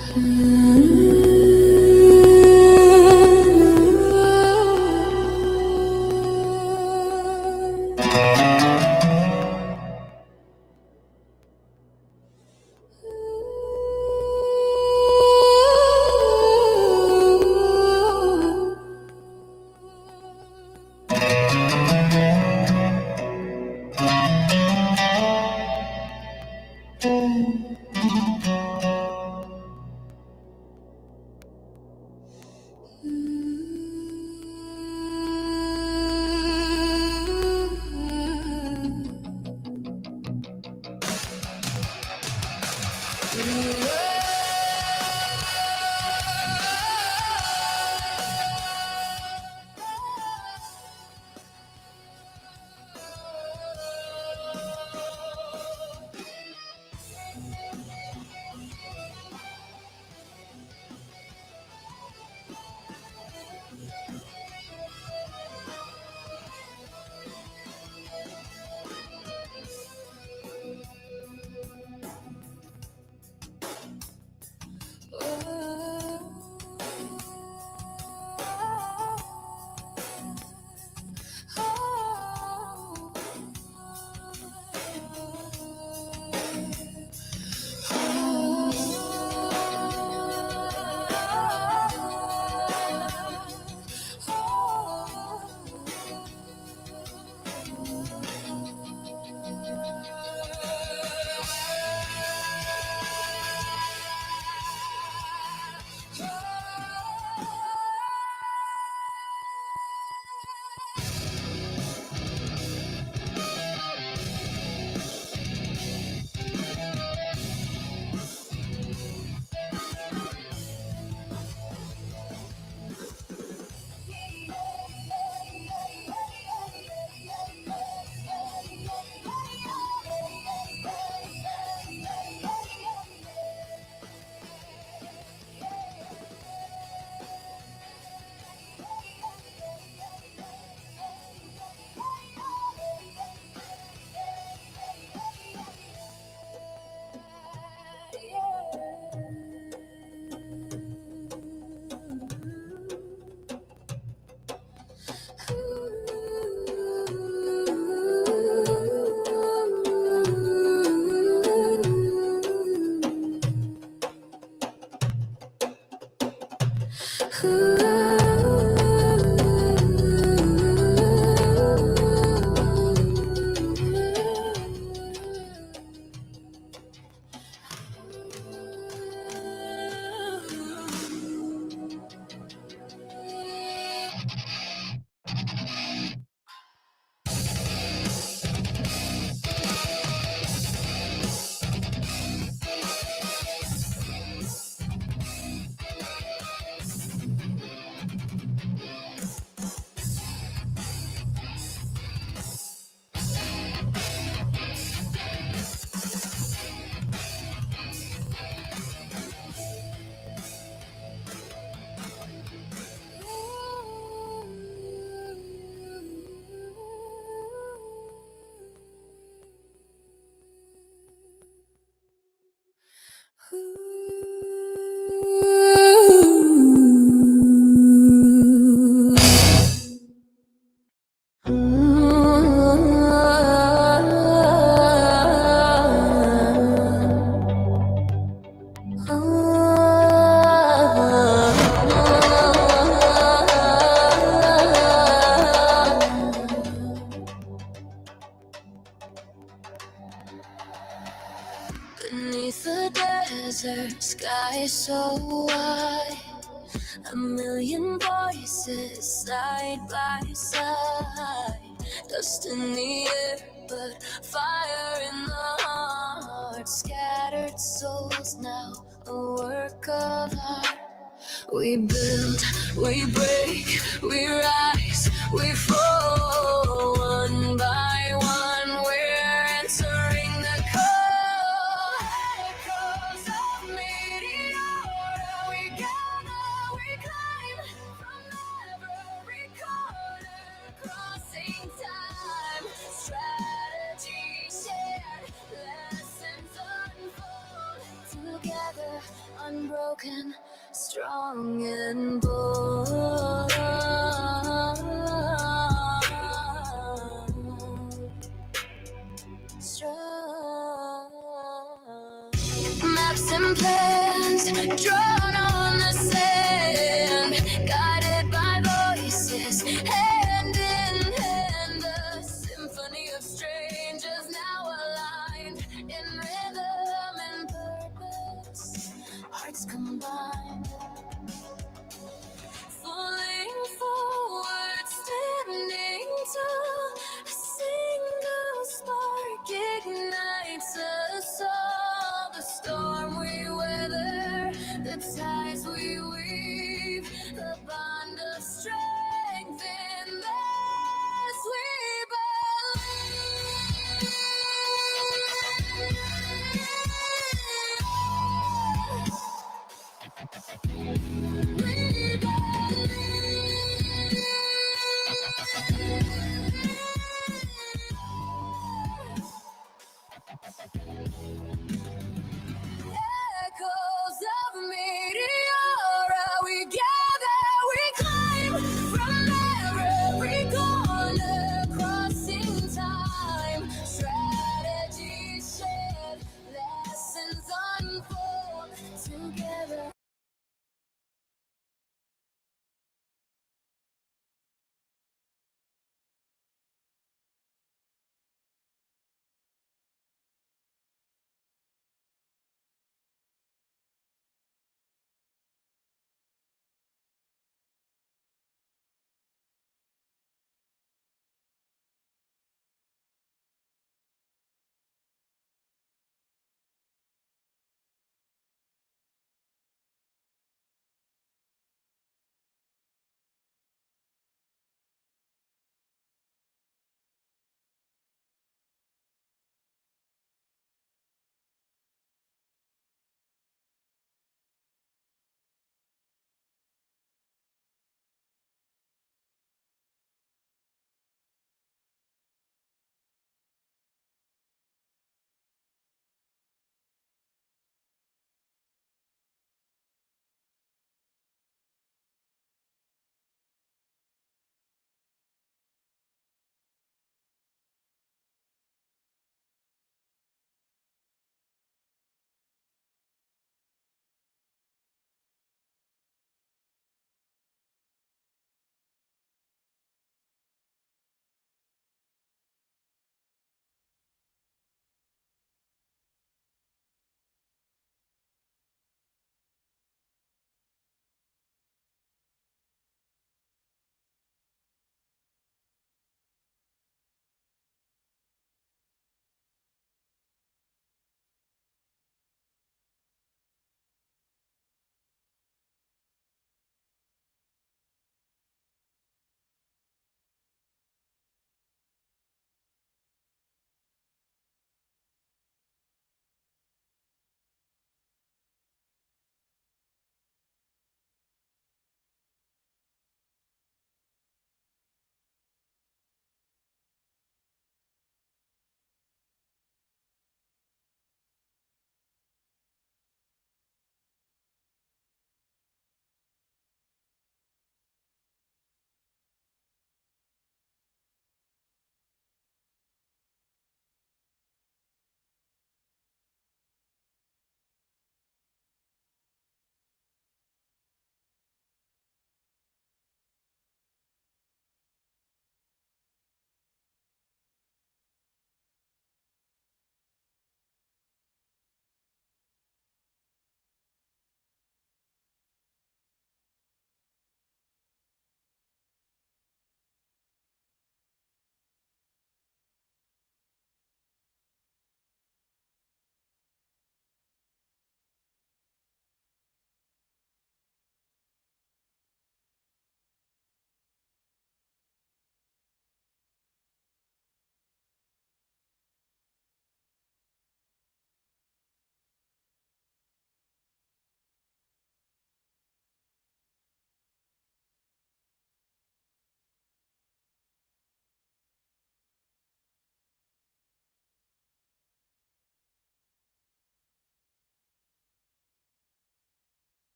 Beneath the desert sky so wide, a million voices side by side. Dust in the air, but fire in the heart. Scattered souls now, a work of art. We bend, we break, we rise, we fall. One by one, we're entering the cold. Echoes of Meteora, we gather, we climb from every corner, crossing time. Strategy shared, lessons unfold together, unbroken. unbroken, strong and bold. Strong. Maps and plans drawn on the sand, guided by voices, hand in hand. A symphony of strangers now aligned in rhythm and purpose. Hearts combined, falling forward, standing tall. A single spark ignites us all. The storm we weather, the ties we weave, the bond of strength in this we believe.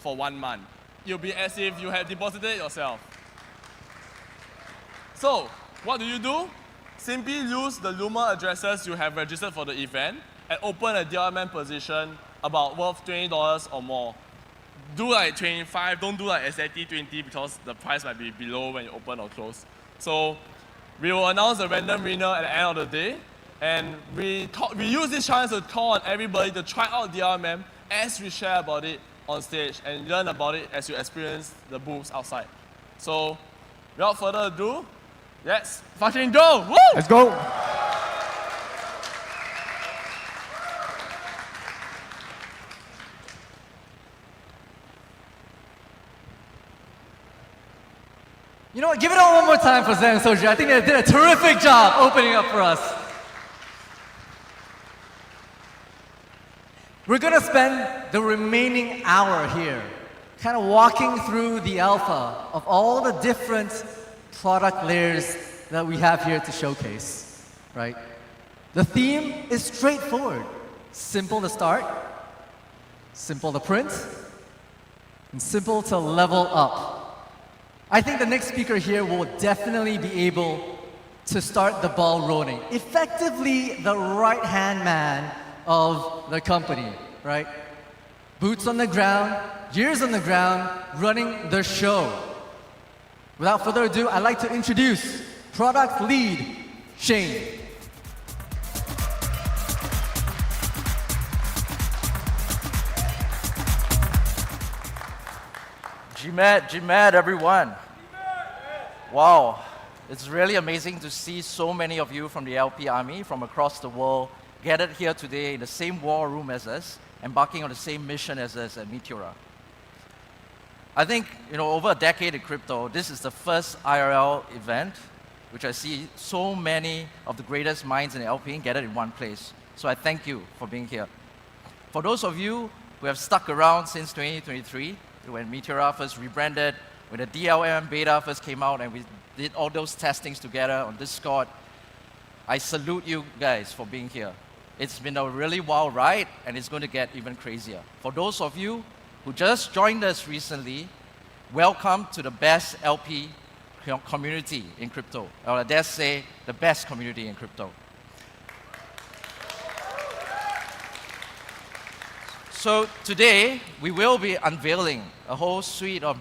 for 1 month. It'll be as if you had deposited it yourself. So, what do? Simply use the Luma addresses you have registered for the event and open a DRM position about worth $20 or more. Do like 25, don't do like exactly 20 because the price might be below when you open or close. So we will announce the random winner at the end of the day, and we use this chance to call on everybody to try out DRM as we share about it on stage and learn about it as you experience the booths outside. So without further ado, let's fucking go! Woo! Let's go. You know what? Give it all one more time for Zhang and Soju. I think they did a terrific job opening up for us. We're gonna spend the remaining hour here kind of walking through the alpha of all the different product layers that we have here to showcase, right? The theme is straightforward. Simple to start, simple to print, and simple to level up. I think the next speaker here will definitely be able to start the ball rolling. Effectively, the right-hand man of the company, right? Boots on the ground, ears on the ground, running the show. Without further ado, I'd like to introduce product lead, Shane. GMAT, everyone. Wow, it's really amazing to see so many of you from the LP Army from across the world gathered here today in the same war room as us, embarking on the same mission as us at Meteora. I think, over a decade in crypto, this is the first IRL event which I see so many of the greatest minds in the LP gathered in one place. So I thank you for being here. For those of you who have stuck around since 2023, when Meteora first rebranded, when the DLM beta first came out and we did all those testings together on Discord, I salute you guys for being here. It's been a really wild ride, and it's going to get even crazier. For those of you who just joined us recently, welcome to the best LP community in crypto, or I dare say, the best community in crypto. So today, we will be unveiling a whole suite of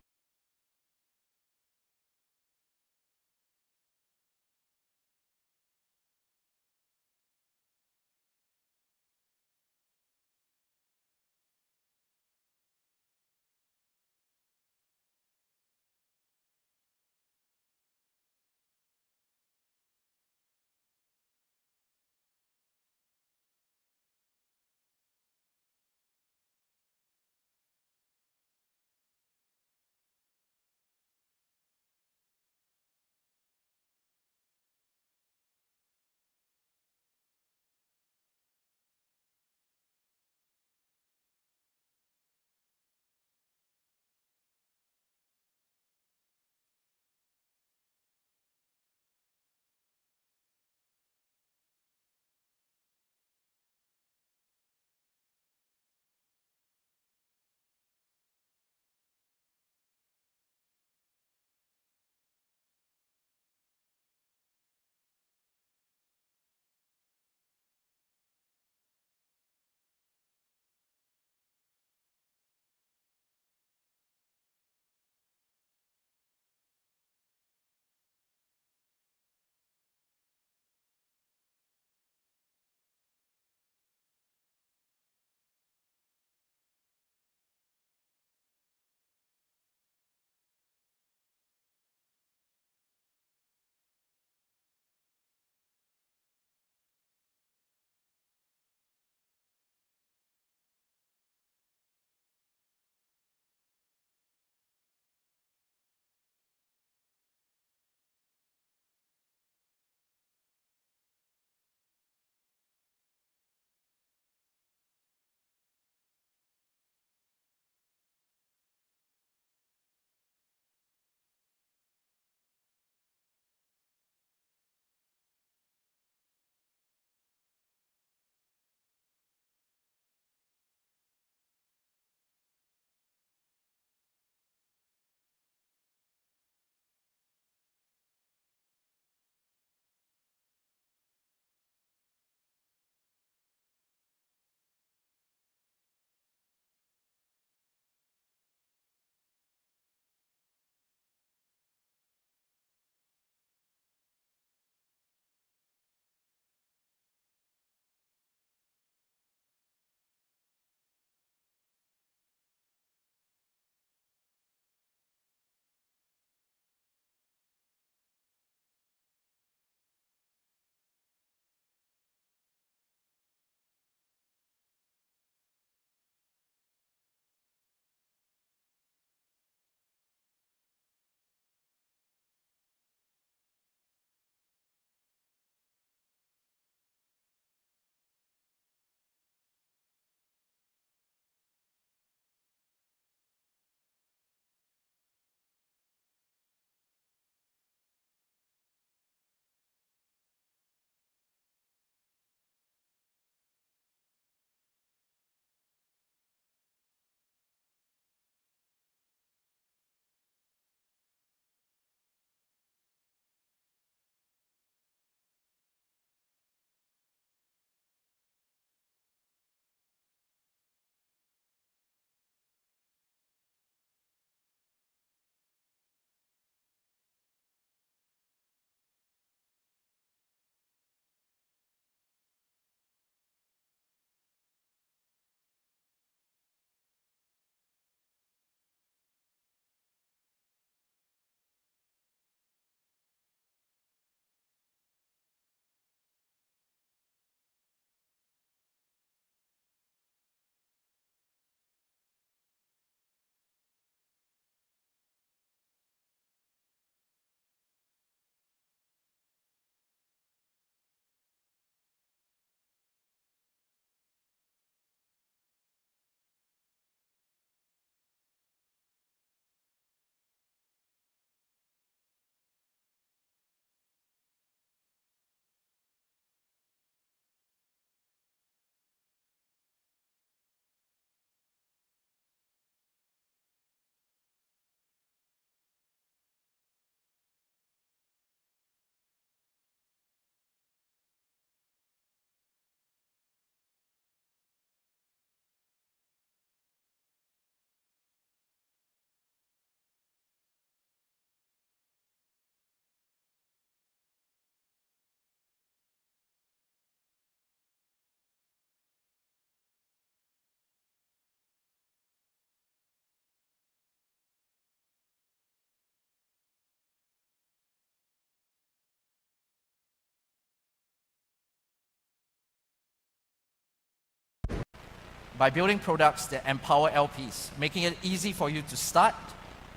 by building products that empower LPs, making it easy for you to start,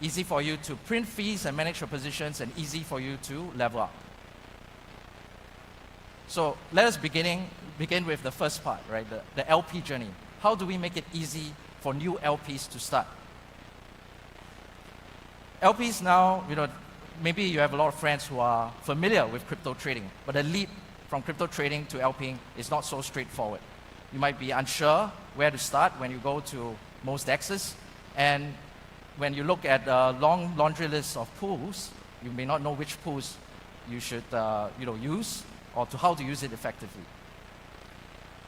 easy for you to print fees and manage your positions, and easy for you to level up. So let us begin with the first part, right? The LP journey. How do we make it easy for new LPs to start? LPs now, maybe you have a lot of friends who are familiar with crypto trading, but the leap from crypto trading to LPing is not so straightforward. You might be unsure where to start when you go to most DEXs, and when you look at a long laundry list of pools, you may not know which pools you should use or how to use it effectively.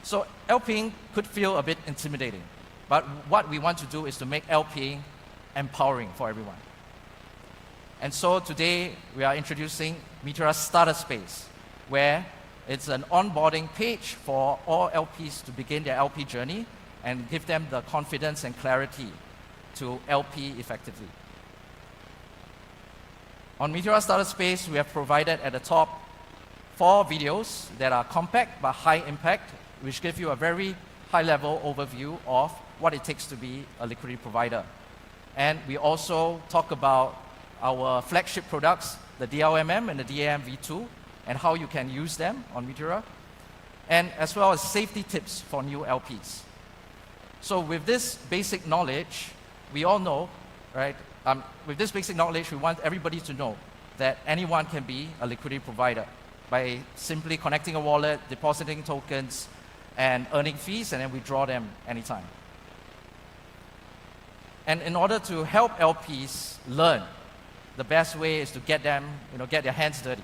So LPing could feel a bit intimidating, but what we want to do is to make LPing empowering for everyone. And so today we are introducing Meteora Starter Space, where it's an onboarding page for all LPs to begin their LP journey and give them the confidence and clarity to LP effectively. On Meteora Starter Space, we have provided at the top 4 videos that are compact but high impact, which give you a very high-level overview of what it takes to be a liquidity provider. And we also talk about our flagship products, the DLMM and the DAM V2, and how you can use them on Meteora, and as well as safety tips for new LPs. So with this basic knowledge, we all know, right? With this basic knowledge, we want everybody to know that anyone can be a liquidity provider by simply connecting a wallet, depositing tokens, and earning fees, and then withdraw them anytime. And in order to help LPs learn, the best way is to get them, get their hands dirty.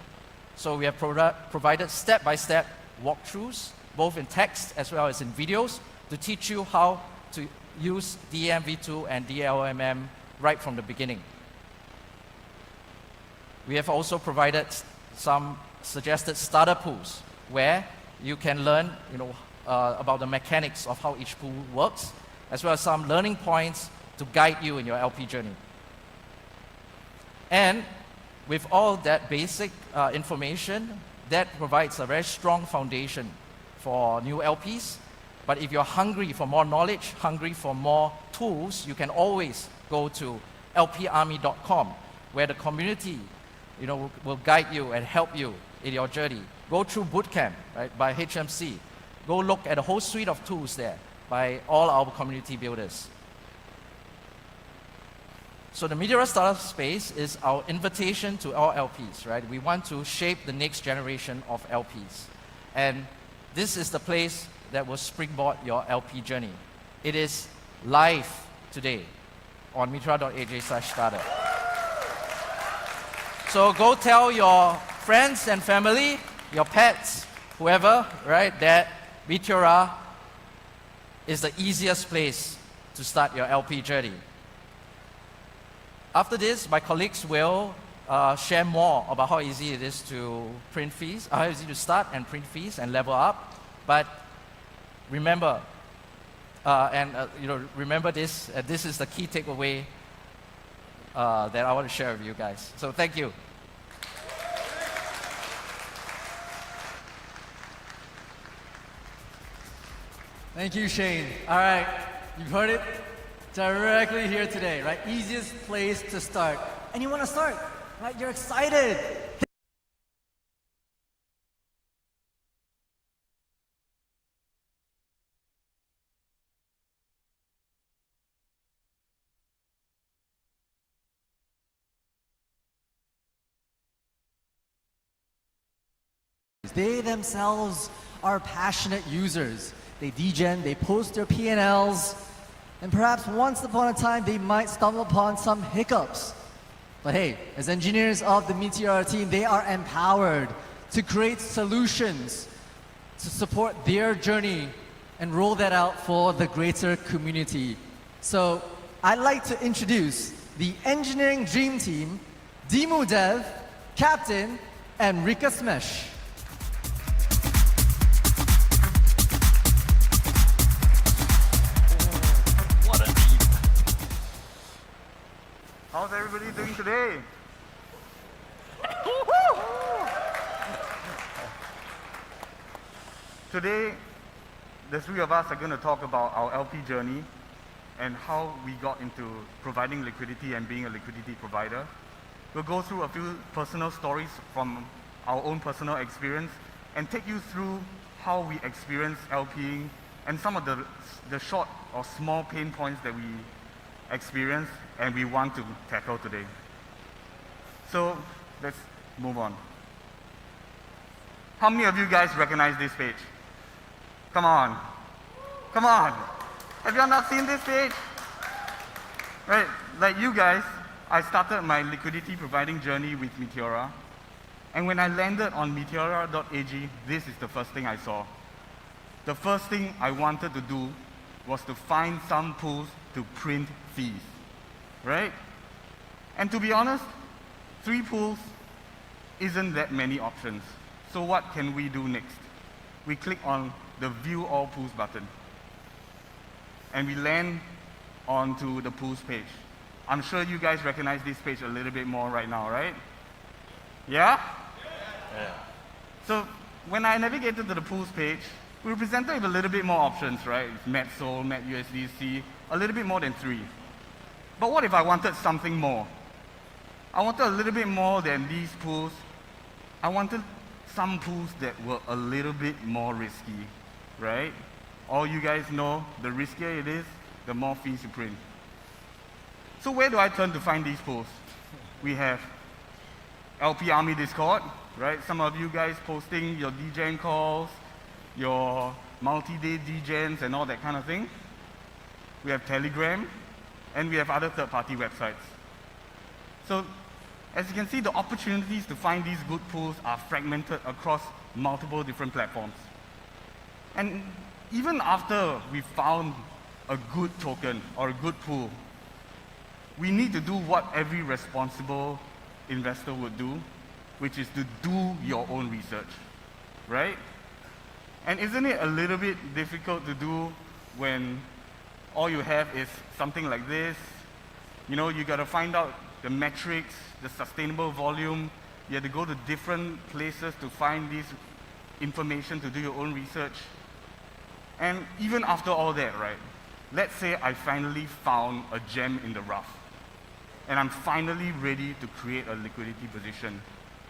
So we have provided step-by-step walkthroughs, both in text as well as in videos, to teach you how to use DAM-V2 and DLMM right from the beginning. We have also provided some suggested starter pools where you can learn about the mechanics of how each pool works, as well as some learning points to guide you in your LP journey. And with all that basic information, that provides a very strong foundation for new LPs. But if you're hungry for more knowledge, hungry for more tools, you can always go to lparmy.com, where the community will guide you and help you in your journey. Go through Bootcamp, right, by HMC. Go look at a whole suite of tools there by all our community builders. So the Meteora Startup Space is our invitation to all LPs, right? We want to shape the next generation of LPs. And this is the place that will springboard your LP journey. It is live today on meteora.aj/starter. So go tell your friends and family, your pets, whoever, right, that Meteora is the easiest place to start your LP journey. After this, my colleagues will share more about how easy it is to print fees, how easy to start and print fees and level up. But remember, remember this. This is the key takeaway that I want to share with you guys. So thank you. Thank you, Shane. All right, you've heard it directly here today, right? Easiest place to start. And you want to start, right? You're excited. They themselves are passionate users. They degen, they post their P&Ls, and perhaps once upon a time they might stumble upon some hiccups. But hey, as engineers of the Meteora team, they are empowered to create solutions to support their journey and roll that out for the greater community. So I'd like to introduce the engineering dream team, Dimu Dev, Captain, and Rika Smesh. How's everybody doing today? Today, the three of us are going to talk about our LP journey and how we got into providing liquidity and being a liquidity provider. We'll go through a few personal stories from our own personal experience and take you through how we experience LPing and some of the short or small pain points that we experience and we want to tackle today. So let's move on. How many of you guys recognize this page? Come on. Come on. Have you not seen this page? Right, like you guys, I started my liquidity providing journey with Meteora. And when I landed on Meteora.ag, this is the first thing I saw. The first thing I wanted to do was to find some pools to print fees, right? And to be honest, 3 pools isn't that many options. So what can we do next? We click on the View All Pools button. And we land onto the pools page. I'm sure you guys recognize this page a little bit more right now, right? Yeah? Yeah. So when I navigated to the pools page, we were presented with a little bit more options, right? Met Sol, Met USDC, a little bit more than 3. But what if I wanted something more? I wanted a little bit more than these pools. I wanted some pools that were a little bit more risky, right? All you guys know, the riskier it is, the more fees you print. So where do I turn to find these pools? We have LP Army Discord, right? Some of you guys posting your DGen calls, your multi-day DGens and all that kind of thing. We have Telegram, and we have other third-party websites. So as you can see, the opportunities to find these good pools are fragmented across multiple different platforms. And even after we found a good token or a good pool, we need to do what every responsible investor would do, which is to do your own research, right? And isn't it a little bit difficult to do when all you have is something like this? You know, you got to find out the metrics, the sustainable volume. You have to go to different places to find this information to do your own research. And even after all that, right, let's say I finally found a gem in the rough, and I'm finally ready to create a liquidity position.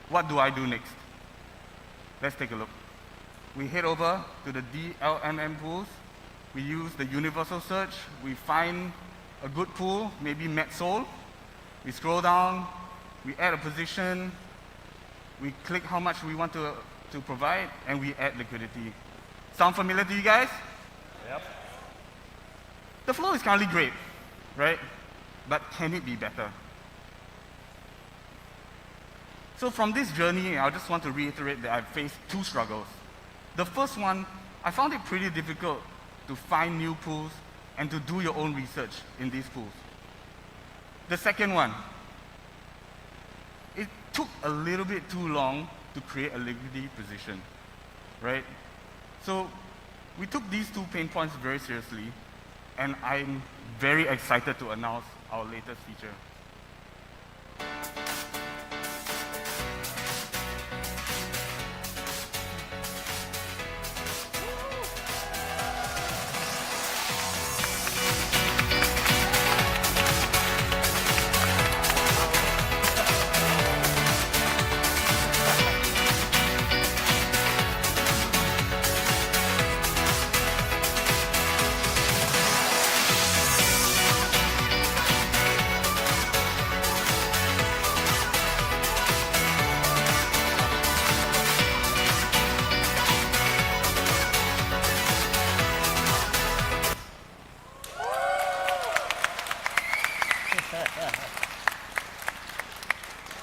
What do I do next? Let's take a look. We head over to the DLMM pools. We use the universal search. We find a good pool, maybe Met Sol. We scroll down, we add a position, we click how much we want to provide, and we add liquidity. Sound familiar to you guys? Yep. The flow is currently great, right? But can it be better? So from this journey, I just want to reiterate that I've faced 2 struggles. The first one, I found it pretty difficult to find new pools and to do your own research in these pools. The second one, it took a little bit too long to create a liquidity position, right? So we took these 2 pain points very seriously, and I'm very excited to announce our latest feature.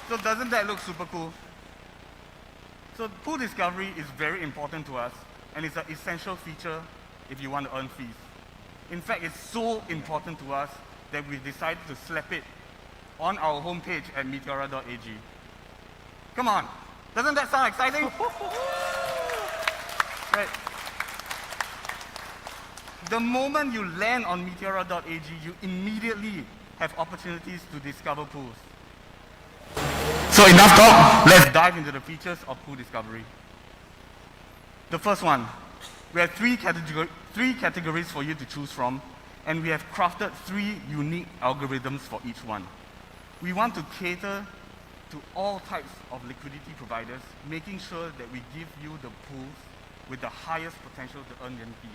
So doesn't that look super cool? So pool discovery is very important to us, and it's an essential feature if you want to earn fees. In fact, it's so important to us that we decided to slap it on our homepage at Meteora.ag. Come on, doesn't that sound exciting? Right. The moment you land on Meteora.ag, you immediately have opportunities to discover pools. So enough talk, let's dive into the features of pool discovery. The first one, we have 3 categories for you to choose from, and we have crafted 3 unique algorithms for each one. We want to cater to all types of liquidity providers, making sure that we give you the pools with the highest potential to earn fees.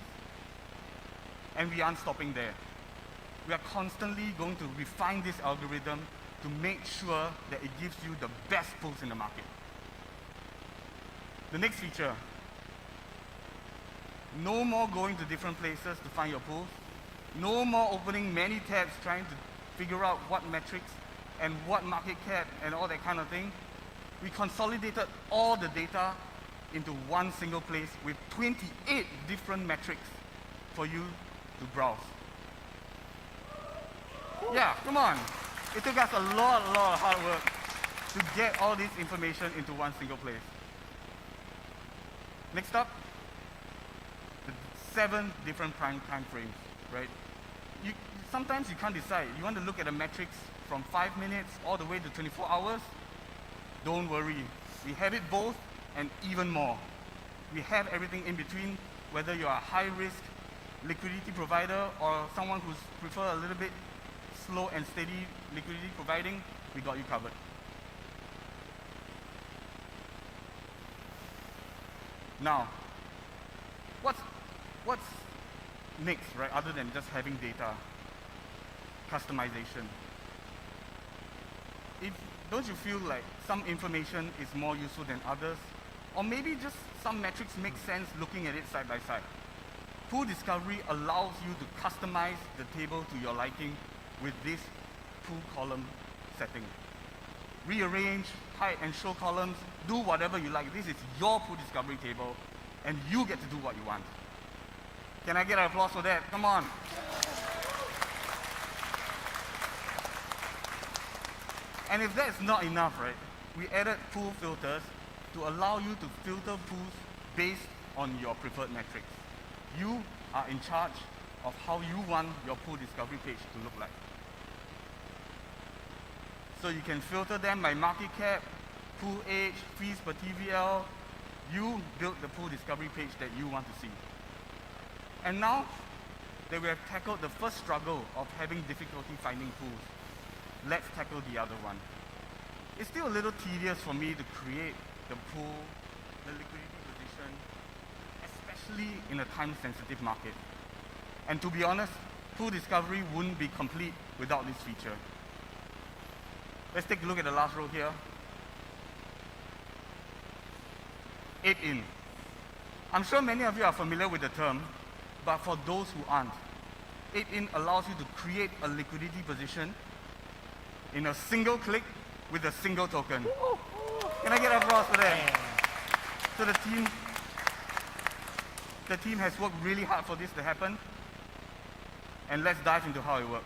And we aren't stopping there. We are constantly going to refine this algorithm to make sure that it gives you the best pools in the market. The next feature, no more going to different places to find your pools. No more opening many tabs trying to figure out what metrics and what market cap and all that kind of thing. We consolidated all the data into one single place with 28 different metrics for you to browse. Yeah, come on. It took us a lot of hard work to get all this information into one single place. Next up, the 7 different prime time frames, right? Sometimes you can't decide. You want to look at the metrics from 5 minutes all the way to 24 hours? Don't worry. We have it both and even more. We have everything in between, whether you're a high-risk liquidity provider or someone who's prefer a little bit slow and steady liquidity providing, we got you covered. Now, what's next, right, other than just having data? Customization. Don't you feel like some information is more useful than others? Or maybe just some metrics make sense looking at it side by side. Pool Discovery allows you to customize the table to your liking with this pool column setting. Rearrange, hide and show columns, do whatever you like. This is your Pool Discovery table, and you get to do what you want. Can I get an applause for that? Come on. And if that's not enough, right, we added pool filters to allow you to filter pools based on your preferred metrics. You are in charge of how you want your Pool Discovery page to look like. So you can filter them by market cap, pool age, fees per TVL. You build the Pool Discovery page that you want to see. And now that we have tackled the first struggle of having difficulty finding pools, let's tackle the other one. It's still a little tedious for me to create the pool, the liquidity position, especially in a time-sensitive market. And to be honest, Pool Discovery wouldn't be complete without this feature. Let's take a look at the last row here. 8-in. I'm sure many of you are familiar with the term, but for those who aren't, 8-in allows you to create a liquidity position in a single click with a single token. Can I get applause for that? So the team has worked really hard for this to happen, and let's dive into how it works.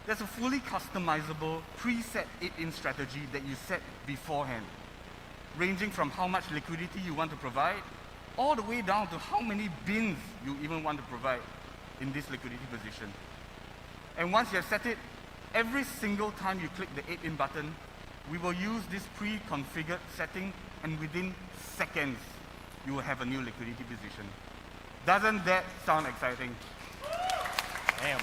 There's a fully customizable preset 8-in strategy that you set beforehand, ranging from how much liquidity you want to provide, all the way down to how many bins you even want to provide in this liquidity position. And once you have set it, every single time you click the 8-in button, we will use this pre-configured setting, and within seconds, you will have a new liquidity position. Doesn't that sound exciting? Damn.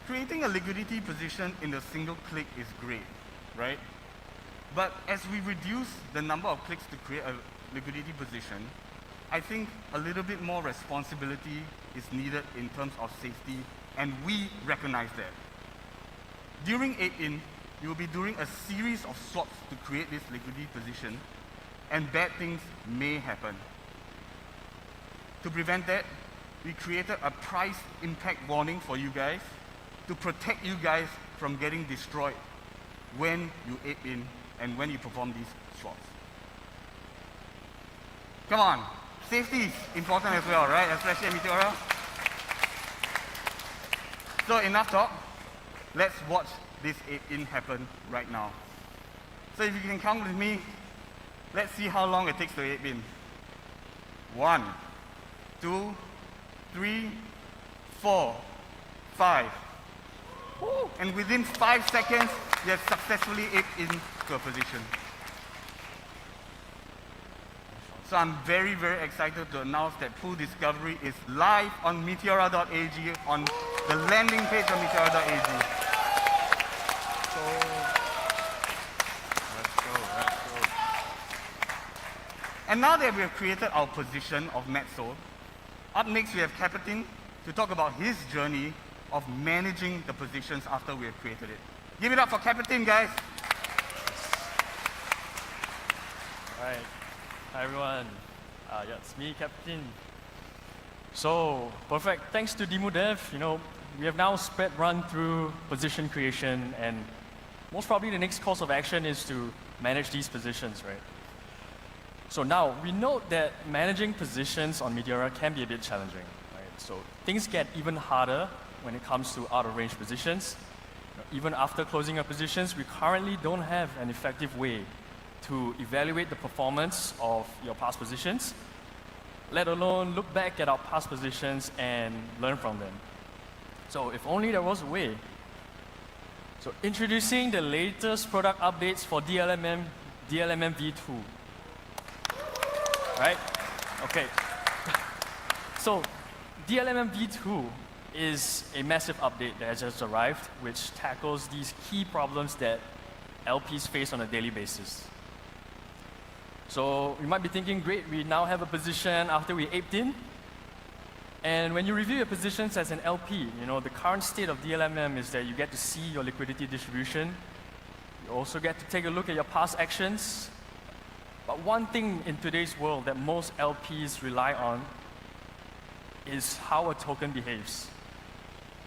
Creating a liquidity position in a single click is great, right? But as we reduce the number of clicks to create a liquidity position, I think a little bit more responsibility is needed in terms of safety, and we recognize that. During 8-in, you will be doing a series of swaps to create this liquidity position, and bad things may happen. To prevent that, we created a price impact warning for you guys to protect you guys from getting destroyed when you 8-in and when you perform these swaps. Come on, safety is important as well, right? Especially at Meteora. So enough talk. Let's watch this 8-in happen right now. So if you can count with me, let's see how long it takes to 8-in. 1, 2, 3, 4, 5. And within 5 seconds, you have successfully 8-in to a position. So I'm very, very excited to announce that pool discovery is live on Meteora.ag, on the landing page of Meteora.ag. So, let's go. And now that we have created our position of Metso, up next we have Captain to talk about his journey of managing the positions after we have created it. Give it up for Captain, guys. All right. Hi, everyone. Yeah, it's me, Captain. So, perfect. Thanks to DemoDev, we have now run through position creation, and most probably the next course of action is to manage these positions, right? So now, we note that managing positions on Meteora can be a bit challenging, right? So things get even harder when it comes to out-of-range positions. Even after closing our positions, we currently don't have an effective way to evaluate the performance of your past positions, let alone look back at our past positions and learn from them. So if only there was a way. So introducing the latest product updates for DLMM v2. Right? Okay. So DLMM v2 is a massive update that has just arrived, which tackles these key problems that LPs face on a daily basis. So you might be thinking, great, we now have a position after we aped in. And when you review your positions as an LP, the current state of DLMM is that you get to see your liquidity distribution. You also get to take a look at your past actions. But one thing in today's world that most LPs rely on is how a token behaves.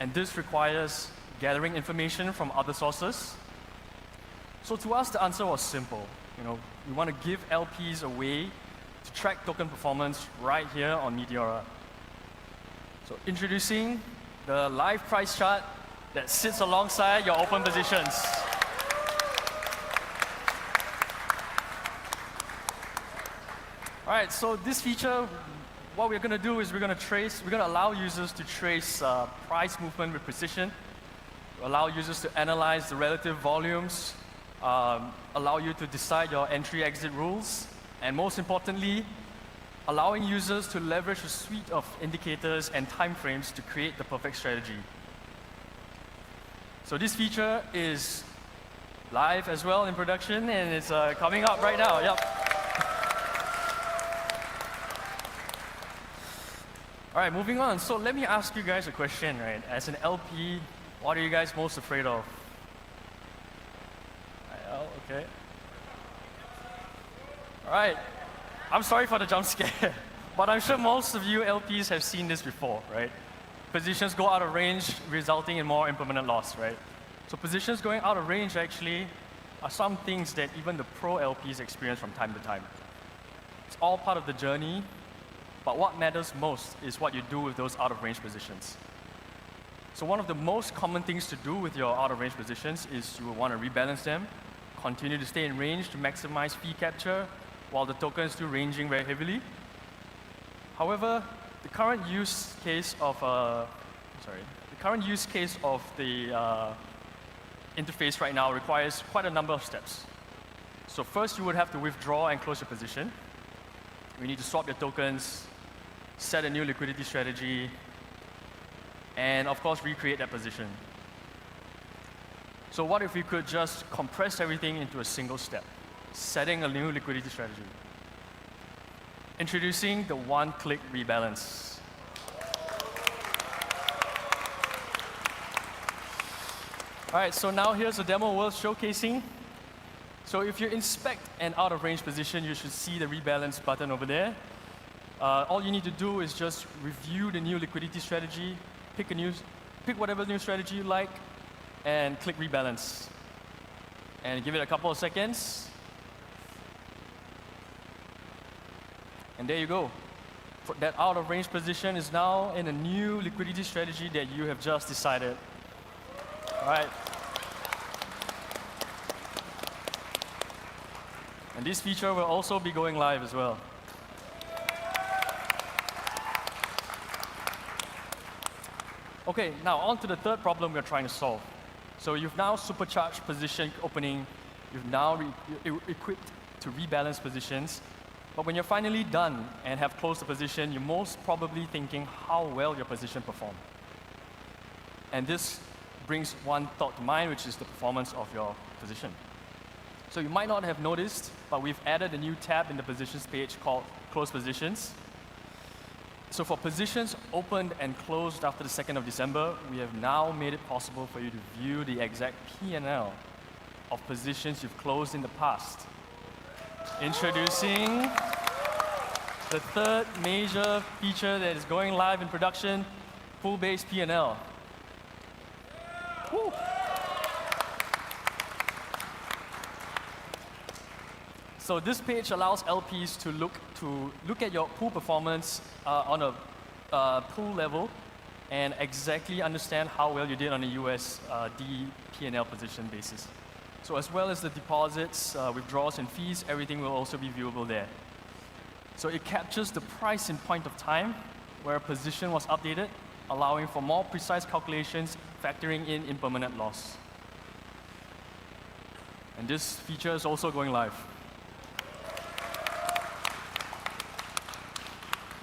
And this requires gathering information from other sources. So to us, the answer was simple. We want to give LPs a way to track token performance right here on Meteora. So introducing the live price chart that sits alongside your open positions. All right, so this feature, what we're going to do is we're going to allow users to trace price movement with precision, allow users to analyze the relative volumes, allow you to decide your entry-exit rules, and most importantly, allowing users to leverage a suite of indicators and timeframes to create the perfect strategy. So this feature is live as well in production, and it's coming up right now. Yep. All right, moving on. So let me ask you guys a question, right? As an LP, what are you guys most afraid of? Okay. All right. I'm sorry for the jump scare, but I'm sure most of you LPs have seen this before, right? Positions go out of range, resulting in more impermanent loss, right? So positions going out of range actually are some things that even the pro LPs experience from time to time. It's all part of the journey, but what matters most is what you do with those out of range positions. So one of the most common things to do with your out of range positions is you will want to rebalance them, continue to stay in range to maximize fee capture while the token is still ranging very heavily. However, the current use case of the interface right now requires quite a number of steps. So first, you would have to withdraw and close your position. We need to swap your tokens, set a new liquidity strategy, and of course, recreate that position. So what if we could just compress everything into a single step, setting a new liquidity strategy? Introducing the one-click rebalance. All right, so now here's a demo worth showcasing. So if you inspect an out-of-range position, you should see the rebalance button over there. All you need to do is just review the new liquidity strategy, pick whatever new strategy you like, and click rebalance. And give it a couple of seconds. And there you go. That out-of-range position is now in a new liquidity strategy that you have just decided. All right. And this feature will also be going live as well. Okay, now on to the third problem we're trying to solve. So you've now supercharged position opening you've now equipped to rebalance positions. But when you're finally done and have closed the position, you're most probably thinking how well your position performed. And this brings one thought to mind, which is the performance of your position. So you might not have noticed, but we've added a new tab in the positions page called Close Positions. So for positions opened and closed after the 2nd of December, we have now made it possible for you to view the exact P&L of positions you've closed in the past. Introducing the third major feature that is going live in production, pool-based P&L. Woo. So this page allows LPs to look at your pool performance on a pool level and exactly understand how well you did on a USD P&L position basis. So as well as the deposits, withdrawals and fees, everything will also be viewable there. So it captures the price in point of time where a position was updated, allowing for more precise calculations, factoring in impermanent loss. And this feature is also going live.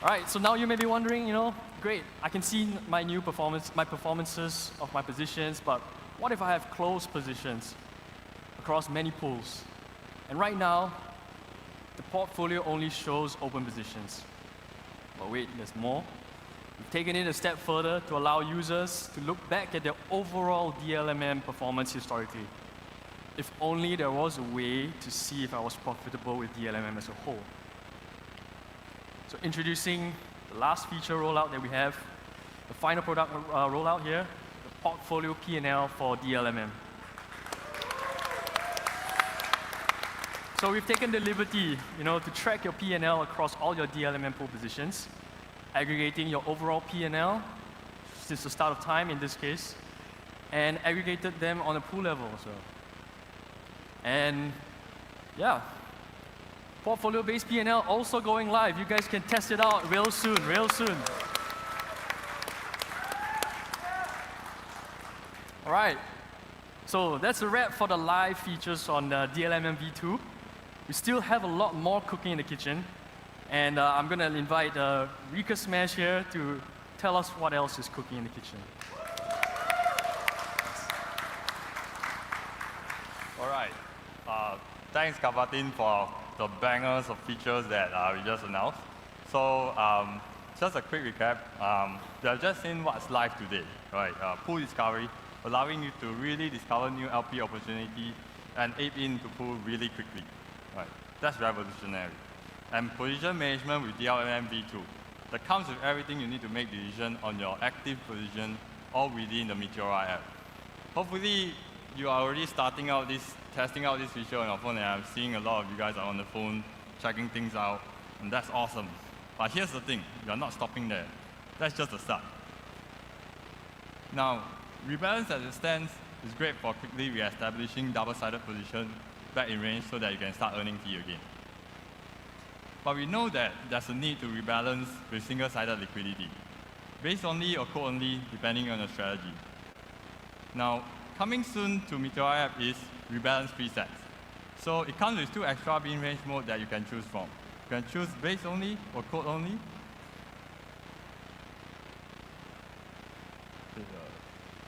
All right, so now you may be wondering, great, I can see my performances of my positions, but what if I have closed positions across many pools? And right now, the portfolio only shows open positions. But wait, there's more. We've taken it a step further to allow users to look back at their overall DLMM performance historically. If only there was a way to see if I was profitable with DLMM as a whole. So introducing the last feature rollout that we have, the final product rollout here, the portfolio P&L for DLMM. So we've taken the liberty, to track your P&L across all your DLMM pool positions, aggregating your overall P&L since the start of time in this case, and aggregated them on a pool level also. And yeah, portfolio-based P&L also going live. You guys can test it out real soon, real soon. All right, so that's a wrap for the live features on the DLMM V2. We still have a lot more cooking in the kitchen, and I'm going to invite Rika Smash here to tell us what else is cooking in the kitchen. All right. Thanks, Kapatin, for the bangers of features that we just announced. So just a quick recap. You have just seen what's live today, right? Pool discovery, allowing you to really discover new LP opportunity and ape into pool really quickly. Right? That's revolutionary. And position management with DLMM V2. That comes with everything you need to make decisions on your active position all within the Meteora app. Hopefully, you are already testing out this feature on your phone, and I'm seeing a lot of you guys are on the phone checking things out, and that's awesome. But here's the thing, you're not stopping there. That's just the start. Now, rebalance as it stands is great for quickly re-establishing double-sided position back in range so that you can start earning fee again. But we know that there's a need to rebalance with single-sided liquidity, base only or code only, depending on your strategy. Now, coming soon to Meteora app is rebalance presets. So it comes with 2 extra bin range mode that you can choose from. You can choose base only or code only.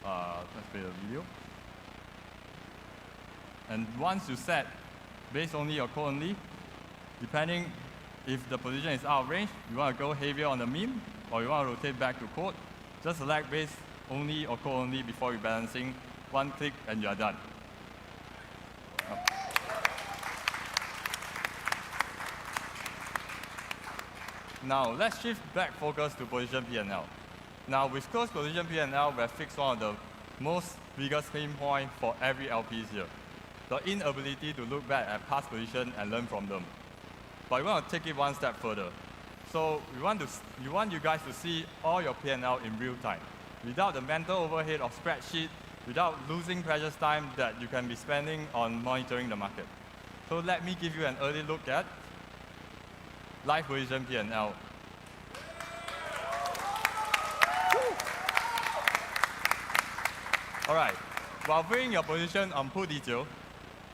Let's play the video. And once you set base only or code only, depending if the position is out of range, you want to go heavier on the meme, or you want to rotate back to code, just select base only or code only before rebalancing. One click and you are done. Now let's shift back focus to position P&L. Now with closed position P&L, we have fixed one of the most biggest pain point for every LPs here. The inability to look back at past position and learn from them. But we want to take it one step further. So we want you guys to see all your P&L in real time, without the mental overhead of spreadsheet, without losing precious time that you can be spending on monitoring the market. So let me give you an early look at live position P&L. All right, while viewing your position on pool detail,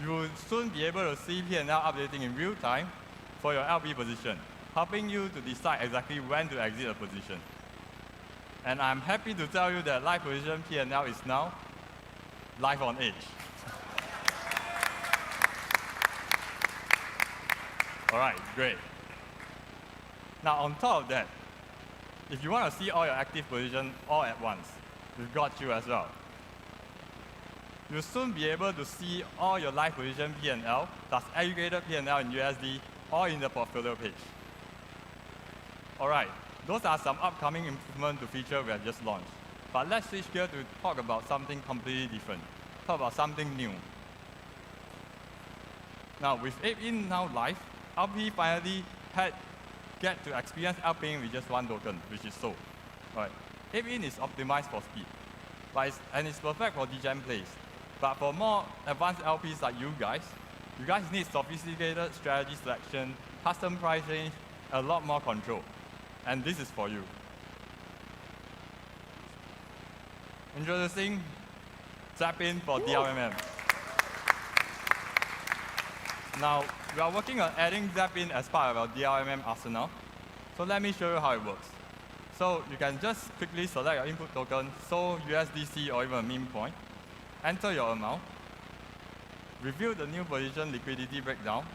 you will soon be able to see P&L updating in real time for your LP position, helping you to decide exactly when to exit a position. And I'm happy to tell you that live position P&L is now live on edge. All right, great. Now on top of that, if you want to see all your active position all at once, we've got you as well. You'll soon be able to see all your live position P&L plus aggregated P&L in USD all in the portfolio page. All right, those are some upcoming improvements to feature we have just launched. But let's switch gear to talk about something completely different. Talk about something new. Now with 8-in now live, LP finally get to experience LPing with just one token, which is so. Right. 8-in is optimized for speed, and it's perfect for degen plays. But for more advanced LPs like you guys need sophisticated strategy selection, custom pricing, a lot more control. And this is for you. Introducing Zap-in for DRMM. Now, we are working on adding Zap-in as part of our DRMM arsenal. So let me show you how it works. So you can just quickly select your input token, so USDC or even a meme coin, enter your amount, review the new position liquidity breakdown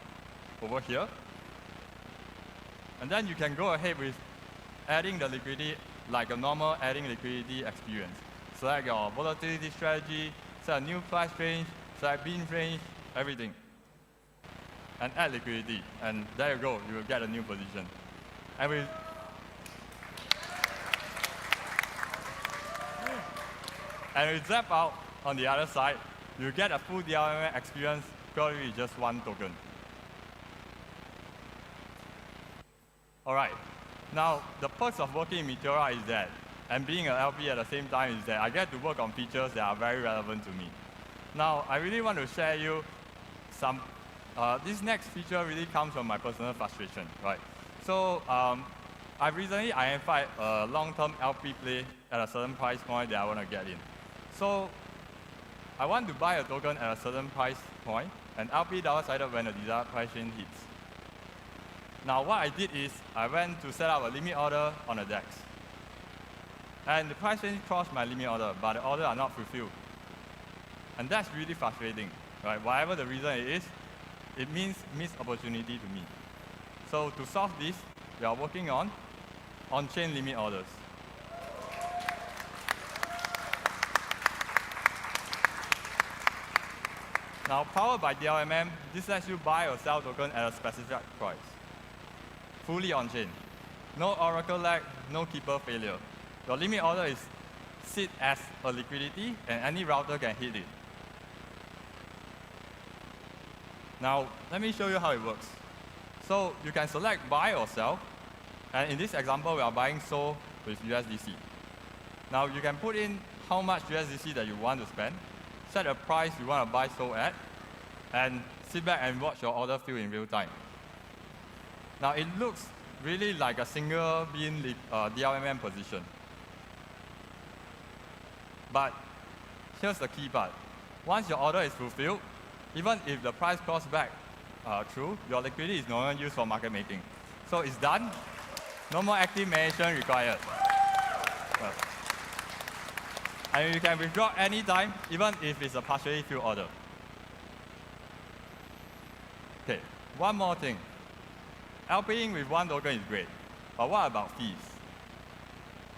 over here, and then you can go ahead with adding the liquidity like a normal adding liquidity experience. Select your volatility strategy, set a new price range, select bin range, everything. And add liquidity, and there you go, you will get a new position. And we zap out on the other side, you get a full DRMM experience purely with just one token. All right, now the perks of working in Meteora is that, and being an LP at the same time is that I get to work on features that are very relevant to me. Now, I really want to share you some, this next feature really comes from my personal frustration, right? So, I've recently identified a long-term LP play at a certain price point that I want to get in. So, I want to buy a token at a certain price point, and LP double-sided when the desired price range hits. Now, what I did is, I went to set up a limit order on the DEX. And the price range crossed my limit order, but the order are not fulfilled. And that's really frustrating, right? Whatever the reason it is, it means missed opportunity to me. So to solve this, we are working on on-chain limit orders. Now, powered by DRMM, this lets you buy or sell token at a specific price. Fully on-chain. No oracle lag, no keeper failure. Your limit order is sit as a liquidity, and any router can hit it. Now, let me show you how it works. So you can select buy or sell, and in this example, we are buying SOL with USDC. Now, you can put in how much USDC that you want to spend, set a price you want to buy SOL at, and sit back and watch your order fill in real time. Now, it looks really like a single bin DRMM position. But here's the key part. Once your order is fulfilled, even if the price cross back through, your liquidity is no longer used for market making. So it's done. No more active management required. And you can withdraw anytime, even if it's a partially filled order. Okay, one more thing. LPing with one token is great, but what about fees?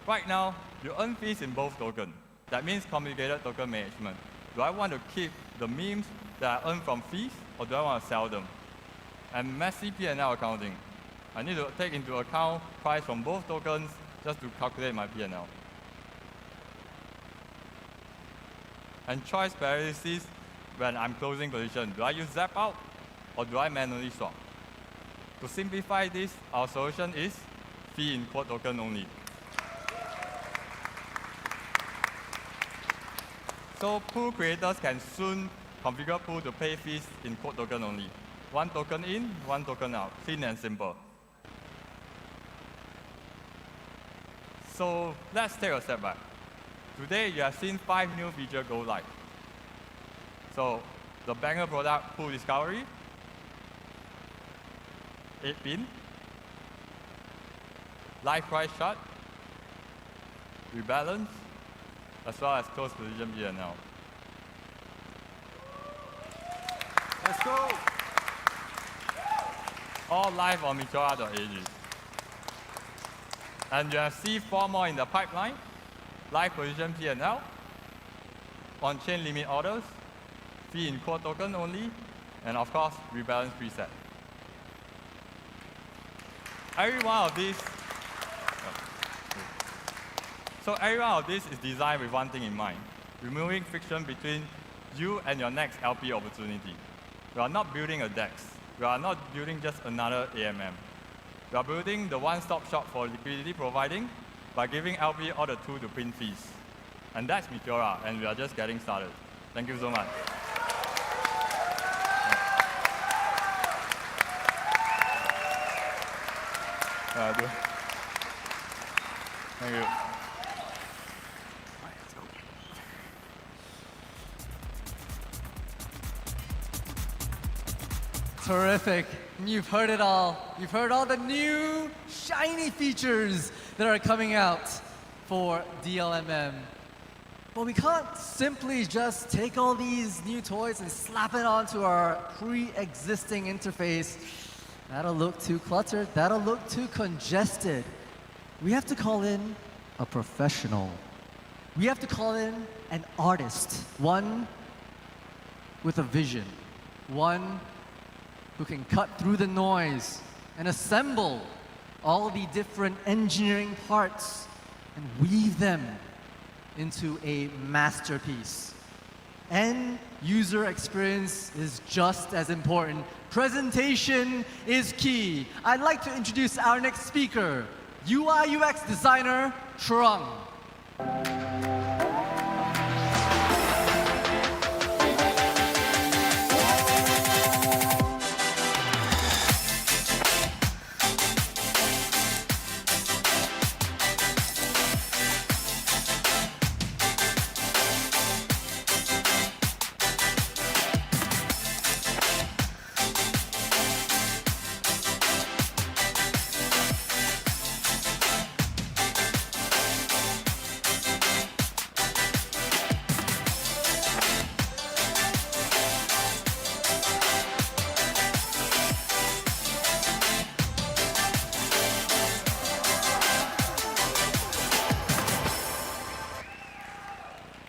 Right now, you earn fees in both tokens. That means complicated token management. Do I want to keep the memes that I earn from fees, or do I want to sell them? And messy P&L accounting. I need to take into account price from both tokens just to calculate my P&L. And choice paralysis when I'm closing position. Do I use zap out, or do I manually swap? To simplify this, our solution is fee in quote token only. So pool creators can soon configure pool to pay fees in quote token only. One token in, one token out. Clean and simple. So let's take a step back. Today, you have seen 5 new features go live. So the banger product pool discovery, 8-pin, live price chart, rebalance, as well as close position P&L. Let's go. All live on Meteora.ag. And you have C4 more in the pipeline, live position P&L, on-chain limit orders, fee in core token only, and of course, rebalance preset. Every one of these, is designed with one thing in mind, removing friction between you and your next LP opportunity. We are not building a DEX. We are not building just another AMM. We are building the one-stop shop for liquidity providing by giving LP all the tools to print fees. And that's Meteora, and we are just getting started. Thank you so much. Thank you. Terrific. You've heard it all. You've heard all the new shiny features that are coming out for DLMM. But we can't simply just take all these new toys and slap it onto our pre-existing interface. That'll look too cluttered. That'll look too congested. We have to call in a professional. We have to call in an artist, one with a vision, one who can cut through the noise and assemble all the different engineering parts and weave them into a masterpiece. And user experience is just as important. Presentation is key. I'd like to introduce our next speaker, UI UX designer, Trung.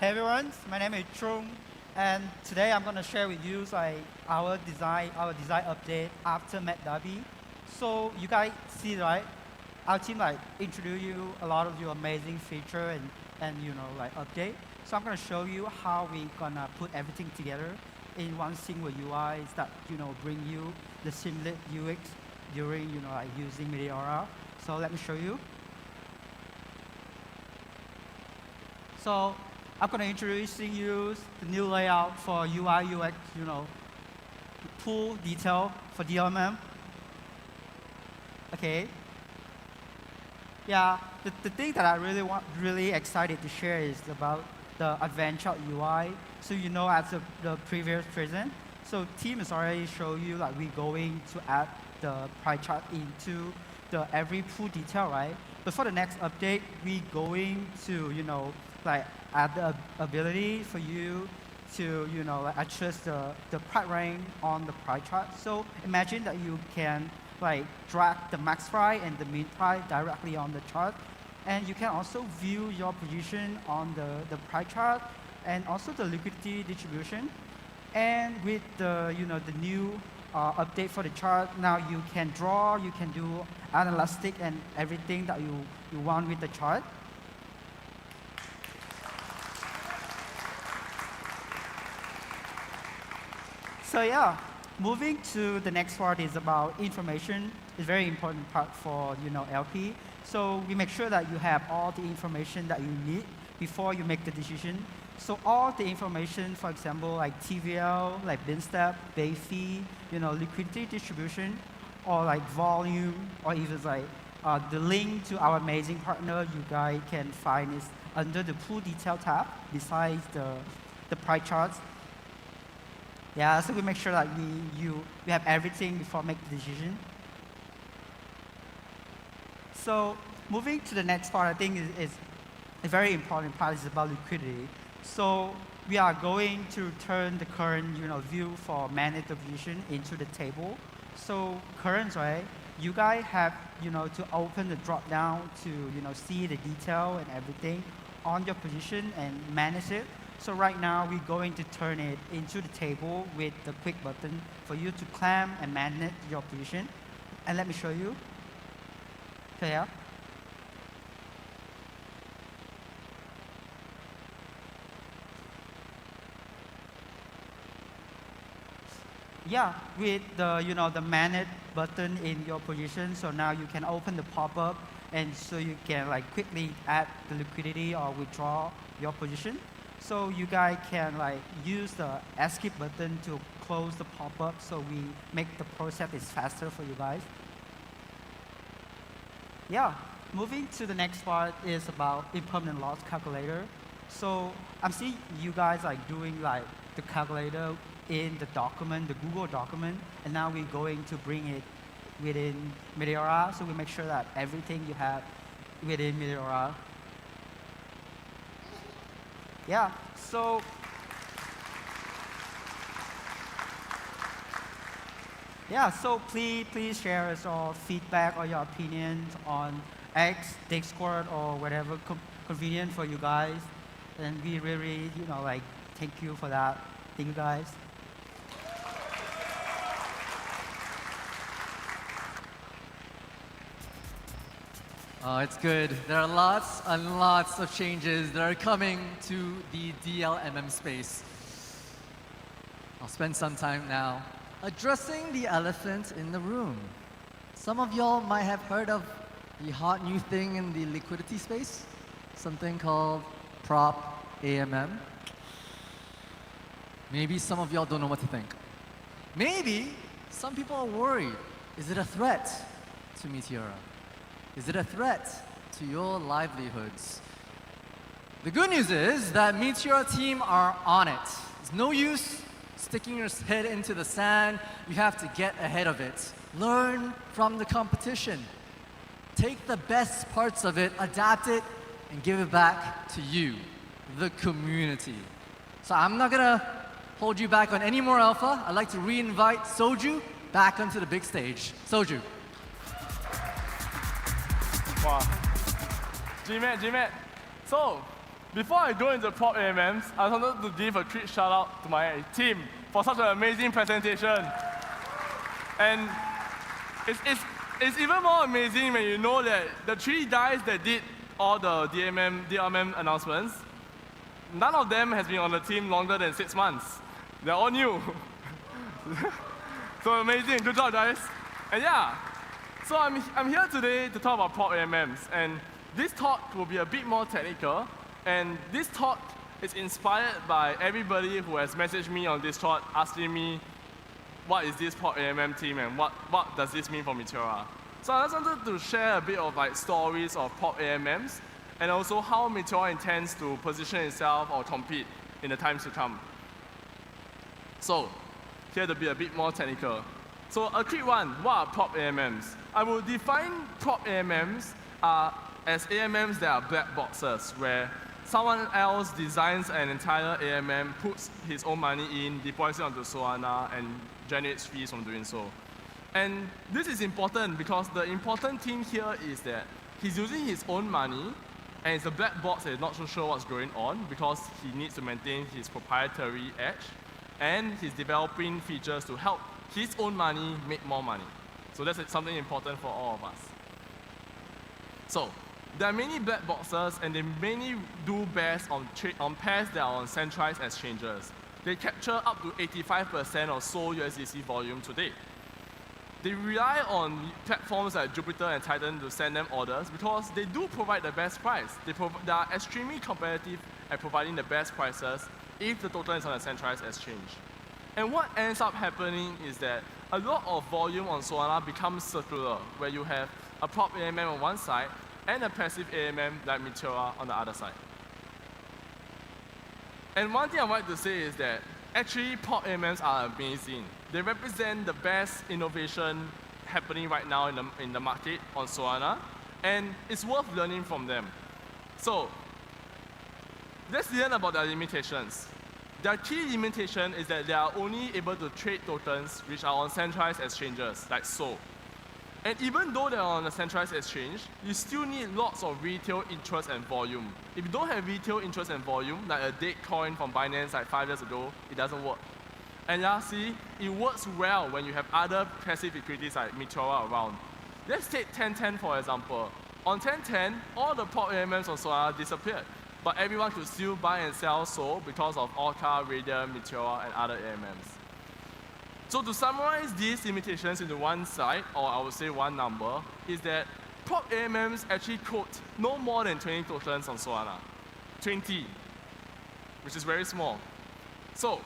Hey everyone, my name is Trung, and today I'm going to share with you our design update after Dhabi. So you guys see, right? Our team introduce you a lot of your amazing feature and update. So I'm going to show you how we gonna put everything together in one single UI that bring you the seamless UX during using Meteora. So let me show you. So I'm going to introducing you the new layout for UI UX, pool detail for DLMM. Okay. Yeah, the thing that I really excited to share is about the advanced chart UI. So as the previous present, so team has already shown you we're going to add the pie chart into the every pool detail, right? But for the next update, we're going to add the ability for you to adjust the price range on the price chart. So imagine that you can drag the max price and the min price directly on the chart, and you can also view your position on the price chart and also the liquidity distribution. And with the the new update for the chart, now you can draw, you can do analytic and everything that you want with the chart. So yeah, moving to the next part is about information. It's a very important part for LP. So we make sure that you have all the information that you need before you make the decision. So all the information, for example, like TVL, like bin step, base fee, liquidity distribution, or volume, or even the link to our amazing partner, you guys can find is under the pool detail tab, besides the price charts. Yeah, so we make sure that we have everything before make the decision. So moving to the next part, I think is a very important part is about liquidity. So we are going to turn the current view for manage the position into the table. So current, right? You guys have to open the drop down to see the detail and everything on your position and manage it. So right now we're going to turn it into the table with the quick button for you to clamp and manage your position. And let me show you. Here. Yeah, with the manage button in your position, so now you can open the pop-up, and so you can quickly add the liquidity or withdraw your position. So you guys can use the escape button to close the pop-up, so we make the process is faster for you guys. Yeah, moving to the next part is about impermanent loss calculator. So I'm seeing you guys doing the calculator in the document, the Google document, and now we're going to bring it within Meteora, so we make sure that everything you have within Meteora. Yeah, so please share us your feedback or your opinions on X, Discord, or whatever convenient for you guys, and we really thank you for that. Thank you guys. Oh, it's good. There are lots and lots of changes that are coming to the DLMM space. I'll spend some time now addressing the elephant in the room. Some of y'all might have heard of the hot new thing in the liquidity space, something called prop AMM. Maybe some of y'all don't know what to think. Maybe some people are worried. Is it a threat to Meteora? Is it a threat to your livelihoods? The good news is that Meteora team are on it. It's no use sticking your head into the sand. You have to get ahead of it. Learn from the competition. Take the best parts of it, adapt it, and give it back to you, the community. So I'm not gonna hold you back on any more alpha. I'd like to re-invite Soju back onto the big stage. Soju. Wow. G-Matt. So, before I go into prop AMMs, I wanted to give a quick shout out to my team for such an amazing presentation. And it's even more amazing when you know that the 3 guys that did all the DLMM announcements, none of them has been on the team longer than 6 months. They're all new. So amazing, good job guys. And yeah, so I'm here today to talk about prop AMMs, and this talk will be a bit more technical, and this talk is inspired by everybody who has messaged me on Discord asking me what is this prop AMM team and what does this mean for Meteora. So I just wanted to share a bit of stories of prop AMMs and also how Meteora intends to position itself or compete in the times to come. So here to be a bit more technical. So a quick one, what are prop AMMs? I will define prop AMMs as AMMs that are black boxes, where someone else designs an entire AMM, puts his own money in, deploys it onto Solana, and generates fees from doing so. And this is important because the important thing here is that he's using his own money, and it's a black box and not so sure what's going on because he needs to maintain his proprietary edge, and he's developing features to help his own money make more money. So that's something important for all of us. So there are many black boxes, and they mainly do best on pairs that are on centralized exchanges. They capture up to 85% of Sol USDC volume today. They rely on platforms like Jupiter and Titan to send them orders because they do provide the best price. They are extremely competitive at providing the best prices if the token is on a centralized exchange. And what ends up happening is that a lot of volume on Solana becomes circular, where you have a prop AMM on one side and a passive AMM like Meteora on the other side. And one thing I want to say is that Actually, pop AMMs are amazing. They represent the best innovation happening right now in the market on Solana, and it's worth learning from them. So, let's learn about their limitations. Their key limitation is that they are only able to trade tokens which are on centralized exchanges, like SOL. And even though they're on a centralized exchange, you still need lots of retail interest and volume. If you don't have retail interest and volume, like a dead coin from Binance like 5 years ago, it doesn't work. And lastly, it works well when you have other passive liquidities like Meteora around. Let's take 1010 for example. On 1010, all the pop AMMs on Solana disappeared, but everyone could still buy and sell SOL because of Orca, Radium, Meteora, and other AMMs. So to summarize these limitations into one side, or I would say one number, is that pop AMMs actually quote no more than 20 tokens on Solana. 20, which is very small. So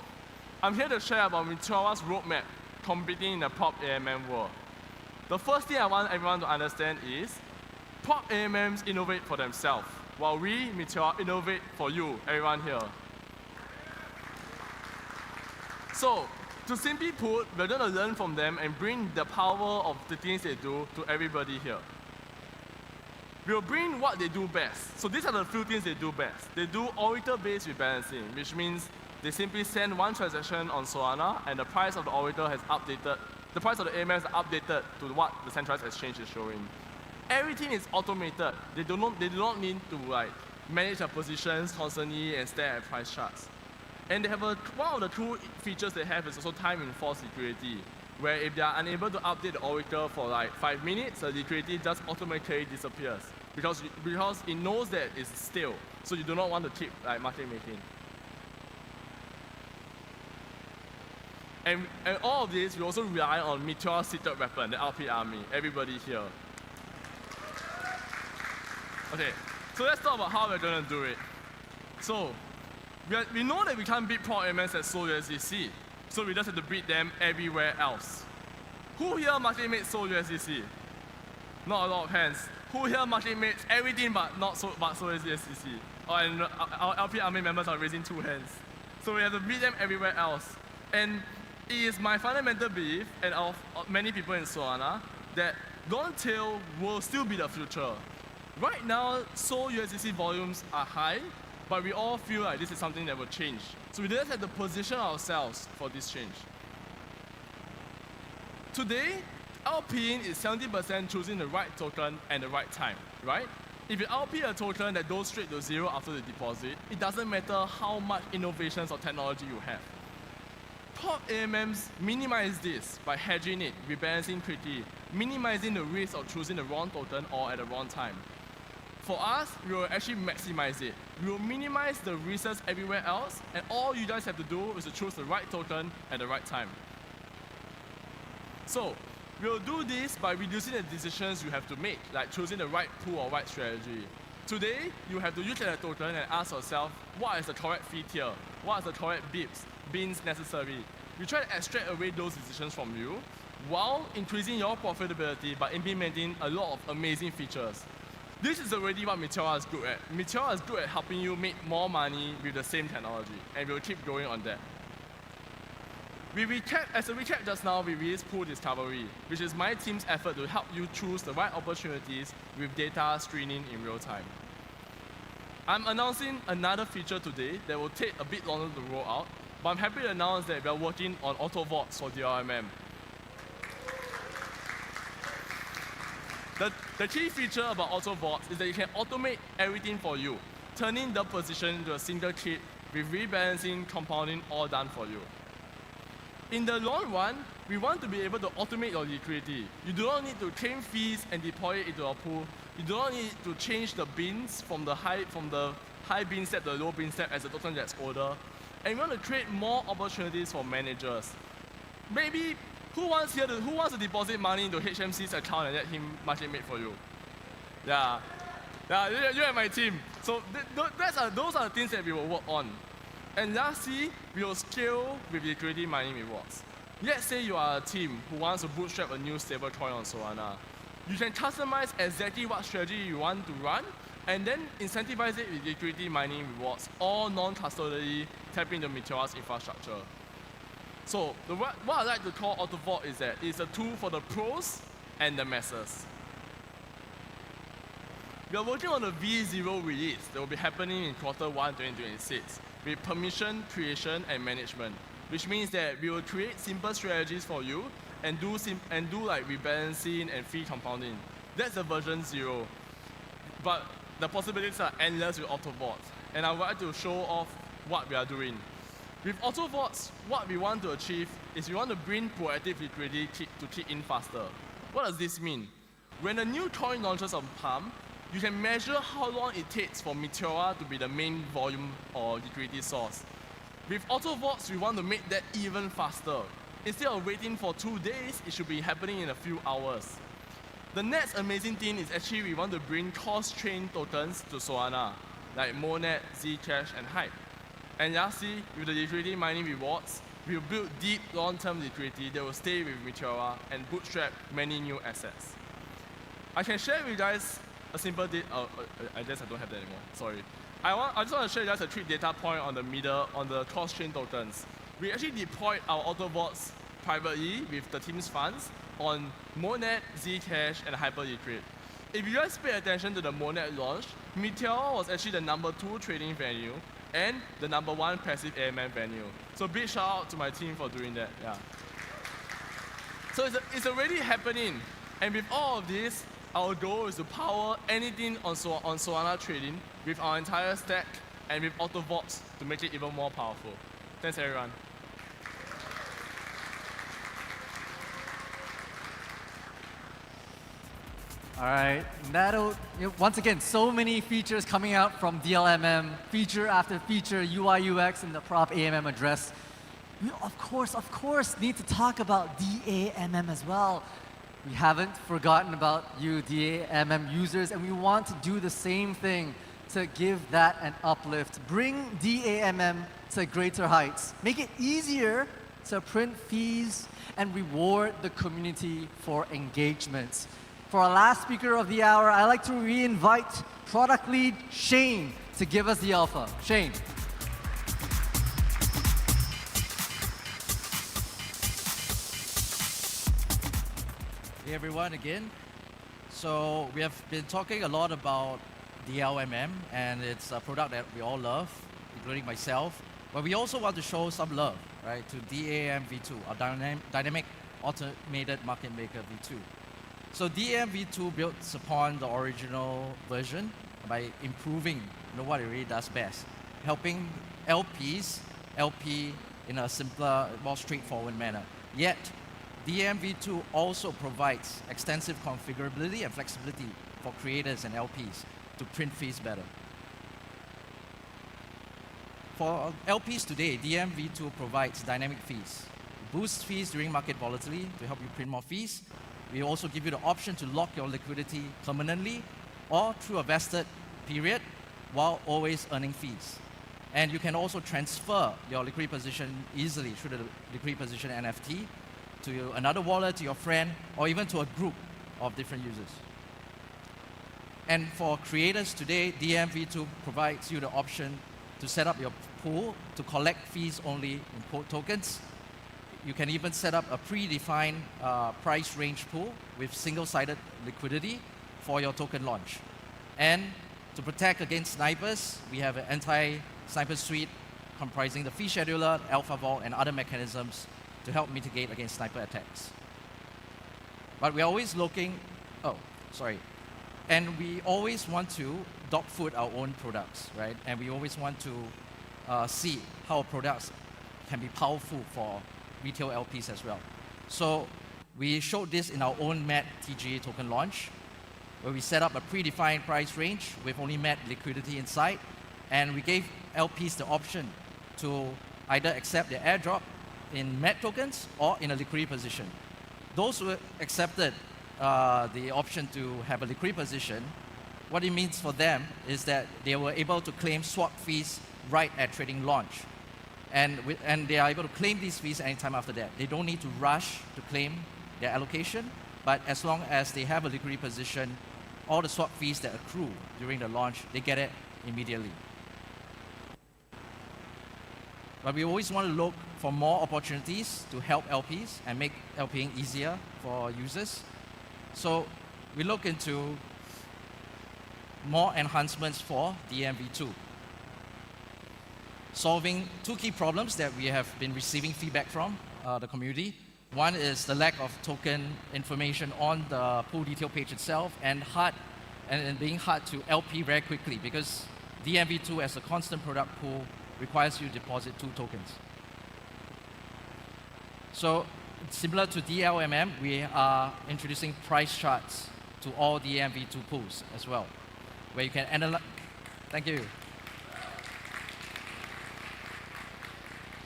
I'm here to share about Meteora's roadmap competing in the pop AMM world. The first thing I want everyone to understand is pop AMMs innovate for themselves, while we, Meteora, innovate for you, everyone here. So, to simply put, we're going to learn from them and bring the power of the things they do to everybody here. We'll bring what they do best. So these are the few things they do best. They do oracle-based rebalancing, which means they simply send one transaction on Solana and the price of the oracle has updated, the price of the AMM is updated to what the centralized exchange is showing. Everything is automated. They do not need to manage their positions constantly and stare at price charts. And they have one of the two features they have is also time-enforced liquidity, where if they are unable to update the oracle for 5 minutes, the liquidity just automatically disappears because it knows that it's stale. So you do not want to keep market making. And all of this, we also rely on Meteora's secret weapon, the LP army, everybody here. Okay, so let's talk about how we're going to do it. So, we know that we can't beat pop AMMs at Sol USDC, so we just have to beat them everywhere else. Who here market made Sol USDC? Not a lot of hands. Who here market made everything but Sol USDC? And our LP army members are raising 2 hands. So we have to beat them everywhere else. And it is my fundamental belief, and of many people in Solana, that long tail will still be the future. Right now, Sol USDC volumes are high, but we all feel like this is something that will change. So we just have to position ourselves for this change. Today, LPing is 70% choosing the right token and the right time, right? If you LP a token that goes straight to 0 after the deposit, it doesn't matter how much innovations or technology you have. Pop AMMs minimize this by hedging it, rebalancing quickly, minimizing the risk of choosing the wrong token or at the wrong time. For us, we will actually maximize it. We will minimize the risks everywhere else, and all you guys have to do is to choose the right token at the right time. So, we'll do this by reducing the decisions you have to make, like choosing the right pool or right strategy. Today, you have to look at the token and ask yourself, what is the correct fee tier? What is the correct bins necessary? We try to extract away those decisions from you, while increasing your profitability by implementing a lot of amazing features. This is already what Meteora is good at. Meteora is good at helping you make more money with the same technology, and we'll keep going on that. As a recap just now, we released Pool Discovery, which is my team's effort to help you choose the right opportunities with data screening in real time. I'm announcing another feature today that will take a bit longer to roll out, but I'm happy to announce that we are working on auto votes for DRMM. The key feature about auto votes is that you can automate everything for you, turning the position into a single clip with rebalancing, compounding, all done for you. In the long run, we want to be able to automate your liquidity. You do not need to claim fees and deploy it into a pool. You do not need to change the bins from the high bin step to the low bin step as the token gets older. And we want to create more opportunities for managers. Maybe who wants to deposit money into HMC's account and let him market make for you? Yeah, you and my team. So those are the things that we will work on. And lastly, we will scale with liquidity mining rewards. Let's say you are a team who wants to bootstrap a new stablecoin on Solana. You can customize exactly what strategy you want to run and then incentivize it with liquidity mining rewards or non-custodially tap into Meteora's infrastructure. So what I like to call AutoVault is that it's a tool for the pros and the masses. We are working on a V0 release that will be happening in Q1 2026 with permission, creation, and management, which means that we will create simple strategies for you and do like rebalancing and fee compounding. That's the version 0. But the possibilities are endless with AutoVault, and I would like to show off what we are doing. With AutoVaults, what we want to achieve is we want to bring proactive liquidity to kick in faster. What does this mean? When a new coin launches on Palm, you can measure how long it takes for Meteora to be the main volume or liquidity source. With AutoVaults, we want to make that even faster. Instead of waiting for 2 days, it should be happening in a few hours. The next amazing thing is actually we want to bring cross-chain tokens to Solana, like Monet, Zcash, and Hype. And lastly, with the liquidity mining rewards, we'll build deep long-term liquidity that will stay with Meteora and bootstrap many new assets. I can share with you guys a simple I guess I don't have that anymore, sorry. I just want to share with you guys a quick data point on the cross-chain tokens. We actually deployed our AutoVaults privately with the team's funds on Monet, Zcash, and Hyperliquid. If you guys pay attention to the Monet launch, Meteora was actually the #2 trading venue and the #1 passive AMM venue. So big shout out to my team for doing that. Yeah. So it's already happening. And with all of this, our goal is to power anything on Solana trading with our entire stack and with AutoVaults to make it even more powerful. Thanks, everyone. All right, once again, so many features coming out from DLMM, feature after feature, UI, UX, and the prop AMM address. We, of course, need to talk about DAMM as well. We haven't forgotten about you, DAMM users, and we want to do the same thing to give that an uplift. Bring DAMM to greater heights. Make it easier to print fees and reward the community for engagement. For our last speaker of the hour, I'd like to re-invite product lead Shane to give us the alpha. Shane. Hey everyone again. So we have been talking a lot about DLMM, and it's a product that we all love, including myself. But we also want to show some love, right, to DAM V2, our dynamic automated market maker V2. So DAM V2 builds upon the original version by improving what it really does best, helping LPs LP in a simpler, more straightforward manner. Yet, DAM V2 also provides extensive configurability and flexibility for creators and LPs to print fees better. For LPs today, DAM V2 provides dynamic fees. It boosts fees during market volatility to help you print more fees. We also give you the option to lock your liquidity permanently or through a vested period while always earning fees. And you can also transfer your liquidity position easily through the liquidity position NFT to another wallet, to your friend, or even to a group of different users. And for creators today, DAM V2 provides you the option to set up your pool to collect fees only in tokens. You can even set up a predefined price range pool with single-sided liquidity for your token launch. And to protect against snipers, we have an anti-sniper suite comprising the fee scheduler, Alpha Vault, and other mechanisms to help mitigate against sniper attacks. But we're always looking, and we always want to dogfood our own products, right? And we always want to see how products can be powerful for retail LPs as well. So we showed this in our own MAT TGA token launch, where we set up a predefined price range with only MAT liquidity inside, and we gave LPs the option to either accept the airdrop in MAT tokens or in a liquidity position. Those who accepted the option to have a liquidity position, what it means for them is that they were able to claim swap fees right at trading launch. And they are able to claim these fees anytime after that. They don't need to rush to claim their allocation, but as long as they have a liquidity position all the swap fees that accrue during the launch, they get it immediately. But we always want to look for more opportunities to help LPs and make LPing easier for users. So we look into more enhancements for DMV2, solving two key problems that we have been receiving feedback from the community. One is the lack of token information on the pool detail page itself, and being hard to LP very quickly, because DMV2 as a constant product pool requires you to deposit 2 tokens. So similar to DLMM, we are introducing price charts to all DMV2 pools as well, where you can analyze. Thank you.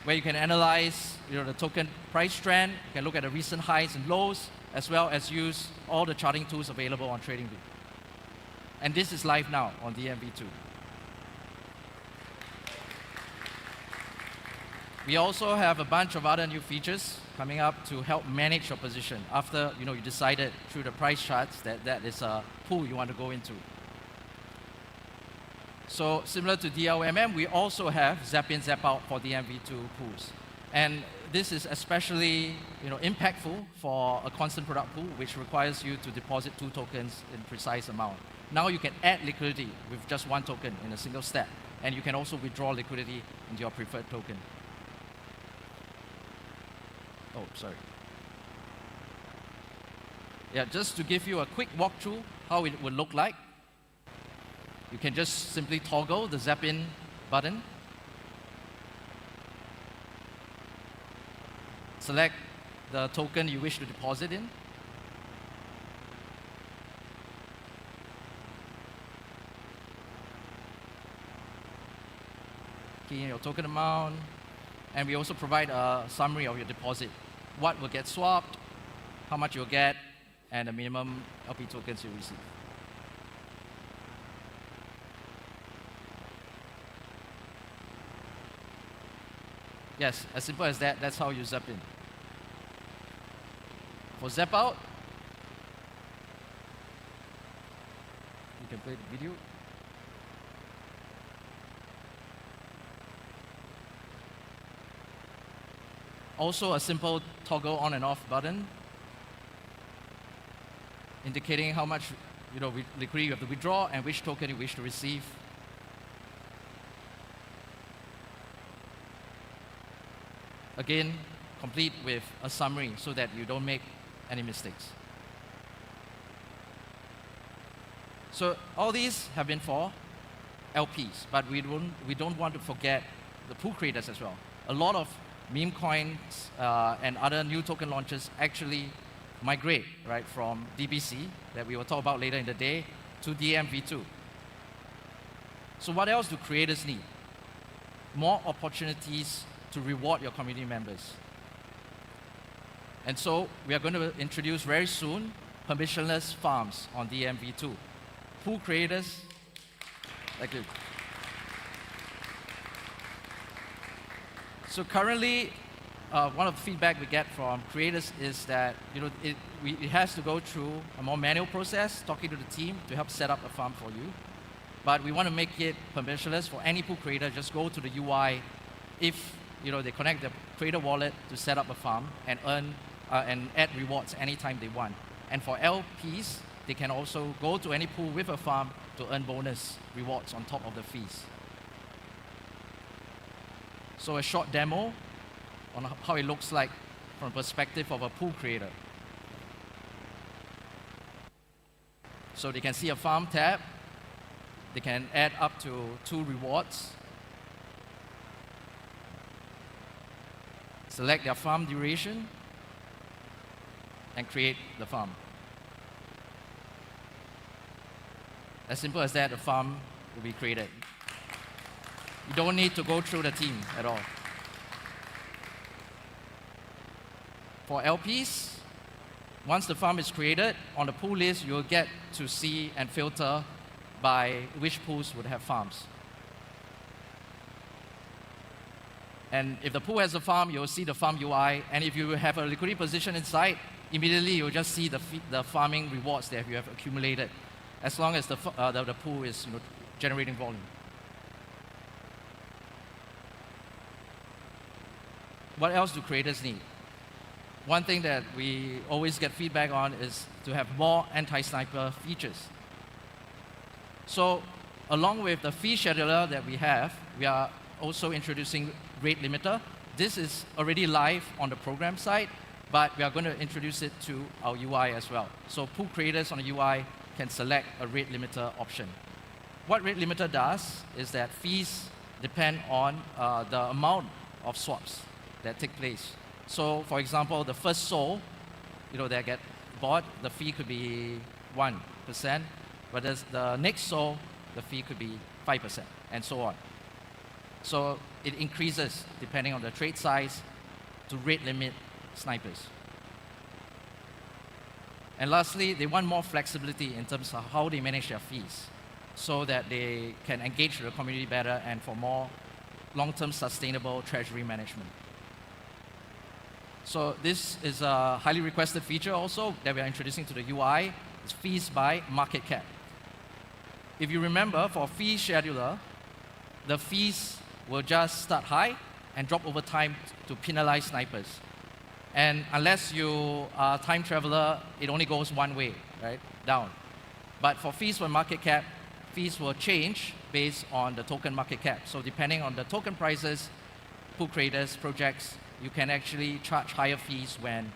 Where you can analyze the token price trend, you can look at the recent highs and lows, as well as use all the charting tools available on TradingView. And this is live now on DMV2. We also have a bunch of other new features coming up to help manage your position after you decided through the price charts that that is a pool you want to go into. So similar to DLMM, we also have Zap in, Zap out for DMV2 pools. And this is especially impactful for a constant product pool, which requires you to deposit 2 tokens in precise amount. Now you can add liquidity with just 1 token in a single step. And you can also withdraw liquidity into your preferred token. Oh, sorry. Yeah, just to give you a quick walkthrough how it would look like. You can just simply toggle the Zap in button. Select the token you wish to deposit in. Key in your token amount. And we also provide a summary of your deposit. What will get swapped, how much you'll get, and the minimum LP tokens you'll receive. Yes, as simple as that, that's how you zap in. For zap out, you can play the video. Also a simple toggle on and off button, indicating how much liquidity you have to withdraw and which token you wish to receive. Again, complete with a summary so that you don't make any mistakes. So all these have been for LPs, but we don't want to forget the pool creators as well. A lot of meme coins and other new token launches actually migrate from DBC, that we will talk about later in the day, to DMV2. So what else do creators need? More opportunities to reward your community members. And so we are going to introduce very soon permissionless farms on DMV2. Pool creators, thank you. So currently, one of the feedback we get from creators is that it has to go through a more manual process, talking to the team to help set up a farm for you. But we want to make it permissionless for any pool creator. Just go to the UI. If they connect the creator wallet to set up a farm and earn and add rewards anytime they want. And for LPs, they can also go to any pool with a farm to earn bonus rewards on top of the fees. So a short demo on how it looks like from the perspective of a pool creator. So they can see a farm tab. They can add up to 2 rewards. Select their farm duration and create the farm. As simple as that, the farm will be created. You don't need to go through the team at all. For LPs, once the farm is created, on the pool list, you'll get to see and filter by which pools would have farms. And if the pool has a farm, you'll see the farm UI. And if you have a liquidity position inside, immediately you'll just see the farming rewards that you have accumulated as long as the pool is generating volume. What else do creators need? One thing that we always get feedback on is to have more anti-sniper features. So along with the fee scheduler that we have, we are also introducing rate limiter. This is already live on the program side, but we are going to introduce it to our UI as well. So pool creators on the UI can select a rate limiter option. What rate limiter does is that fees depend on the amount of swaps that take place. So for example, the first soul that get bought, the fee could be 1%, but the next soul, the fee could be 5%, and so on. So it increases depending on the trade size to rate limit snipers. And lastly, they want more flexibility in terms of how they manage their fees so that they can engage with the community better and for more long-term sustainable treasury management. So this is a highly requested feature also that we are introducing to the UI. It's fees by market cap. If you remember, for fee scheduler, the fees will just start high and drop over time to penalize snipers. And unless you are a time traveler, it only goes one way, right? Down. But for fees for market cap, fees will change based on the token market cap. So depending on the token prices, pool creators, projects, you can actually charge higher fees when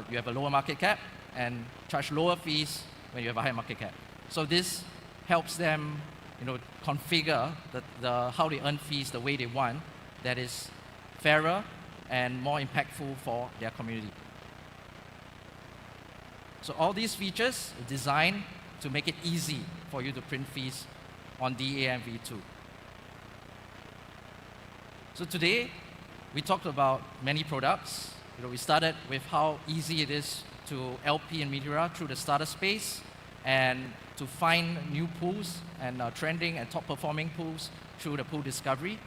you have a lower market cap and charge lower fees when you have a higher market cap. So this helps them configure how they earn fees the way they want, that is fairer and more impactful for their community. So all these features are designed to make it easy for you to print fees on DA and V2. So today, we talked about many products. We started with how easy it is to LP in Meteora through the starter space and to find new pools and trending and top performing pools through the pool discovery.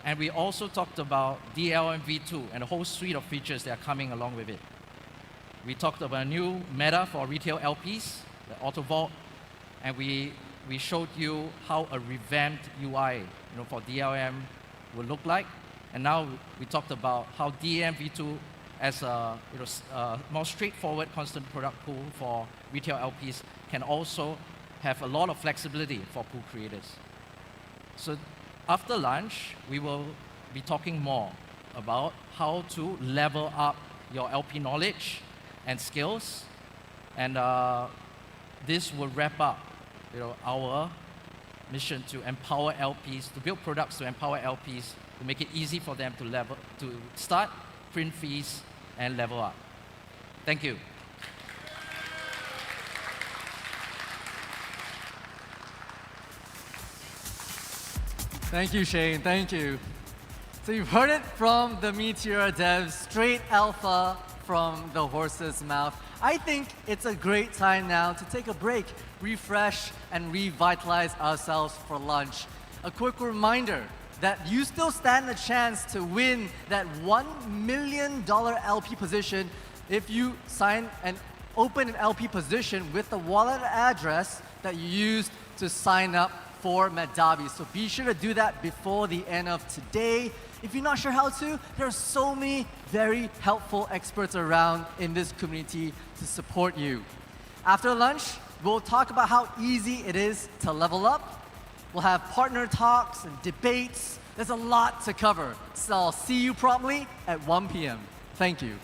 And we also talked about DL and V2 and a whole suite of features that are coming along with it. We talked about a new meta for retail LPs, the Auto Vault, and we showed you how a revamped UI for DLM will look like. And now we talked about how DAM V2 as a more straightforward constant product pool for retail LPs can also have a lot of flexibility for pool creators. So after lunch, we will be talking more about how to level up your LP knowledge and skills. And this will wrap up our mission to empower LPs, to build products to empower LPs, to make it easy for them to start, print fees, and level up. Thank you. Thank you, Shane. Thank you. So you've heard it from the Meteora devs, straight alpha from the horse's mouth. I think it's a great time now to take a break, refresh, and revitalize ourselves for lunch. A quick reminder that you still stand a chance to win that $1 million LP position if you sign and open an LP position with the wallet address that you used to sign up for Dhabi. So be sure to do that before the end of today. If you're not sure how to, there are so many very helpful experts around in this community to support you. After lunch, we'll talk about how easy it is to level up. We'll have partner talks and debates. There's a lot to cover. So I'll see you promptly at 1 p.m. Thank you.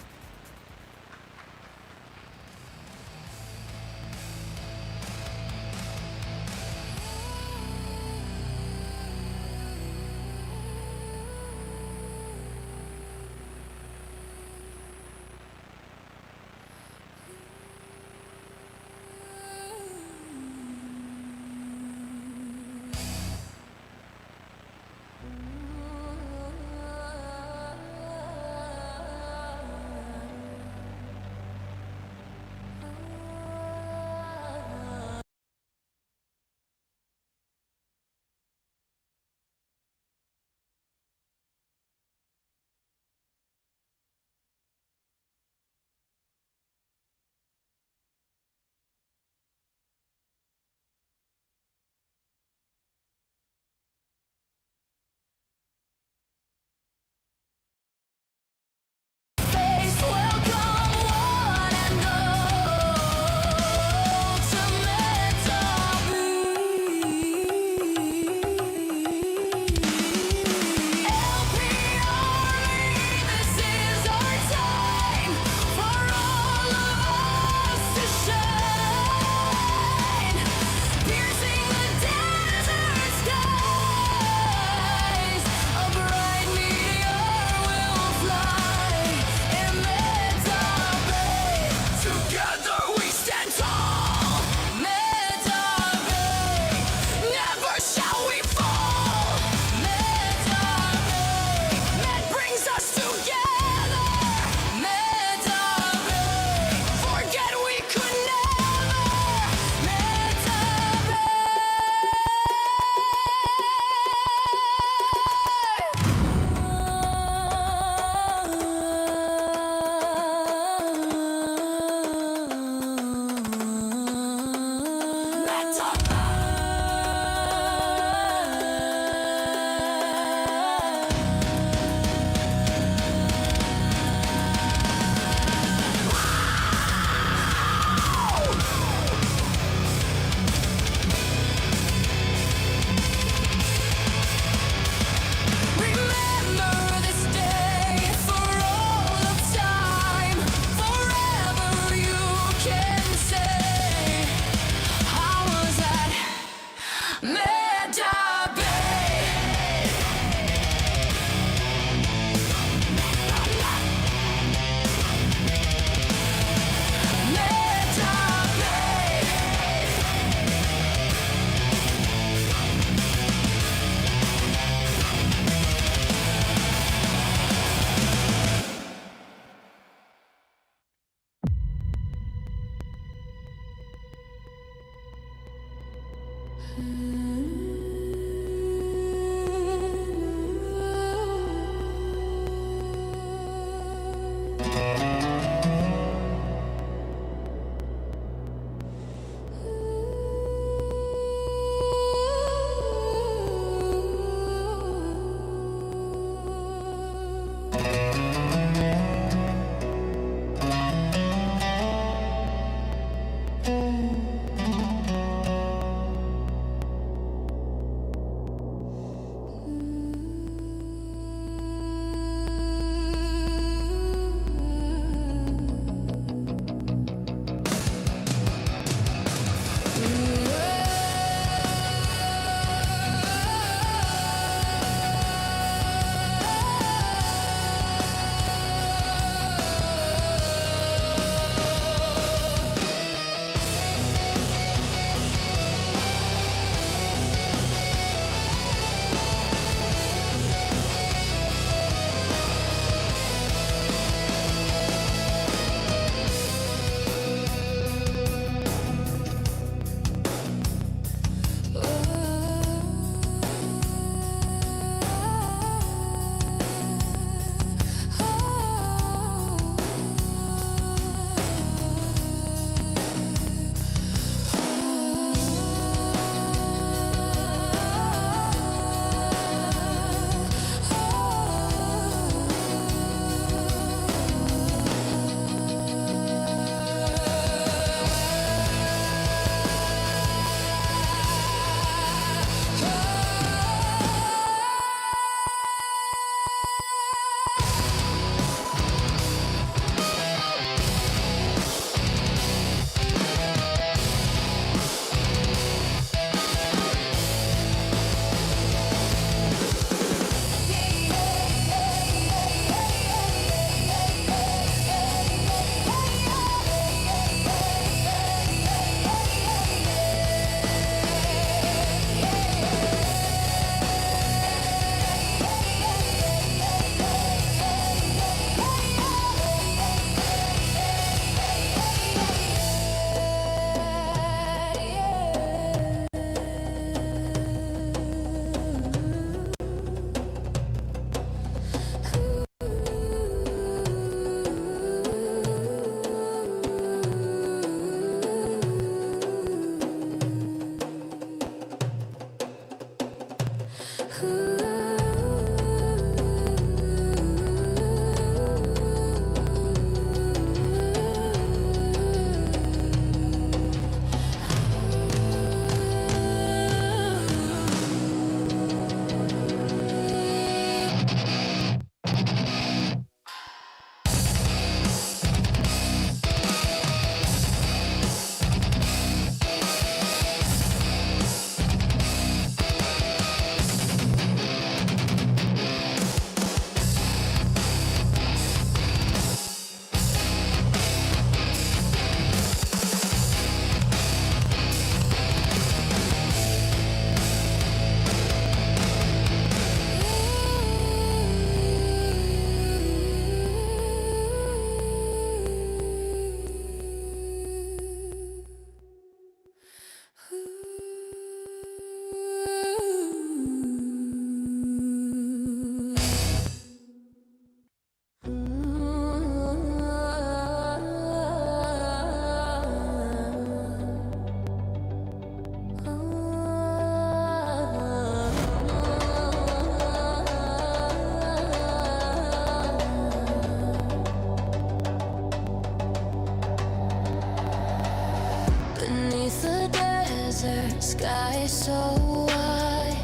sky so wide,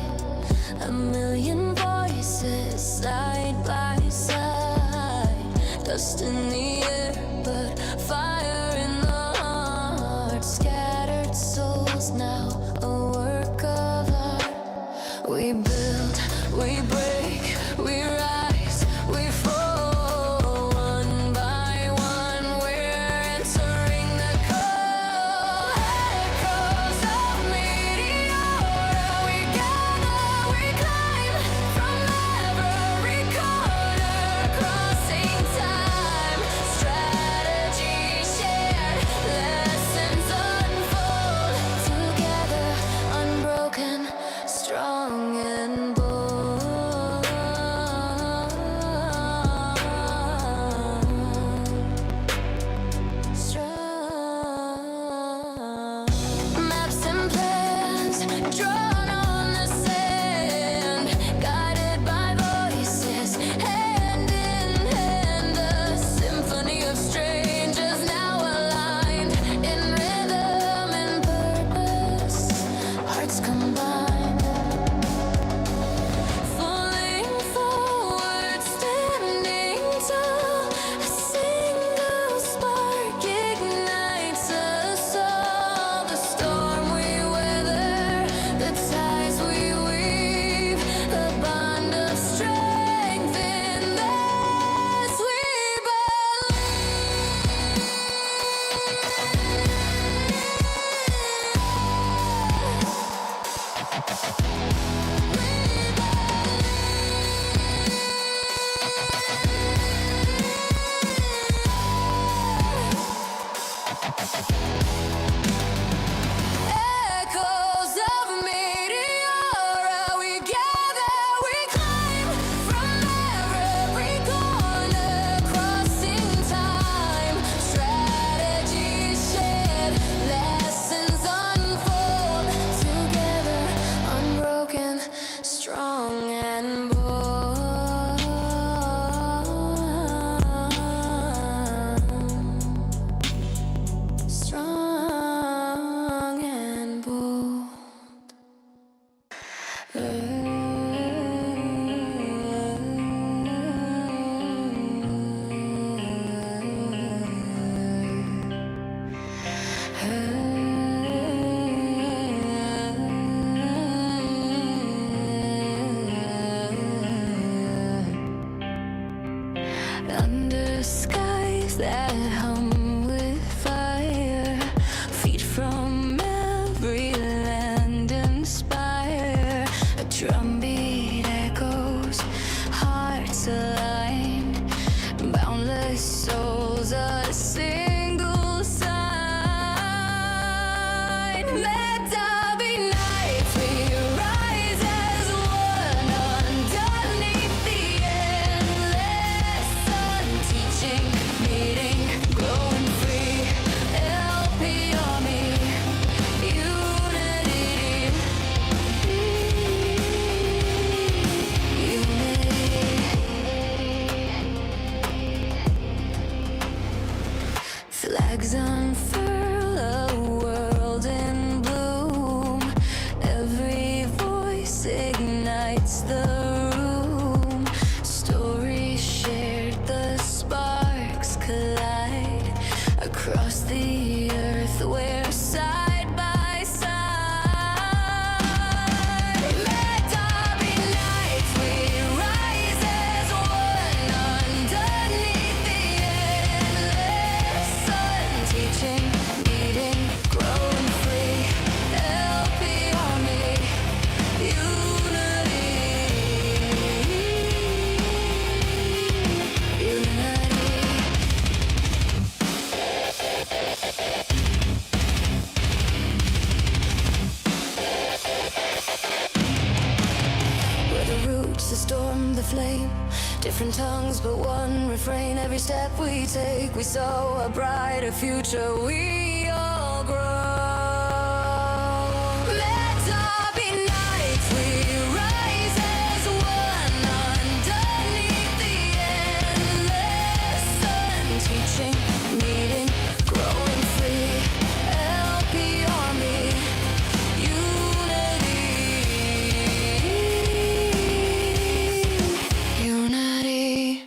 a million voices side by side, dust in the air, but fire in the heart, scattered souls now, a work of art. We build, we break, we rise, we fall, one by one, we're entering the cold echoes of Meteora. We gather, we climb from every corner, crossing time, strategy Under skies that hum with fire, feet from every land inspire. A drumbeat echoes, hearts aligned, boundless souls, a single sign. Let Dhabi nights we rise as one underneath the endless sun, teaching, meeting, growing free. LP Army, unity, flags unfurl, a world in bloom. Every voice ignites the room. Stories shared, the sparks collide across the earth. We're side by side. Let Dhabi nights we rise as one underneath the endless sun, teaching, meeting, growing free. LP Army, unity, unity. We're the roots, the storm, the flame. Different tongues, but one refrain. Every step we take, we sow a brighter future. We all grow. Let Dhabi nights we rise as one underneath the endless sun, teaching, meeting, growing free. LP Army, unity, unity.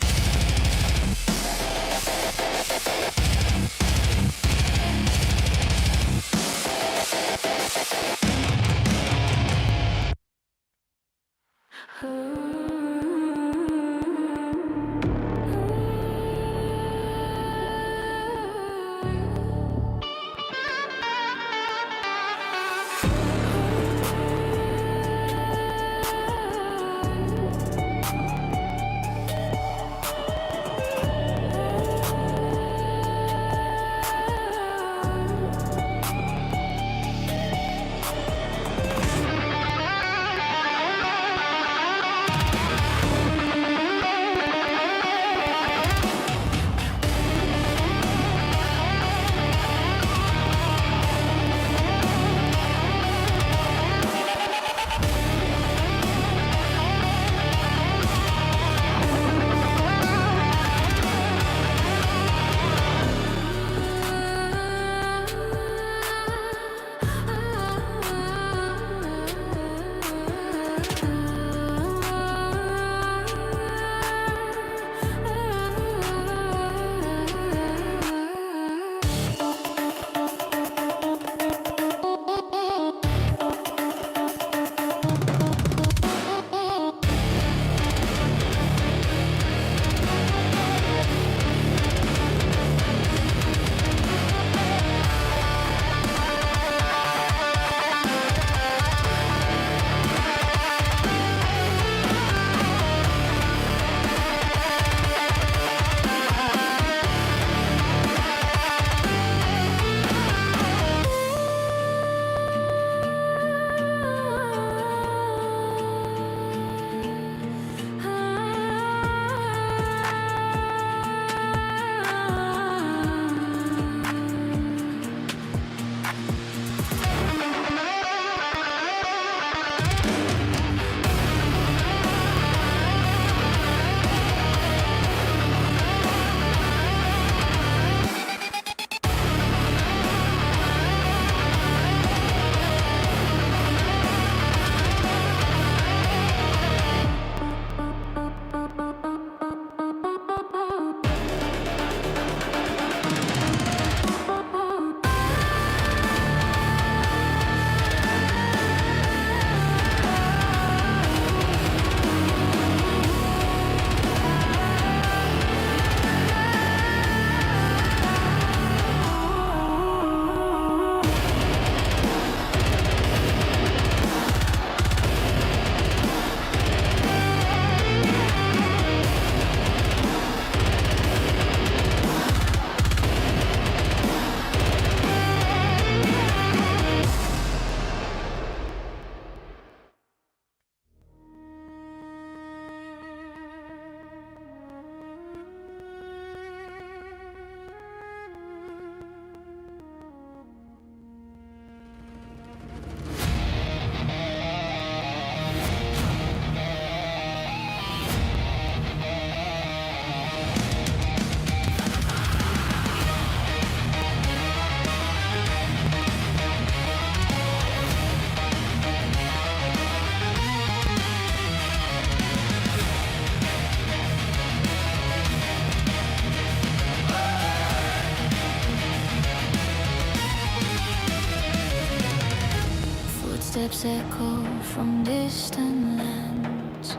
footsteps echo from distant lands.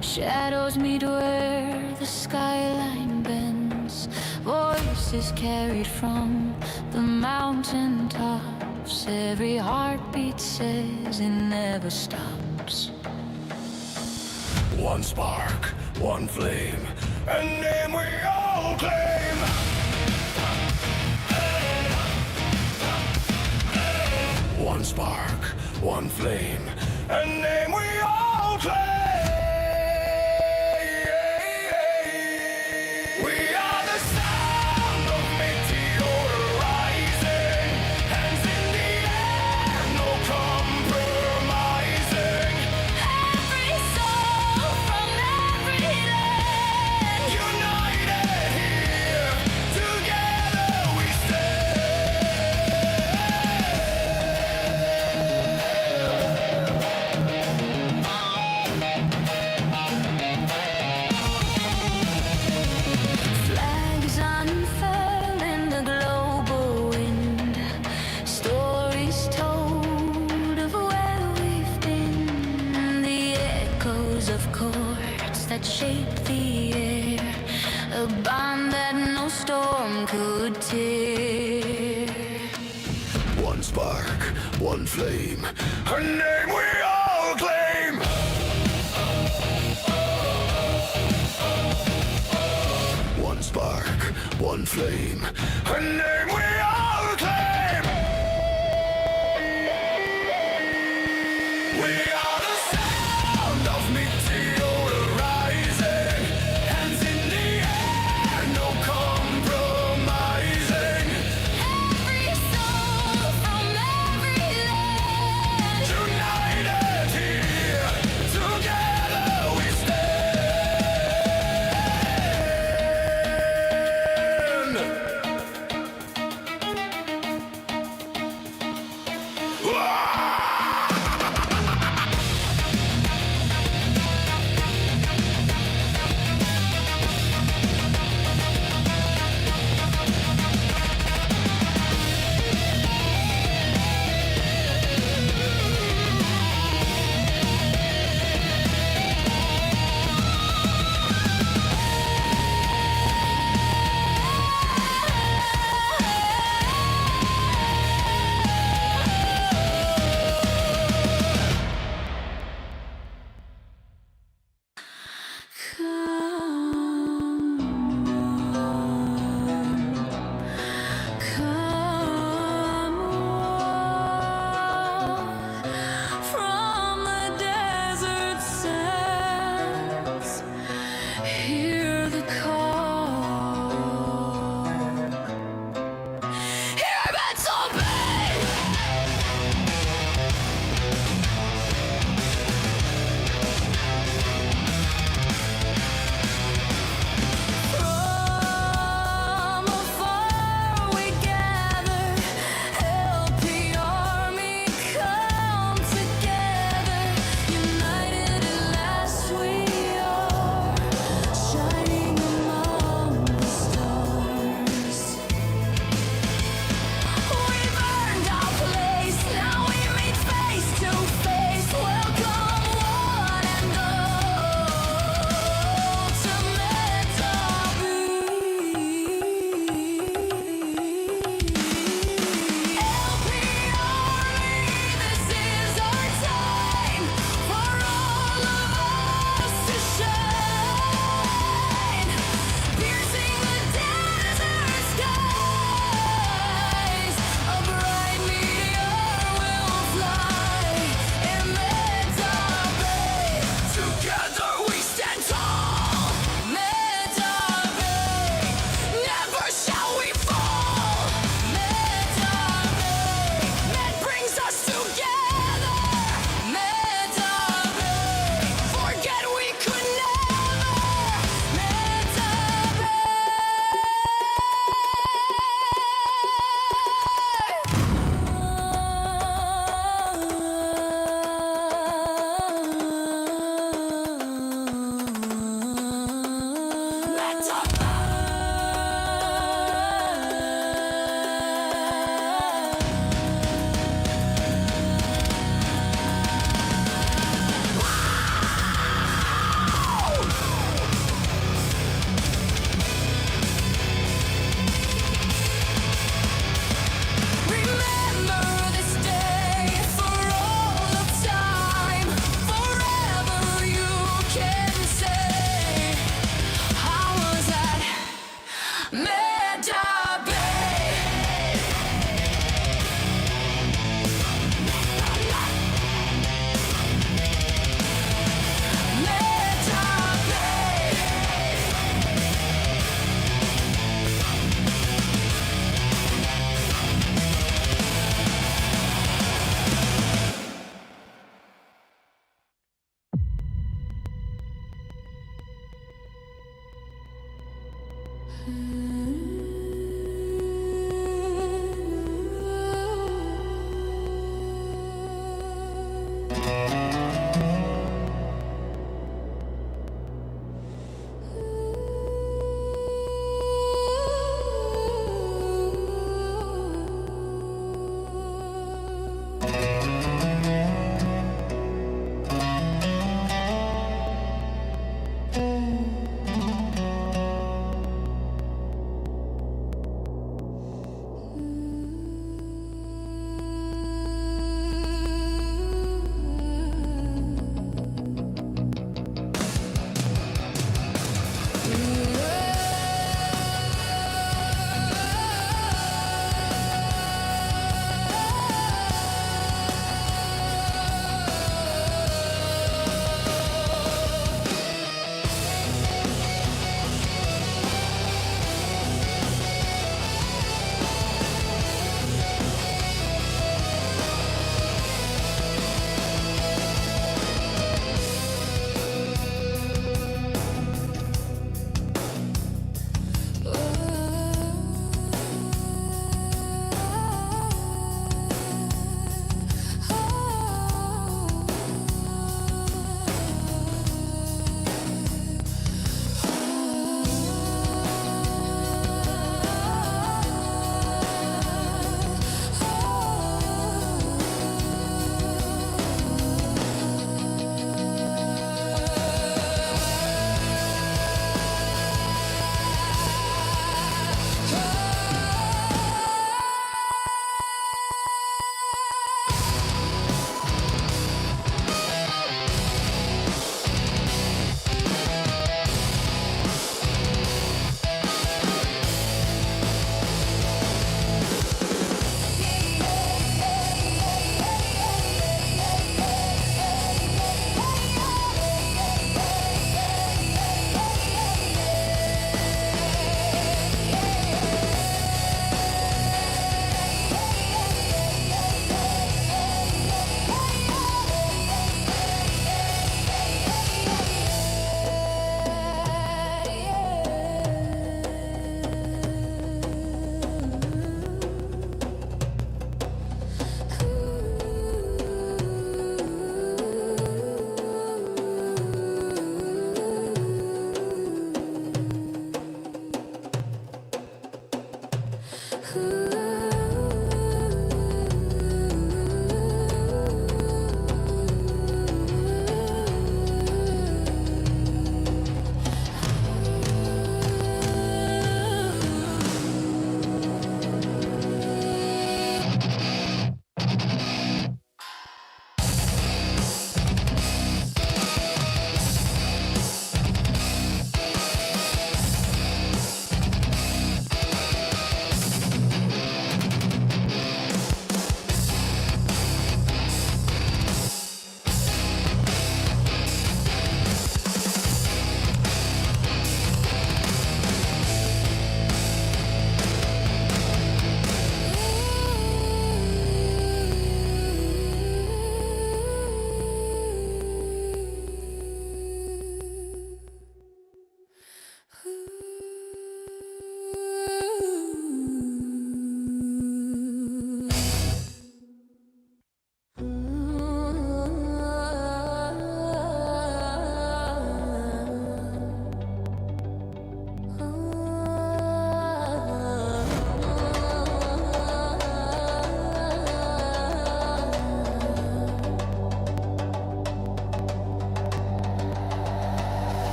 Shadows meet where the skyline bends. Voices carried from the mountain tops. Every heartbeat says it never stops. One spark, one flame, a name we all claim. One spark, one flame, a name we all claim. We are the sound of Meteora rising, hands in the air, no compromising. Every soul from every land, United here, together we flags unfurl in the global wind. Stories told of where we've been. The echoes of chords that shape the air. A bond that no storm could tear. One spark, one flame, a name we all claim. One spark, one flame, a name we all claim. We are the sound of Meteora rising, hands in the air, no compromising. Every soul from every land. United here, together we stand.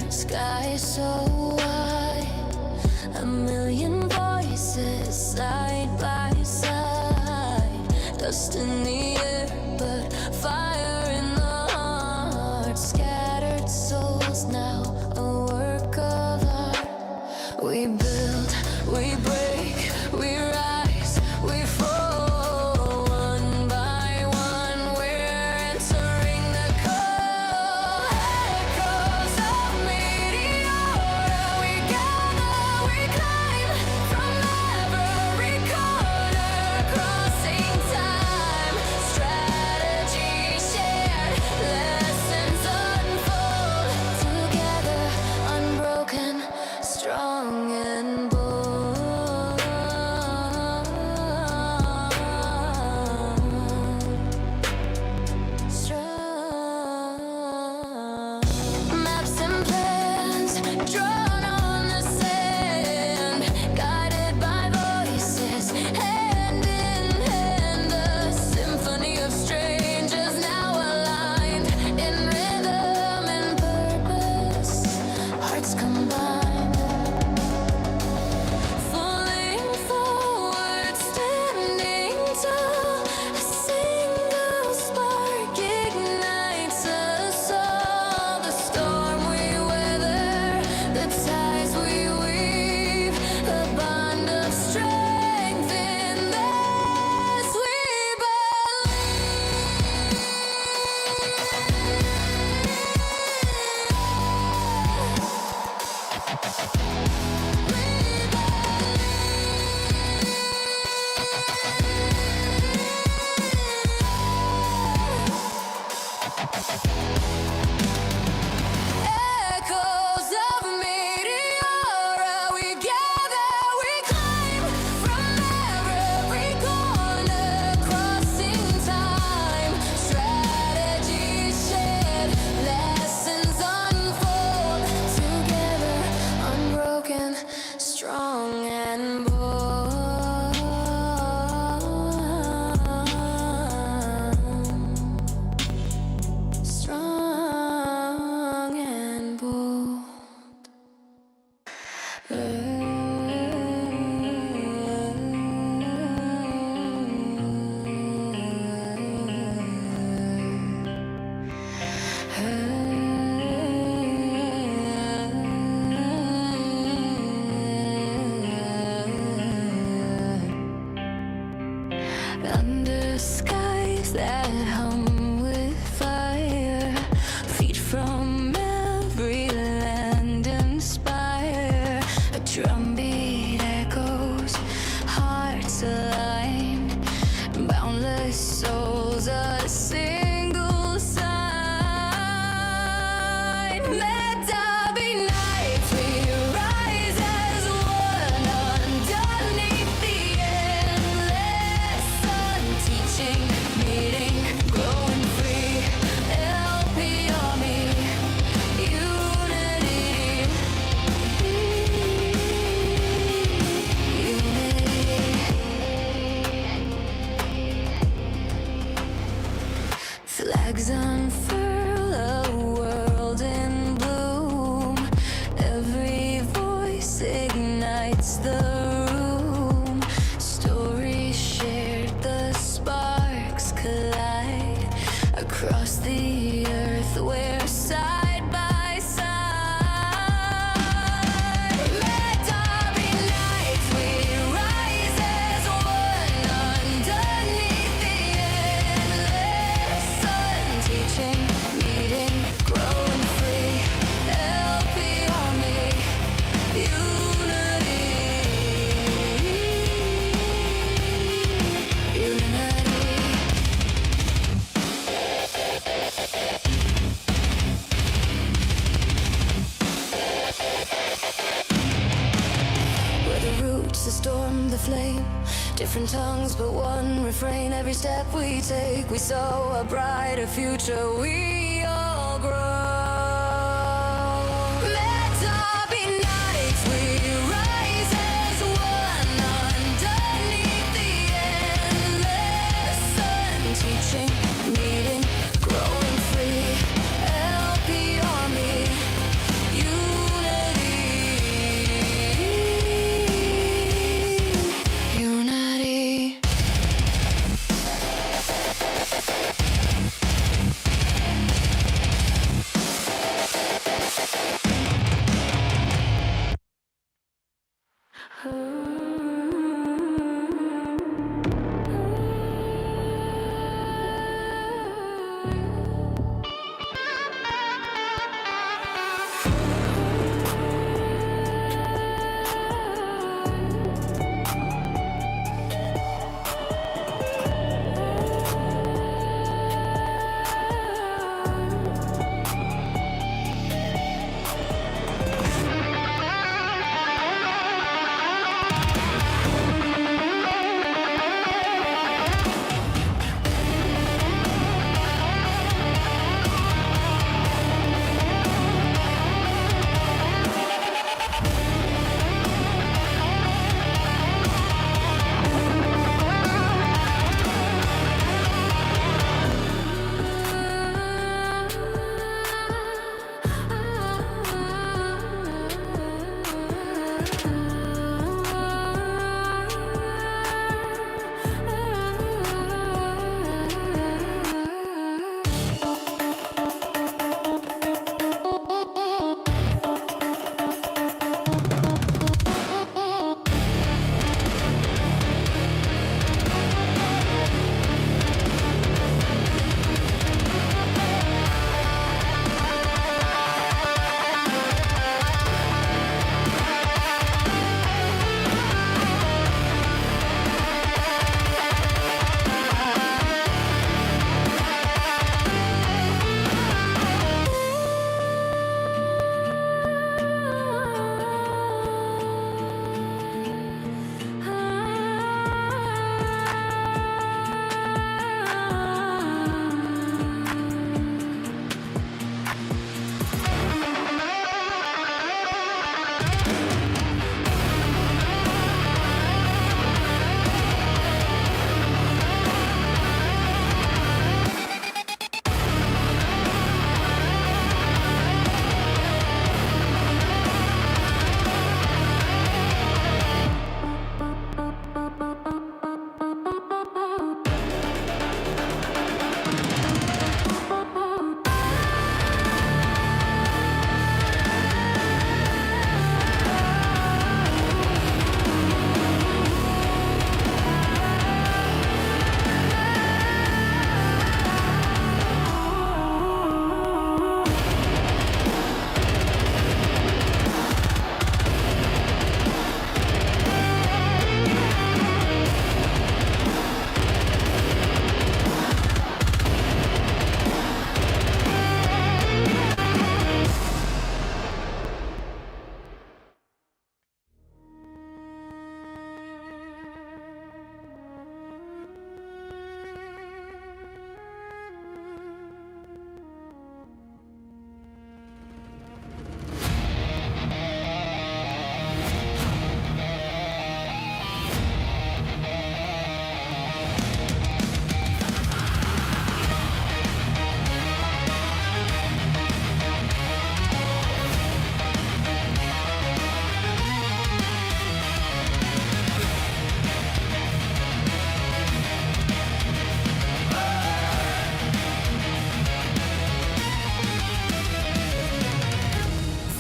sky so wide, a million voices side by side, dust in the air, but fire in the heart, scattered souls now, a work of art. We build, we break, we rise, we fall, one by one, we're entering the cold echoes of Meteora. We gather, we climb from every corner, crossing time, Different tongues, but one refrain. Every step we take, we sow a brighter future. We all grow. Let all be nights we rise as one underneath the endless sun. Teaching, meeting, growing free. LP Army, unity. Unity.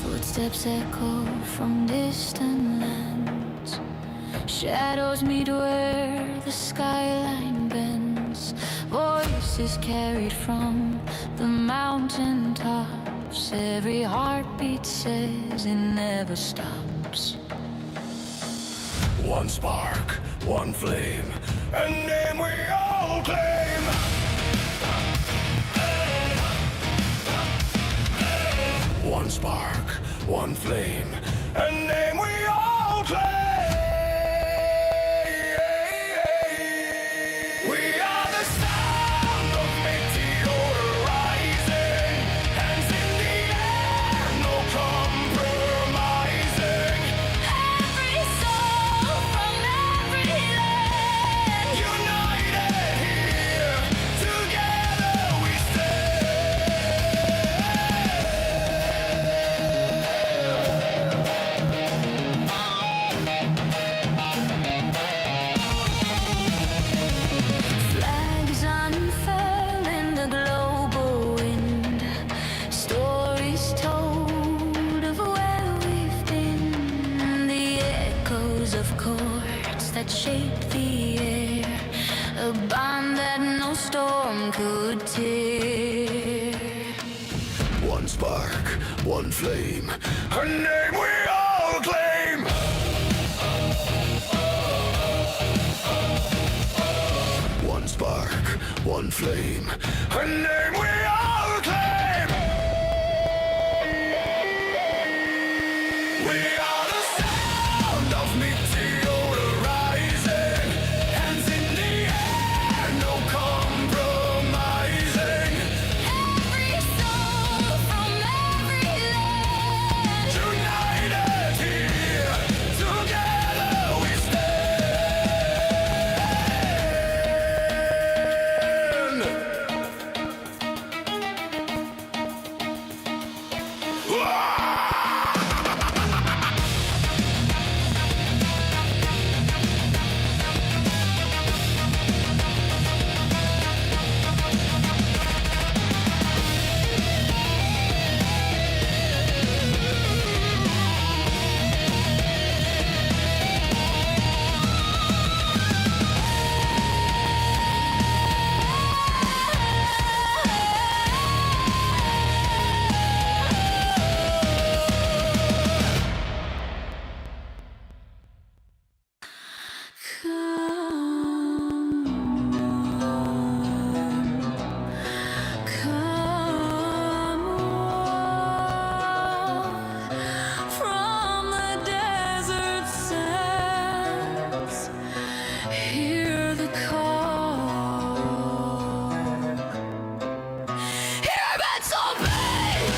Footsteps echo from distant lands. Shadows meet where the skyline bends. Voices carried from the mountain tops. Every heartbeat says it never stops. One spark, one flame, a name we all claim. One spark, one flame, a name we all claim. that shaped the air, a bond that no storm could tear. One spark, one flame, her name we all claim. One spark, one flame, her name we all claim. We are the sound of Meteora rising, hands in the air, no compromising. Every soul from every land, United here, together we stand. come on, from the desert sands, hear the call. Hear it obey.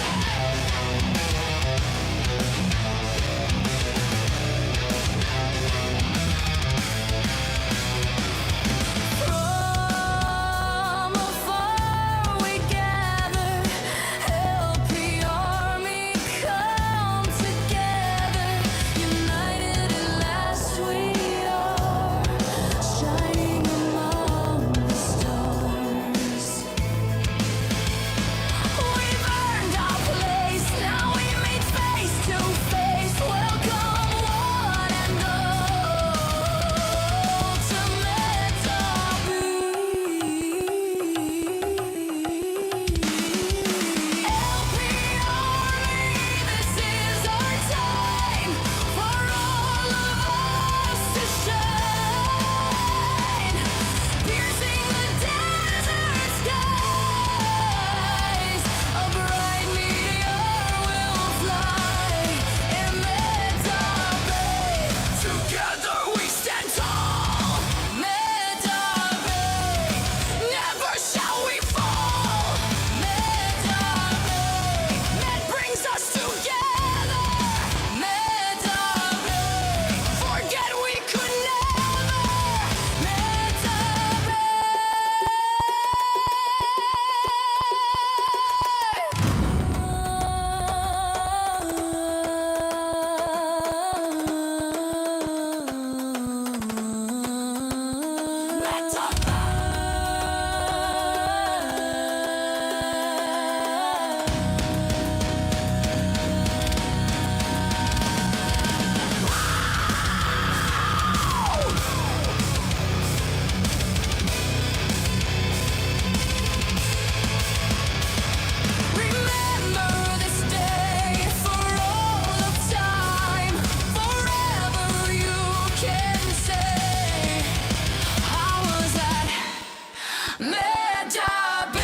From afar we gather, help the army come together. United at last we are, shining among the stars. We've earned our place, now we meet face to face. Welcome one and all to Meteora. LP Army, this is our time for all of us to shine, piercing the desert skies. A bright meteor will fly in Meteora. Together we stand tall. Meteora, never shall we fall. Meteora, that brings us together. Meteora, forget we could never. Remember this day for all of time. Forever you can say, I was at Meteora.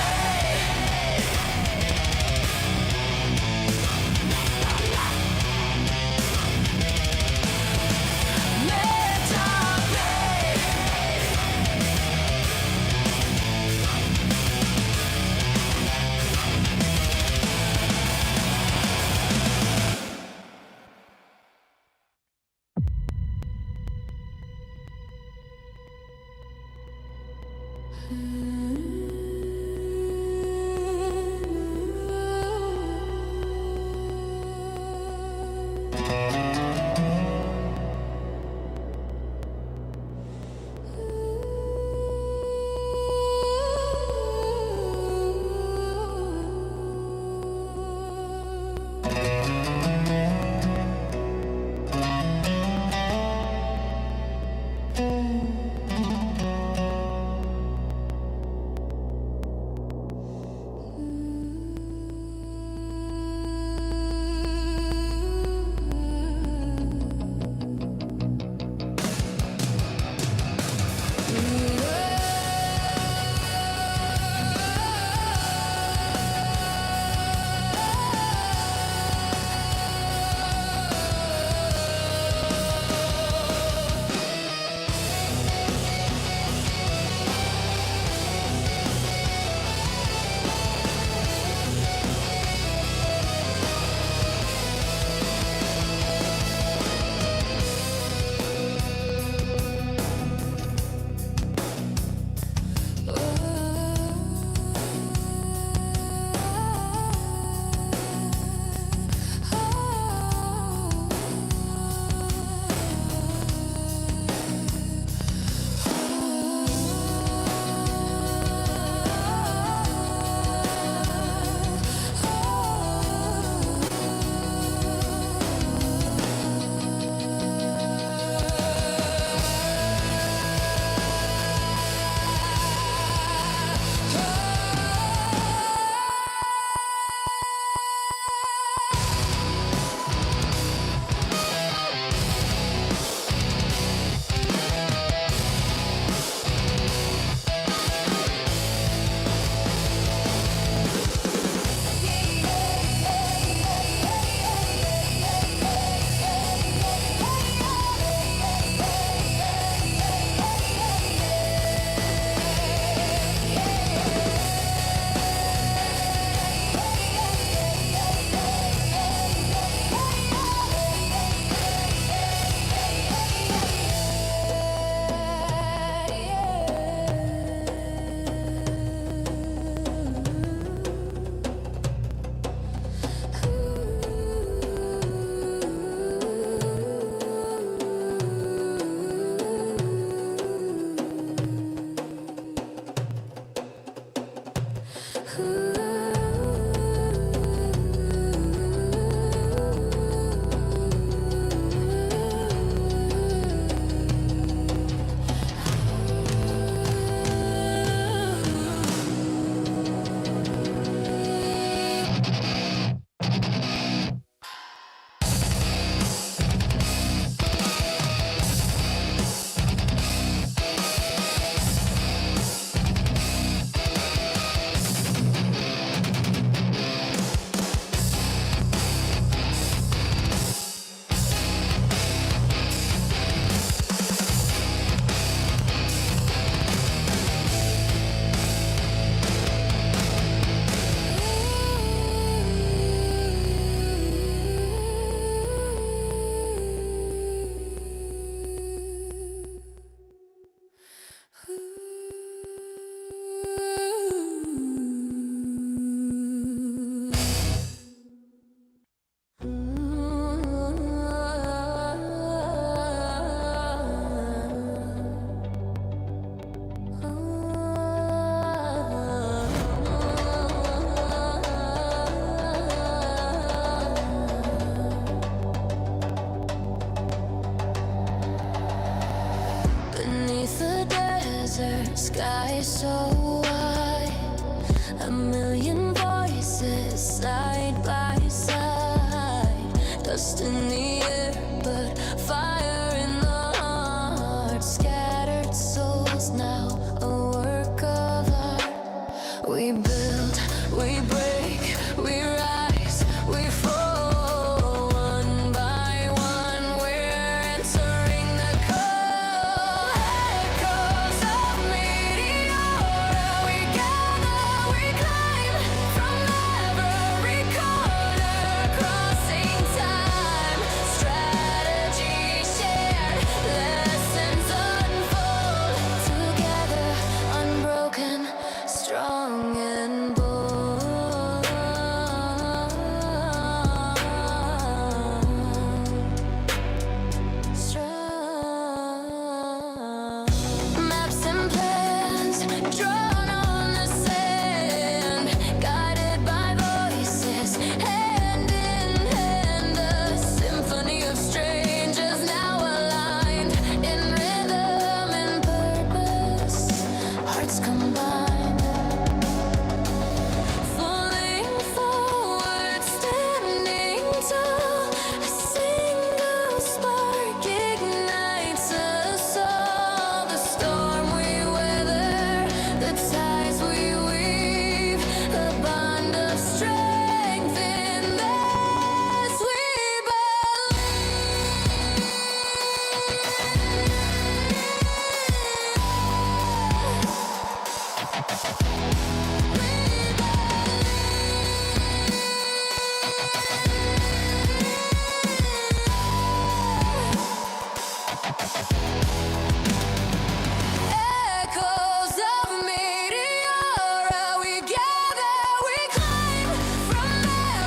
sky so wide, a million voices side by side, dust in the air, but fire in the heart, scattered souls now, a work of art. We build, we break, we rise, we fall, one by one, we're entering the cold. Echoes of Meteora, we gather, we climb from every corner, crossing time, strategy shared, lessons unfold, together, unbroken, strong and bold. Strong. Maps and plans drawn on the sand, guided by voices, hand in hand. The symphony of strangers now aligned in rhythm and purpose, hearts combined. Falling forward, standing tall, a single spark ignites us all. The storm we weather, the ties we weave, a bond of strength in this we Echoes of Meteora, we gather, we climb from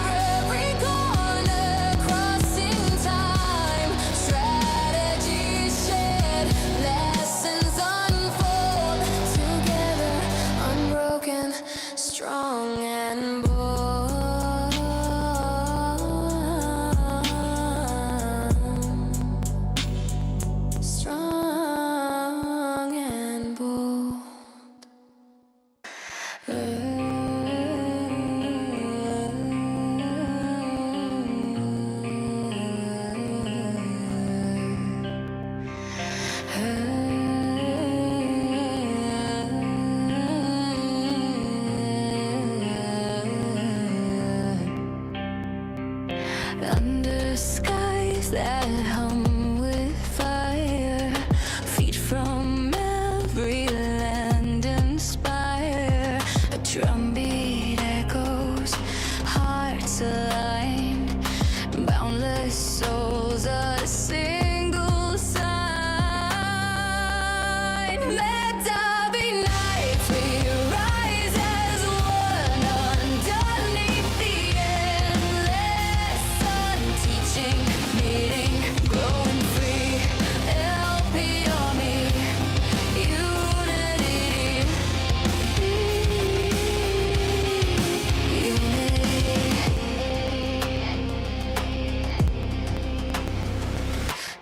every corner, crossing time, strategies shared, lessons unfold, together, unbroken, strong and bold. Strong and bold. Under skies that hum with fire, feet from every land inspire. A drumbeat echoes, hearts aligned, boundless souls, a single sign. Let Dhabi nights we rise as one underneath the endless sun, teaching, meeting, growing free. LP Army, unity,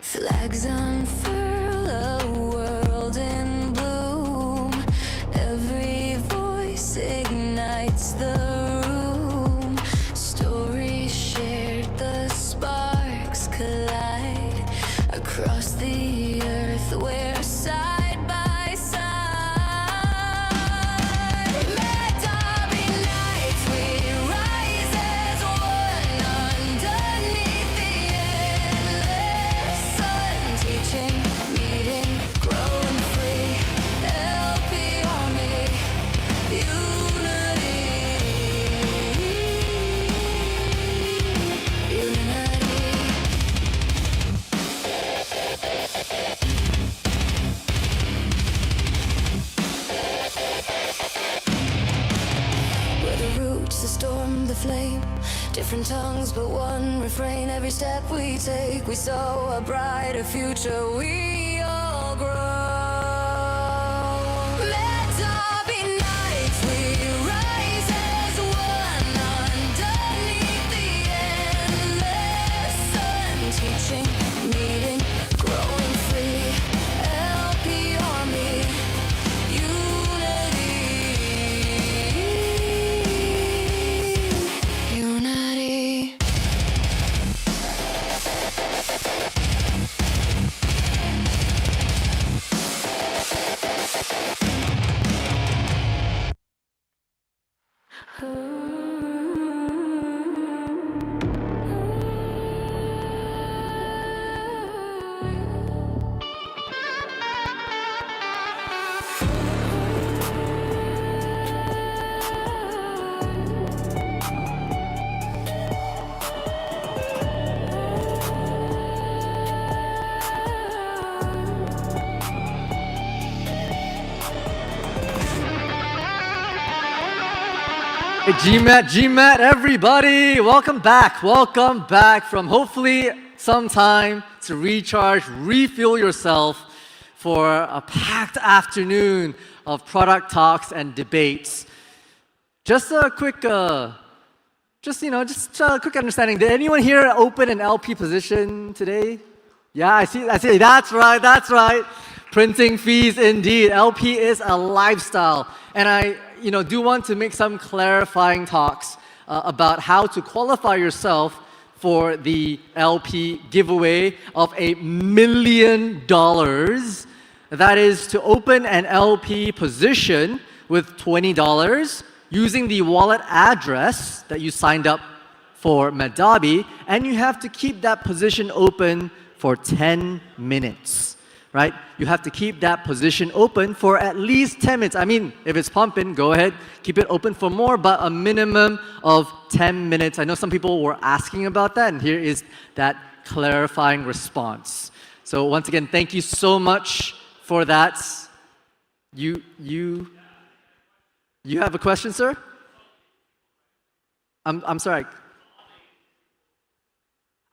flags unfurl, a world in bloom. Every voice ignites the room. Stories shared, the sparks collide across the earth. We're side by side. Let Dhabi nights we rise as one underneath the endless sun, teaching, meeting, growing free. LP Army, unity, unity. We're the roots, the storm, the flame. Different tongues, but one refrain. Every step we take, we sow a brighter future. We all grow. Let Dhabi nights we rise as one underneath the endless sun, teaching, meeting, growing free. LP Army, you. Hey, GMAT, everybody! Welcome back from hopefully some time to recharge, refuel yourself for a packed afternoon of product talks and debates. Just a quick, quick understanding. Did anyone here open an LP position today? Yeah, I see. That's right. Printing fees indeed. LP is a lifestyle. And I do want to make some clarifying talks about how to qualify yourself for the LP giveaway of $1 million. That is to open an LP position with $20 using the wallet address that you signed up for Dhabi, and you have to keep that position open for 10 minutes, right? You have to keep that position open for at least 10 minutes. I mean, if it's pumping, go ahead, keep it open for more, but a minimum of 10 minutes. I know some people were asking about that, and here is that clarifying response. So once again, thank you so much for that. You have a question, sir? I'm sorry.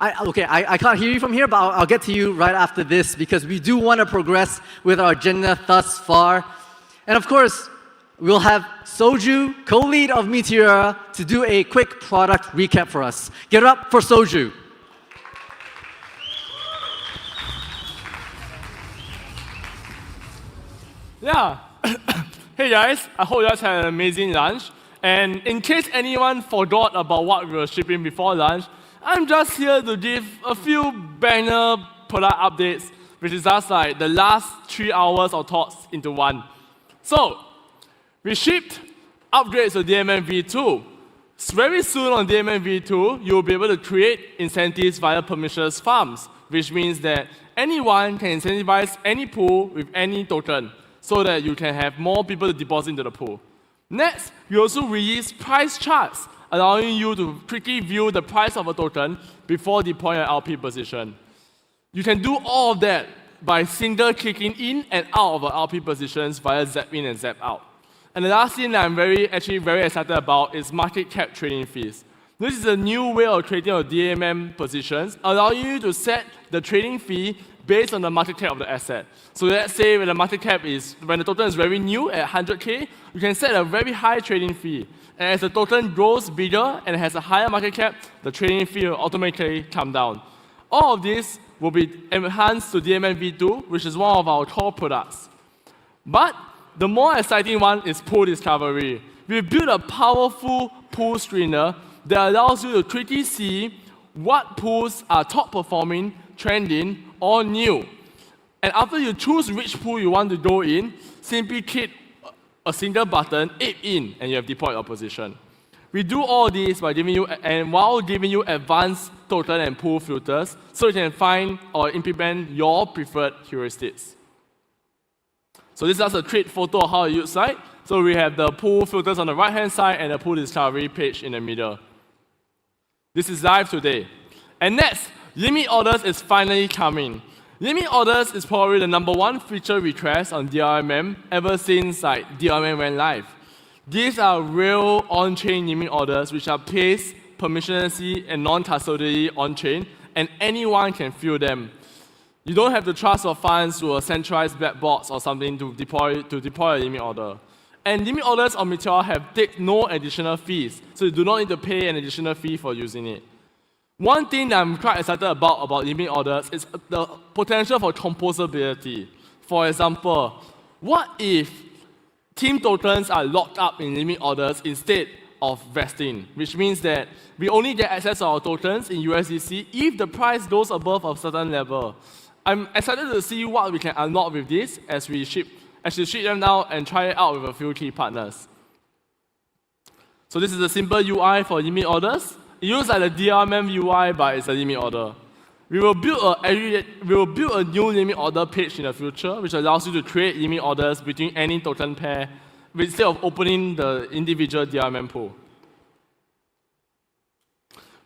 I can't hear you from here, but I'll get to you right after this because we do want to progress with our agenda thus far. And of course, we'll have Soju, co-lead of Meteora, to do a quick product recap for us. Get it up for Soju. Yeah. Hey guys, I hope you guys had an amazing lunch. And in case anyone forgot about what we were shipping before lunch, I'm just here to give a few banner product updates, which is just like the last 3 hours of thoughts into one. So, we shipped upgrades to DMM v2. Very soon on DMM v2, you'll be able to create incentives via permissionless farms, which means that anyone can incentivize any pool with any token, so that you can have more people to deposit into the pool. Next, we also release price charts, allowing you to quickly view the price of a token before deploying an LP position. You can do all of that by single clicking in and out of LP positions via zap in and zap out. And the last thing that I'm very excited about is market cap trading fees. This is a new way of trading your DMM positions, allowing you to set the trading fee based on the market cap of the asset. So let's say when the token is very new at 100K, you can set a very high trading fee. And as the token grows bigger and has a higher market cap, the trading fee will automatically come down. All of this will be enhanced to DMM v2, which is one of our core products. But the more exciting one is pool discovery. We built a powerful pool screener that allows you to quickly see what pools are top performing, trending, or new. And after you choose which pool you want to go in, simply click a single button, ape in, and you have deployed your position. We do all this while giving you advanced token and pool filters, so you can find or implement your preferred heuristics. So this is just a quick photo of how it looks like. So we have the pool filters on the right-hand side and the pool discovery page in the middle. This is live today. And next, limit orders is finally coming. Limit orders is probably the #1 feature request on DRMM ever since DRMM went live. These are real on-chain limit orders which are placed permissionlessly and non-custodially on-chain, and anyone can fill them. You don't have to transfer funds to a centralized black box or something to deploy a limit order. And limit orders on Meteora take no additional fees, so you do not need to pay an additional fee for using it. One thing that I'm quite excited about limit orders is the potential for composability. For example, what if team tokens are locked up in limit orders instead of vesting, which means that we only get access to our tokens in USDC if the price goes above a certain level. I'm excited to see what we can unlock with this as we ship them now and try it out with a few key partners. So this is a simple UI for limit orders. It looks like the DRMM UI, but it's a limit order. We will build a new limit order page in the future, which allows you to create limit orders between any token pair instead of opening the individual DRMM pool.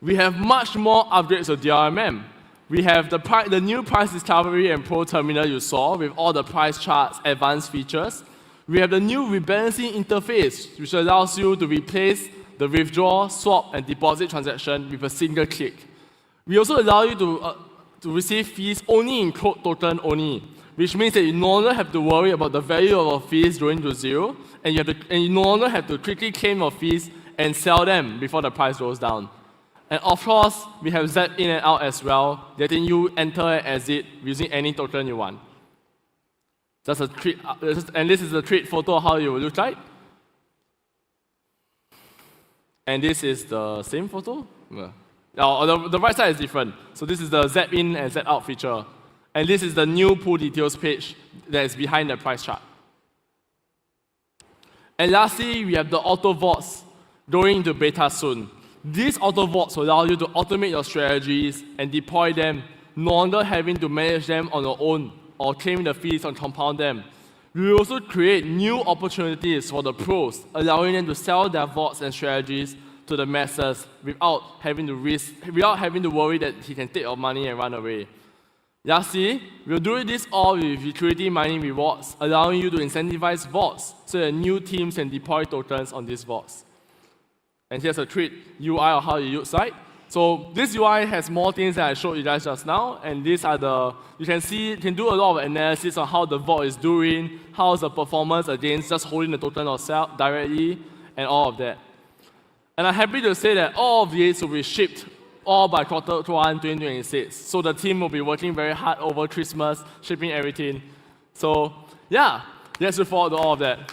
We have much more upgrades to DRMM. We have the new price discovery and pro terminal you saw with all the price charts, advanced features. We have the new rebalancing interface, which allows you to replace the withdraw, swap, and deposit transaction with a single click. We also allow you to receive fees only in quote token only, which means that you no longer have to worry about the value of your fees going to zero, and you no longer have to quickly claim your fees and sell them before the price goes down. And of course, we have Z in and out as well, letting you enter and exit using any token you want. Just a tweet, and this is a tweet photo of how it will look like. And this is the same photo. The right side is different. So this is the Z in and Z out feature. And this is the new pool details page that is behind the price chart. And lastly, we have the auto vaults going into beta soon. These auto vaults will allow you to automate your strategies and deploy them, no longer having to manage them on your own or claim the fees and compound them. We will also create new opportunities for the pros, allowing them to sell their vaults and strategies to the masses without having to worry that he can take your money and run away. Lastly, we'll do this all with liquidity mining rewards, allowing you to incentivize vaults so that new teams can deploy tokens on these vaults. And here's a tweet UI of how you use site. So this UI has more things that I showed you guys just now, and these are you can do a lot of analysis on how the vault is doing, how's the performance against just holding the token yourself directly, and all of that. And I'm happy to say that all of these will be shipped all by Q1 2026. So the team will be working very hard over Christmas, shipping everything. So yeah, let's look forward to all of that.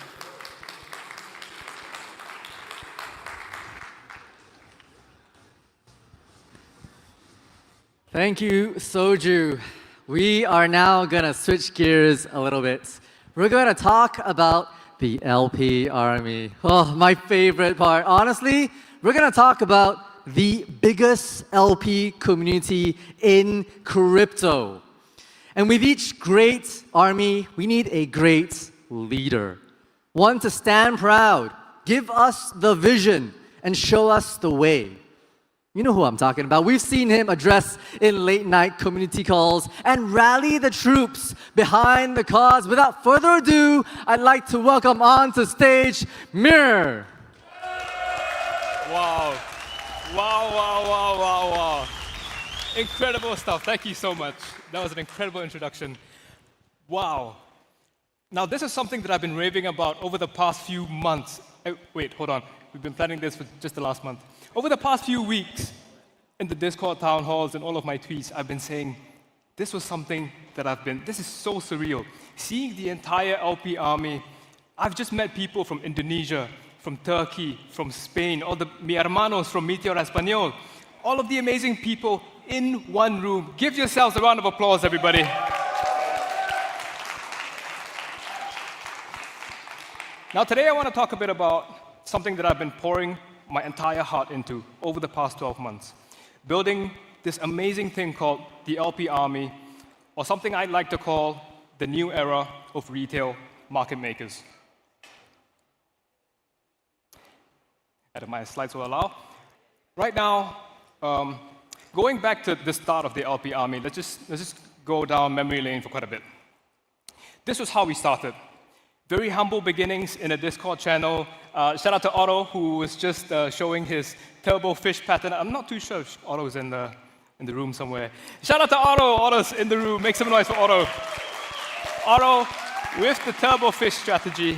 Thank you, Soju. We are now going to switch gears a little bit. We're going to talk about the LP Army. Oh, my favorite part. Honestly, we're going to talk about the biggest LP community in crypto. And with each great army, we need a great leader. One to stand proud, give us the vision, and show us the way. You know who I'm talking about. We've seen him address in late-night community calls and rally the troops behind the cause. Without further ado, I'd like to welcome onto stage Mir. Wow. Wow, wow, wow, wow, wow. Incredible stuff. Thank you so much. That was an incredible introduction. Wow. Now, this is something that I've been raving about over the past few months. Wait, hold on. We've been planning this for just the last month. Over the past few weeks, in the Discord town halls and all of my tweets, I've been saying, this was something that this is so surreal. Seeing the entire LP army, I've just met people from Indonesia, from Turkey, from Spain, all mi hermanos from Meteora Español, all of the amazing people in one room. Give yourselves a round of applause, everybody. Now, today I want to talk a bit about something that I've been pouring my entire heart into over the past 12 months. Building this amazing thing called the LP Army, or something I'd like to call the new era of retail market makers. If my slides will allow. Right now, going back to the start of the LP Army, let's just go down memory lane for quite a bit. This was how we started. Very humble beginnings in a Discord channel. Shout out to Otto, who was just showing his turbo fish pattern. I'm not too sure if Otto's in the room somewhere. Shout out to Otto. Otto's in the room. Make some noise for Otto. Otto with the turbo fish strategy.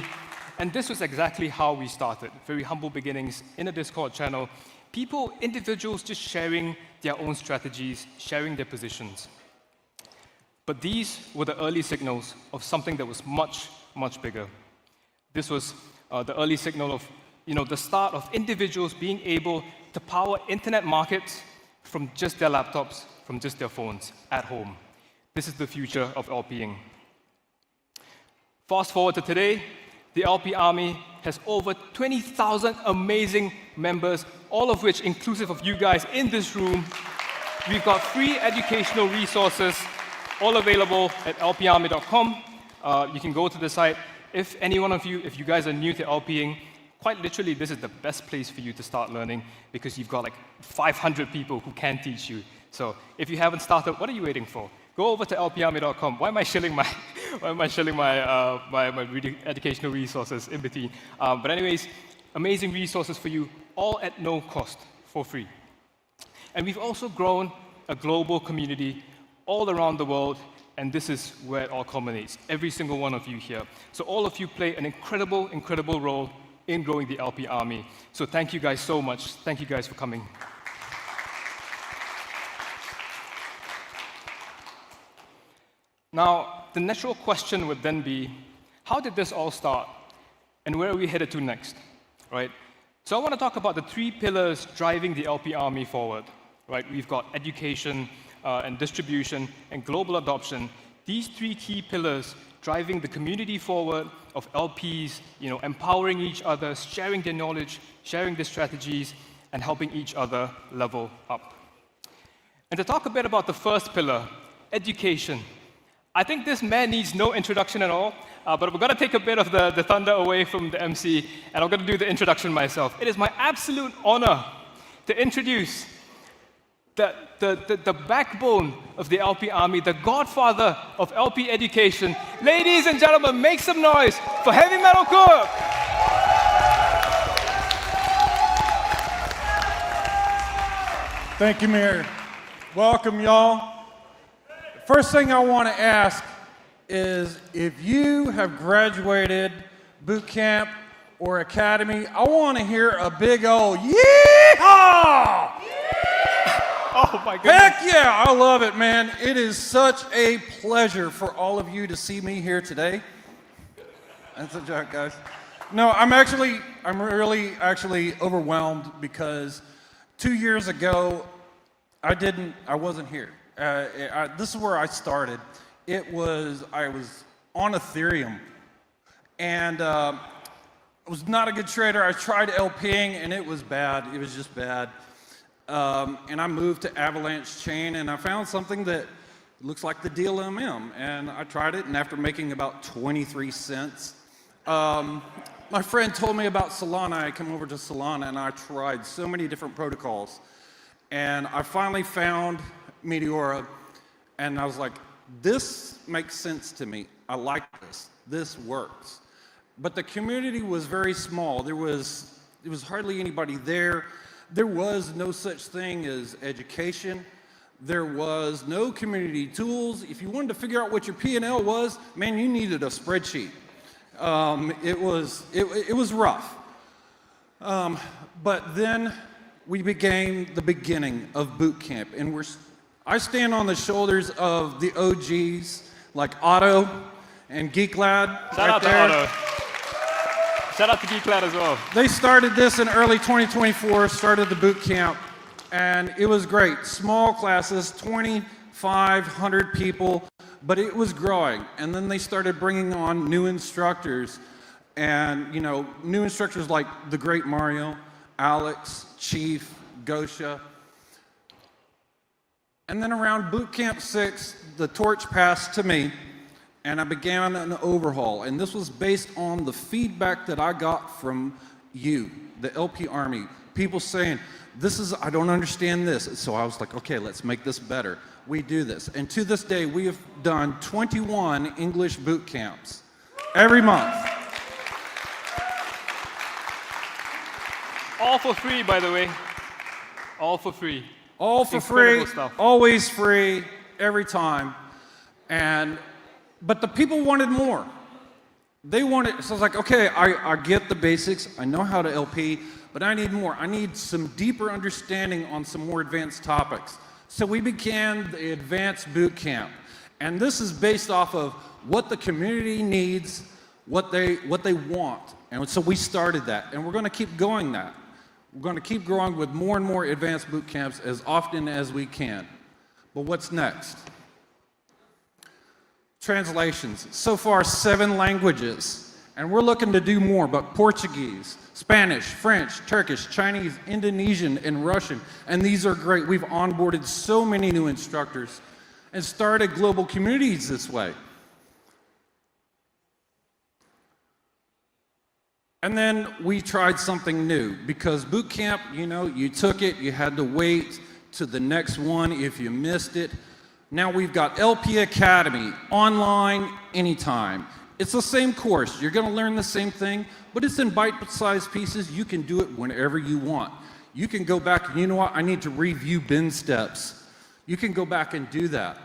And this was exactly how we started. Very humble beginnings in a Discord channel. People, individuals just sharing their own strategies, sharing their positions. But these were the early signals of something that was much, much bigger. This was the early signal of, the start of individuals being able to power internet markets from just their laptops, from just their phones at home. This is the future of LPing. Fast forward to today, the LP Army has over 20,000 amazing members, all of which inclusive of you guys in this room. We've got free educational resources, all available at lparmy.com. You can go to the site. If any one of you, if you guys are new to LPing, quite literally, this is the best place for you to start learning because you've got like 500 people who can teach you. So if you haven't started, what are you waiting for? Go over to lparmy.com. Why am I shilling my educational resources in between? But anyways, amazing resources for you all at no cost, for free. And we've also grown a global community all around the world, and this is where it all culminates, every single one of you here. So all of you play an incredible, incredible role in growing the LP Army. So thank you guys so much. Thank you guys for coming. Now, the natural question would then be, how did this all start? And where are we headed to next, right? So I want to talk about the 3 pillars driving the LP Army forward, right? We've got education and distribution and global adoption. These 3 key pillars driving the community forward of LPs, empowering each other, sharing their knowledge, sharing their strategies, and helping each other level up. And to talk a bit about the first pillar, education. I think this man needs no introduction at all, but we're going to take a bit of the thunder away from the MC, and I'm going to do the introduction myself. It is my absolute honor to introduce the backbone of the LP Army, the godfather of LP education. Ladies and gentlemen, make some noise for Heavy Metal Cook! Thank you, Mayor. Welcome, y'all. First thing I want to ask is if you have graduated boot camp or academy, I want to hear a big old yeehaw! Oh my goodness. Heck yeah, I love it, man. It is such a pleasure for all of you to see me here today. That's a joke, guys. No, I'm really actually overwhelmed because 2 years ago, I wasn't here. This is where I started. I was on Ethereum, and I was not a good trader. I tried LPing, and it was bad. It was just bad. And I moved to Avalanche Chain, and I found something that looks like the DLMM, and I tried it, and after making about 23 cents, my friend told me about Solana. I came over to Solana, and I tried so many different protocols, and I finally found Meteora, and I was like, this makes sense to me. I like this. This works. But the community was very small. There was hardly anybody there. There was no such thing as education. There was no community tools. If you wanted to figure out what your P&L was, man, you needed a spreadsheet. It was rough. But then we began the beginning of boot camp, and I stand on the shoulders of the OGs like Otto and Geek Lad. Shout out to Otto. Shout out to Geek Lad as well. They started this in early 2024, started the boot camp, and it was great. Small classes, 2,500 people, but it was growing. And then they started bringing on new instructors, and new instructors like the great Mario, Alex, Chief, Gosha. And then around boot camp 6, the torch passed to me, and I began an overhaul. And this was based on the feedback that I got from you, the LP Army. People saying, I don't understand this. So I was like, okay, let's make this better. We do this. And to this day, we have done 21 English boot camps every month. All for free, by the way. All for free. All for free, always free, every time. But the people wanted more. So I was like, okay, I get the basics, I know how to LP, but I need more. I need some deeper understanding on some more advanced topics. So we began the Advanced Boot Camp. And this is based off of what the community needs, what they want. And so we started that, and we're gonna keep going that. We're going to keep growing with more and more advanced boot camps as often as we can. But what's next? Translations. So far, 7 languages. And we're looking to do more, but Portuguese, Spanish, French, Turkish, Chinese, Indonesian, and Russian. And these are great. We've onboarded so many new instructors and started global communities this way. And then we tried something new, because boot camp, you took it, you had to wait to the next one if you missed it. Now we've got LP Academy, online, anytime. It's the same course. You're going to learn the same thing, but it's in bite-sized pieces. You can do it whenever you want. You can go back and, you know what, I need to review bin steps. You can go back and do that.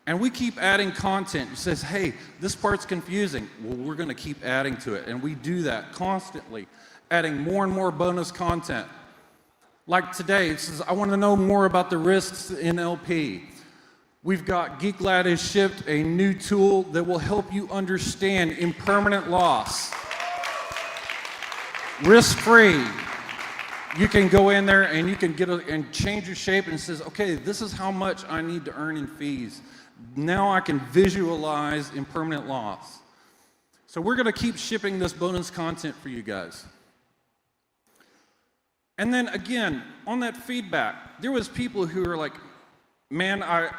And we keep adding content. It says, hey, this part's confusing. Well, we're going to keep adding to it. And we do that constantly, adding more and more bonus content. Like today, it says, I want to know more about the risks in LP. We've got GeekLad has shipped a new tool that will help you understand impermanent loss. Risk-free. You can go in there and you can and change your shape, and it says, okay, this is how much I need to earn in fees. Now I can visualize impermanent loss. So we're going to keep shipping this bonus content for you guys. And then again, on that feedback, there was people who are like, man, I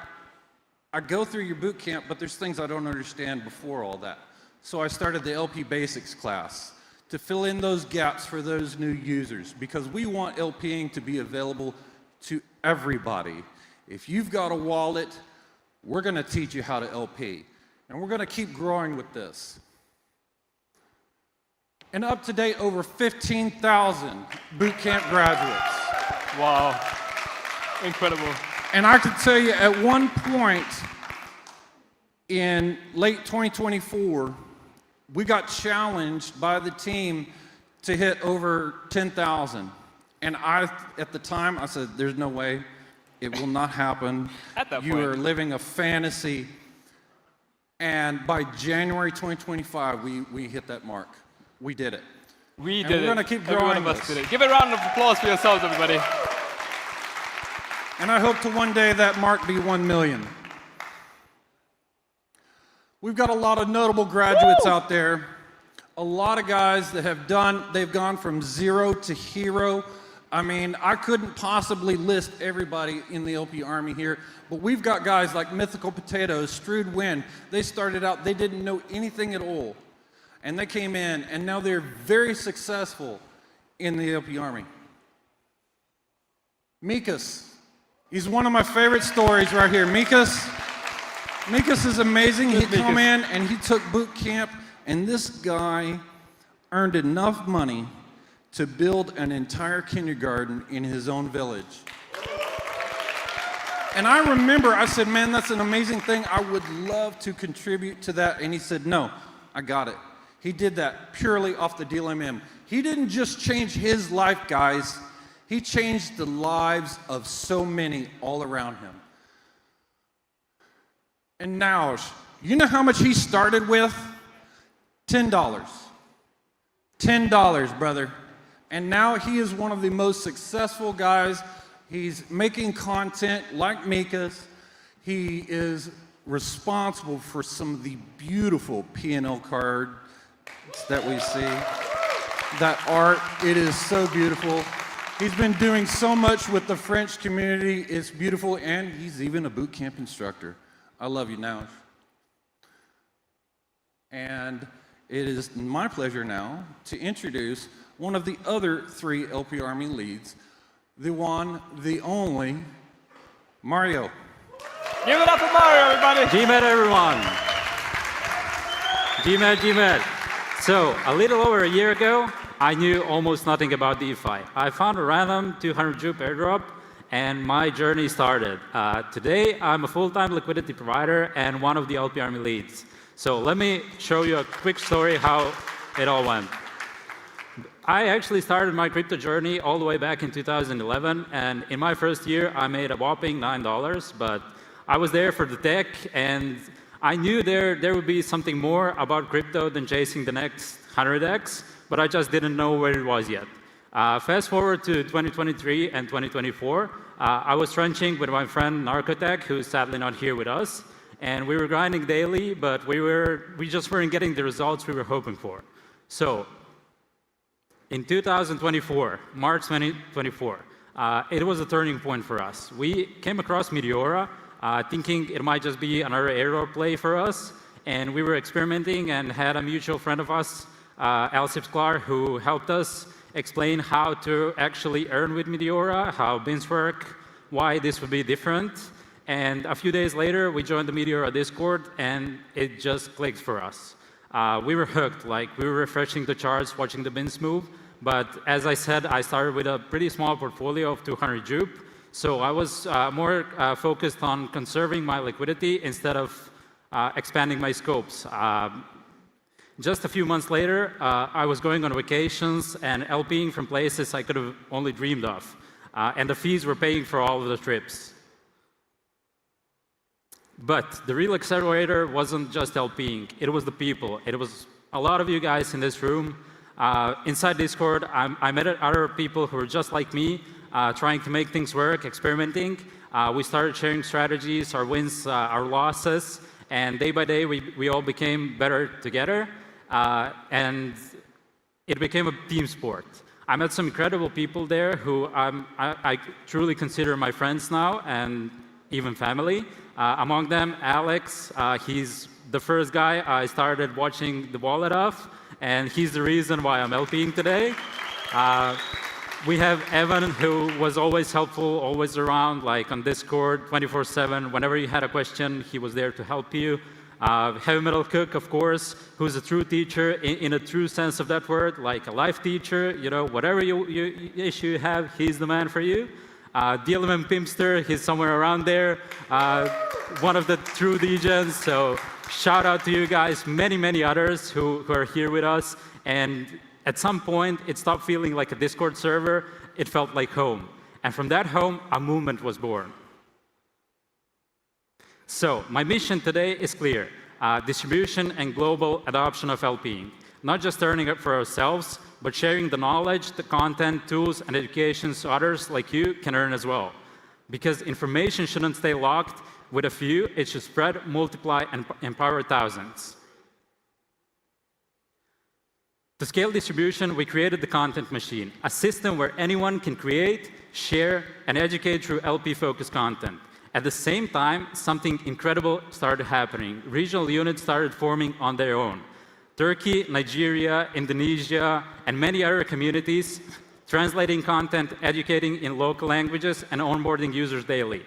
go through your boot camp, but there's things I don't understand before all that. So I started the LP Basics class to fill in those gaps for those new users, because we want LPing to be available to everybody. If you've got a wallet, we're going to teach you how to LP. And we're going to keep growing with this. And up to date, over 15,000 boot camp graduates. Wow. Incredible. And I can tell you, at one point in late 2024, we got challenged by the team to hit over 10,000. And at the time, I said, there's no way. It will not happen. At that You point. are living a fantasy. And by January 2025, we hit that mark. We did it. We And did we're it. gonna keep Every one growing of us this. did it. Give a round of applause for yourselves, everybody. And I hope to one day that mark be 1 million. We've got a lot of notable graduates out there. A lot of guys that they've gone from zero to hero. I mean, I couldn't possibly list everybody in the LP Army here, but we've got guys like Mythical Potatoes, Strewed Wind. They started out, they didn't know anything at all. And they came in, and now they're very successful in the LP Army. Mikas. He's one of my favorite stories right here. Mikas is amazing. He come in and he took boot camp, and this guy earned enough money to build an entire kindergarten in his own village. And I remember, I said, man, that's an amazing thing. I would love to contribute to that. And he said, no, I got it. He did that purely off the DLMM. He didn't just change his life, guys. He changed the lives of so many all around him. And now, you know how much he started with? $10. $10, brother. And now he is one of the most successful guys. He's making content like Mika's. He is responsible for some of the beautiful P&L cards that we see. That art, it is so beautiful. He's been doing so much with the French community. It's beautiful, and he's even a boot camp instructor. I love you, Naush. And it is my pleasure now to introduce one of the other 3 LP Army leads, the one, the only, Mario. Give it up for Mario, everybody. GMAT, everyone. GMAT. So, a little over a year ago, I knew almost nothing about DeFi. I found a random 200 Jupe airdrop, and my journey started. Today, I'm a full-time liquidity provider and one of the LP Army leads. So let me show you a quick story how it all went. I actually started my crypto journey all the way back in 2011, and in my first year, I made a whopping $9, but I was there for the tech, and I knew there would be something more about crypto than chasing the next 100x, but I just didn't know where it was yet. Fast forward to 2023 and 2024, I was trenching with my friend Narcotech, who's sadly not here with us, and we were grinding daily, but we just weren't getting the results we were hoping for. So, in 2024, March 2024, it was a turning point for us. We came across Meteora, thinking it might just be another airdrop play for us, and we were experimenting and had a mutual friend of us, Alcip Sklar, who helped us explain how to actually earn with Meteora, how bins work, why this would be different. And a few days later, we joined the Meteora Discord, and it just clicked for us. We were hooked, like we were refreshing the charts, watching the bins move. But as I said, I started with a pretty small portfolio of 200 Jupe. So I was more focused on conserving my liquidity instead of expanding my scopes. Just a few months later, I was going on vacations and LPing from places I could have only dreamed of. And the fees were paying for all of the trips. But the real accelerator wasn't just LPing, it was the people. It was a lot of you guys in this room. Inside Discord, I met other people who were just like me, trying to make things work, experimenting. We started sharing strategies, our wins, our losses, and day by day, we all became better together. And it became a team sport. I met some incredible people there who I truly consider my friends now, and even family. Among them, Alex, he's the first guy I started watching the wallet of, and he's the reason why I'm LPing today. We have Evan, who was always helpful, always around, like on Discord, 24/7. Whenever you had a question, he was there to help you. Heavy Metal Cook, of course, who's a true teacher in a true sense of that word, like a life teacher. You know, whatever issue you have, he's the man for you. DLM Pimpster, he's somewhere around there. One of the true DJs. So shout out to you guys, many others who are here with us. And at some point, it stopped feeling like a Discord server. It felt like home. And from that home, a movement was born. So my mission today is clear. Distribution and global adoption of LPing. Not just earning it for ourselves, but sharing the knowledge, the content, tools, and education so others like you can earn as well. Because information shouldn't stay locked with a few, it should spread, multiply, and empower thousands. To scale distribution, we created the Content Machine, a system where anyone can create, share, and educate through LP-focused content. At the same time, something incredible started happening. Regional units started forming on their own. Turkey, Nigeria, Indonesia, and many other communities translating content, educating in local languages, and onboarding users daily.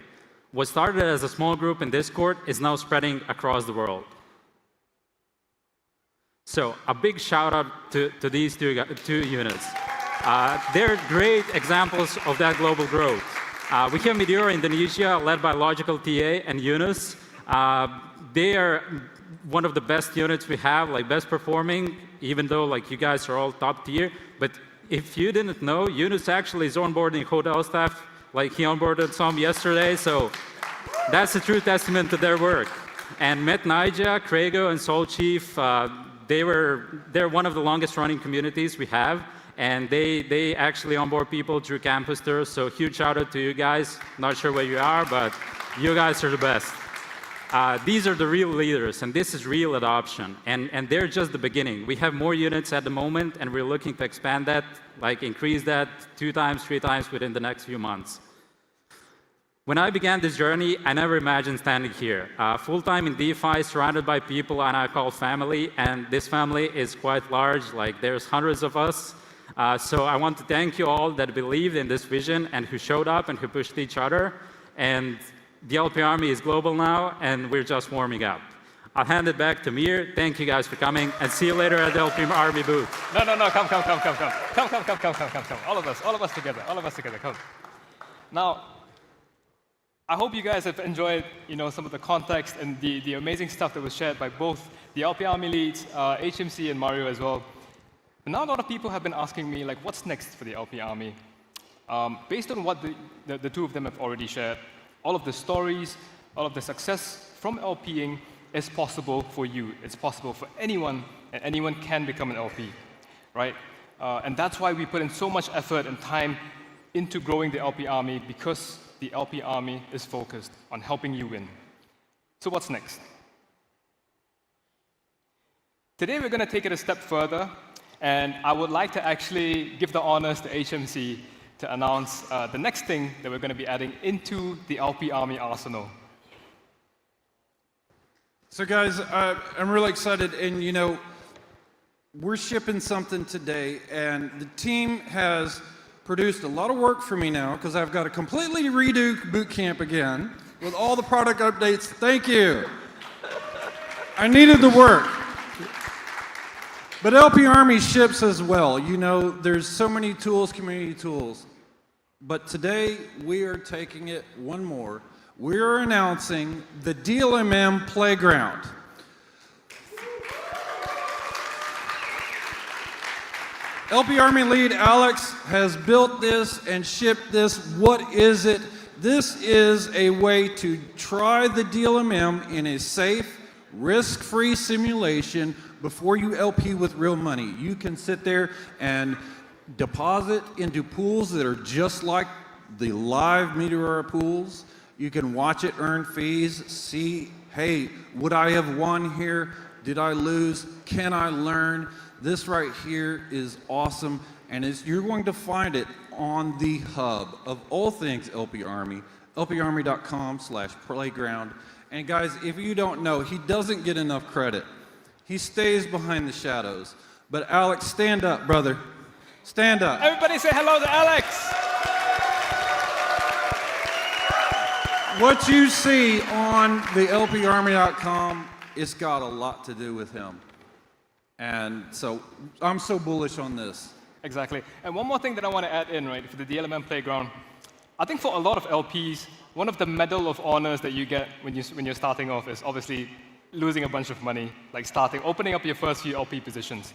What started as a small group in Discord is now spreading across the world. So a big shout out to these two units. They're great examples of that global growth. We have Meteora Indonesia, led by Logical TA and Yunus. They are one of the best units we have, like best performing, even though like you guys are all top tier. But if you didn't know, Yunus actually is onboarding hotel staff, like he onboarded some yesterday. So that's a true testament to their work. And Met Naija, Craigo, and Soul Chief, they're one of the longest running communities we have. And they actually onboard people through campus tours. So huge shout out to you guys. Not sure where you are, but you guys are the best. These are the real leaders, and this is real adoption. And they're just the beginning. We have more units at the moment, and we're looking to expand that, like increase that 2 times, 3 times within the next few months. When I began this journey, I never imagined standing here. Full-time in DeFi, surrounded by people and I call family, and this family is quite large, like there's hundreds of us. So I want to thank you all that believed in this vision and who showed up and who pushed each other. And the LP Army is global now, and we're just warming up. I'll hand it back to Mir. Thank you guys for coming, and see you later at the LP Army booth. No, come. All of us together, come. Now, I hope you guys have enjoyed, some of the context and the amazing stuff that was shared by both the LP Army leads, HMC, and Mario as well. And now a lot of people have been asking me, like, what's next for the LP Army? Based on what the two of them have already shared, all of the stories, all of the success from LPing is possible for you. It's possible for anyone, and anyone can become an LP, right? And that's why we put in so much effort and time into growing the LP Army, because the LP Army is focused on helping you win. So what's next? Today we're going to take it a step further, and I would like to actually give the honors to HMC to announce the next thing that we're going to be adding into the LP Army arsenal. So guys, I'm really excited, and we're shipping something today, and the team has produced a lot of work for me now, because I've got to completely redo boot camp again with all the product updates. Thank you. I needed the work. But LP Army ships as well. You know, there's so many tools, community tools. But today, we are taking it one more. We're announcing the DLMM Playground. LP Army lead Alex has built this and shipped this. What is it? This is a way to try the DLMM in a safe, risk-free simulation before you LP with real money. You can sit there and deposit into pools that are just like the live Meteora pools. You can watch it earn fees, see, hey, would I have won here? Did I lose? Can I learn? This right here is awesome, and you're going to find it on the hub of all things LP Army, lparmy.com/playground. And guys, if you don't know, he doesn't get enough credit. He stays behind the shadows. But Alex, stand up, brother. Stand up. Everybody say hello to Alex. What you see on the lparmy.com, it's got a lot to do with him. And so I'm so bullish on this. Exactly. And one more thing that I want to add in, right, for the DLMM Playground. I think for a lot of LPs, one of the medal of honors that you get when you're starting off is obviously losing a bunch of money, like opening up your first few LP positions.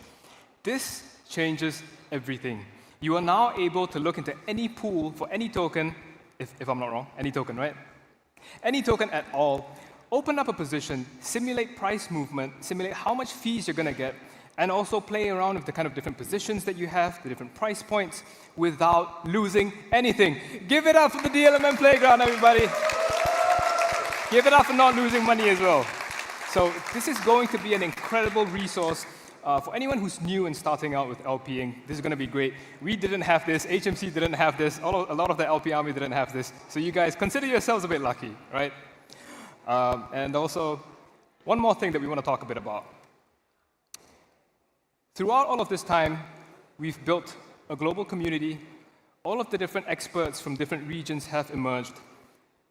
This changes everything. You are now able to look into any pool for any token, if I'm not wrong, any token, right? Any token at all, open up a position, simulate price movement, simulate how much fees you're going to get, and also play around with the kind of different positions that you have, the different price points, without losing anything. Give it up for the DLMM Playground, everybody. Give it up for not losing money as well. So this is going to be an incredible resource for anyone who's new and starting out with LPing. This is going to be great. We didn't have this. HMC didn't have this. A lot of the LP Army didn't have this. So you guys consider yourselves a bit lucky, right? And also, one more thing that we want to talk a bit about. Throughout all of this time, we've built a global community. All of the different experts from different regions have emerged.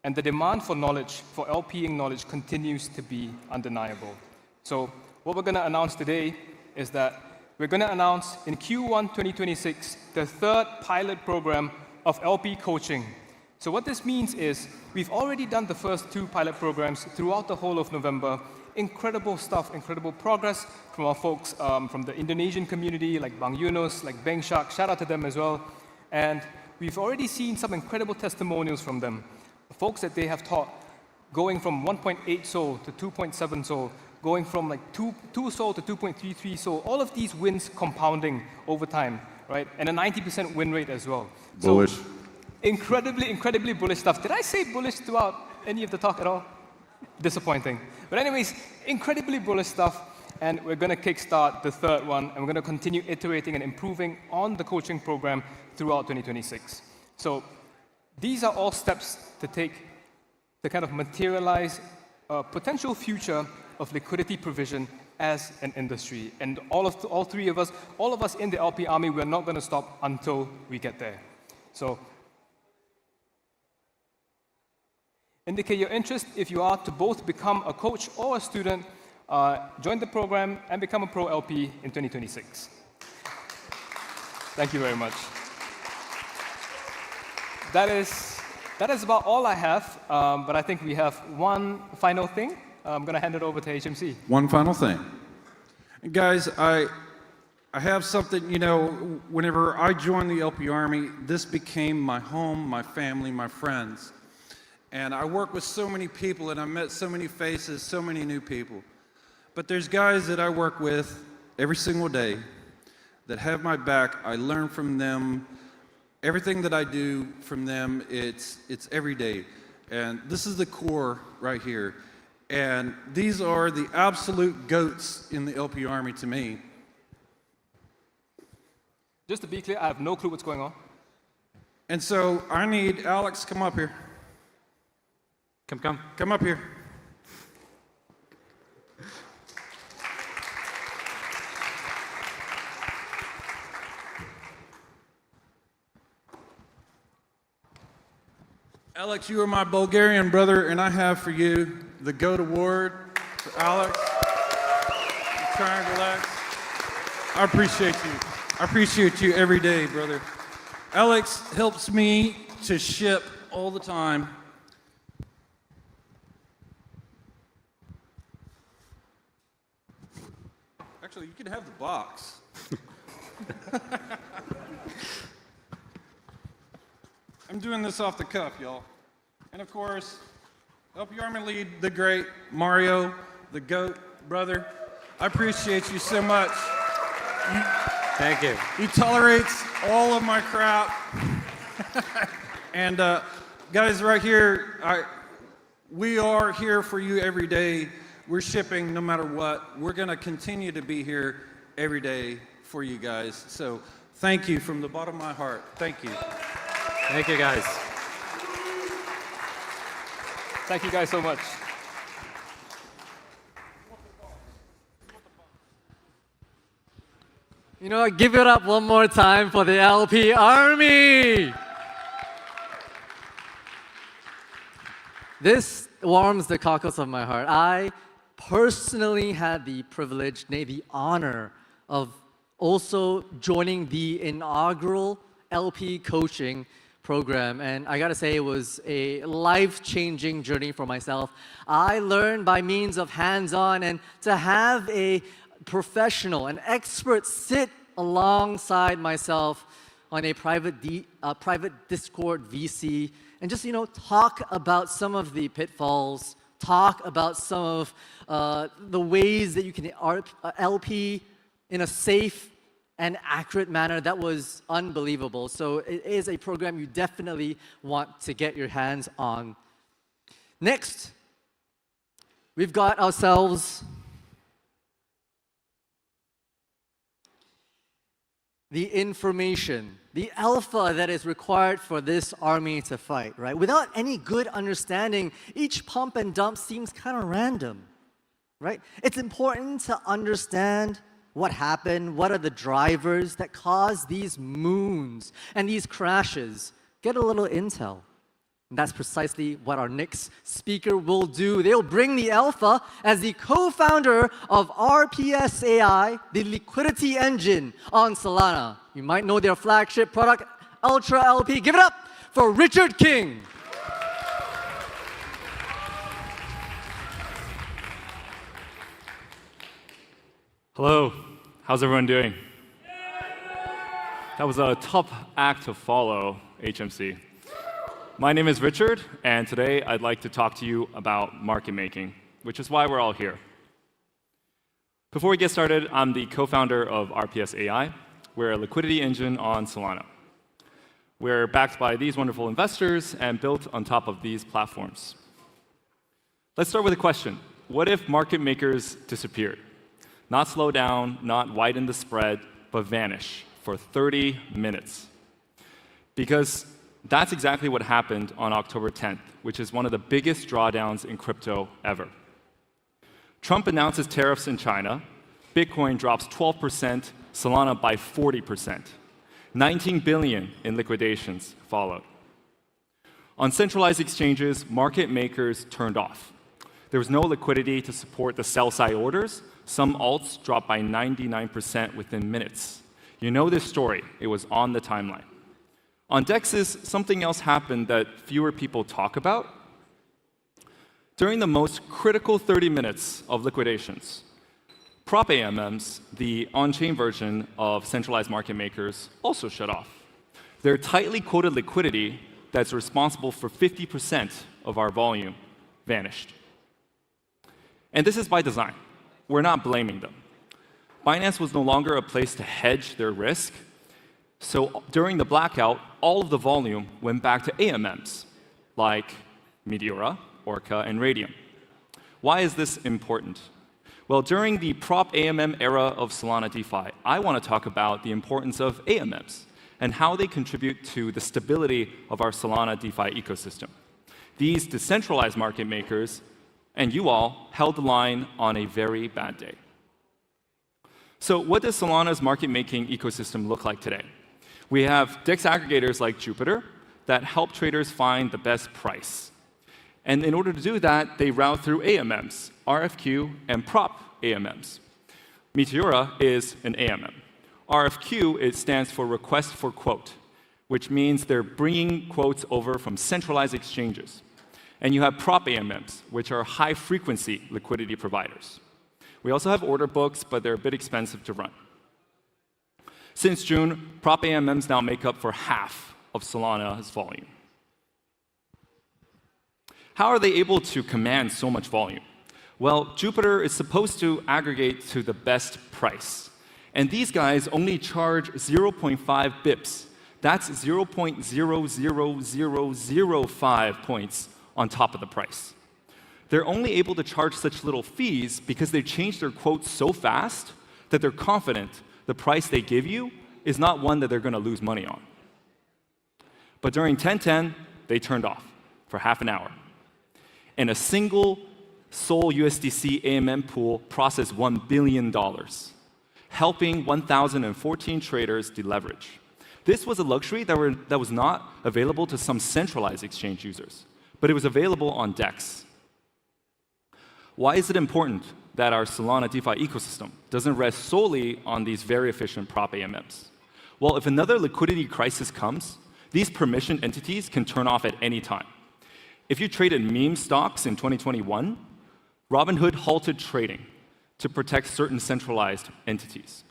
And the demand for knowledge, for LPing knowledge, continues to be undeniable. So what we're going to announce today is that we're going to announce in Q1 2026 the third pilot program of LP coaching. So what this means is we've already done the first 2 pilot programs throughout the whole of November. Incredible stuff, incredible progress from our folks from the Indonesian community, like Bang Yunus, like Beng Shak. Shout out to them as well. And we've already seen some incredible testimonials from them. The folks that they have taught, going from 1.8 SOL to 2.7 SOL, going from like 2 SOL to 2.33 SOL, all of these wins compounding over time, right? And a 90% win rate as well. Bullish. So, incredibly bullish stuff. Did I say bullish throughout any of the talk at all? Disappointing. But anyways, incredibly bullish stuff, and we're going to kickstart the third one, and we're going to continue iterating and improving on the coaching program throughout 2026. So these are all steps to take to kind of materialize a potential future of liquidity provision as an industry. And all of us in the LP Army, we're not going to stop until we get there. So indicate your interest if you are to both become a coach or a student, join the program and become a pro LP in 2026. Thank you very much. That is about all I have, but I think we have one final thing. I'm going to hand it over to HMC. One final thing. Guys, I have something, you know, whenever I joined the LP Army, this became my home, my family, my friends. And I work with so many people, and I met so many faces, so many new people. But there's guys that I work with every single day that have my back. I learn from them. Everything that I do from them, it's every day. And this is the core right here. And these are the absolute goats in the LP Army to me. Just to be clear, I have no clue what's going on. And so I need Alex, come up here. Come up here. Alex, you are my Bulgarian brother, and I have for you the GOAT Award for Alex, the Triangle X. I appreciate you. I appreciate you every day, brother. Alex helps me to ship all the time. Actually, you can have the box. I'm doing this off the cuff, y'all. And of course, LP Army lead, the great Mario, the GOAT brother. I appreciate you so much. Thank you. He tolerates all of my crap. And guys, right here, we are here for you every day. We're shipping no matter what. We're going to continue to be here every day for you guys. So thank you from the bottom of my heart. Thank you. Thank you, guys. Thank you guys so much. You know what? Give it up one more time for the LP Army. This warms the cockles of my heart. I personally had the privilege, nay, the honor of also joining the inaugural LP coaching program. And I gotta say, it was a life-changing journey for myself. I learned by means of hands-on, and to have a professional, an expert sit alongside myself on a private Discord VC and just, talk about some of the pitfalls, talk about some of the ways that you can LP in a safe and accurate manner. That was unbelievable. So it is a program you definitely want to get your hands on. Next, we've got ourselves the information, the alpha that is required for this army to fight, right? Without any good understanding, each pump and dump seems kind of random, right? It's important to understand what happened, what are the drivers that cause these moons and these crashes. Get a little intel. And that's precisely what our next speaker will do. They'll bring the alpha as the co-founder of RPS AI, the liquidity engine on Solana. You might know their flagship product, Ultra LP. Give it up for Richard King. Hello, how's everyone doing? That was a tough act to follow, HMC. My name is Richard, and today I'd like to talk to you about market making, which is why we're all here. Before we get started, I'm the co-founder of RPS AI. We're a liquidity engine on Solana. We're backed by these wonderful investors and built on top of these platforms. Let's start with a question. What if market makers disappeared? Not slow down, not widen the spread, but vanish for 30 minutes. Because that's exactly what happened on October 10th, which is one of the biggest drawdowns in crypto ever. Trump announces tariffs in China, Bitcoin drops 12%, Solana by 40%. 19 billion in liquidations followed. On centralized exchanges, market makers turned off. There was no liquidity to support the sell-side orders. Some alts dropped by 99% within minutes. You know this story. It was on the timeline. On DEXs, something else happened that fewer people talk about. During the most critical 30 minutes of liquidations, prop AMMs, the on-chain version of centralized market makers, also shut off. Their tightly quoted liquidity that's responsible for 50% of our volume vanished. And this is by design. We're not blaming them. Binance was no longer a place to hedge their risk. So during the blackout, all of the volume went back to AMMs, like Meteora, Orca, and Radium. Why is this important? Well, during the prop AMM era of Solana DeFi, I want to talk about the importance of AMMs and how they contribute to the stability of our Solana DeFi ecosystem. These decentralized market makers and you all held the line on a very bad day. So what does Solana's market-making ecosystem look like today? We have DEX aggregators like Jupiter that help traders find the best price. And in order to do that, they route through AMMs, RFQ, and prop AMMs. Meteora is an AMM. RFQ, it stands for Request for Quote, which means they're bringing quotes over from centralized exchanges. And you have prop AMMs, which are high-frequency liquidity providers. We also have order books, but they're a bit expensive to run. Since June, prop AMMs now make up for half of Solana's volume. How are they able to command so much volume? Well, Jupiter is supposed to aggregate to the best price. And these guys only charge 0.5 bips. That's 0.00005 points on top of the price. They're only able to charge such little fees because they change their quotes so fast that they're confident the price they give you is not one that they're going to lose money on. But during 1010, they turned off for half an hour. And a single Sol USDC AMM pool processed $1 billion, helping 1,014 traders deleverage. This was a luxury that was not available to some centralized exchange users, but it was available on DEX. Why is it important that our Solana DeFi ecosystem doesn't rest solely on these very efficient prop AMMs? Well, if another liquidity crisis comes, these permissioned entities can turn off at any time. If you traded meme stocks in 2021, Robinhood halted trading to protect certain centralized entities.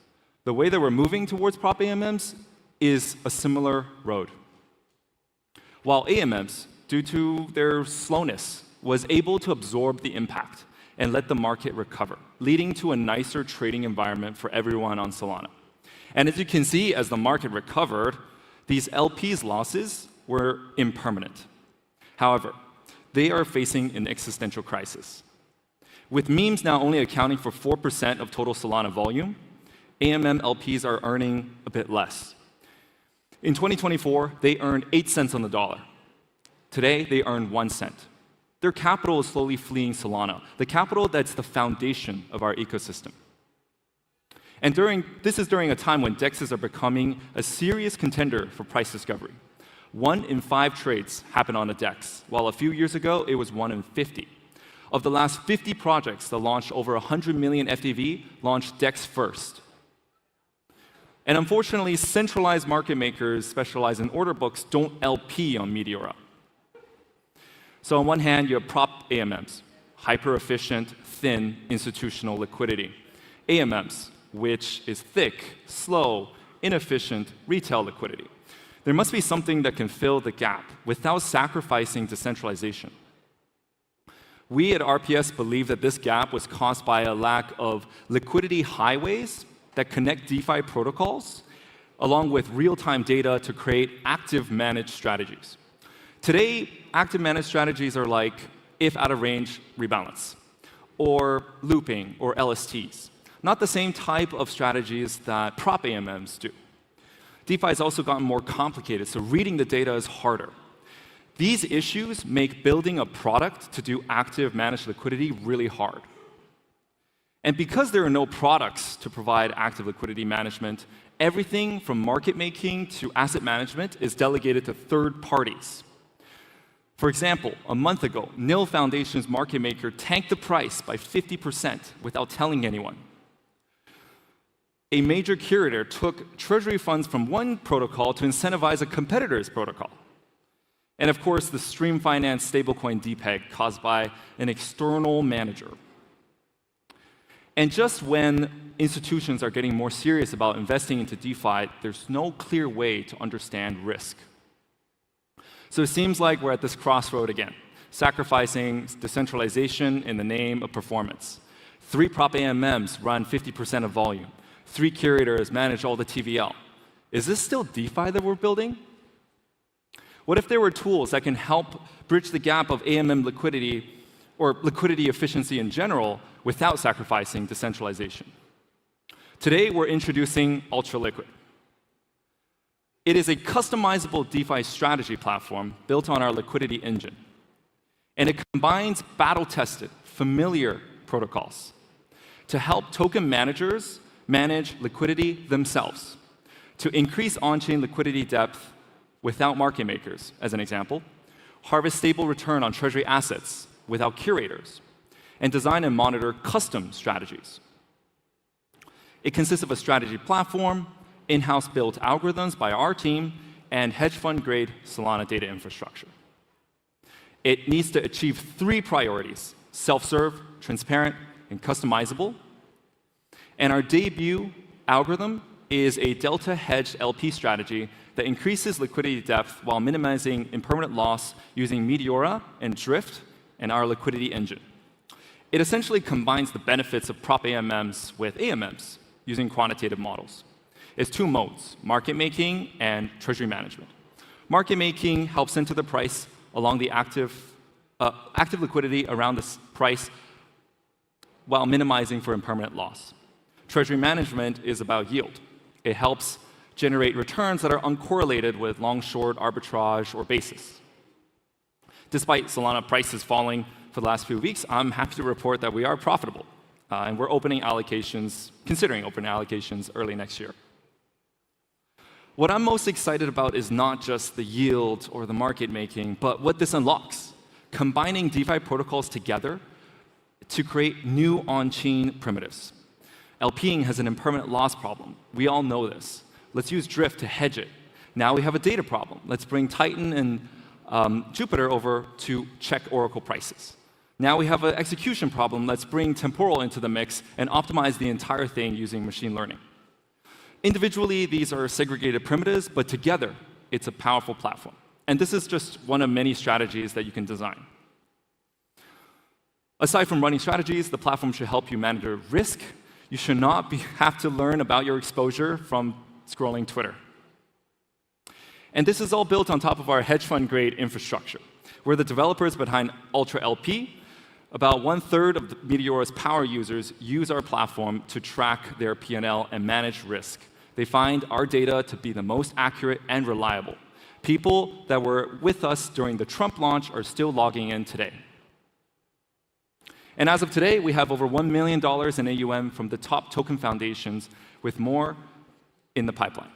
The way that we're moving towards prop AMMs is a similar road. While AMMs, due to their slowness, was able to absorb the impact and let the market recover, leading to a nicer trading environment for everyone on Solana. And as you can see, as the market recovered, these LPs' losses were impermanent. However, they are facing an existential crisis. With memes now only accounting for 4% of total Solana volume, AMM LPs are earning a bit less. In 2024, they earned 8 cents on the dollar. Today, they earn 1 cent. Their capital is slowly fleeing Solana, the capital that's the foundation of our ecosystem. And this is during a time when DEXs are becoming a serious contender for price discovery. 1 in 5 trades happen on a DEX, while a few years ago, it was 1 in 50. Of the last 50 projects that launched over 100 million FDV, launched DEX first. And unfortunately, centralized market makers specialized in order books don't LP on Meteora. So on one hand, you have prop AMMs, hyper-efficient, thin, institutional liquidity. AMMs, which is thick, slow, inefficient retail liquidity. There must be something that can fill the gap without sacrificing decentralization. We at RPS believe that this gap was caused by a lack of liquidity highways that connect DeFi protocols, along with real-time data to create active managed strategies. Today, active managed strategies are like if out of range, rebalance, or looping, or LSTs. Not the same type of strategies that prop AMMs do. DeFi has also gotten more complicated, so reading the data is harder. These issues make building a product to do active managed liquidity really hard. And because there are no products to provide active liquidity management, everything from market making to asset management is delegated to third parties. For example, a month ago, Nil Foundation's market maker tanked the price by 50% without telling anyone. A major curator took treasury funds from one protocol to incentivize a competitor's protocol. And of course, the Stream Finance stablecoin DPEG caused by an external manager. And just when institutions are getting more serious about investing into DeFi, there's no clear way to understand risk. So it seems like we're at this crossroad again, sacrificing decentralization in the name of performance. 3 prop AMMs run 50% of volume. 3 curators manage all the TVL. Is this still DeFi that we're building? What if there were tools that can help bridge the gap of AMM liquidity or liquidity efficiency in general without sacrificing decentralization? Today, we're introducing UltraLiquid. It is a customizable DeFi strategy platform built on our liquidity engine. And it combines battle-tested, familiar protocols to help token managers manage liquidity themselves, to increase on-chain liquidity depth without market makers, as an example, harvest stable return on treasury assets without curators, and design and monitor custom strategies. It consists of a strategy platform, in-house built algorithms by our team, and hedge fund-grade Solana data infrastructure. It needs to achieve 3 priorities: self-serve, transparent, and customizable. And our debut algorithm is a delta hedged LP strategy that increases liquidity depth while minimizing impermanent loss using Meteora and Drift and our liquidity engine. It essentially combines the benefits of prop AMMs with AMMs using quantitative models. It's 2 modes, market making and treasury management. Market making helps center the price along the active liquidity around this price while minimizing for impermanent loss. Treasury management is about yield. It helps generate returns that are uncorrelated with long-short arbitrage or basis. Despite Solana prices falling for the last few weeks, I'm happy to report that we are profitable, and we're considering opening allocations early next year. What I'm most excited about is not just the yield or the market making, but what this unlocks, combining DeFi protocols together to create new on-chain primitives. LPing has an impermanent loss problem. We all know this. Let's use Drift to hedge it. Now we have a data problem. Let's bring Titan and Jupiter over to check Oracle prices. Now we have an execution problem. Let's bring Temporal into the mix and optimize the entire thing using machine learning. Individually, these are segregated primitives, but together, it's a powerful platform. And this is just one of many strategies that you can design. Aside from running strategies, the platform should help you manage your risk. You should not have to learn about your exposure from scrolling Twitter. And this is all built on top of our hedge fund-grade infrastructure. We're the developers behind Ultra LP. About 1/3 of Meteora's power users use our platform to track their P&L and manage risk. They find our data to be the most accurate and reliable. People that were with us during the Trump launch are still logging in today. And as of today, we have over $1 million in AUM from the top token foundations, with more in the pipeline.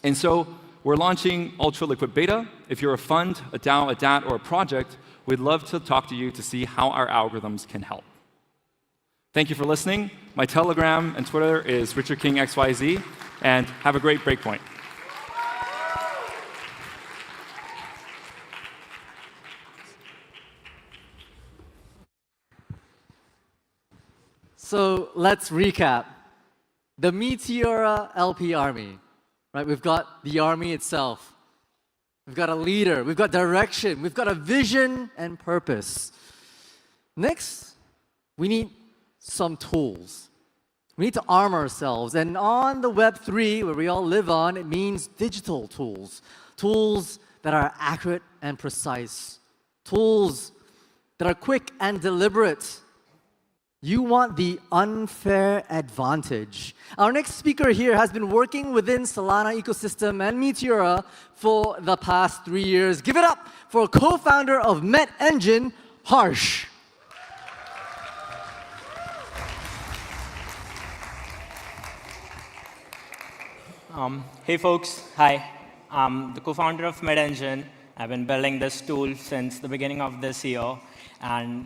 And so we're launching Ultra Liquid Beta. If you're a fund, a DAO, a DAT, or a project, we'd love to talk to you to see how our algorithms can help. Thank you for listening. My Telegram and Twitter is RichardKingXYZ, and have a great breakpoint. So let's recap. The Meteora LP army, right? We've got the army itself. We've got a leader. We've got direction. We've got a vision and purpose. Next, we need some tools. We need to arm ourselves. And on the Web3, where we all live on, it means digital tools. Tools that are accurate and precise. Tools that are quick and deliberate. You want the unfair advantage. Our next speaker here has been working within Solana ecosystem and Meteora for the past 3 years. Give it up for co-founder of Met Engine, Harsh. Hey folks, hi. I'm the co-founder of Med Engine. I've been building this tool since the beginning of this year, and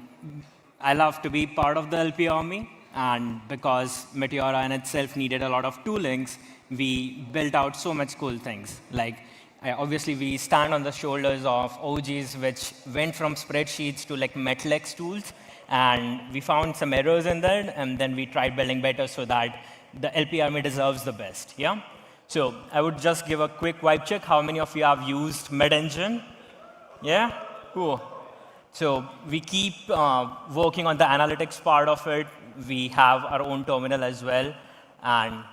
I love to be part of the LP army. And because Meteora in itself needed a lot of toolings, we built out so much cool things. Like, obviously, we stand on the shoulders of OGs, which went from spreadsheets to like Metlex tools, and we found some errors in there, and then we tried building better so that the LP army deserves the best. Yeah. So I would just give a quick vibe check. How many of you have used Med Engine? Yeah? Cool. So we keep working on the analytics part of it. We have our own terminal as well. And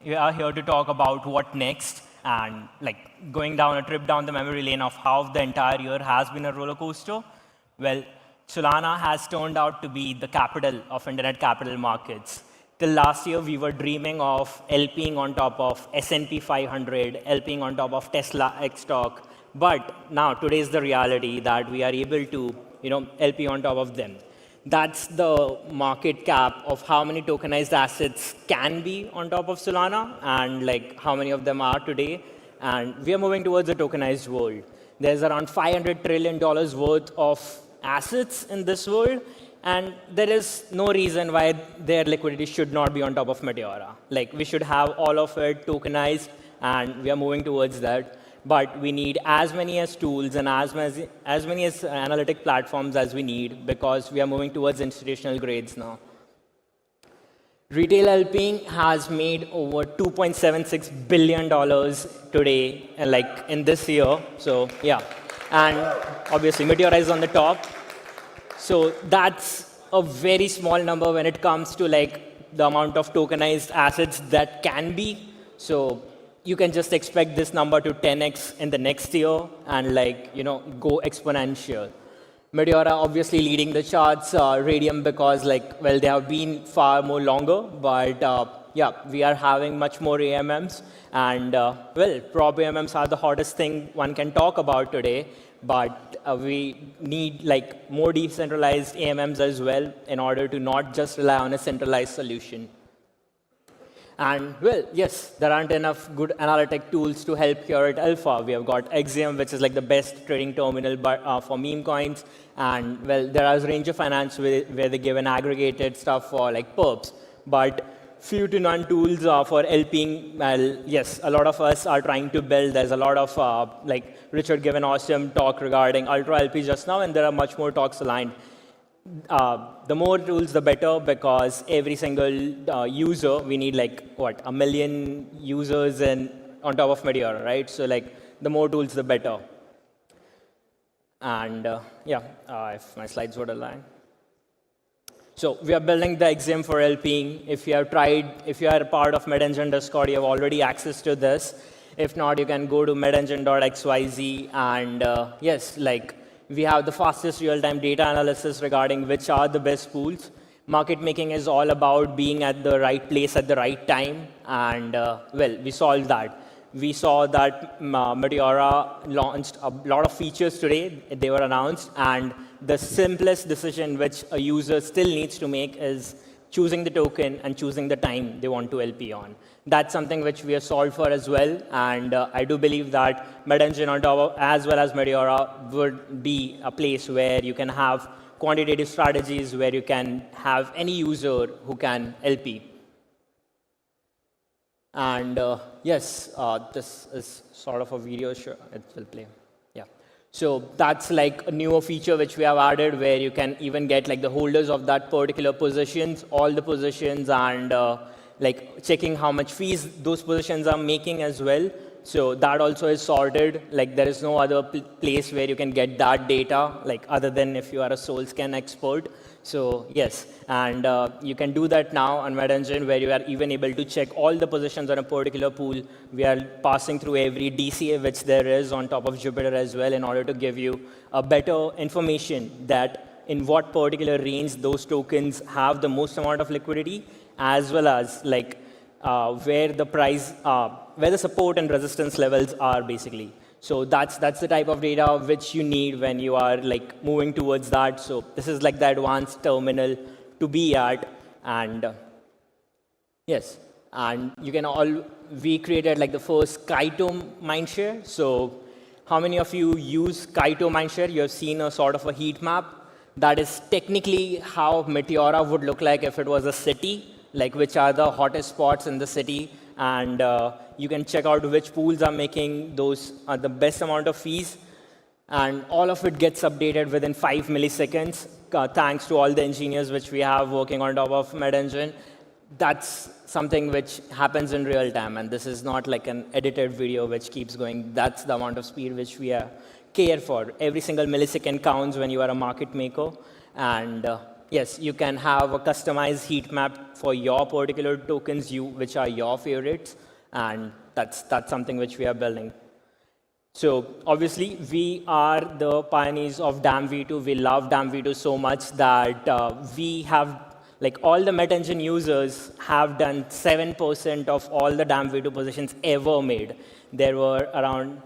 we are here to talk about what next, and like going down a trip down the memory lane of how the entire year has been a roller coaster. Well, Solana has turned out to be the capital of internet capital markets. Till last year, we were dreaming of LPing on top of S&P 500, LPing on top of Tesla X stock. But now, today is the reality that we are able to, LP on top of them. That's the market cap of how many tokenized assets can be on top of Solana, and like how many of them are today. And we are moving towards a tokenized world. There's around $500 trillion worth of assets in this world. And there is no reason why their liquidity should not be on top of Meteora. Like, we should have all of it tokenized, and we are moving towards that. But we need as many as tools and as many as analytic platforms as we need, because we are moving towards institutional grades now. Retail LPing has made over $2.76 billion today, like in this year. So yeah, and obviously Meteora is on the top. So that's a very small number when it comes to like the amount of tokenized assets that can be. So you can just expect this number to 10x in the next year and like, go exponential. Meteora obviously leading the charts, Radium because like, well, they have been far more longer, but yeah, we are having much more AMMs, and well, prop AMMs are the hottest thing one can talk about today, but we need like more decentralized AMMs as well in order to not just rely on a centralized solution. And well, yes, there aren't enough good analytic tools to help curate alpha. We have got Exium, which is like the best trading terminal for meme coins. And well, there is range of finance where they give an aggregated stuff for like perps. But few to none tools for LPing. Well, yes, a lot of us are trying to build. There's a lot of like Richard gave an awesome talk regarding Ultra LP just now, and there are much more talks aligned. The more tools, the better, because every single user, we need like, what, 1 million users on top of Meteora, right? So like, the more tools, the better. And yeah, if my slides would align. So we are building the Exium for LPing. If you are a part of MedEngine Discord, you have already access to this. If not, you can go to medengine.xyz, and yes, like, we have the fastest real-time data analysis regarding which are the best pools. Market making is all about being at the right place at the right time. And well, we solved that. We saw that Meteora launched a lot of features today. They were announced. And the simplest decision which a user still needs to make is choosing the token and choosing the time they want to LP on. That's something which we have solved for as well, and I do believe that MedEngine on top of, as well as Meteora, would be a place where you can have quantitative strategies, where you can have any user who can LP. And yes, this is sort of a video, sure, it will play. Yeah. So that's like a newer feature which we have added, where you can even get like the holders of that particular positions, all the positions, and like checking how much fees those positions are making as well. So that also is sorted. Like, there is no other place where you can get that data, like other than if you are a SolScan expert. So yes, and you can do that now on MedEngine, where you are even able to check all the positions on a particular pool. We are passing through every DCA which there is on top of Jupyter as well, in order to give you a better information that in what particular range those tokens have the most amount of liquidity, as well as like where the price, where the support and resistance levels are basically. So that's the type of data which you need when you are like moving towards that. So this is like the advanced terminal to be at, and yes, and you can we created like the first Kaito mindshare. So how many of you use Kaito mindshare? You have seen a sort of a heat map. That is technically how Meteora would look like if it was a city, like which are the hottest spots in the city. And you can check out which pools are making those the best amount of fees. And all of it gets updated within 5 milliseconds, thanks to all the engineers which we have working on top of MedEngine. That's something which happens in real time. And this is not like an edited video which keeps going. That's the amount of speed which we care for. Every single millisecond counts when you are a market maker. And yes, you can have a customized heat map for your particular tokens, which are your favorites. And that's something which we are building. So obviously, we are the pioneers of DAM V2. We love DAM V2 so much that we have, like, all the MedEngine users have done 7% of all the DAM V2 positions ever made. There were around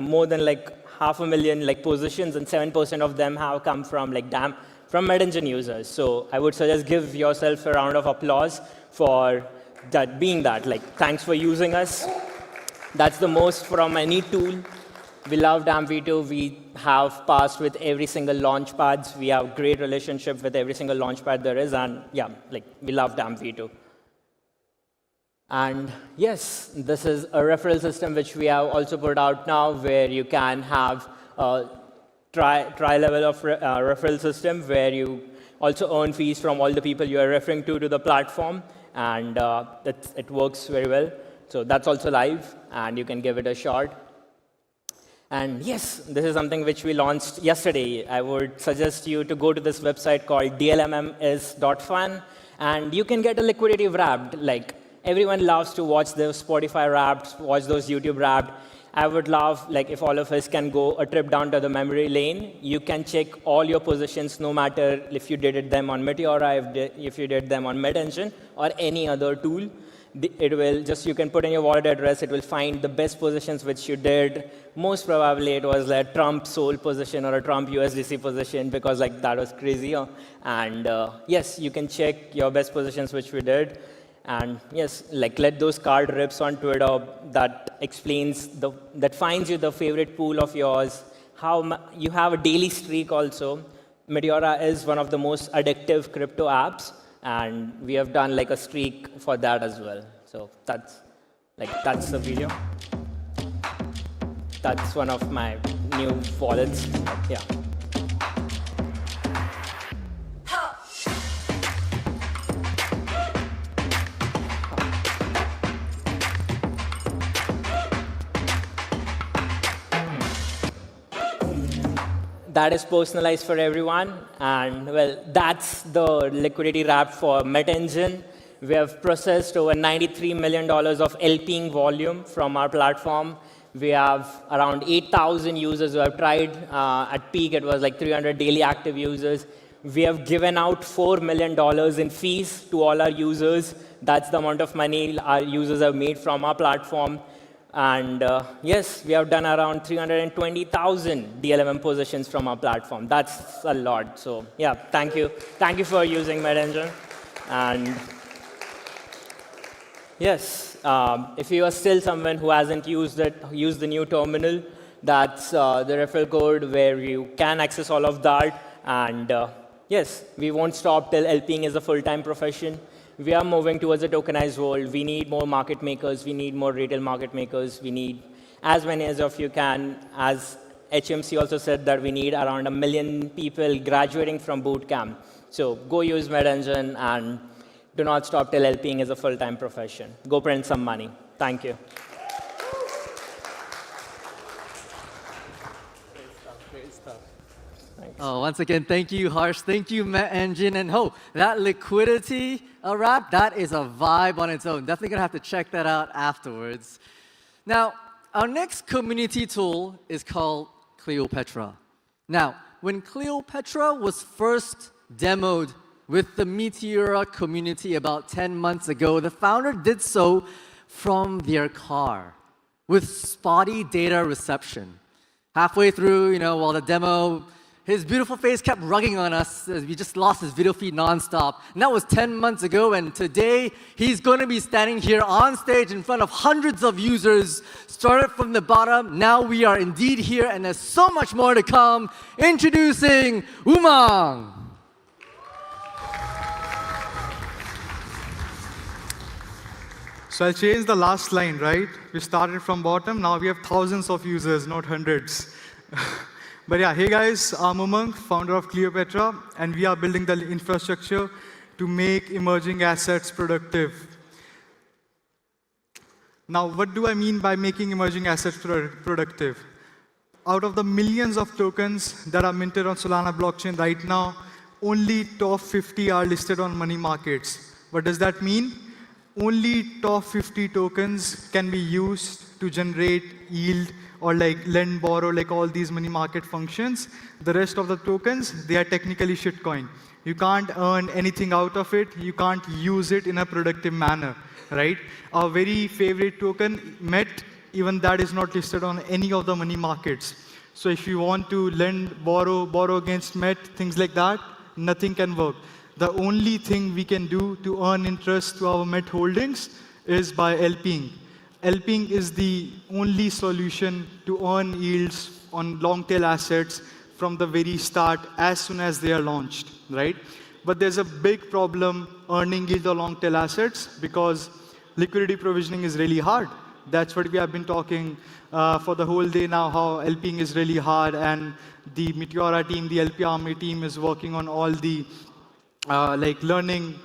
more than like 500,000 like positions, and 7% of them have come from like from MedEngine users. So I would suggest give yourself a round of applause for that, being that. Like, thanks for using us. That's the most from any tool. We love DAM V2. We have passed with every single launch pads. We have great relationship with every single launch pad there is, and yeah, like we love DAM V2. And yes, this is a referral system which we have also put out now, where you can have a try level of referral system, where you also earn fees from all the people you are referring to the platform, and it works very well. So that's also live, and you can give it a shot. And yes, this is something which we launched yesterday. I would suggest you to go to this website called dlmmis.fun, and you can get a liquidity wrapped. Like, everyone loves to watch those Spotify wrapped, watch those YouTube wrapped. I would love, like, if all of us can go a trip down to the memory lane. You can check all your positions, no matter if you did them on Meteora, if you did them on MedEngine, or any other tool. It will just, you can put in your wallet address, it will find the best positions which you did. Most probably it was a Trump Sol position or a Trump USDC position, because like that was crazy. And yes, you can check your best positions which we did. And yes, like let those card rips on Twitter that explains, that finds you the favorite pool of yours. How you have a daily streak also. Meteora is one of the most addictive crypto apps. And we have done like a streak for that as well. So that's the video. That's one of my new wallets. Yeah. That is personalized for everyone, and well, that's the liquidity wrap for MetEngine. We have processed over $93 million of LPing volume from our platform. We have around 8,000 users who have tried. At peak, it was like 300 daily active users. We have given out $4 million in fees to all our users. That's the amount of money our users have made from our platform. And yes, we have done around 320,000 DLMM positions from our platform. That's a lot. So yeah, thank you. Thank you for using MedEngine. And yes, if you are still someone who hasn't used the new terminal, that's the referral code where you can access all of that. And yes, we won't stop till LPing is a full-time profession. We are moving towards a tokenized world. We need more market makers. We need more retail market makers. We need as many as of you can. As HMC also said that we need around 1 million people graduating from bootcamp. So go use MedEngine and do not stop till LPing is a full-time profession. Go print some money. Thank you. Oh, once again, thank you, Harsh. Thank you, MetEngine. And that liquidity wrap, that is a vibe on its own. Definitely going to have to check that out afterwards. Now, our next community tool is called Cleopatra. Now, when Cleopatra was first demoed with the Meteora community about 10 months ago, the founder did so from their car with spotty data reception. Halfway through, while the demo, his beautiful face kept rugging on us as we just lost his video feed nonstop. And that was 10 months ago, and today he's going to be standing here on stage in front of hundreds of users, started from the bottom. Now we are indeed here, and there's so much more to come. Introducing Umang. So I'll change the last line, right? We started from bottom, now we have thousands of users, not hundreds. But yeah, hey guys, I'm Umang, founder of Cleopatra, and we are building the infrastructure to make emerging assets productive. Now, what do I mean by making emerging assets productive? Out of the millions of tokens that are minted on Solana blockchain right now, only top 50 are listed on money markets. What does that mean? Only top 50 tokens can be used to generate yield or like lend, borrow, like all these money market functions. The rest of the tokens, they are technically shitcoin. You can't earn anything out of it. You can't use it in a productive manner, right? Our very favorite token, MET, even that is not listed on any of the money markets. So if you want to lend, borrow against MET, things like that, nothing can work. The only thing we can do to earn interest to our MET holdings is by LPing. LPing is the only solution to earn yields on long tail assets from the very start as soon as they are launched, right? But there's a big problem earning yield on long tail assets because liquidity provisioning is really hard. That's what we have been talking for the whole day now, how LPing is really hard, and the Meteora team, the LP Army team is working on all the like learning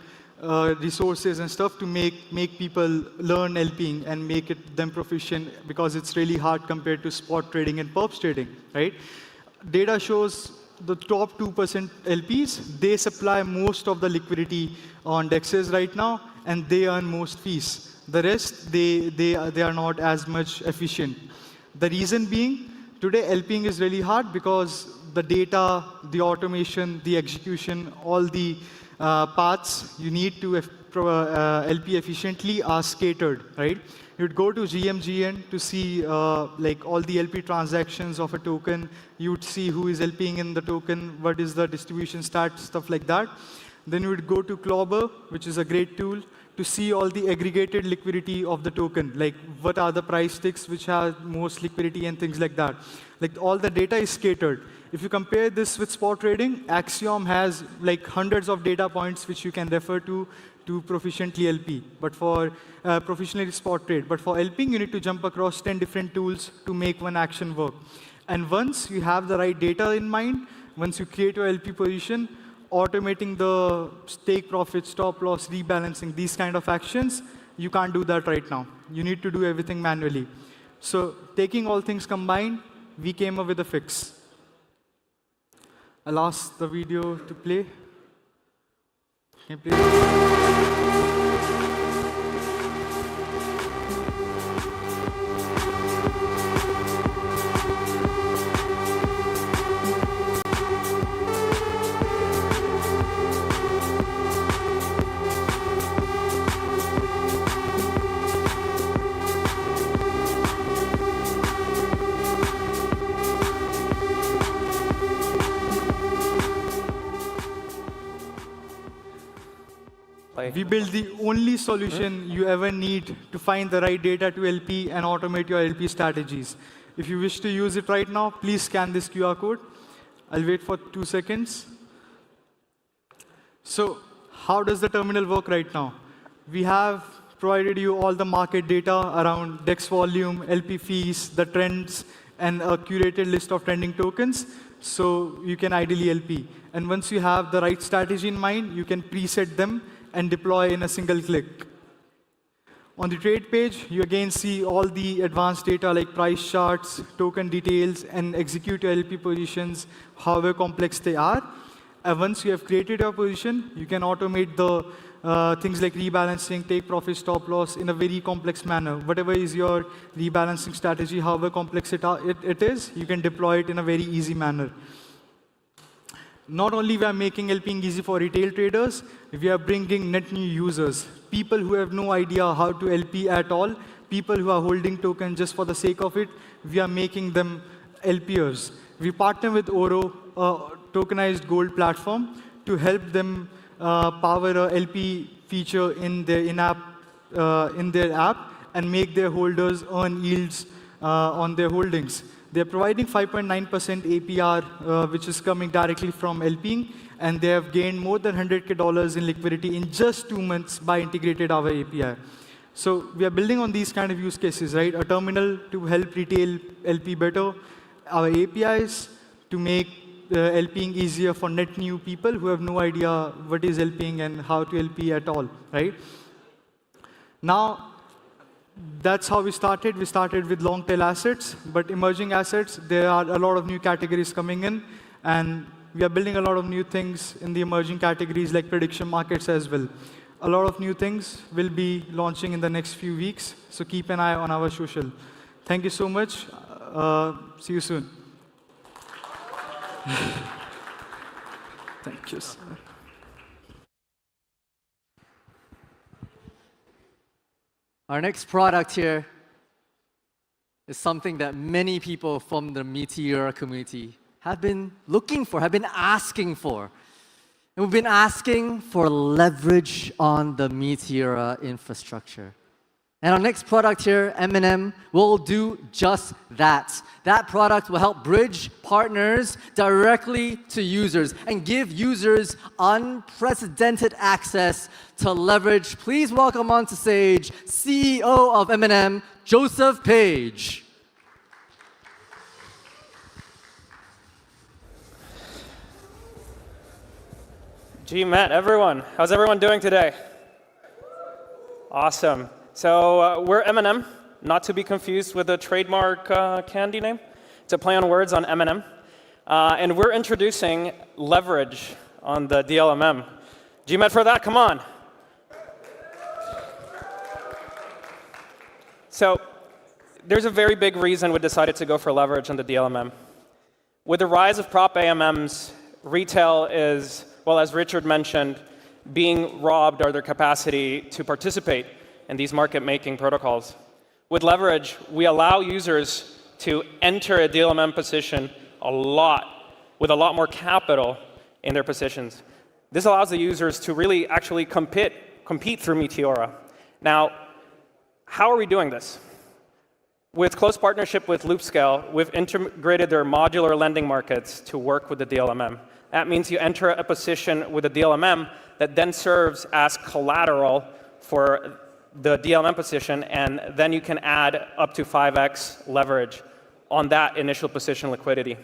resources and stuff to make people learn LPing and make them proficient because it's really hard compared to spot trading and perps trading, right? Data shows the top 2% LPs, they supply most of the liquidity on DEXs right now, and they earn most fees. The rest, they are not as much efficient. The reason being, today LPing is really hard because the data, the automation, the execution, all the paths you need to LP efficiently are scattered, right? You'd go to GMGN to see like all the LP transactions of a token. You'd see who is LPing in the token, what is the distribution stat, stuff like that. Then you would go to Clobber, which is a great tool, to see all the aggregated liquidity of the token, like what are the price ticks which have most liquidity and things like that. Like all the data is scattered. If you compare this with spot trading, Axiom has like hundreds of data points which you can refer to proficiently LP, but for proficiently spot trade. But for LPing, you need to jump across 10 different tools to make one action work. And once you have the right data in mind, once you create your LP position, automating the take profit, stop loss, rebalancing, these kind of actions, you can't do that right now. You need to do everything manually. So taking all things combined, we came up with a fix. I'll ask the video to play. Can you play? We built the only solution you ever need to find the right data to LP and automate your LP strategies. If you wish to use it right now, please scan this QR code. I'll wait for 2 seconds. So how does the terminal work right now? We have provided you all the market data around DEX volume, LP fees, the trends, and a curated list of trending tokens, so you can ideally LP. And once you have the right strategy in mind, you can preset them and deploy in a single click. On the trade page, you again see all the advanced data like price charts, token details, and execute your LP positions, however complex they are. And once you have created your position, you can automate the things like rebalancing, take profit, stop loss in a very complex manner. Whatever is your rebalancing strategy, however complex it is, you can deploy it in a very easy manner. Not only we are making LPing easy for retail traders, we are bringing net new users, people who have no idea how to LP at all, people who are holding tokens just for the sake of it, we are making them LPers. We partner with Oro, a tokenized gold platform, to help them power a LP feature in their in-app, in their app, and make their holders earn yields on their holdings. They're providing 5.9% APR, which is coming directly from LPing, and they have gained more than $100K in liquidity in just 2 months by integrated our API. So we are building on these kind of use cases, right? A terminal to help retail LP better, our APIs to make LPing easier for net new people who have no idea what is LPing and how to LP at all, right? Now, that's how we started. We started with long tail assets, but emerging assets, there are a lot of new categories coming in, and we are building a lot of new things in the emerging categories like prediction markets as well. A lot of new things will be launching in the next few weeks, so keep an eye on our social. Thank you so much. See you soon. Thank you, sir. Our next product here is something that many people from the Meteora community have been looking for, have been asking for. And we've been asking for leverage on the Meteora infrastructure. And our next product here, M&M, will do just that. That product will help bridge partners directly to users and give users unprecedented access to leverage. Please welcome onto stage CEO of M&M, Joseph Page. Gee, Matt, everyone. How's everyone doing today? Awesome. So we're M&M, not to be confused with the trademark candy name. It's a play on words on M&M. And we're introducing leverage on the DLMM. GMAT for that, come on. So there's a very big reason we decided to go for leverage on the DLMM. With the rise of prop AMMs, retail is, well, as Richard mentioned, being robbed of their capacity to participate in these market-making protocols. With leverage, we allow users to enter a DLMM position with a lot more capital in their positions. This allows the users to really actually compete through Meteora. Now, how are we doing this? With close partnership with Loopscale, we've integrated their modular lending markets to work with the DLMM. That means you enter a position with a DLMM that then serves as collateral for the DLMM position, and then you can add up to 5x leverage on that initial position liquidity.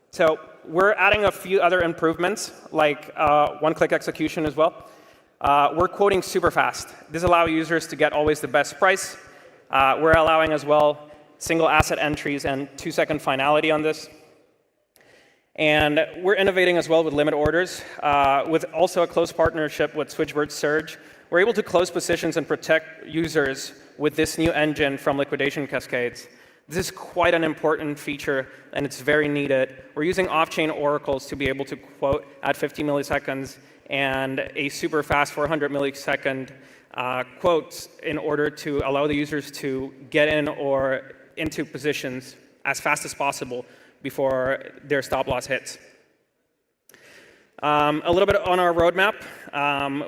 So we're adding a few other improvements, like one-click execution as well. We're quoting super fast. This allows users to get always the best price. We're allowing as well single asset entries and 2-second finality on this. And we're innovating as well with limit orders, with also a close partnership with Switchbird Surge. We're able to close positions and protect users with this new engine from liquidation cascades. This is quite an important feature, and it's very needed. We're using off-chain oracles to be able to quote at 50 milliseconds and a super fast 400 millisecond quotes in order to allow the users to get in or into positions as fast as possible before their stop loss hits. A little bit on our roadmap.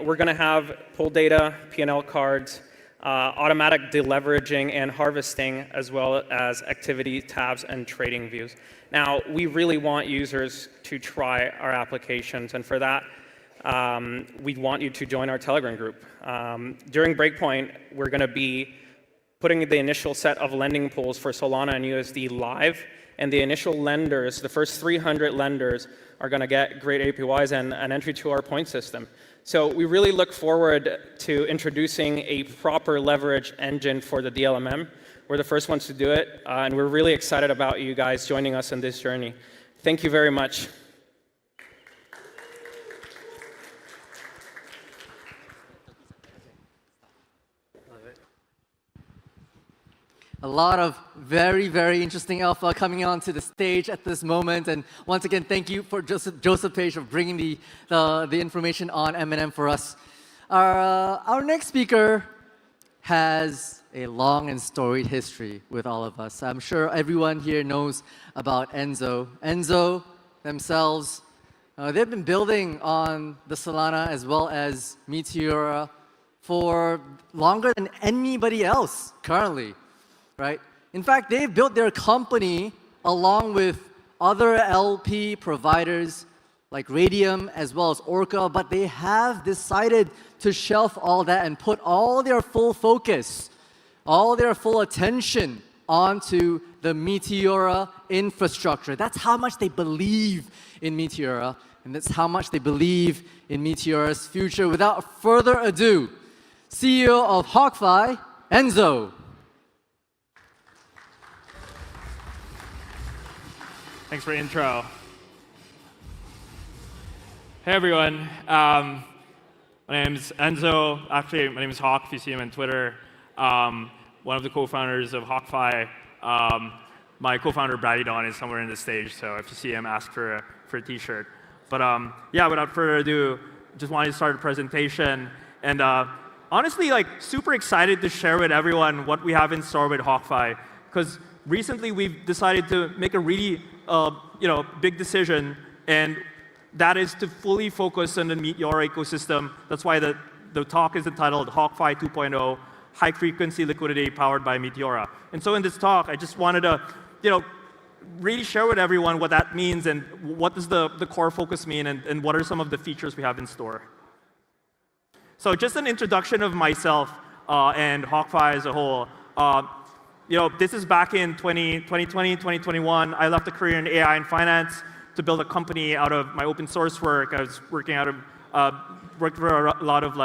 We're going to have pull data, P&L cards, automatic deleveraging and harvesting, as well as activity tabs and trading views. Now, we really want users to try our applications, and for that, we want you to join our Telegram group. During Breakpoint, we're going to be putting the initial set of lending pools for Solana and USD live, and the initial lenders, the first 300 lenders, are going to get great APYs and an entry to our point system. So we really look forward to introducing a proper leverage engine for the DLMM. We're the first ones to do it, and we're really excited about you guys joining us in this journey. Thank you very much. A lot of very, very interesting alpha coming onto the stage at this moment. And once again, thank you for Joseph Page for bringing the information on M&M for us. Our next speaker has a long and storied history with all of us. I'm sure everyone here knows about Enzo. Enzo themselves, they've been building on the Solana as well as Meteora for longer than anybody else currently. Right? In fact, they've built their company along with other LP providers like Radium as well as Orca, but they have decided to shelf all that and put all their full focus, all their full attention onto the Meteora infrastructure. That's how much they believe in Meteora, and that's how much they believe in Meteora's future. Without further ado, CEO of HawkFi, Enzo. Thanks for the intro. Hey everyone, my name is Enzo. Actually, my name is Hawk, if you see him on Twitter. One of the co-founders of HawkFi. My co-founder, Brady Don, is somewhere in the stage, so if you see him, ask for a t-shirt. But yeah, without further ado, just wanted to start the presentation. And honestly, super excited to share with everyone what we have in store with HawkFi. Because recently we've decided to make a really big decision, and that is to fully focus on the Meteora ecosystem. That's why the the talk is entitled HawkFi 2.0, High Frequency Liquidity Powered by Meteora. And so in this talk, I just wanted to, really share with everyone what that means and what does the core focus mean and what are some of the features we have in store. So just an introduction of myself and HawkFi as a whole. This is back in 2020, 2021. I left a career in AI and finance to build a company out of my open source work. I was working worked for a lot of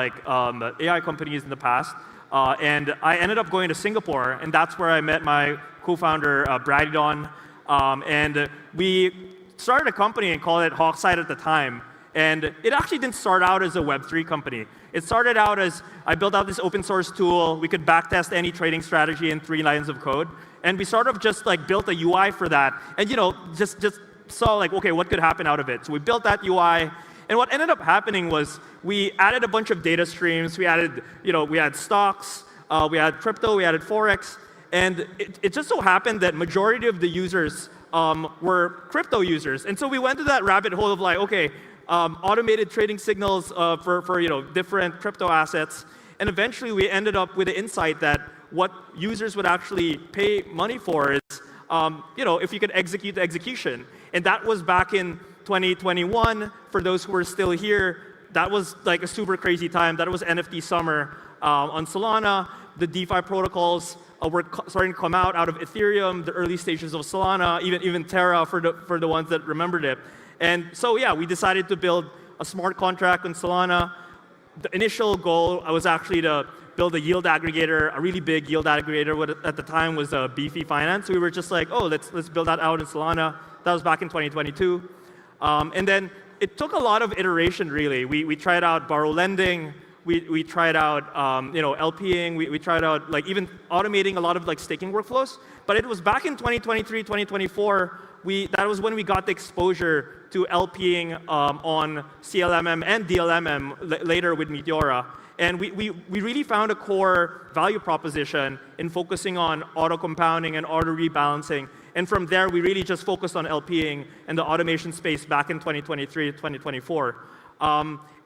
AI companies in the past. And I ended up going to Singapore, and that's where I met my co-founder, Bradon. And we started a company and called it Hawkside at the time. And it actually didn't start out as a Web3 company. It started out as I built out this open source tool. We could backtest any trading strategy in 3 lines of code. And we sort of just built a UI for that. And just saw okay, what could happen out of it. So we built that UI. And what ended up happening was we added a bunch of data streams. We added, we had stocks, we had crypto, we added Forex. And it just so happened that majority of the users were crypto users. And so we went to that rabbit hole of okay, automated trading signals for different crypto assets. And eventually we ended up with the insight that what users would actually pay money for is if you could execute the execution. And that was back in 2021. For those who are still here, that was a super crazy time. That was NFT summer on Solana. The DeFi protocols were starting to come out of Ethereum, the early stages of Solana, even Terra for the ones that remembered it. And so yeah, we decided to build a smart contract on Solana. The initial goal was actually to build a yield aggregator, a really big yield aggregator. What at the time was Beefy Finance. We were just let's build that out in Solana. That was back in 2022. And then it took a lot of iteration, really. We tried out borrow lending. We tried out LPing. We tried out even automating a lot of staking workflows. But it was back in 2023, 2024. That was when we got the exposure to LPing on CLMM and DLMM later with Meteora. And we really found a core value proposition in focusing on auto compounding and auto rebalancing. And from there, we really just focused on LPing and the automation space back in 2023, 2024.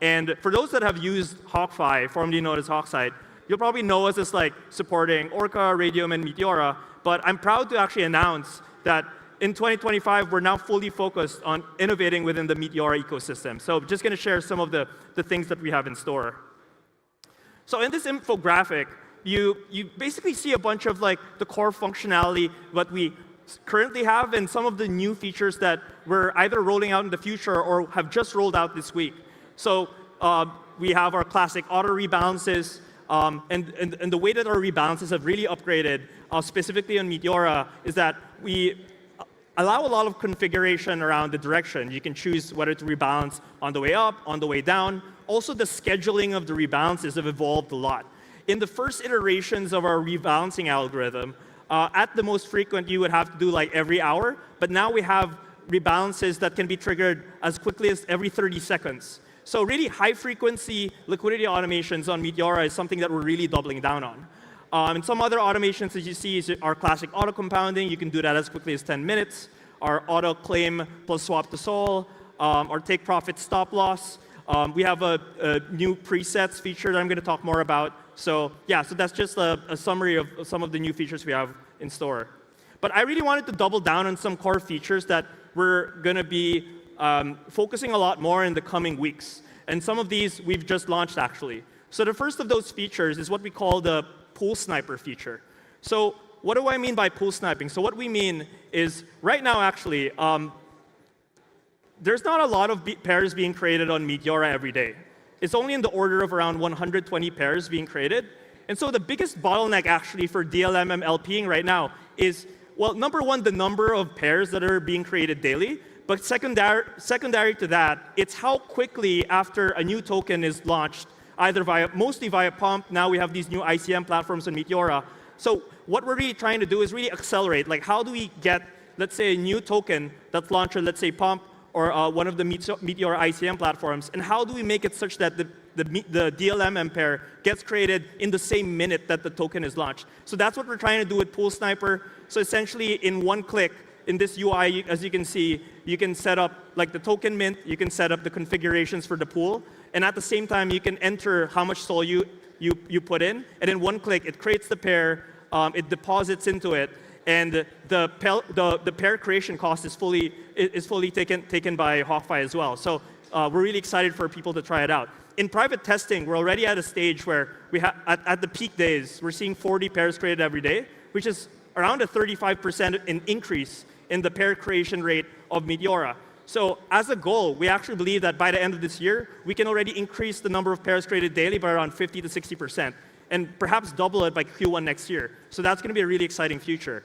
And for those that have used HawkFi, formerly known as Hawkside, you'll probably know us as supporting Orca, Radium, and Meteora. But I'm proud to actually announce that in 2025, we're now fully focused on innovating within the Meteora ecosystem. So I'm just going to share some of the things that we have in store. So in this infographic, you basically see a bunch of the core functionality, what we currently have, and some of the new features that we're either rolling out in the future or have just rolled out this week. So we have our classic auto rebalances, and the way that our rebalances have really upgraded, specifically on Meteora, is that we allow a lot of configuration around the direction. You can choose whether to rebalance on the way up, on the way down. Also, the scheduling of the rebalances have evolved a lot. In the first iterations of our rebalancing algorithm, at the most frequent, you would have to do every hour. But now we have rebalances that can be triggered as quickly as every 30 seconds. So really high-frequency liquidity automations on Meteora is something that we're really doubling down on. And some other automations that you see is our classic auto compounding. You can do that as quickly as 10 minutes. Our auto claim plus swap to sol, our take profit stop loss. We have a new presets feature that I'm going to talk more about. So yeah, so that's just a summary of some of the new features we have in store. But I really wanted to double down on some core features that we're going to be focusing a lot more in the coming weeks. And some of these we've just launched, actually. So the first of those features is what we call the pool sniper feature. So what do I mean by pool sniping? So what we mean is right now, actually, there's not a lot of pairs being created on Meteora every day. It's only in the order of around 120 pairs being created. And so the biggest bottleneck, actually, for DLMM LPing right now is, well, number one, the number of pairs that are being created daily. But secondary to that, it's how quickly after a new token is launched, either mostly via Pump. Now we have these new ICM platforms on Meteora. So what we're really trying to do is really accelerate. How do we get, let's say, a new token that's launched on, let's say, Pump or one of the Meteora ICM platforms, and how do we make it such that the DLMM pair gets created in the same minute that the token is launched? So that's what we're trying to do with Pool Sniper. So essentially, in one click, in this UI, as you can see, you can set up the token mint, you can set up the configurations for the pool, And at the same time, you can enter how much SOL you put in. And in one click, it creates the pair, it deposits into it, and the pair creation cost is fully taken by HawkFi as well. So we're really excited for people to try it out. In private testing, we're already at a stage where at the peak days, we're seeing 40 pairs created every day, which is around a 35% increase in the pair creation rate of Meteora. So as a goal, we actually believe that by the end of this year, we can already increase the number of pairs created daily by around 50 to 60%, and perhaps double it by Q1 next year. So that's going to be a really exciting future.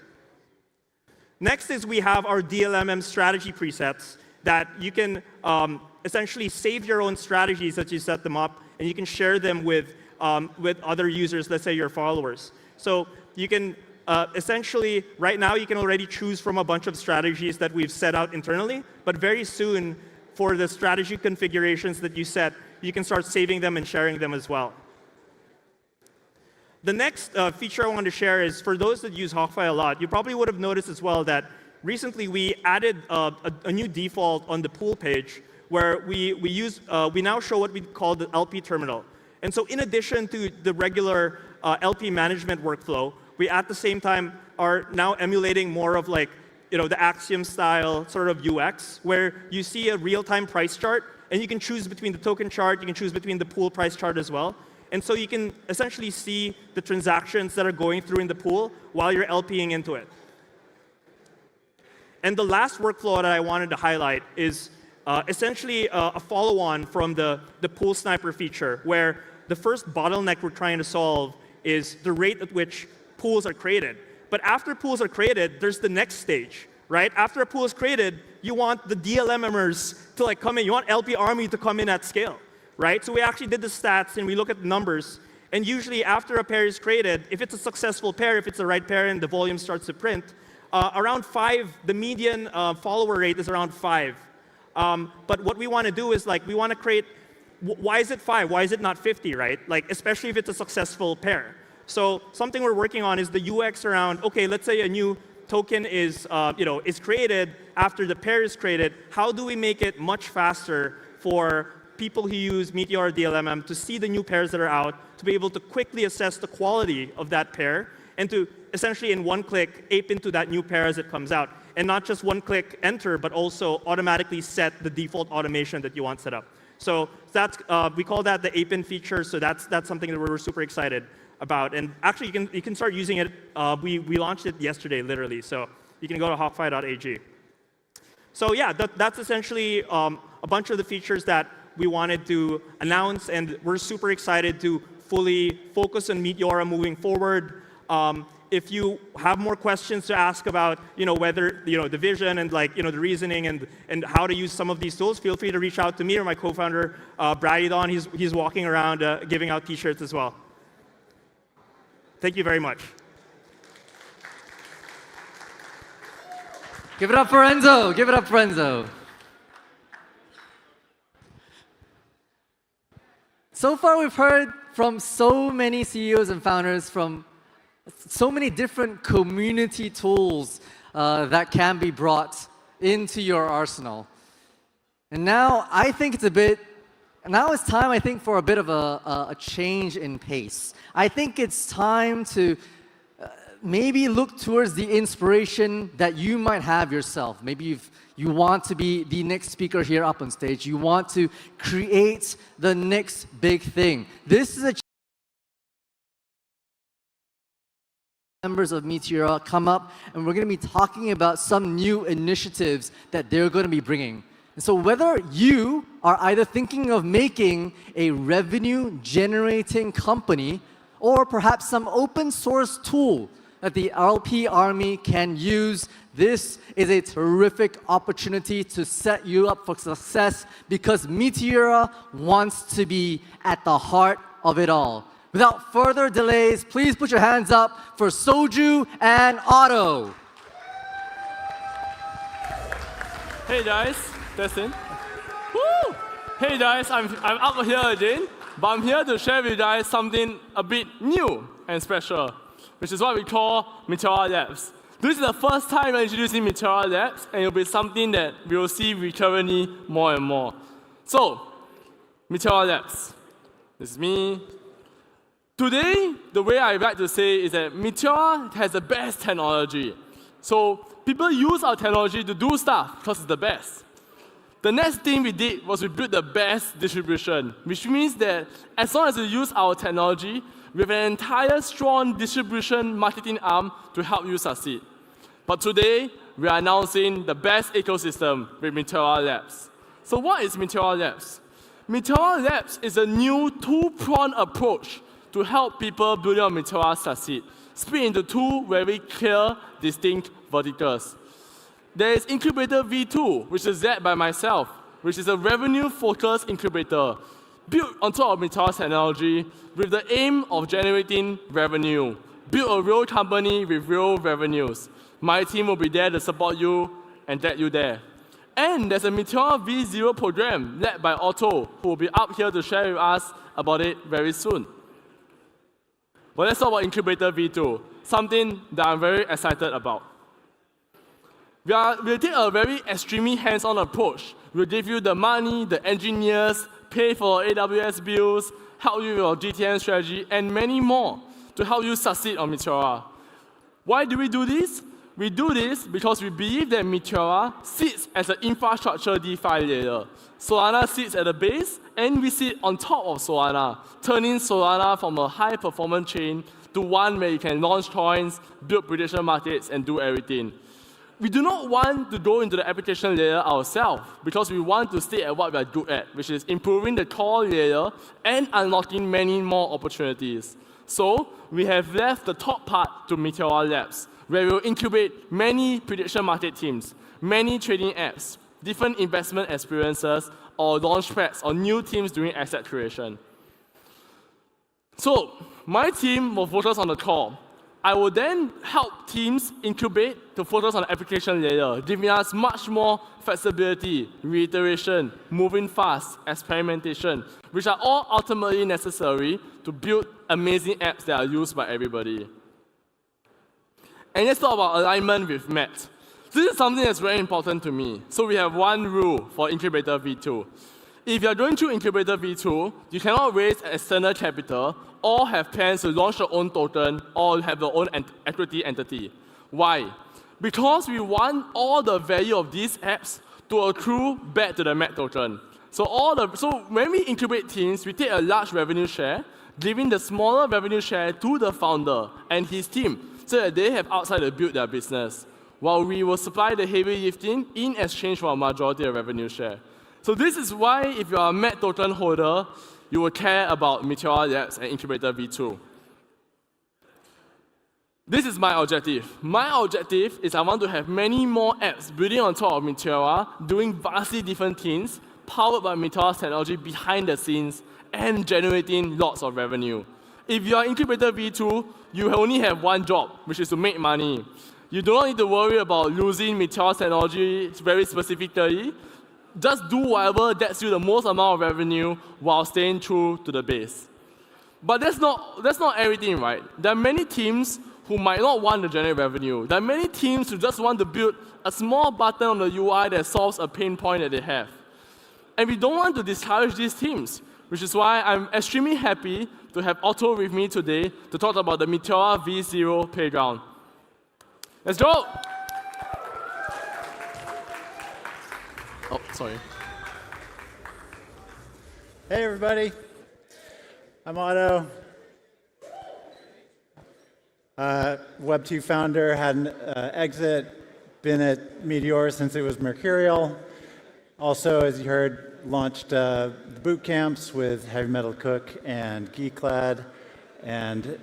Next is we have our DLMM strategy presets that you can essentially save your own strategies as you set them up, and you can share them with other users, let's say your followers. So you can essentially, right now, you can already choose from a bunch of strategies that we've set out internally, but very soon, for the strategy configurations that you set, you can start saving them and sharing them as well. The next feature I want to share is, for those that use HawkFi a lot, you probably would have noticed as well that recently we added a new default on the pool page where we now show what we call the LP terminal. And so in addition to the regular LP management workflow, we at the same time are now emulating more of like, the Axiom style sort of UX, where you see a real-time price chart, and you can choose between the token chart, you can choose between the pool price chart as well. And so you can essentially see the transactions that are going through in the pool while you're LPing into it. And the last workflow that I wanted to highlight is essentially a follow-on from the pool sniper feature, where the first bottleneck we're trying to solve is the rate at which pools are created. But after pools are created, there's the next stage, right? After a pool is created, you want the DLMMers to come in. You want LP Army to come in at scale, right? So we actually did the stats, and we look at the numbers. And usually, after a pair is created, if it's a successful pair, if it's the right pair and the volume starts to print, around 5, the median follower rate is around 5. But what we want to do is, we want to create, why is it 5? Why is it not 50, right? Especially if it's a successful pair. So something we're working on is the UX around, okay, let's say a new token is created after the pair is created. How do we make it much faster for people who use Meteora DLMM to see the new pairs that are out, to be able to quickly assess the quality of that pair, and to essentially in one click ape into that new pair as it comes out. And not just one click enter, but also automatically set the default automation that you want set up. So that's, we call that the ape-in feature, so that's something that we're super excited about. And actually, you can start using it. We launched it yesterday, literally. So you can go to hawkfi.ag. So yeah, that's essentially a bunch of the features that we wanted to announce, and we're super excited to fully focus on Meteora moving forward. If you have more questions to ask about, whether, the vision and the reasoning and how to use some of these tools, feel free to reach out to me or my co-founder, Bradidon. He's walking around giving out T-shirts as well. Thank you very much. Give it up for Enzo. Give it up for Enzo. So far, we've heard from so many CEOs and founders from so many different community tools that can be brought into your arsenal. And now I think it's time, I think, for a bit of a change in pace. I think it's time to maybe look towards the inspiration that you might have yourself. Maybe you want to be the next speaker here up on stage. You want to create the next big thing. This is a members of Meteora come up, and we're going to be talking about some new initiatives that they're going to be bringing. And so whether you are either thinking of making a revenue-generating company or perhaps some open source tool that the LP Army can use, this is a terrific opportunity to set you up for success, because Meteora wants to be at the heart of it all. Without further delays, please put your hands up for Soju and Otto. Hey guys, that's in. Woo! Hey guys, I'm up here again, but I'm here to share with you guys something a bit new and special, which is what we call Meteora Labs. This is the first time I'm introducing Meteora Labs, and it'll be something that we will see recurrently more and more. So, Meteora Labs. This is me. Today, the way I like to say is that Meteora has the best technology. So people use our technology to do stuff because it's the best. The next thing we did was we built the best distribution, which means that as long as you use our technology, we have an entire strong distribution marketing arm to help you succeed. But today, we are announcing the best ecosystem with Meteora Labs. So what is Meteora Labs? Meteora Labs is a new two-pronged approach to help people building on Meteora succeed, split into two very clear, distinct verticals. There is Incubator V2, which is led by myself, which is a revenue-focused incubator built on top of Meteora's technology with the aim of generating revenue. Build a real company with real revenues. My team will be there to support you and get you there. And there's a Meteora V0 program led by Otto, who will be up here to share with us about it very soon. But let's talk about Incubator V2, something that I'm very excited about. We'll take a very extremely hands-on approach. We'll give you the money, the engineers, pay for AWS bills, help you with your GTM strategy, and many more to help you succeed on Meteora. Why do we do this? We do this because we believe that Meteora sits as an infrastructure DeFi layer. Solana sits at the base, and we sit on top of Solana, turning Solana from a high-performance chain to one where you can launch coins, build prediction markets, and do everything. We do not want to go into the application layer ourselves because we want to stay at what we are good at, which is improving the core layer and unlocking many more opportunities. So we have left the top part to Meteora Labs, where we will incubate many prediction market teams, many trading apps, different investment experiences, or launch pads, or new teams doing asset creation. So my team will focus on the core. I will then help teams incubate to focus on the application layer, giving us much more flexibility, reiteration, moving fast, experimentation, which are all ultimately necessary to build amazing apps that are used by everybody. And let's talk about alignment with Matt. This is something that's very important to me. So we have one rule for Incubator V2. If you're going through Incubator V2, you cannot raise external capital or have plans to launch your own token or have your own equity entity. Why? Because we want all the value of these apps to accrue back to the Mac token. So when we incubate teams, we take a large revenue share, giving the smaller revenue share to the founder and his team so that they have outside to build their business, while we will supply the heavy lifting in exchange for a majority of revenue share. So this is why if you are a Mac token holder, you will care about Meteora Labs and Incubator V2. This is my objective. My objective is I want to have many more apps building on top of Meteora, doing vastly different things, powered by Meteora's technology behind the scenes, and generating lots of revenue. If you are Incubator V2, you only have one job, which is to make money. You do not need to worry about losing Meteora's technology very specifically. Just do whatever gets you the most amount of revenue while staying true to the base. But that's not everything, right? There are many teams who might not want to generate revenue. There are many teams who just want to build a small button on the UI that solves a pain point that they have. And we don't want to discourage these teams, which is why I'm extremely happy to have Otto with me today to talk about the Meteora V0 playground. Let's go! Oh, sorry. Hey, everybody. I'm Otto. Web2 founder, had an exit, been at Meteora since it was Mercurial. Also, as you heard, launched boot camps with Heavy Metal Cook and Geeklad, and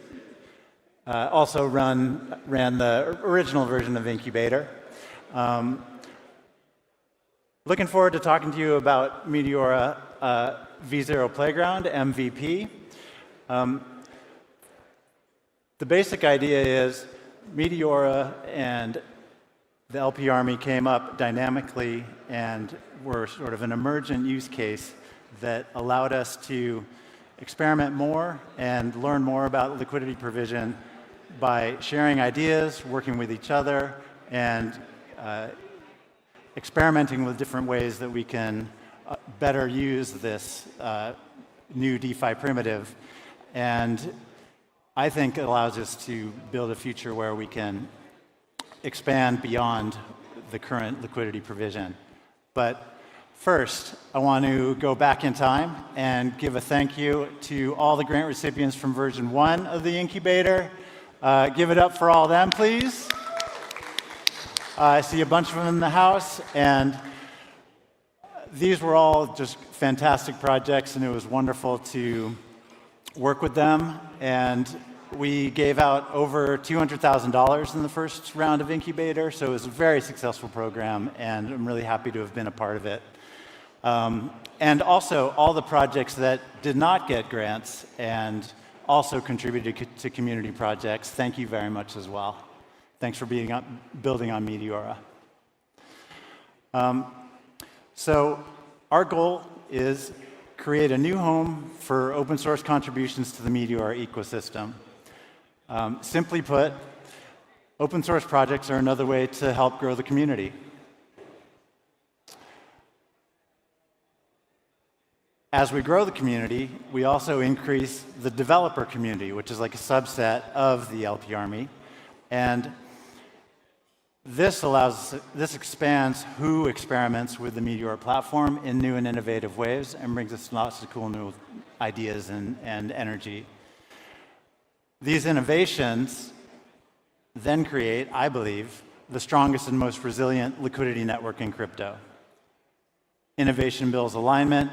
also ran the original version of Incubator. Looking forward to talking to you about Meteora V0 Playground, MVP. The basic idea is Meteora and the LP Army came up dynamically and were sort of an emergent use case that allowed us to experiment more and learn more about liquidity provision by sharing ideas, working with each other, and experimenting with different ways that we can better use this new DeFi primitive. And I think it allows us to build a future where we can expand beyond the current liquidity provision. But first, I want to go back in time and give a thank you to all the grant recipients from version 1 of the incubator. Give it up for all of them, please. I see a bunch of them in the house, and these were all just fantastic projects, and it was wonderful to work with them. And we gave out over $200,000 in the first round of incubator, so it was a very successful program, and I'm really happy to have been a part of it. And also, all the projects that did not get grants and also contributed to community projects, thank you very much as well. Thanks for building on Meteora. So our goal is create a new home for open source contributions to the Meteora ecosystem. Simply put, open source projects are another way to help grow the community. As we grow the community, we also increase the developer community, which is like a subset of the LP Army. And this expands who experiments with the Meteora platform in new and innovative ways and brings us lots of cool new ideas and energy. These innovations then create, I believe, the strongest and most resilient liquidity network in crypto. Innovation builds alignment.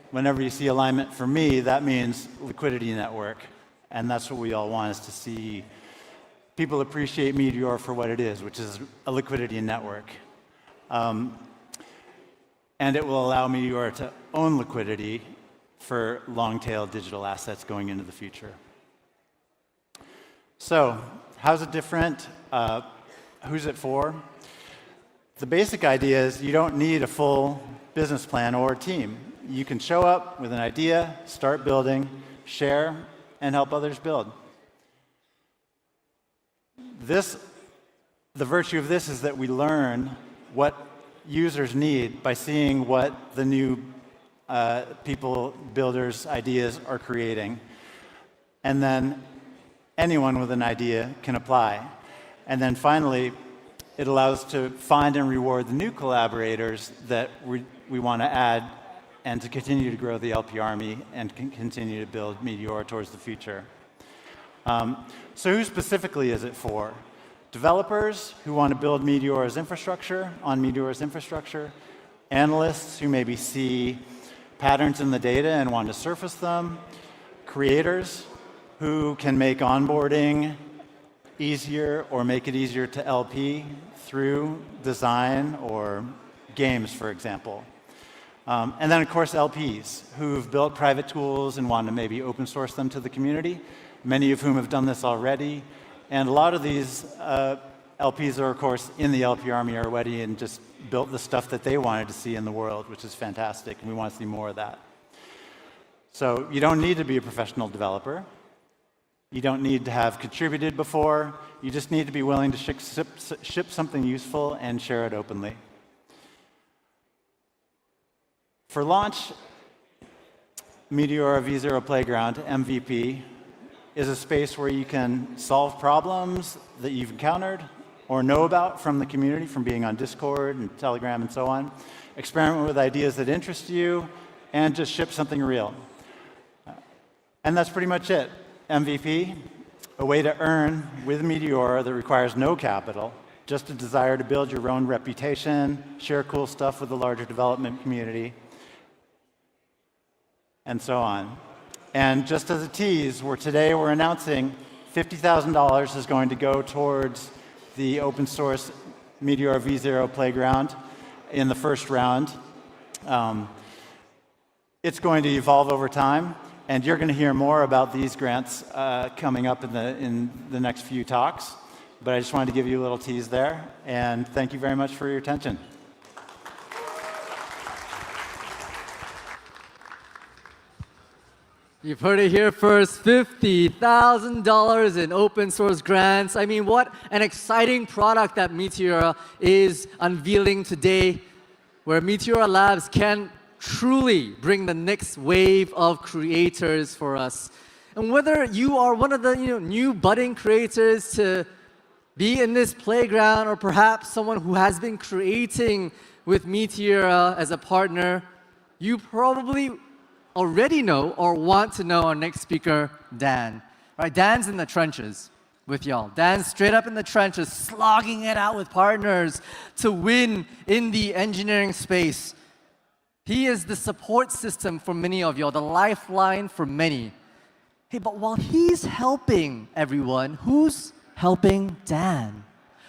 Whenever you see alignment for me, that means liquidity network. And that's what we all want, is to see people appreciate Meteora for what it is, which is a liquidity network. And it will allow Meteora to own liquidity for long-tail digital assets going into the future. So, how's it different? Who's it for? The basic idea is you don't need a full business plan or a team. You can show up with an idea, start building, share, and help others build. The virtue of this is that we learn what users need by seeing what the new builders' ideas are creating. And then anyone with an idea can apply. And then finally, it allows us to find and reward the new collaborators that we want to add and to continue to grow the LP Army and continue to build Meteora towards the future. So who specifically is it for? Developers who want to build Meteora's infrastructure, on Meteora's infrastructure, analysts who maybe see patterns in the data and want to surface them, creators who can make onboarding easier or make it easier to LP through design or games, for example. And then, of course, LPs who've built private tools and want to maybe open source them to the community, many of whom have done this already. And a lot of these LPs are, of course, in the LP Army already and just built the stuff that they wanted to see in the world, which is fantastic, and we want to see more of that. So you don't need to be a professional developer. You don't need to have contributed before. You just need to be willing to ship something useful and share it openly. For launch, Meteora V0 Playground, MVP, is a space where you can solve problems that you've encountered or know about from the community, from being on Discord and Telegram and so on, experiment with ideas that interest you, and just ship something real. And that's pretty much it. MVP, a way to earn with Meteora that requires no capital, just a desire to build your own reputation, share cool stuff with the larger development community, and so on. And just as a tease, today we're announcing $50,000 is going to go towards the open source Meteora V0 Playground in the first round. It's going to evolve over time, and you're going to hear more about these grants coming up in the next few talks. But I just wanted to give you a little tease there, and thank you very much for your attention. You've heard it here first, $50,000 in open source grants. I mean, what an exciting product that Meteora is unveiling today, where Meteora Labs can truly bring the next wave of creators for us. And whether you are one of the new budding creators to be in this playground, or perhaps someone who has been creating with Meteora as a partner, you probably already know or want to know our next speaker, Dan. Right? Dan's in the trenches with y'all. Dan's straight up in the trenches, slogging it out with partners to win in the engineering space. He is the support system for many of y'all, the lifeline for many. Hey, but while he's helping everyone, who's helping Dan?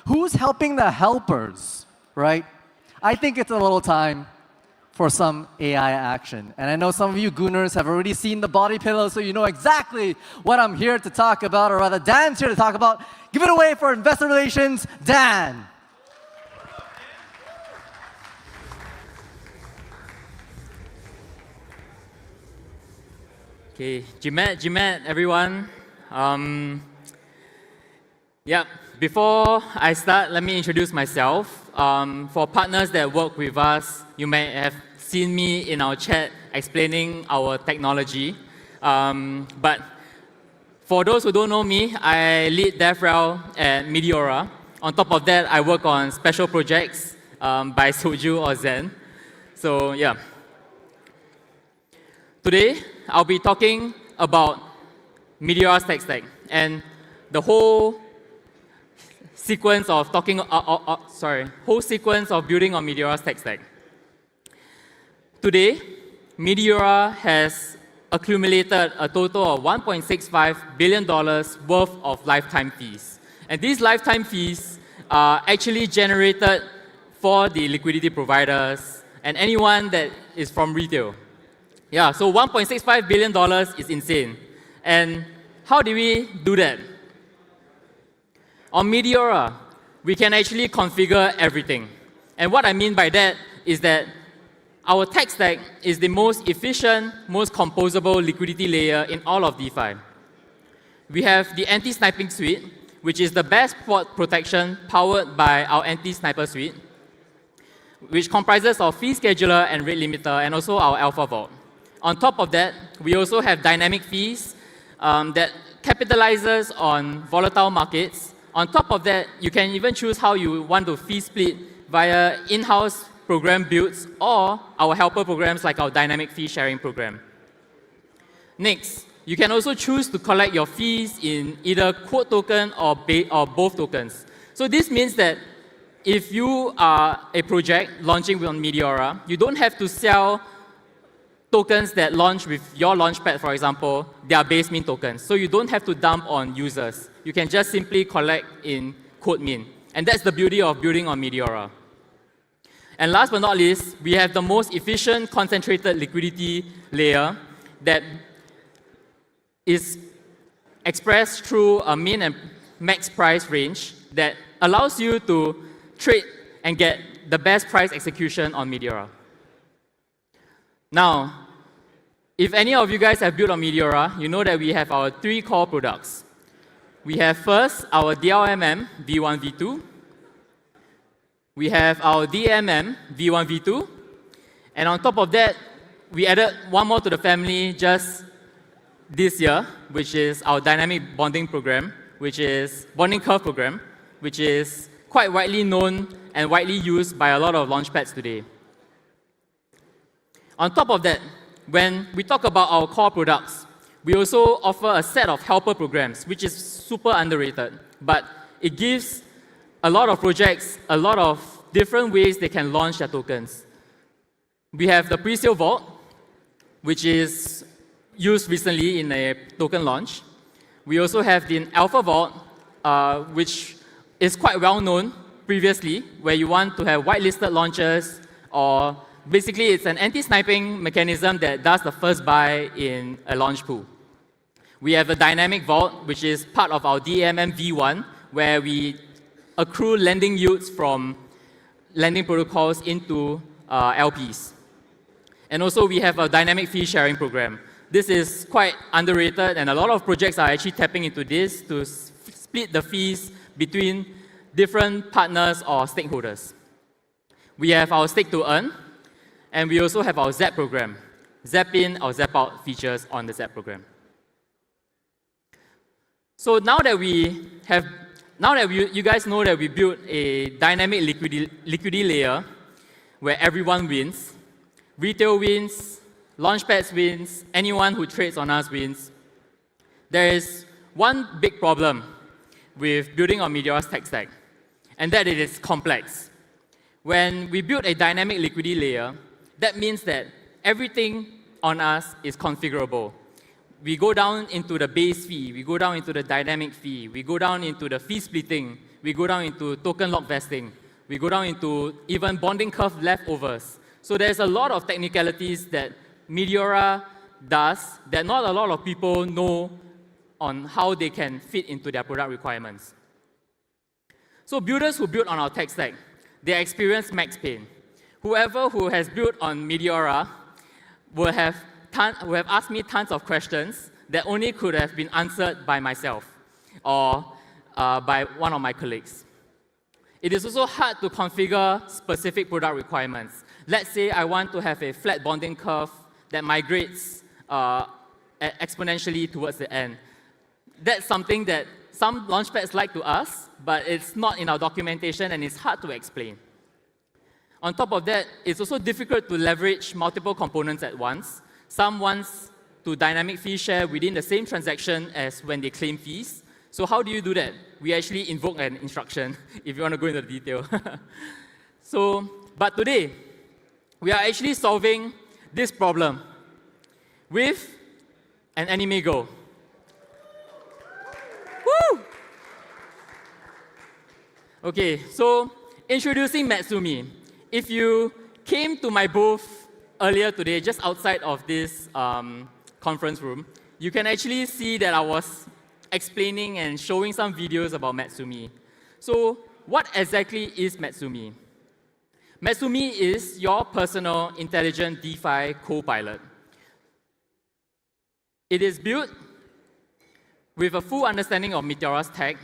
Who's helping the helpers, right? I think it's a little time for some AI action. And I know some of you gooners have already seen the body pillow, so you know exactly what I'm here to talk about, or rather Dan's here to talk about. Give it away for Investor Relations, Dan. Okay, Jimet, everyone. Before I start, let me introduce myself. For partners that work with us, you may have seen me in our chat explaining our technology. But for those who don't know me, I lead DevRel at Meteora. On top of that, I work on special projects by Soju or Zen. So yeah. Today, I'll be talking about Meteora's tech stack and the whole sequence of building on Meteora's tech stack. Today, Meteora has accumulated a total of $1.65 billion worth of lifetime fees. And these lifetime fees are actually generated for the liquidity providers and anyone that is from retail. Yeah, so $1.65 billion is insane. And how do we do that? On Meteora, we can actually configure everything. And what I mean by that is that our tech stack is the most efficient, most composable liquidity layer in all of DeFi. We have the anti-sniping suite, which is the best port protection powered by our anti-sniper suite, which comprises of fee scheduler and rate limiter, and also our alpha vault. On top of that, we also have dynamic fees that capitalizes on volatile markets. On top of that, you can even choose how you want to fee split via in-house program builds or our helper programs like our dynamic fee sharing program. Next, you can also choose to collect your fees in either quote token or both tokens. So this means that if you are a project launching on Meteora, you don't have to sell tokens that launch with your launchpad, for example. They are base mint tokens. So you don't have to dump on users. You can just simply collect in quote mint. And that's the beauty of building on Meteora. And last but not least, we have the most efficient concentrated liquidity layer that is expressed through a min and max price range that allows you to trade and get the best price execution on Meteora. Now, if any of you guys have built on Meteora, you know that we have our 3 core products. We have first our DLMM V1, V2. We have our DMM V1, V2. And on top of that, we added one more to the family just this year, which is our dynamic bonding program, which is bonding curve program, which is quite widely known and widely used by a lot of launchpads today. On top of that, when we talk about our core products, we also offer a set of helper programs, which is super underrated, but it gives a lot of projects a lot of different ways they can launch their tokens. We have the pre-sale vault, which is used recently in a token launch. We also have the alpha vault, which is quite well known previously, where you want to have whitelisted launches, or basically it's an anti-sniping mechanism that does the first buy in a launch pool. We have a dynamic vault, which is part of our DMM V1, where we accrue lending yields from lending protocols into LPs. And also we have a dynamic fee sharing program. This is quite underrated, and a lot of projects are actually tapping into this to split the fees between different partners or stakeholders. We have our stake to earn, And we also have our Zap program. Zap in or Zap out features on the Zap program. So now that you guys know that we built a dynamic liquidity layer where everyone wins, retail wins, launchpads wins, anyone who trades on us wins, there is one big problem with building on Meteora's tech stack, and that it is complex. When we build a dynamic liquidity layer, that means that everything on us is configurable. We go down into the base fee, we go down into the dynamic fee, we go down into the fee splitting, we go down into token lock vesting, we go down into even bonding curve leftovers. So there's a lot of technicalities that Meteora does that not a lot of people know on how they can fit into their product requirements. So builders who build on our tech stack, they experience max pain. Whoever who has built on Meteora will have asked me tons of questions that only could have been answered by myself or by one of my colleagues. It is also hard to configure specific product requirements. Let's say I want to have a flat bonding curve that migrates exponentially towards the end. That's something that some launchpads like to ask, but it's not in our documentation and it's hard to explain. On top of that, it's also difficult to leverage multiple components at once. Some wants to dynamic fee share within the same transaction as when they claim fees. So how do you do that? We actually invoke an instruction, if you want to go into the detail. But today, we are actually solving this problem with an anime Go. Woo! Okay, so introducing Matsumi. If you came to my booth earlier today, just outside of this conference room, you can actually see that I was explaining and showing some videos about Matsumi. So what exactly is Matsumi? Matsumi is your personal intelligent DeFi co-pilot. It is built with a full understanding of Meteora's tech,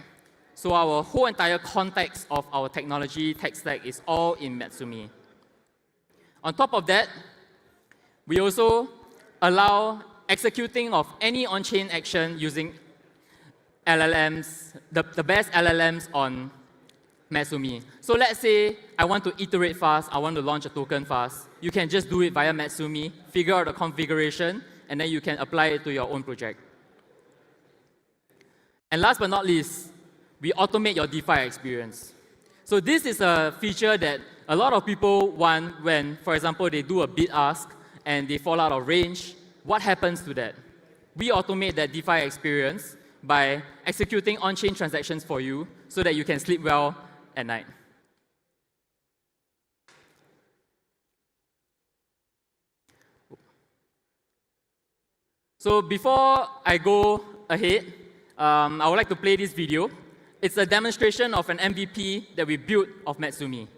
so our whole entire context of our technology tech stack is all in Matsumi. On top of that, we also allow executing of any on-chain action using LLMs, the best LLMs on Matsumi. So let's say I want to iterate fast, I want to launch a token fast. You can just do it via Matsumi, figure out the configuration, and then you can apply it to your own project. And last but not least, we automate your DeFi experience. So this is a feature that a lot of people want when, for example, they do a bid ask and they fall out of range. What happens to that? We automate that DeFi experience by executing on-chain transactions for you so that you can sleep well at night. So before I go ahead, I would like to play this video. It's a demonstration of an MVP that we built of Matsumi.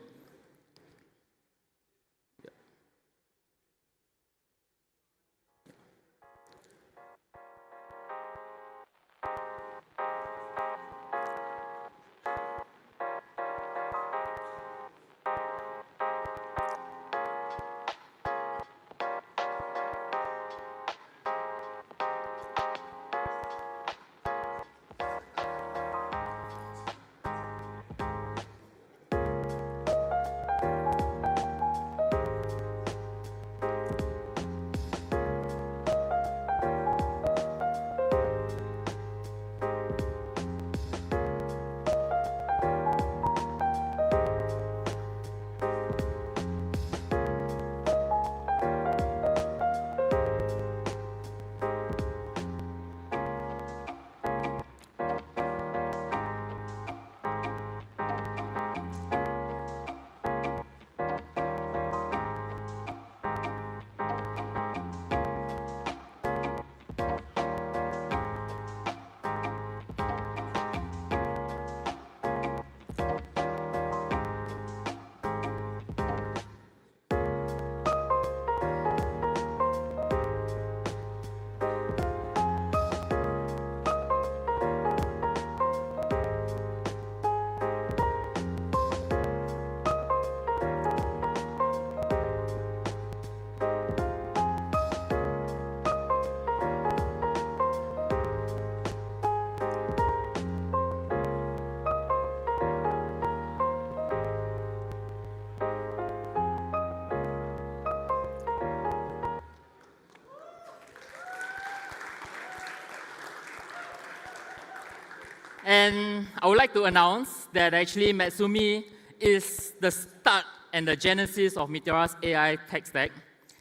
And I would like to announce that actually Matsumi is the start and the genesis of Meteora's AI tech stack.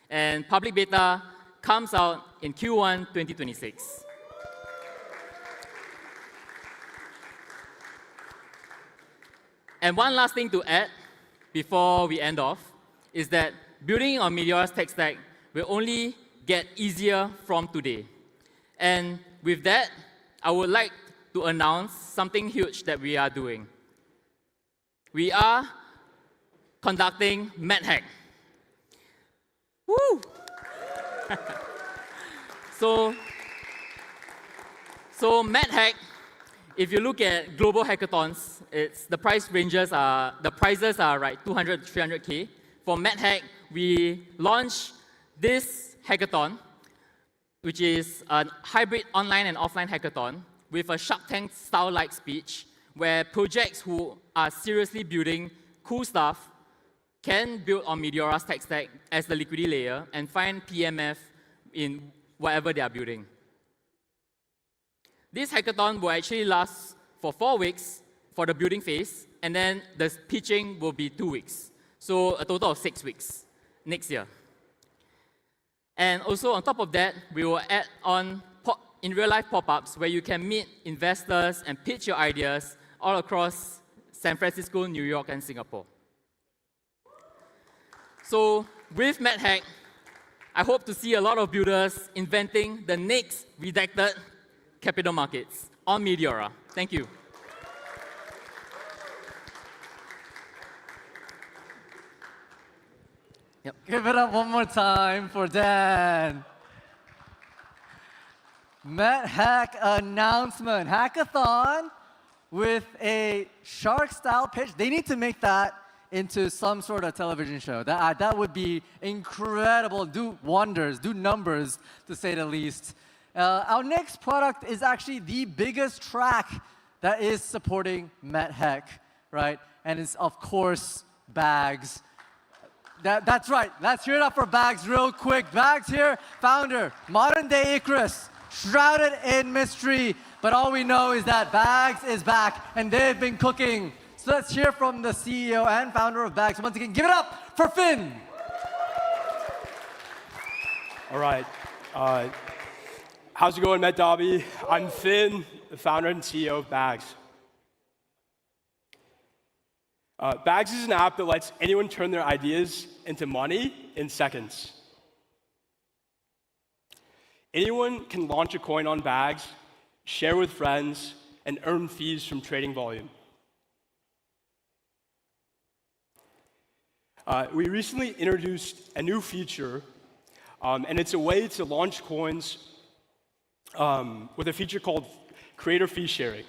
And public beta comes out in Q1 2026. And one last thing to add before we end off is that building on Meteora's tech stack will only get easier from today. And with that, I would like to announce something huge that we are doing. We are conducting MedHack. Woo! So MedHack, if you look at global hackathons, the prizes are right 200 to 300K. For MedHack, we launched this hackathon, which is a hybrid online and offline hackathon with a Shark Tank style-like speech, where projects who are seriously building cool stuff can build on Meteora's tech stack as the liquidity layer and find PMF in whatever they are building. This hackathon will actually last for 4 weeks for the building phase, and then the pitching will be 2 weeks. So a total of 6 weeks next year. And also on top of that, we will add on in real-life pop-ups where you can meet investors and pitch your ideas all across San Francisco, New York, and Singapore. So with MedHack, I hope to see a lot of builders inventing the next redacted capital markets on Meteora. Thank you. Yep. Give it up one more time for Dan. MedHack announcement. Hackathon with a shark-style pitch. They need to make that into some sort of television show. That would be incredible. Do wonders, do numbers, to say the least. Our next product is actually the biggest track that is supporting MedHack, right? And it's, of course, Bags. That's right. Let's hear it up for Bags real quick. Bags here, founder, modern-day Icarus, shrouded in mystery. But all we know is that Bags is back, and they've been cooking. So let's hear from the CEO and founder of Bags. Once again, give it up for Finn. All right. How's it going, Met Dhabi? I'm Finn, the founder and CEO of Bags. Bags is an app that lets anyone turn their ideas into money in seconds. Anyone can launch a coin on Bags, share with friends, and earn fees from trading volume. We recently introduced a new feature, and it's a way to launch coins with a feature called creator fee sharing.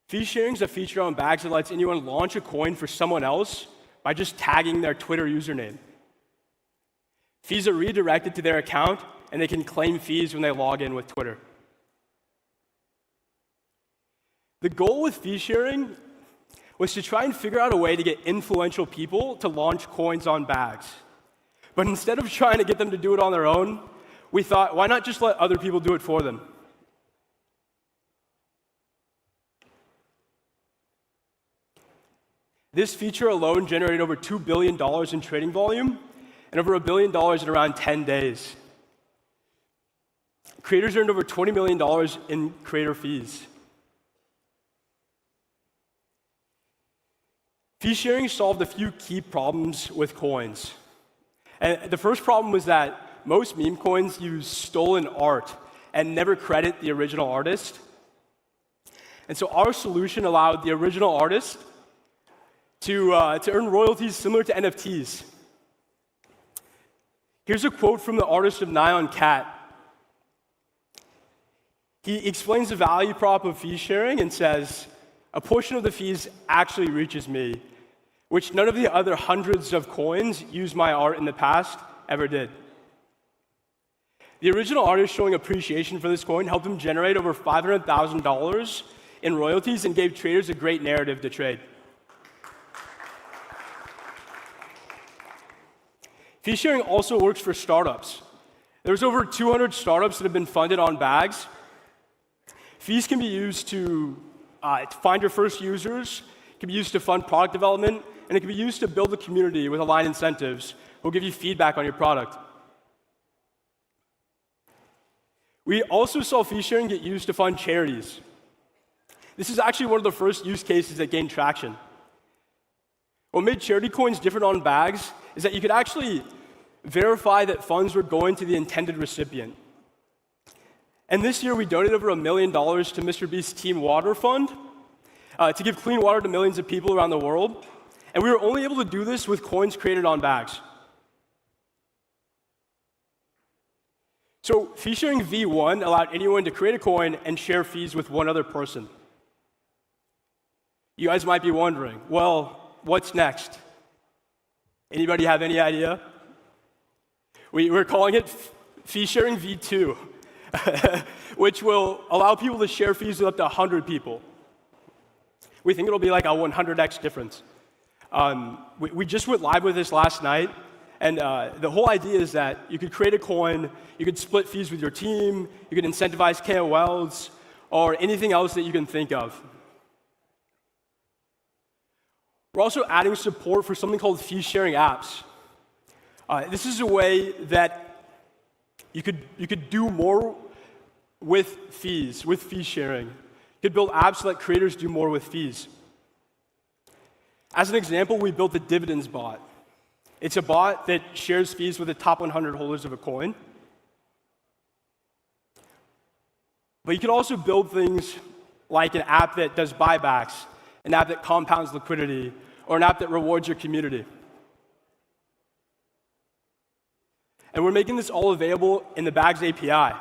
Fee sharing is a feature on Bags that lets anyone launch a coin for someone else by just tagging their Twitter username. Fees are redirected to their account, and they can claim fees when they log in with Twitter. The goal with fee sharing was to try and figure out a way to get influential people to launch coins on Bags. But instead of trying to get them to do it on their own, we thought, why not just let other people do it for them? This feature alone generated over $2 billion in trading volume and over $1 billion in around 10 days. Creators earned over $20 million in creator fees. Fee sharing solved a few key problems with coins. And the first problem was that most meme coins use stolen art and never credit the original artist. And so our solution allowed the original artist to earn royalties similar to NFTs. Here's a quote from the artist of Nyan Cat. He explains the value prop of fee sharing and says, "A portion of the fees actually reaches me, which none of the other hundreds of coins used my art in the past ever did." The original artist showing appreciation for this coin helped him generate over $500,000 in royalties and gave traders a great narrative to trade. Fee sharing also works for startups. There's over 200 startups that have been funded on bags. Fees can be used to find your first users, can be used to fund product development, and it can be used to build a community with aligned incentives. We'll give you feedback on your product. We also saw fee sharing get used to fund charities. This is actually one of the first use cases that gained traction. What made charity coins different on bags is that you could actually verify that funds were going to the intended recipient. And this year, we donated over $1 million to Mr. Beast's Team Water Fund to give clean water to millions of people around the world. And we were only able to do this with coins created on bags. So fee sharing V1 allowed anyone to create a coin and share fees with one other person. You guys might be wondering, well, what's next? Anybody have any idea? We're calling it fee sharing V2, which will allow people to share fees with up to 100 people. We think it'll be like a 100x difference. We just went live with this last night, and the whole idea is that you could create a coin, you could split fees with your team, you could incentivize KOLs, or anything else that you can think of. We're also adding support for something called fee-sharing apps. This is a way that you could do more with fees, with fee sharing. You could build apps so that creators do more with fees. As an example, we built the dividends bot. It's a bot that shares fees with the top 100 holders of a coin. But you can also build things like an app that does buybacks, an app that compounds liquidity, or an app that rewards your community. And we're making this all available in the Bags API.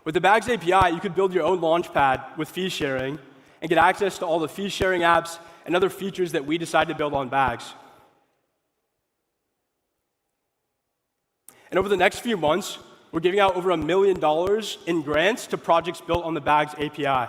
With the Bags API, you could build your own launchpad with fee sharing and get access to all the fee sharing apps and other features that we decide to build on Bags. And over the next few months, we're giving out over $1 million in grants to projects built on the Bags API.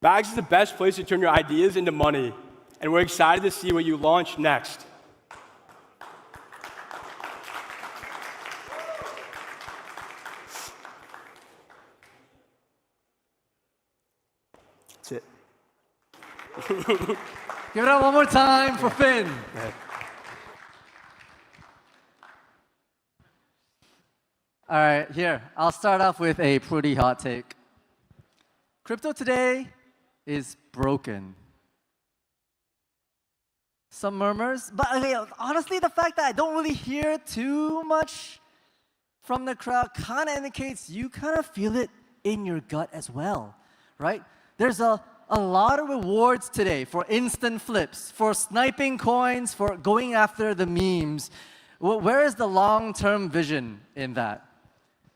Bags is the best place to turn your ideas into money, and we're excited to see what you launch next. That's it. Give it up one more time for Finn. All right, here. I'll start off with a pretty hot take. Crypto today is broken. Some murmurs, but honestly, the fact that I don't really hear too much from the crowd kind of indicates you kind of feel it in your gut as well, right? There's a lot of rewards today for instant flips, for sniping coins, for going after the memes. Where is the long-term vision in that?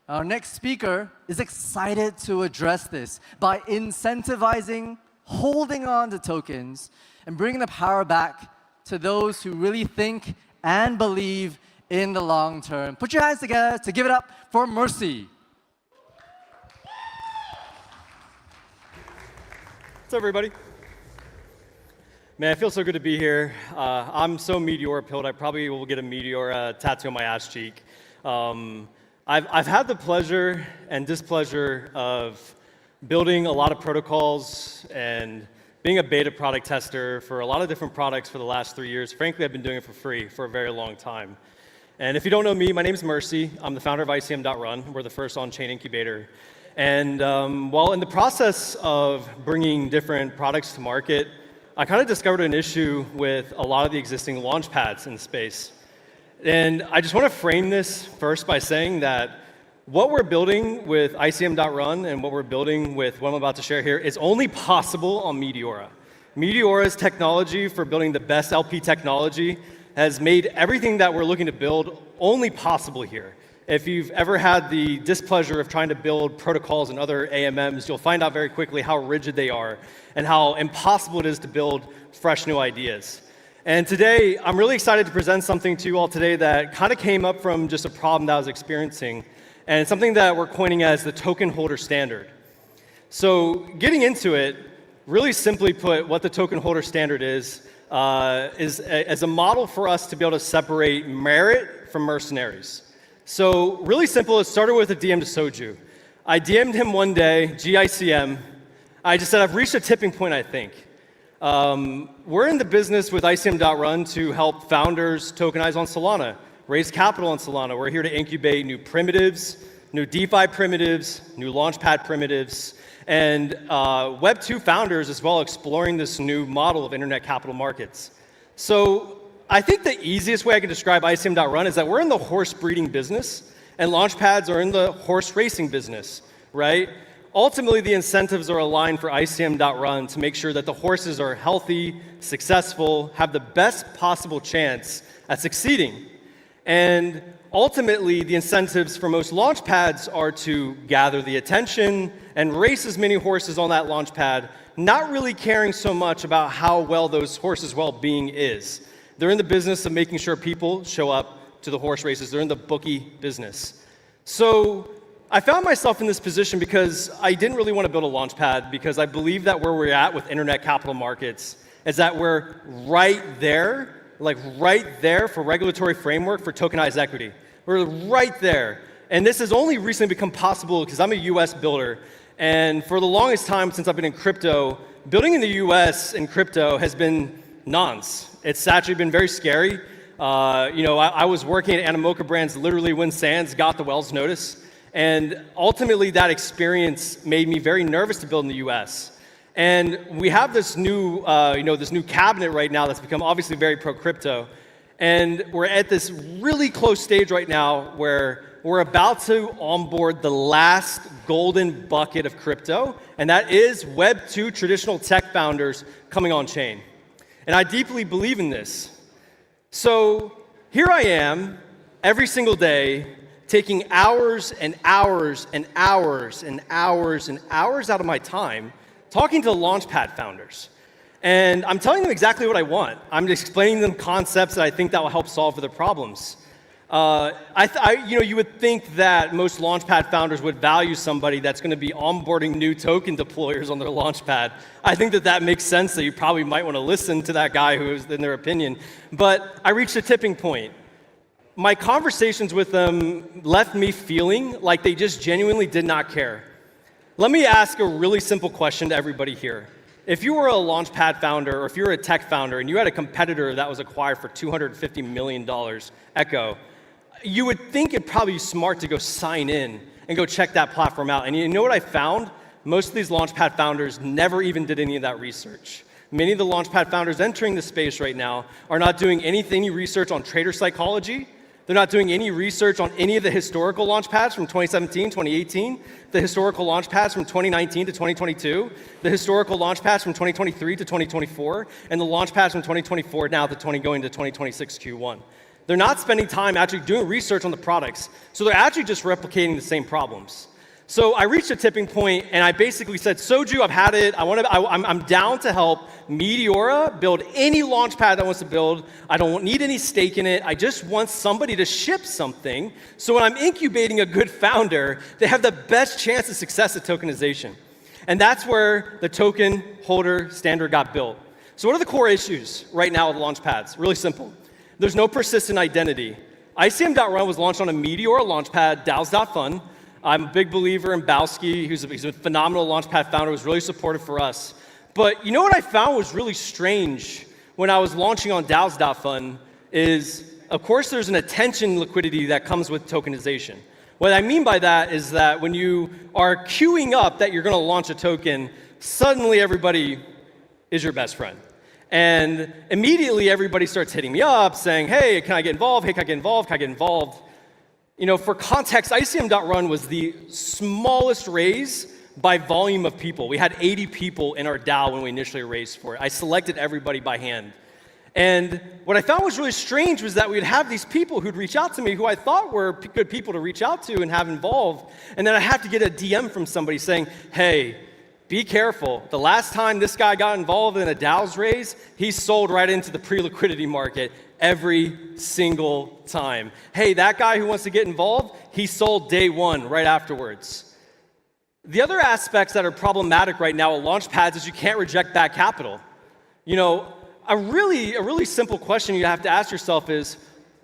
Our next speaker is excited to address this by incentivizing holding on to tokens and bringing the power back to those who really think and believe in the long term. Put your hands together to give it up for Mercy. What's up, everybody? Man, it feels so good to be here. I'm so Meteora pilled, I probably will get a Meteora tattoo on my ass cheek. I've had the pleasure and displeasure of building a lot of protocols and being a beta product tester for a lot of different products for the last 3 years. Frankly, I've been doing it for free for a very long time. And if you don't know me, my name is Mercy. I'm the founder of ICM.Run. We're the first on-chain incubator. And while in the process of bringing different products to market, I kind of discovered an issue with a lot of the existing launch pads in the space. And I just want to frame this first by saying that what we're building with ICM.Run and what we're building with what I'm about to share here is only possible on Meteora. Meteora's technology for building the best LP technology has made everything that we're looking to build only possible here. If you've ever had the displeasure of trying to build protocols and other AMMs, you'll find out very quickly how rigid they are and how impossible it is to build fresh new ideas. And today, I'm really excited to present something to you all today that kind of came up from just a problem that I was experiencing, and it's something that we're coining as the token holder standard. So getting into it, really simply put, what the token holder standard is as a model for us to be able to separate merit from mercenaries. So really simple, it started with a DM to Soju. I DM'd him one day, GICM. I just said, I've reached a tipping point, I think. We're in the business with ICM.run to help founders tokenize on Solana, raise capital on Solana. We're here to incubate new primitives, new DeFi primitives, new Launchpad primitives, and Web 2 founders as well exploring this new model of internet capital markets. So I think the easiest way I can describe ICM.run is that we're in the horse breeding business, and Launchpads are in the horse racing business, right? Ultimately, the incentives are aligned for ICM.run to make sure that the horses are healthy, successful, have the best possible chance at succeeding. And ultimately, the incentives for most launchpads are to gather the attention and race as many horses on that launchpad, not really caring so much about how well those horses' well-being is. They're in the business of making sure people show up to the horse races. They're in the bookie business. So I found myself in this position because I didn't really want to build a launchpad, because I believe that where we're at with internet capital markets is that we're right there, like right there for regulatory framework for tokenized equity. We're right there. And this has only recently become possible because I'm a US builder. And for the longest time since I've been in crypto, building in the US in crypto has been nonce. It's actually been very scary. I was working at Animoca Brands literally when Sands got the Wells notice. And ultimately, that experience made me very nervous to build in the US. And we have this new, this new cabinet right now that's become obviously very pro-crypto. And we're at this really close stage right now where we're about to onboard the last golden bucket of crypto, and that is Web 2 traditional tech founders coming on chain. And I deeply believe in this. So here I am every single day taking hours and hours and hours and hours and hours out of my time talking to Launchpad founders. And I'm telling them exactly what I want. I'm explaining them concepts that I think that will help solve for their problems. You would think that most Launchpad founders would value somebody that's going to be onboarding new token deployers on their Launchpad. I think that makes sense, that you probably might want to listen to that guy who is in their opinion. But I reached a tipping point. My conversations with them left me feeling like they just genuinely did not care. Let me ask a really simple question to everybody here. If you were a Launchpad founder, or if you're a tech founder, and you had a competitor that was acquired for $250 million, Echo, you would think it'd probably be smart to go sign in and go check that platform out. And you know what I found? Most of these Launchpad founders never even did any of that research. Many of the Launchpad founders entering the space right now are not doing any research on trader psychology. They're not doing any research on any of the historical Launchpads from 2017, 2018, the historical Launchpads from 2019 to 2022, the historical Launchpads from 2023 to 2024, and the Launchpads from 2024 now to going to 2026 Q1. They're not spending time actually doing research on the products, so they're actually just replicating the same problems. So I reached a tipping point, and I basically said, Soju, I've had it. I'm down to help Meteora build any Launchpad that wants to build. I don't need any stake in it. I just want somebody to ship something, so when I'm incubating a good founder, they have the best chance of success at tokenization. And that's where the token holder standard got built. So what are the core issues right now with Launchpads? Really simple. There's no persistent identity. ICM.run was launched on a Meteora Launchpad, DAOs.fun. I'm a big believer in Bowski, he's a phenomenal Launchpad founder, who's really supportive for us. But you know what I found was really strange when I was launching on DAOs.fun is, of course, there's an attention liquidity that comes with tokenization. What I mean by that is that when you are queuing up that you're going to launch a token, suddenly everybody is your best friend. And immediately everybody starts hitting me up saying, hey, can I get involved? Hey, can I get involved? Can I get involved? You know, for context, ICM.run was the smallest raise by volume of people. We had 80 people in our DAO when we initially raised for it. I selected everybody by hand. And what I found was really strange was that we'd have these people who'd reach out to me who I thought were good people to reach out to and have involved. And then I'd have to get a DM from somebody saying, hey, be careful. The last time this guy got involved in a DAO's raise, he sold right into the pre-liquidity market every single time. Hey, that guy who wants to get involved, he sold day one right afterwards. The other aspects that are problematic right now at launch pads is you can't reject back capital. You know, a really simple question you have to ask yourself is,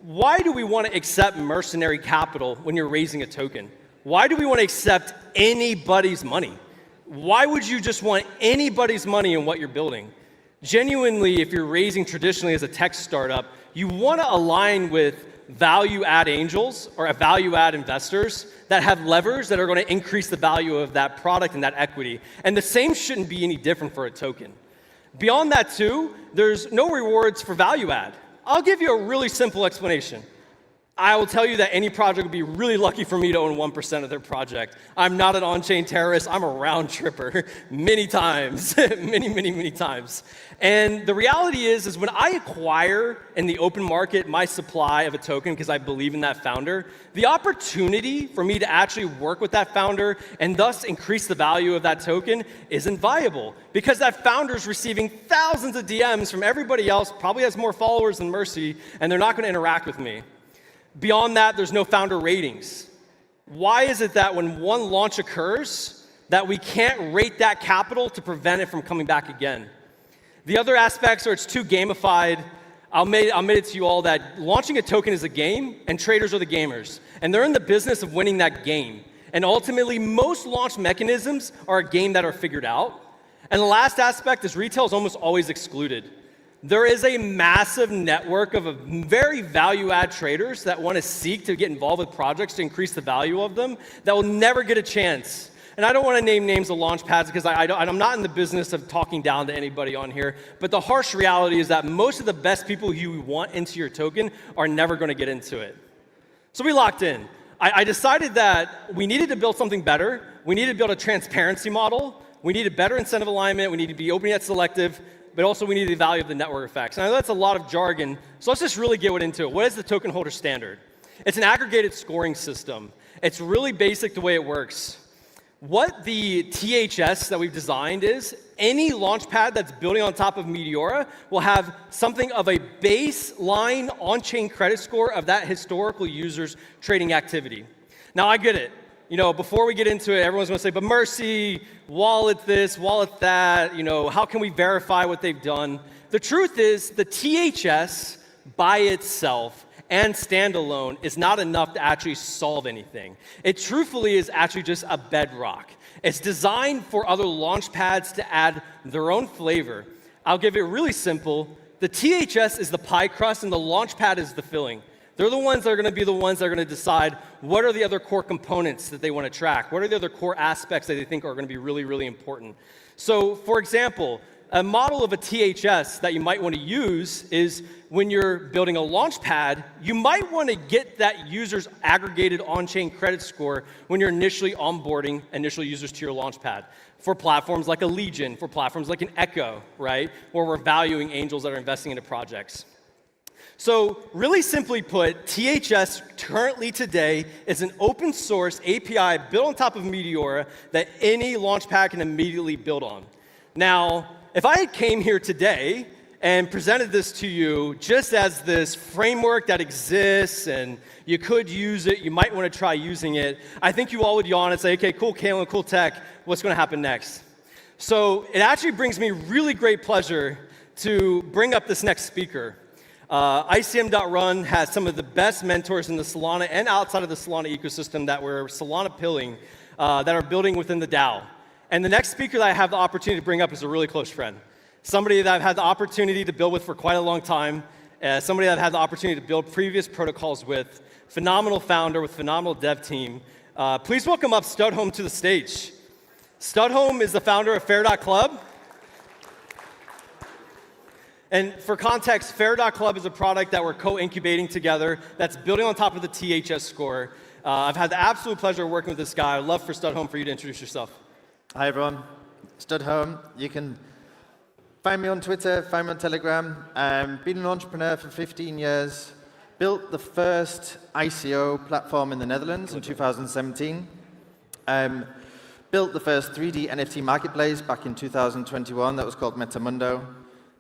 why do we want to accept mercenary capital when you're raising a token? Why do we want to accept anybody's money? Why would you just want anybody's money in what you're building? Genuinely, if you're raising traditionally as a tech startup, you want to align with value-add angels or value-add investors that have levers that are going to increase the value of that product and that equity. And the same shouldn't be any different for a token. Beyond that too, there's no rewards for value-add. I'll give you a really simple explanation. I will tell you that any project would be really lucky for me to own 1% of their project. I'm not an on-chain terrorist. I'm a round tripper many times, many times. And the reality is when I acquire in the open market my supply of a token because I believe in that founder, the opportunity for me to actually work with that founder and thus increase the value of that token isn't viable because that founder is receiving thousands of DMs from everybody else, probably has more followers than Mercy, and they're not going to interact with me. Beyond that, there's no founder ratings. Why is it that when one launch occurs, that we can't rate that capital to prevent it from coming back again? The other aspects are it's too gamified. I'll admit it to you all that launching a token is a game, and traders are the gamers. And they're in the business of winning that game. And ultimately, most launch mechanisms are a game that are figured out. And the last aspect is retail is almost always excluded. There is a massive network of very value-add traders that want to seek to get involved with projects to increase the value of them that will never get a chance. And I don't want to name names of launch pads because I'm not in the business of talking down to anybody on here, but the harsh reality is that most of the best people you want into your token are never going to get into it. So we locked in. I decided that we needed to build something better. We needed to build a transparency model. We needed better incentive alignment. We needed to be open yet selective. But also we need the value of the network effects. And I know that's a lot of jargon, so let's just really get into it. What is the token holder standard? It's an aggregated scoring system. It's really basic the way it works. What the THS that we've designed is, any launchpad that's building on top of Meteora will have something of a baseline on-chain credit score of that historical user's trading activity. Now I get it. You know, before we get into it, everyone's going to say, but Mercy, wallet this, wallet that, you know, how can we verify what they've done? The truth is the THS by itself and standalone is not enough to actually solve anything. It truthfully is actually just a bedrock. It's designed for other launch pads to add their own flavor. I'll give it really simple. The THS is the pie crust and the launch pad is the filling. They're the ones that are going to be the ones that are going to decide what are the other core components that they want to track, what are the other core aspects that they think are going to be really, really important. So, for example, a model of a THS that you might want to use is when you're building a launch pad, you might want to get that user's aggregated on-chain credit score when you're initially onboarding initial users to your launch pad. For platforms like a Legion, for platforms like an Echo, right, where we're valuing angels that are investing into projects. So really simply put, THS currently today is an open source API built on top of Meteora that any launchpad can immediately build on. Now, if I came here today and presented this to you just as this framework that exists and you could use it, you might want to try using it, I think you all would yawn and say, okay, cool, Kalen, cool tech, what's going to happen next? So it actually brings me really great pleasure to bring up this next speaker. ICM.Run has some of the best mentors in the Solana and outside of the Solana ecosystem that we're Solana pilling, that are building within the DAO. And the next speaker that I have the opportunity to bring up is a really close friend. Somebody that I've had the opportunity to build with for quite a long time. Somebody that I've had the opportunity to build previous protocols with. Phenomenal founder with phenomenal dev team. Please welcome up Studhome to the stage. Studhome is the founder of Fair.Club. And for context, Fair.Club is a product that we're co-incubating together that's building on top of the THS score. I've had the absolute pleasure of working with this guy. I'd love for Studhome for you to introduce yourself. Hi, everyone. Studhome. You can find me on Twitter, find me on Telegram. Been an entrepreneur for 15 years. Built the first ICO platform in the Netherlands in 2017. Built the first 3D NFT marketplace back in 2021 that was called Metamundo.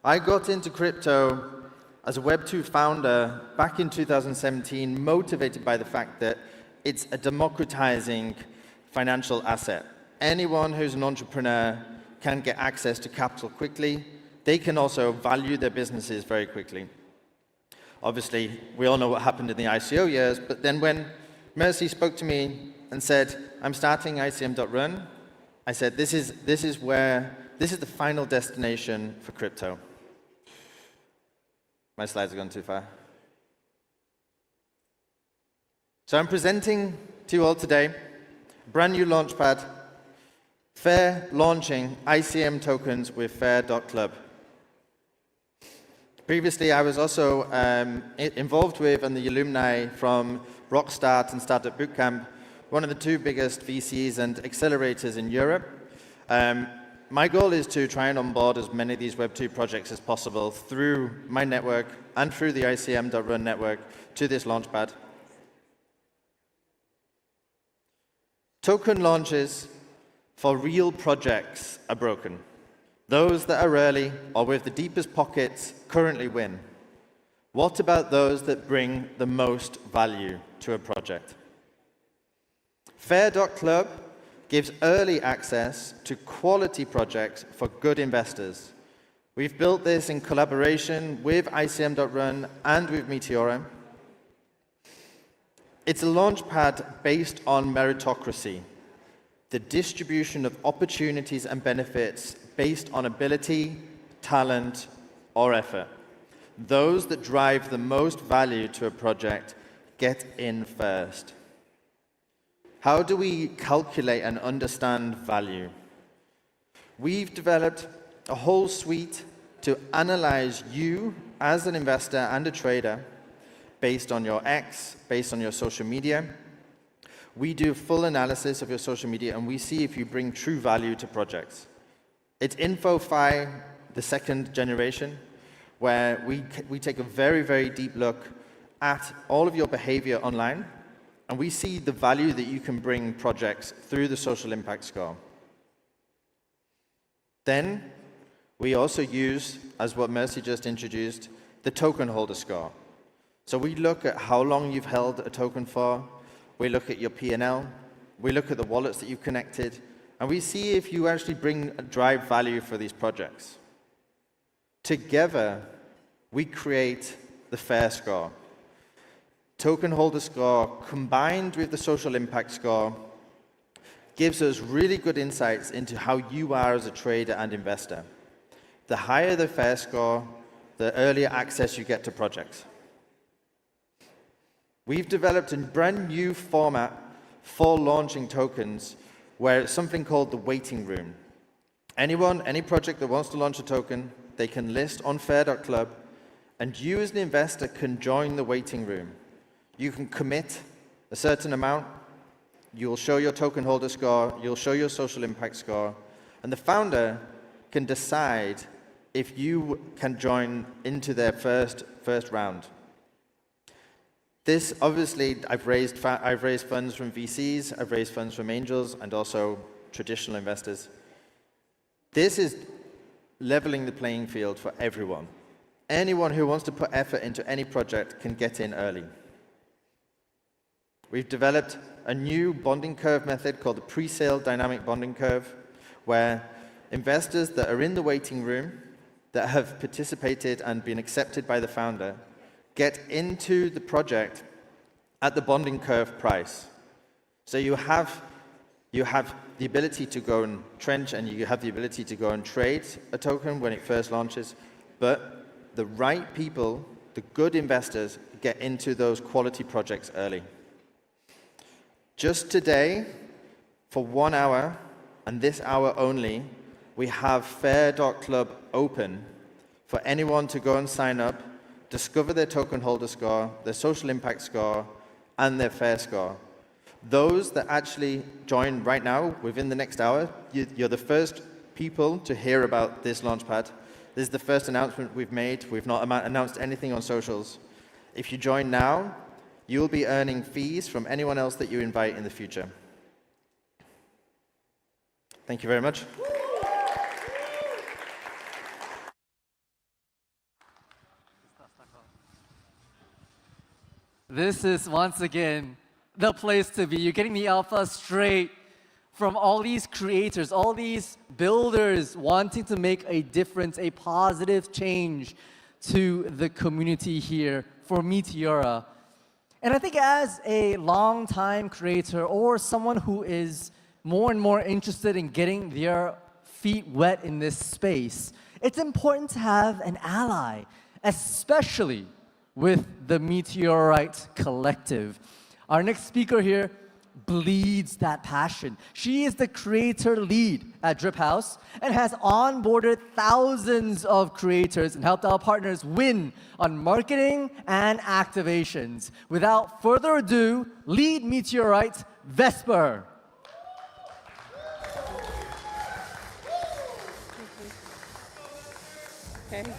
I got into crypto as a Web2 founder back in 2017, motivated by the fact that it's a democratizing financial asset. anyone who's an entrepreneur can get access to capital quickly. They can also value their businesses very quickly. Obviously, we all know what happened in the ICO years, but then when Mercy spoke to me and said, I'm starting ICM.run, I said, this is the final destination for crypto. My slides are gone too far. So I'm presenting to you all today a brand new launchpad, Fair launching ICM tokens with Fair.club. Previously, I was also involved with and the alumni from Rockstart and Startup Bootcamp, one of the two biggest VCs and accelerators in Europe. My goal is to try and onboard as many of these Web2 projects as possible through my network and through the ICM.run network to this launchpad. Token launches for real projects are broken. Those that are early or with the deepest pockets currently win. What about those that bring the most value to a project? Fair.club gives early access to quality projects for good investors. We've built this in collaboration with ICM.run and with Meteora. It's a launchpad based on meritocracy, the distribution of opportunities and benefits based on ability, talent, or effort. Those that drive the most value to a project get in first. How do we calculate and understand value? We've developed a whole suite to analyze you as an investor and a trader based on your X, based on your social media. We do full analysis of your social media and we see if you bring true value to projects. It's InfoFi, the second generation, where we take a very, very deep look at all of your behavior online, and we see the value that you can bring projects through the social impact score. Then, we also use, as what Mercy just introduced, the token holder score. So we look at how long you've held a token for, we look at your P&L, we look at the wallets that you've connected, and we see if you actually drive value for these projects. Together, we create the FAIR score. Token holder score combined with the social impact score gives us really good insights into how you are as a trader and investor. The higher the FAIR score, the earlier access you get to projects. We've developed a brand new format for launching tokens where it's something called the waiting room. Any project that wants to launch a token, they can list on Fair.club, and you as an investor can join the waiting room. You can commit a certain amount, you'll show your token holder score, you'll show your social impact score, and the founder can decide if you can join into their first round. This, obviously, I've raised funds from VCs, I've raised funds from angels, and also traditional investors. This is leveling the playing field for everyone. Anyone who wants to put effort into any project can get in early. We've developed a new bonding curve method called the pre-sale dynamic bonding curve, where investors that are in the waiting room, that have participated and been accepted by the founder, get into the project at the bonding curve price. So you have the ability to go and trench, and you have the ability to go and trade a token when it first launches, but the right people, the good investors, get into those quality projects early. Just today, for 1 hour, and this hour only, we have Fair.club open for anyone to go and sign up, discover their token holder score, their social impact score, and their FAIR score. Those that actually join right now, within the next hour, you're the first people to hear about this launchpad. This is the first announcement we've made. We've not announced anything on socials. If you join now, you'll be earning fees from anyone else that you invite in the future. Thank you very much. This is, once again, the place to be. You're getting the alpha straight from all these creators, all these builders wanting to make a difference, a positive change to the community here for Meteora. And I think as a long-time creator or someone who is more and more interested in getting their feet wet in this space, it's important to have an ally, especially with the Meteorite Collective. Our next speaker here bleeds that passion. She is the creator lead at Drip House and has onboarded thousands of creators and helped our partners win on marketing and activations. Without further ado, lead Meteorite, Vesper. Okay.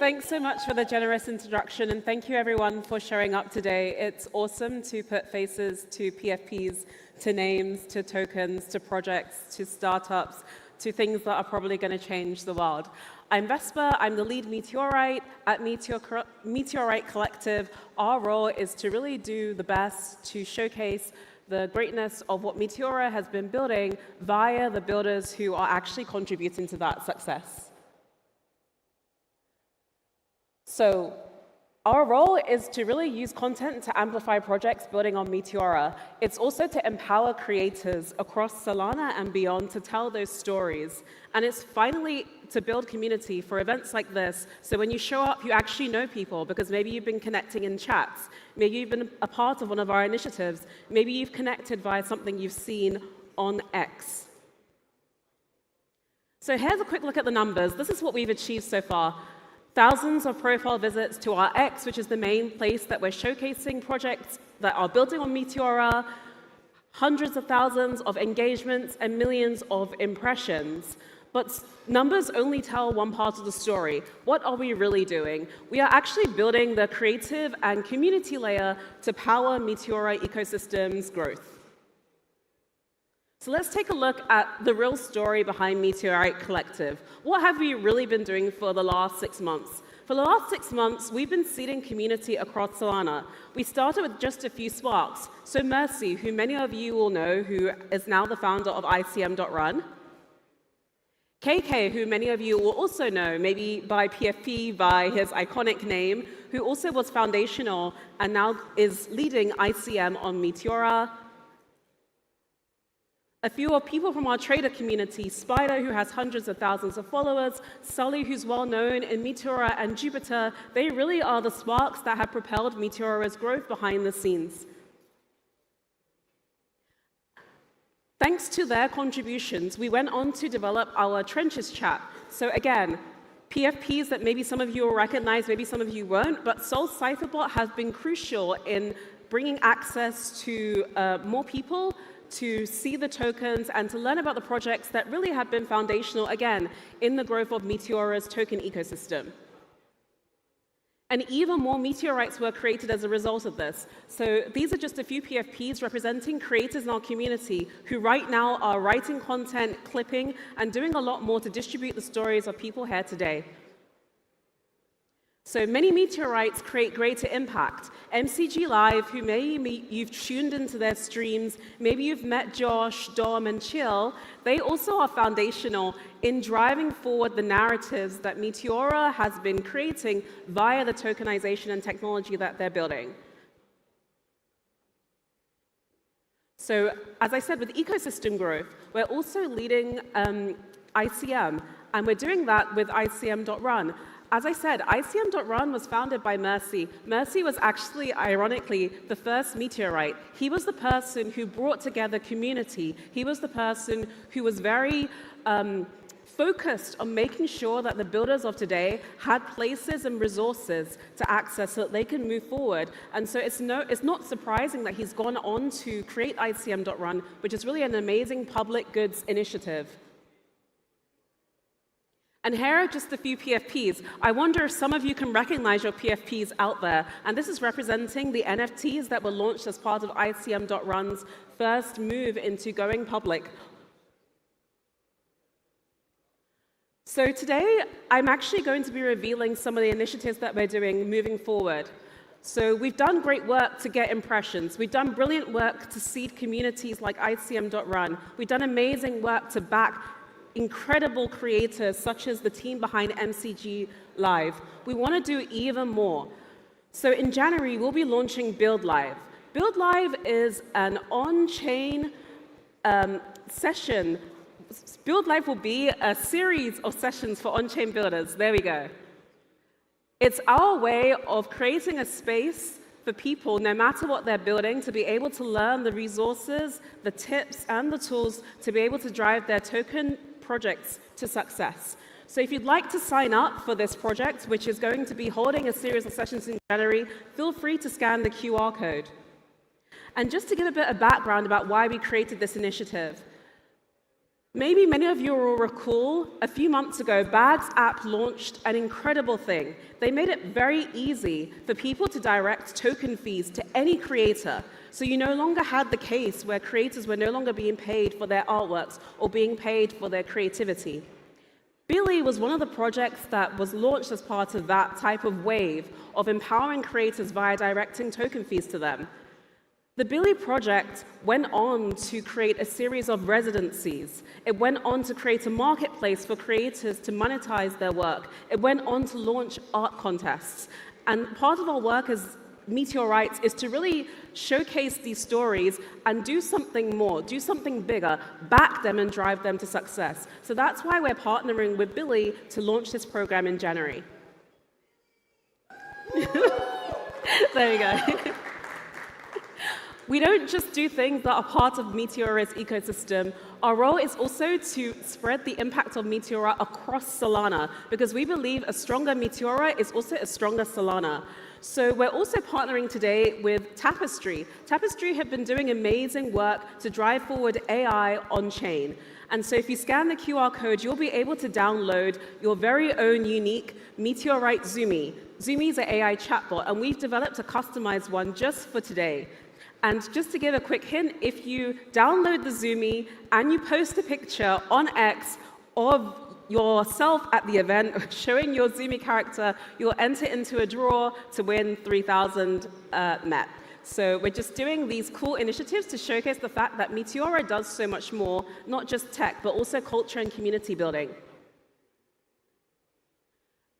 Thanks so much for the generous introduction, and thank you everyone for showing up today. It's awesome to put faces to PFPs, to names, to tokens, to projects, to startups, to things that are probably going to change the world. I'm Vesper, I'm the lead Meteorite at Meteorite Collective. Our role is to really do the best to showcase the greatness of what Meteora has been building via the builders who are actually contributing to that success. So our role is to really use content to amplify projects building on Meteora. It's also to empower creators across Solana and beyond to tell those stories. And it's finally to build community for events like this. So when you show up, you actually know people because maybe you've been connecting in chats. Maybe you've been a part of one of our initiatives. Maybe you've connected via something you've seen on X. So here's a quick look at the numbers. This is what we've achieved so far. Thousands of profile visits to our X, which is the main place that we're showcasing projects that are building on Meteora, hundreds of thousands of engagements, and millions of impressions. But numbers only tell one part of the story. What are we really doing? We are actually building the creative and community layer to power Meteora ecosystem's growth. So let's take a look at the real story behind Meteorite Collective. What have we really been doing for the last 6 months? For the last 6 months, we've been seeding community across Solana. We started with just a few sparks. So Mercy, who many of you will know, who is now the founder of ICM.run. KK, who many of you will also know, maybe by PFP, by his iconic name, who also was foundational and now is leading ICM on Meteora. A few of people from our trader community, Spider, who has hundreds of thousands of followers, Sully, who's well known in Meteora and Jupiter, they really are the sparks that have propelled Meteora's growth behind the scenes. Thanks to their contributions, we went on to develop our Trenches chat. So again, PFPs that maybe some of you will recognize, maybe some of you won't, but Sol Cypherbot has been crucial in bringing access to more people to see the tokens and to learn about the projects that really have been foundational, again, in the growth of Meteora's token ecosystem. And even more meteorites were created as a result of this. So these are just a few PFPs representing creators in our community who right now are writing content, clipping, and doing a lot more to distribute the stories of people here today. So many meteorites create greater impact. MCG Live, who maybe you've tuned into their streams, maybe you've met Josh, Dom, and Chill, they also are foundational in driving forward the narratives that Meteora has been creating via the tokenization and technology that they're building. So as I said, with ecosystem growth, we're also leading ICM, and we're doing that with ICM.run. As I said, ICM.run was founded by Mercy. Mercy was actually, ironically, the first meteorite. He was the person who brought together community. He was the person who was very focused on making sure that the builders of today had places and resources to access so that they can move forward. And so it's not surprising that he's gone on to create ICM.run, which is really an amazing public goods initiative. And here are just a few PFPs. I wonder if some of you can recognize your PFPs out there. And this is representing the NFTs that were launched as part of ICM.run's first move into going public. So today, I'm actually going to be revealing some of the initiatives that we're doing moving forward. So we've done great work to get impressions. We've done brilliant work to seed communities like ICM.run. We've done amazing work to back incredible creators such as the team behind MCG Live. We want to do even more. So in January, we'll be launching Build Live. Build Live is an on-chain session. Build Live will be a series of sessions for on-chain builders. There we go. It's our way of creating a space for people, no matter what they're building, to be able to learn the resources, the tips, and the tools to be able to drive their token projects to success. So if you'd like to sign up for this project, which is going to be holding a series of sessions in January, feel free to scan the QR code. And just to give a bit of background about why we created this initiative, maybe many of you will recall a few months ago, Bags app launched an incredible thing. They made it very easy for people to direct token fees to any creator. So you no longer had the case where creators were no longer being paid for their artworks or being paid for their creativity. Billy was one of the projects that was launched as part of that type of wave of empowering creators via directing token fees to them. The Billy project went on to create a series of residencies. It went on to create a marketplace for creators to monetize their work. It went on to launch art contests. And part of our work as Meteorites is to really showcase these stories and do something more, do something bigger, back them and drive them to success. So that's why we're partnering with Billy to launch this program in January. There we go. We don't just do things that are part of Meteora's ecosystem. Our role is also to spread the impact of Meteora across Solana, because we believe a stronger Meteora is also a stronger Solana. So we're also partnering today with Tapestry. Tapestry have been doing amazing work to drive forward AI on-chain. And so if you scan the QR code, you'll be able to download your very own unique Meteorite Zoomy. Zoomy is an AI chatbot, and we've developed a customized one just for today. And just to give a quick hint, if you download the Zoomy and you post a picture on X of yourself at the event showing your Zoomy character, you'll enter into a draw to win 3,000 MEP. So we're just doing these cool initiatives to showcase the fact that Meteora does so much more, not just tech, but also culture and community building.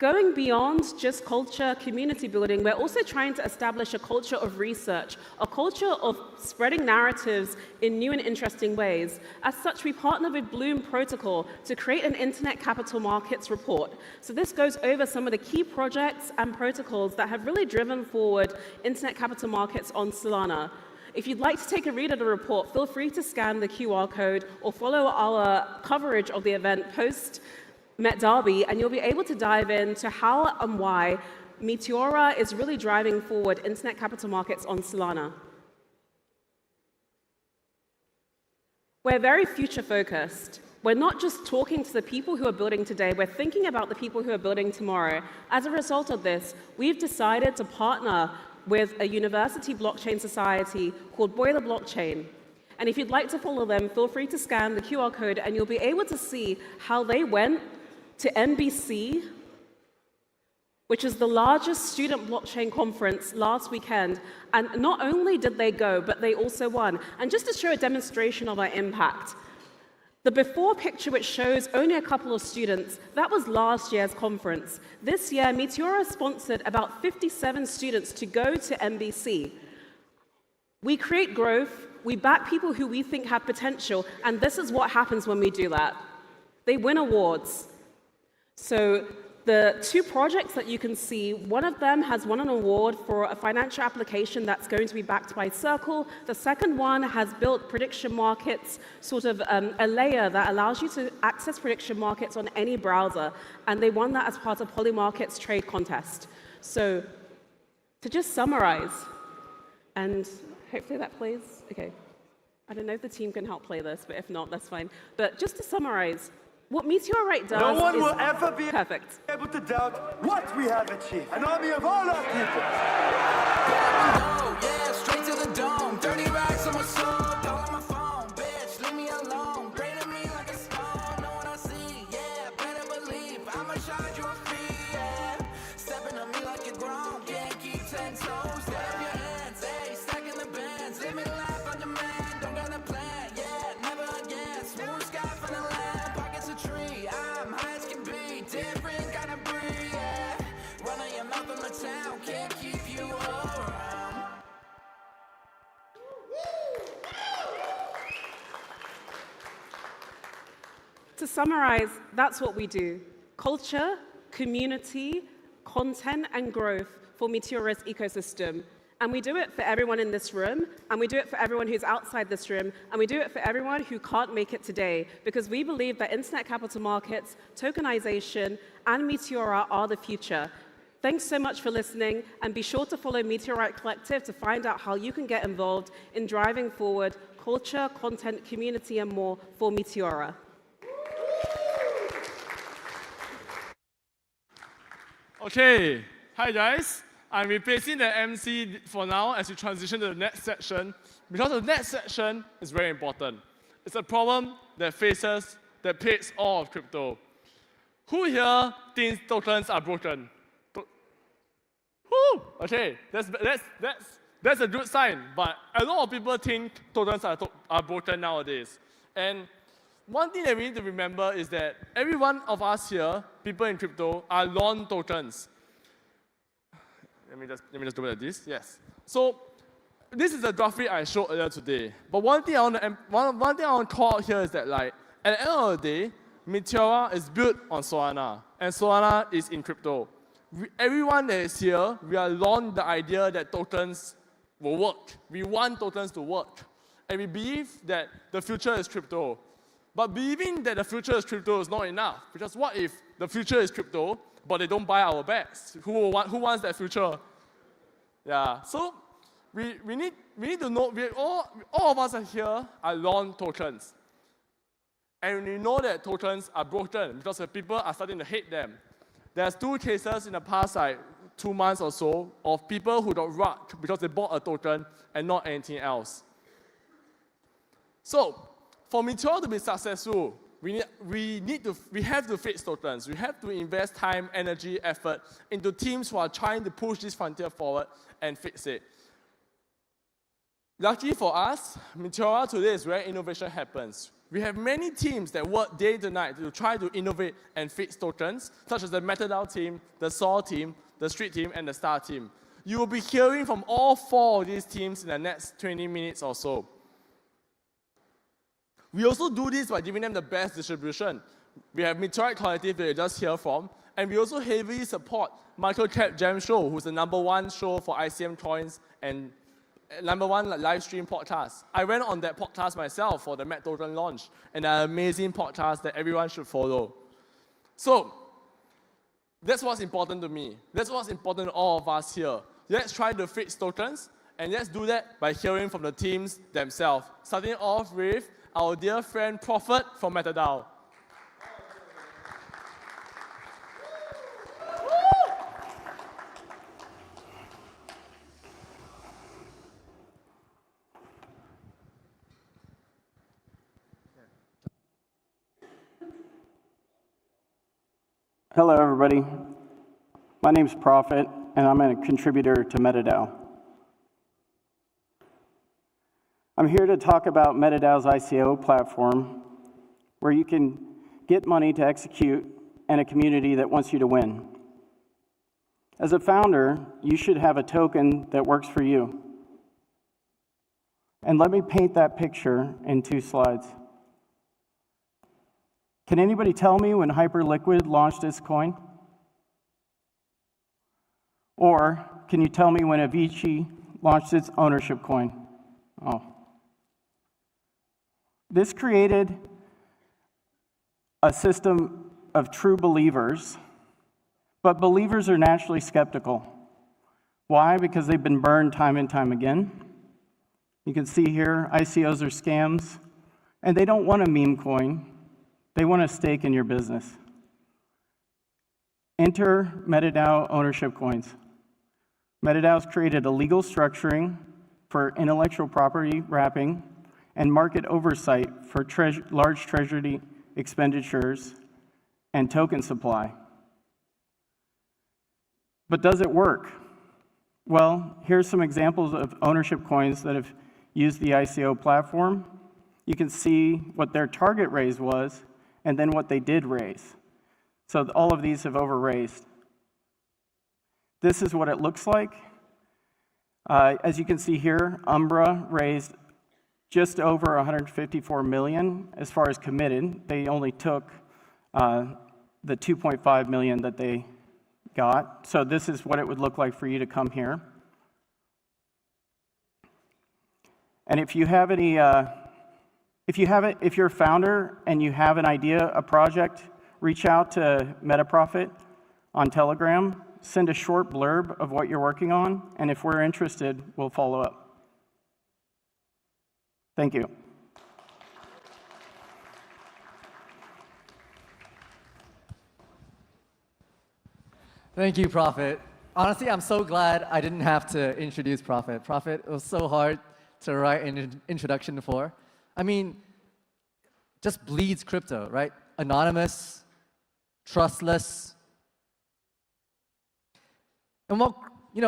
Going beyond just culture, community building, we're also trying to establish a culture of research, a culture of spreading narratives in new and interesting ways. As such, we partner with Bloom Protocol to create an Internet Capital Markets report. So this goes over some of the key projects and protocols that have really driven forward Internet Capital Markets on Solana. If you'd like to take a read of the report, feel free to scan the QR code or follow our coverage of the event post Met Dhabi, and you'll be able to dive into how and why Meteora is really driving forward internet capital markets on Solana. We're very future-focused. We're not just talking to the people who are building today, we're thinking about the people who are building tomorrow. As a result of this, we've decided to partner with a university blockchain society called Boiler Blockchain. And if you'd like to follow them, feel free to scan the QR code, and you'll be able to see how they went to NBC, which is the largest student blockchain conference last weekend. And not only did they go, but they also won. And just to show a demonstration of our impact, the before picture, which shows only a couple of students, that was last year's conference. This year, Meteora sponsored about 57 students to go to NBC. We create growth, we back people who we think have potential, and this is what happens when we do that. They win awards. So the two projects that you can see, one of them has won an award for a financial application that's going to be backed by Circle. The second one has built prediction markets, sort of a layer that allows you to access prediction markets on any browser. And they won that as part of Polymarket's trade contest. So to just summarize, and hopefully that plays, okay. I don't know if the team can help play this, but if not, that's fine. But just to summarize, what Meteorite does no one is will ever be perfect. able to doubt what we have achieved. An army of all our people. Yeah, straight to the dome. 30 racks on my soul. Call on my phone, bitch, leave me alone. Brain at me like a stone. Know what I see, yeah, better believe. I'ma charge you a fee, yeah. Stepping on me like you're grown. Can't keep 10 toes. To summarize, that's what we do. Culture, community, content, and growth for Meteora's ecosystem. And we do it for everyone in this room, and we do it for everyone who's outside this room, and we do it for everyone who can't make it today, because we believe that internet capital markets, tokenization, and Meteora are the future. Thanks so much for listening, and be sure to follow Meteorite Collective to find out how you can get involved in driving forward culture, content, community, and more for Meteora. Okay, hi guys. I'm replacing the MC for now as we transition to the next section, because the next section is very important. It's a problem that plagues all of crypto. Who here thinks tokens are broken? Woo! Okay, that's a good sign, but a lot of people think tokens are broken nowadays. And one thing that we need to remember is that every one of us here, people in crypto, are loan tokens. Let me just do it like this. Yes. So this is the graphic I showed earlier today. But one thing I want to call out here is that, like, at the end of the day, Meteora is built on Solana, and Solana is in crypto. Everyone that is here, we are on the idea that tokens will work. We want tokens to work, and we believe that the future is crypto. But believing that the future is crypto is not enough, because what if the future is crypto, but they don't buy our bets? Who wants that future? Yeah, so we need to know, all of us are here are loan tokens. And we know that tokens are broken because the people are starting to hate them. There's 2 cases in the past 2 months or so of people who got rocked because they bought a token and not anything else. So for Meteora to be successful, we have to fix tokens. We have to invest time, energy, effort into teams who are trying to push this frontier forward and fix it. Lucky for us, Meteora today is where innovation happens. We have many teams that work day to night to try to innovate and fix tokens, such as the Meteora team, the Sol team, the Street team, and the Star team. You will be hearing from all 4 of these teams in the next 20 minutes or so. We also do this by giving them the best distribution. We have Meteorite Collective that you just hear from, and we also heavily support Microcap Jam Show, who's the #1 show for ICM coins and #1 live stream podcast. I went on that podcast myself for the Met Token launch, and an amazing podcast that everyone should follow. So that's what's important to me. That's what's important to all of us here. Let's try to fix tokens, and let's do that by hearing from the teams themselves. Starting off with our dear friend Prophet from Meteora. Hello, everybody. My name's Prophet, and I'm a contributor to Meteora. I'm here to talk about Meteora's ICO platform, where you can get money to execute and a community that wants you to win. As a founder, you should have a token that works for you. And let me paint that picture in 2 slides. Can anybody tell me when Hyperliquid launched its coin? Or can you tell me when Avicii launched its ownership coin? Oh. This created a system of true believers, but believers are naturally skeptical. Why? Because they've been burned time and time again. You can see here, ICOs are scams, and they don't want a meme coin. They want a stake in your business. Enter Meteora ownership coins. Meteora's created a legal structuring for intellectual property wrapping and market oversight for large treasury expenditures and token supply. But does it work? Well, here's some examples of ownership coins that have used the ICO platform. You can see what their target raise was, and then what they did raise. So all of these have over-raised. This is what it looks like. As you can see here, Umbra raised just over 154 million as far as committed. They only took the 2.5 million that they got. So this is what it would look like for you to come here. And if you have any, if you're a founder and you have an idea, a project, reach out to MetaProfit on Telegram, send a short blurb of what you're working on, and if we're interested, we'll follow up. Thank you. Thank you, Prophet. Honestly, I'm so glad I didn't have to introduce Prophet. Prophet, it was so hard to write an introduction for. I mean, just bleeds crypto, right? Anonymous, trustless. And while,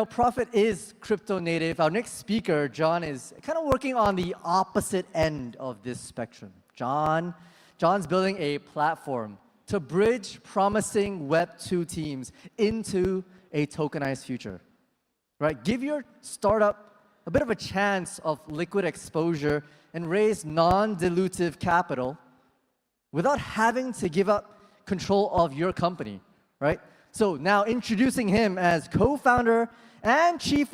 Prophet is crypto native, our next speaker, John, is kind of working on the opposite end of this spectrum. John's building a platform to bridge promising Web 2 teams into a tokenized future, right? Give your startup a bit of a chance of liquid exposure and raise non-dilutive capital without having to give up control of your company, right? So now introducing him as co-founder and chief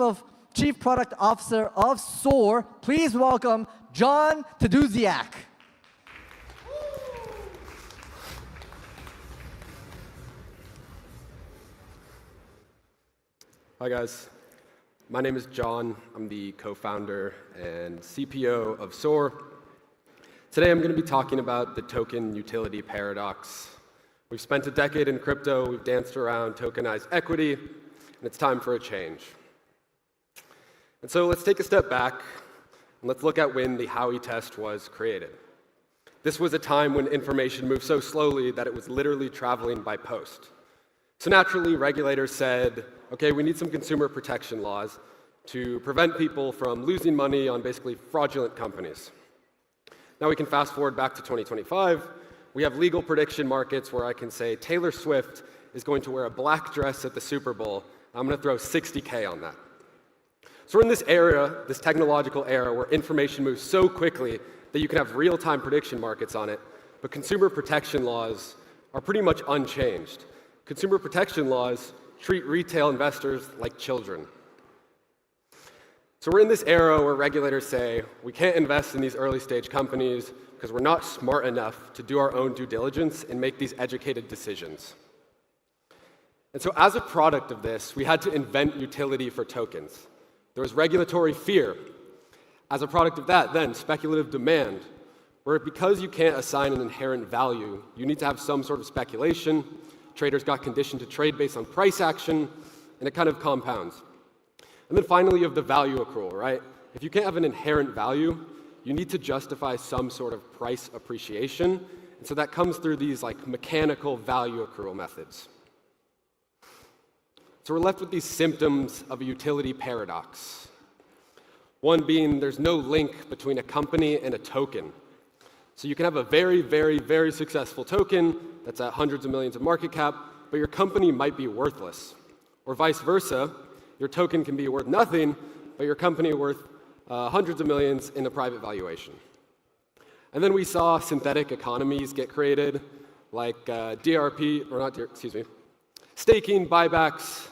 product officer of Soar, please welcome John Taduziak. Hi guys, my name is John. I'm the co-founder and CPO of Soar. Today I'm going to be talking about the token utility paradox. We've spent a decade in crypto, we've danced around tokenized equity, and it's time for a change. And so let's take a step back and let's look at when the Howey test was created. This was a time when information moved so slowly that it was literally traveling by post. So naturally, regulators said, okay, we need some consumer protection laws to prevent people from losing money on basically fraudulent companies. Now we can fast forward back to 2025. We have legal prediction markets where I can say Taylor Swift is going to wear a black dress at the Super Bowl. I'm going to throw 60K on that. So we're in this era, this technological era, where information moves so quickly that you can have real-time prediction markets on it, but consumer protection laws are pretty much unchanged. Consumer protection laws treat retail investors like children. So we're in this era where regulators say, we can't invest in these early stage companies because we're not smart enough to do our own due diligence and make these educated decisions. And so as a product of this, we had to invent utility for tokens. There was regulatory fear. As a product of that, then, speculative demand, where because you can't assign an inherent value, you need to have some sort of speculation. Traders got conditioned to trade based on price action, and it kind of compounds. And then finally, you have the value accrual, right? If you can't have an inherent value, you need to justify some sort of price appreciation. And so that comes through these like mechanical value accrual methods. So we're left with these symptoms of a utility paradox. One being there's no link between a company and a token. So you can have a very, very, very successful token that's at hundreds of millions of market cap, but your company might be worthless. Or vice versa, your token can be worth nothing, but your company worth hundreds of millions in a private valuation. And then we saw synthetic economies get created, like DRP, or not, excuse me, staking, buybacks,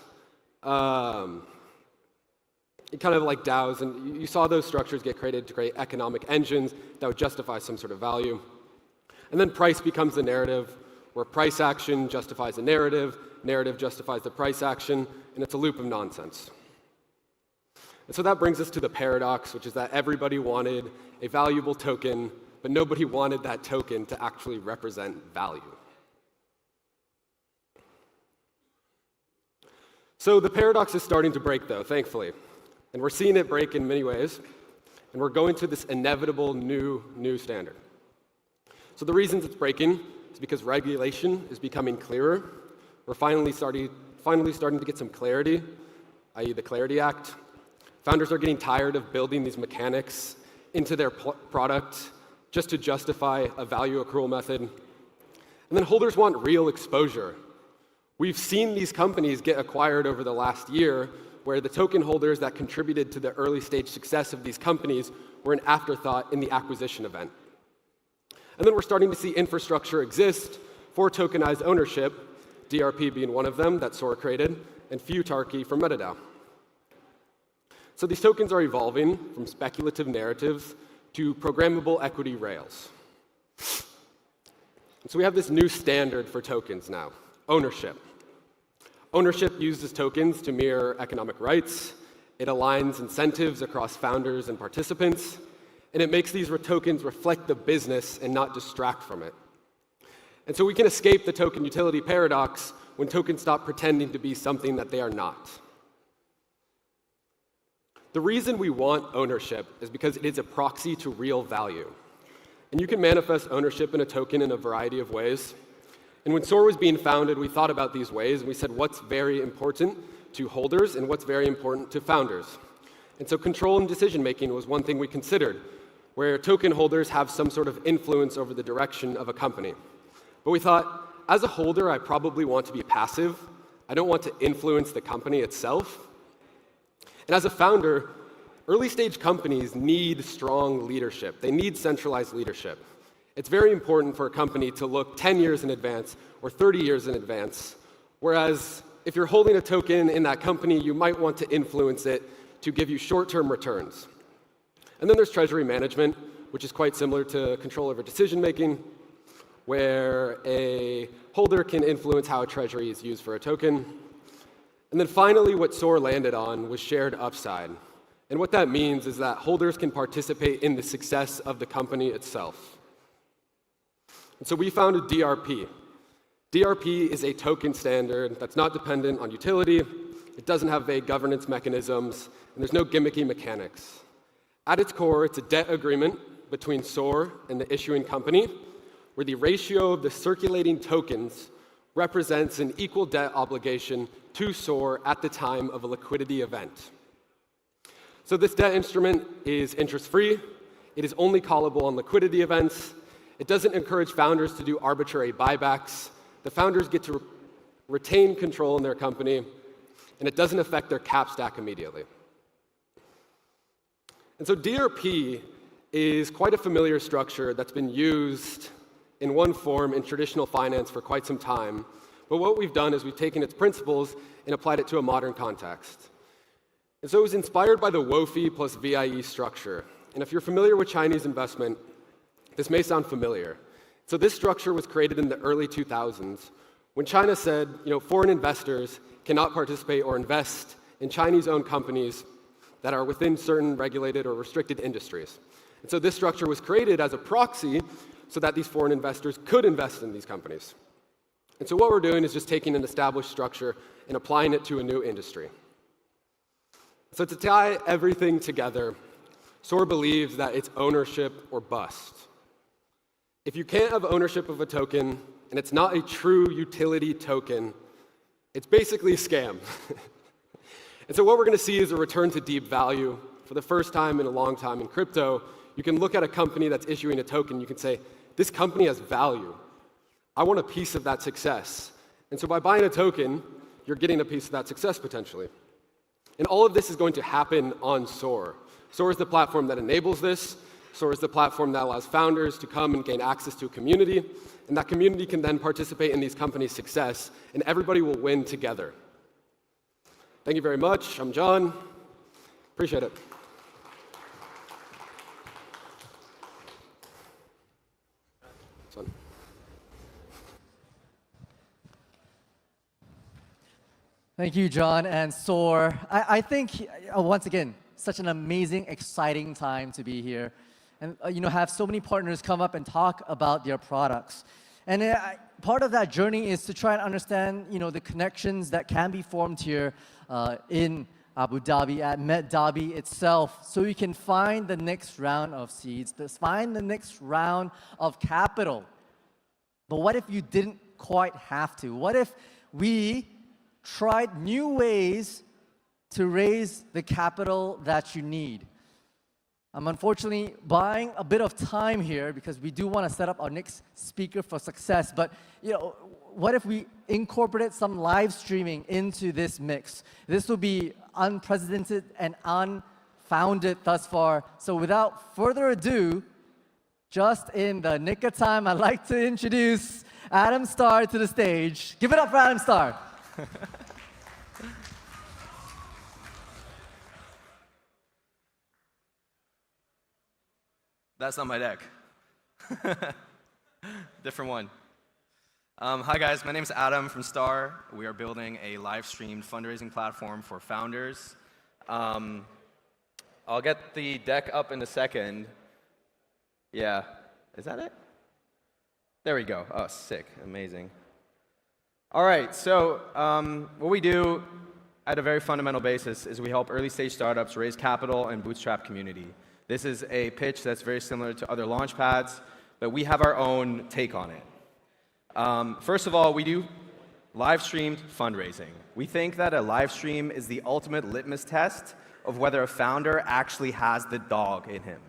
kind of like DAOs, and you saw those structures get created to create economic engines that would justify some sort of value. And then price becomes the narrative, where price action justifies a narrative, narrative justifies the price action, and it's a loop of nonsense. And so that brings us to the paradox, which is that everybody wanted a valuable token, but nobody wanted that token to actually represent value. So the paradox is starting to break, though, thankfully. And we're seeing it break in many ways. And we're going to this inevitable new standard. So the reasons it's breaking is because regulation is becoming clearer. We're finally starting to get some clarity, i.e. the Clarity Act. Founders are getting tired of building these mechanics into their product just to justify a value accrual method. And then holders want real exposure. We've seen these companies get acquired over the last year where the token holders that contributed to the early stage success of these companies were an afterthought in the acquisition event. And then we're starting to see infrastructure exist for tokenized ownership, DRP being one of them that Sora created, and Futarchy from Metadao. So these tokens are evolving from speculative narratives to programmable equity rails. So we have this new standard for tokens now, ownership. Ownership uses tokens to mirror economic rights. It aligns incentives across founders and participants. And it makes these tokens reflect the business and not distract from it. And so we can escape the token utility paradox when tokens stop pretending to be something that they are not. The reason we want ownership is because it is a proxy to real value. And you can manifest ownership in a token in a variety of ways. And when Sora was being founded, we thought about these ways, and we said what's very important to holders and what's very important to founders. And so control and decision-making was one thing we considered, where token holders have some sort of influence over the direction of a company. But we thought, as a holder, I probably want to be passive. I don't want to influence the company itself. And as a founder, early-stage companies need strong leadership. They need centralized leadership. It's very important for a company to look 10 years in advance or 30 years in advance, whereas if you're holding a token in that company, you might want to influence it to give you short-term returns. And then there's treasury management, which is quite similar to control over decision-making, where a holder can influence how a treasury is used for a token. And then finally, what Sora landed on was shared upside. And what that means is that holders can participate in the success of the company itself. And so we founded DRP. DRP is a token standard that's not dependent on utility. It doesn't have vague governance mechanisms, and there's no gimmicky mechanics. At its core, it's a debt agreement between SOAR and the issuing company, where the ratio of the circulating tokens represents an equal debt obligation to SOAR at the time of a liquidity event. So this debt instrument is interest-free. It is only callable on liquidity events. It doesn't encourage founders to do arbitrary buybacks. The founders get to retain control in their company, and it doesn't affect their cap stack immediately. And so DRP is quite a familiar structure that's been used in one form in traditional finance for quite some time. But what we've done is we've taken its principles and applied it to a modern context. And so it was inspired by the WOFI plus VIE structure. And if you're familiar with Chinese investment, this may sound familiar. So this structure was created in the early 2000s when China said, foreign investors cannot participate or invest in Chinese-owned companies that are within certain regulated or restricted industries. And so this structure was created as a proxy so that these foreign investors could invest in these companies. And so what we're doing is just taking an established structure and applying it to a new industry. So to tie everything together, SOAR believes that it's ownership or bust. If you can't have ownership of a token, and it's not a true utility token, it's basically a scam. And so what we're going to see is a return to deep value. For the first time in a long time in crypto, you can look at a company that's issuing a token, you can say, this company has value. I want a piece of that success. And so by buying a token, you're getting a piece of that success potentially. And all of this is going to happen on SOAR. SOAR is the platform that enables this. SOAR is the platform that allows founders to come and gain access to a community, and that community can then participate in these companies' success, and everybody will win together. Thank you very much. I'm John. Appreciate it. Thank you, John and SOAR. I think, once again, such an amazing, exciting time to be here. And have so many partners come up and talk about their products. And part of that journey is to try and understand, the connections that can be formed here in Abu Dhabi, at Dhabi itself, so we can find the next round of seeds, find the next round of capital. But what if you didn't quite have to? What if we tried new ways to raise the capital that you need? I'm unfortunately buying a bit of time here because we do want to set up our next speaker for success. But what if we incorporated some live streaming into this mix? This will be unprecedented and found it thus far. So without further ado, just in the nick of time, I'd like to introduce Adam Starr to the stage. Give it up for Adam Starr. That's not my deck. Different one. Hi guys, my name is Adam from Star. We are building a live streamed fundraising platform for founders. I'll get the deck up in a second. Yeah, is that it? There we go. Oh, sick, amazing. All right, so what we do at a very fundamental basis is we help early stage startups raise capital and bootstrap community. This is a pitch that's very similar to other launch pads, but we have our own take on it. First of all, we do live streamed fundraising. We think that a live stream is the ultimate litmus test of whether a founder actually has the dog in him.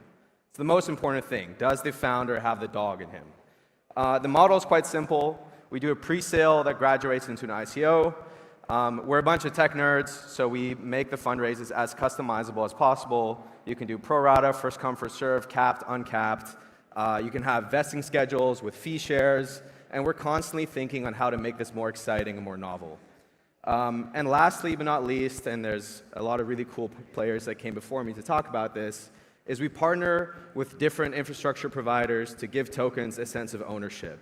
It's the most important thing. Does the founder have the dog in him? The model is quite simple. We do a pre-sale that graduates into an ICO. We're a bunch of tech nerds, so we make the fundraisers as customizable as possible. You can do pro rata, first come, first serve, capped, uncapped. You can have vesting schedules with fee shares, and we're constantly thinking on how to make this more exciting and more novel. And lastly, but not least, and there's a lot of really cool players that came before me to talk about this, is we partner with different infrastructure providers to give tokens a sense of ownership.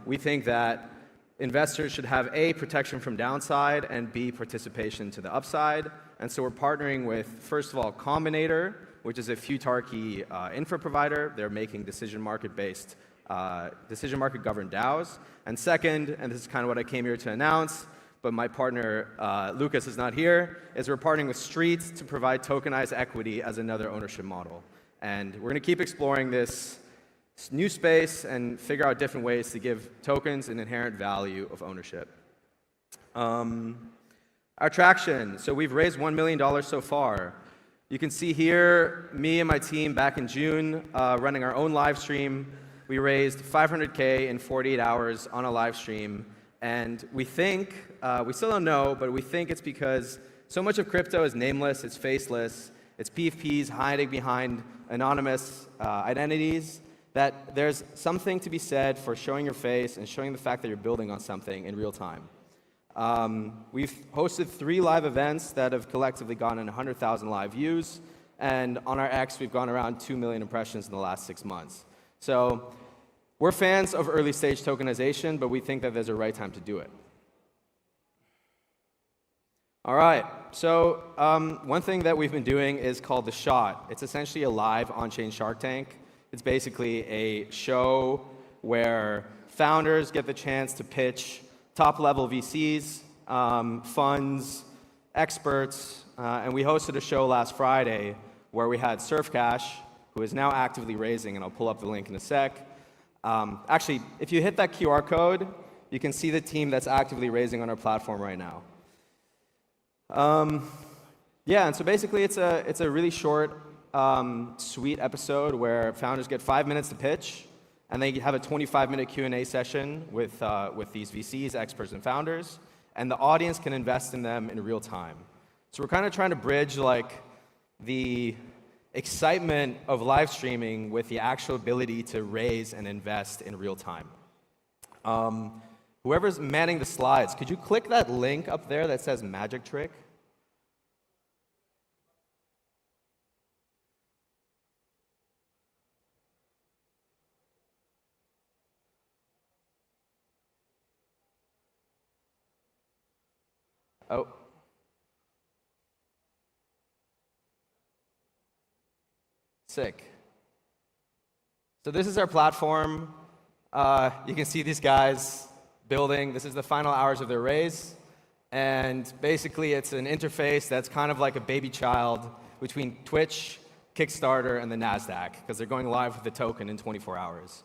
We think that investors should have A, protection from downside, and B, participation to the upside. And so we're partnering with, first of all, Combinator, which is a futarchy infra provider. They're making decision market governed DAOs. And second, and this is kind of what I came here to announce, but my partner, Lucas, is not here, is we're partnering with Street to provide tokenized equity as another ownership model. And we're going to keep exploring this new space and figure out different ways to give tokens an inherent value of ownership. Our traction. So we've raised $1 million so far. You can see here, me and my team back in June, running our own live stream. We raised $500K in 48 hours on a live stream. And we think, we still don't know, but we think it's because so much of crypto is nameless, it's faceless, it's PFPs hiding behind anonymous identities, that there's something to be said for showing your face and showing the fact that you're building on something in real time. We've hosted 3 live events that have collectively gotten 100,000 live views, and on our X, we've gone around 2 million impressions in the last 6 months. So we're fans of early stage tokenization, but we think that there's a right time to do it. All right, so one thing that we've been doing is called The Shot. It's essentially a live on-chain Shark Tank. It's basically a show where founders get the chance to pitch top-level VCs, funds, experts, and we hosted a show last Friday where we had Surfcash, who is now actively raising, and I'll pull up the link in a sec. Actually, if you hit that QR code, you can see the team that's actively raising on our platform right now. Yeah, and so basically it's a really short, sweet episode where founders get 5 minutes to pitch, and they have a 25-minute Q&A session with these VCs, experts, and founders, and the audience can invest in them in real time. So we're kind of trying to bridge like the excitement of live streaming with the actual ability to raise and invest in real time. Whoever's manning the slides, could you click that link up there that says Magic Trick? Oh. Sick. So this is our platform. You can see these guys building. This is the final hours of their raise. And basically, it's an interface that's kind of like a baby child between Twitch, Kickstarter, and the NASDAQ, because they're going live with the token in 24 hours.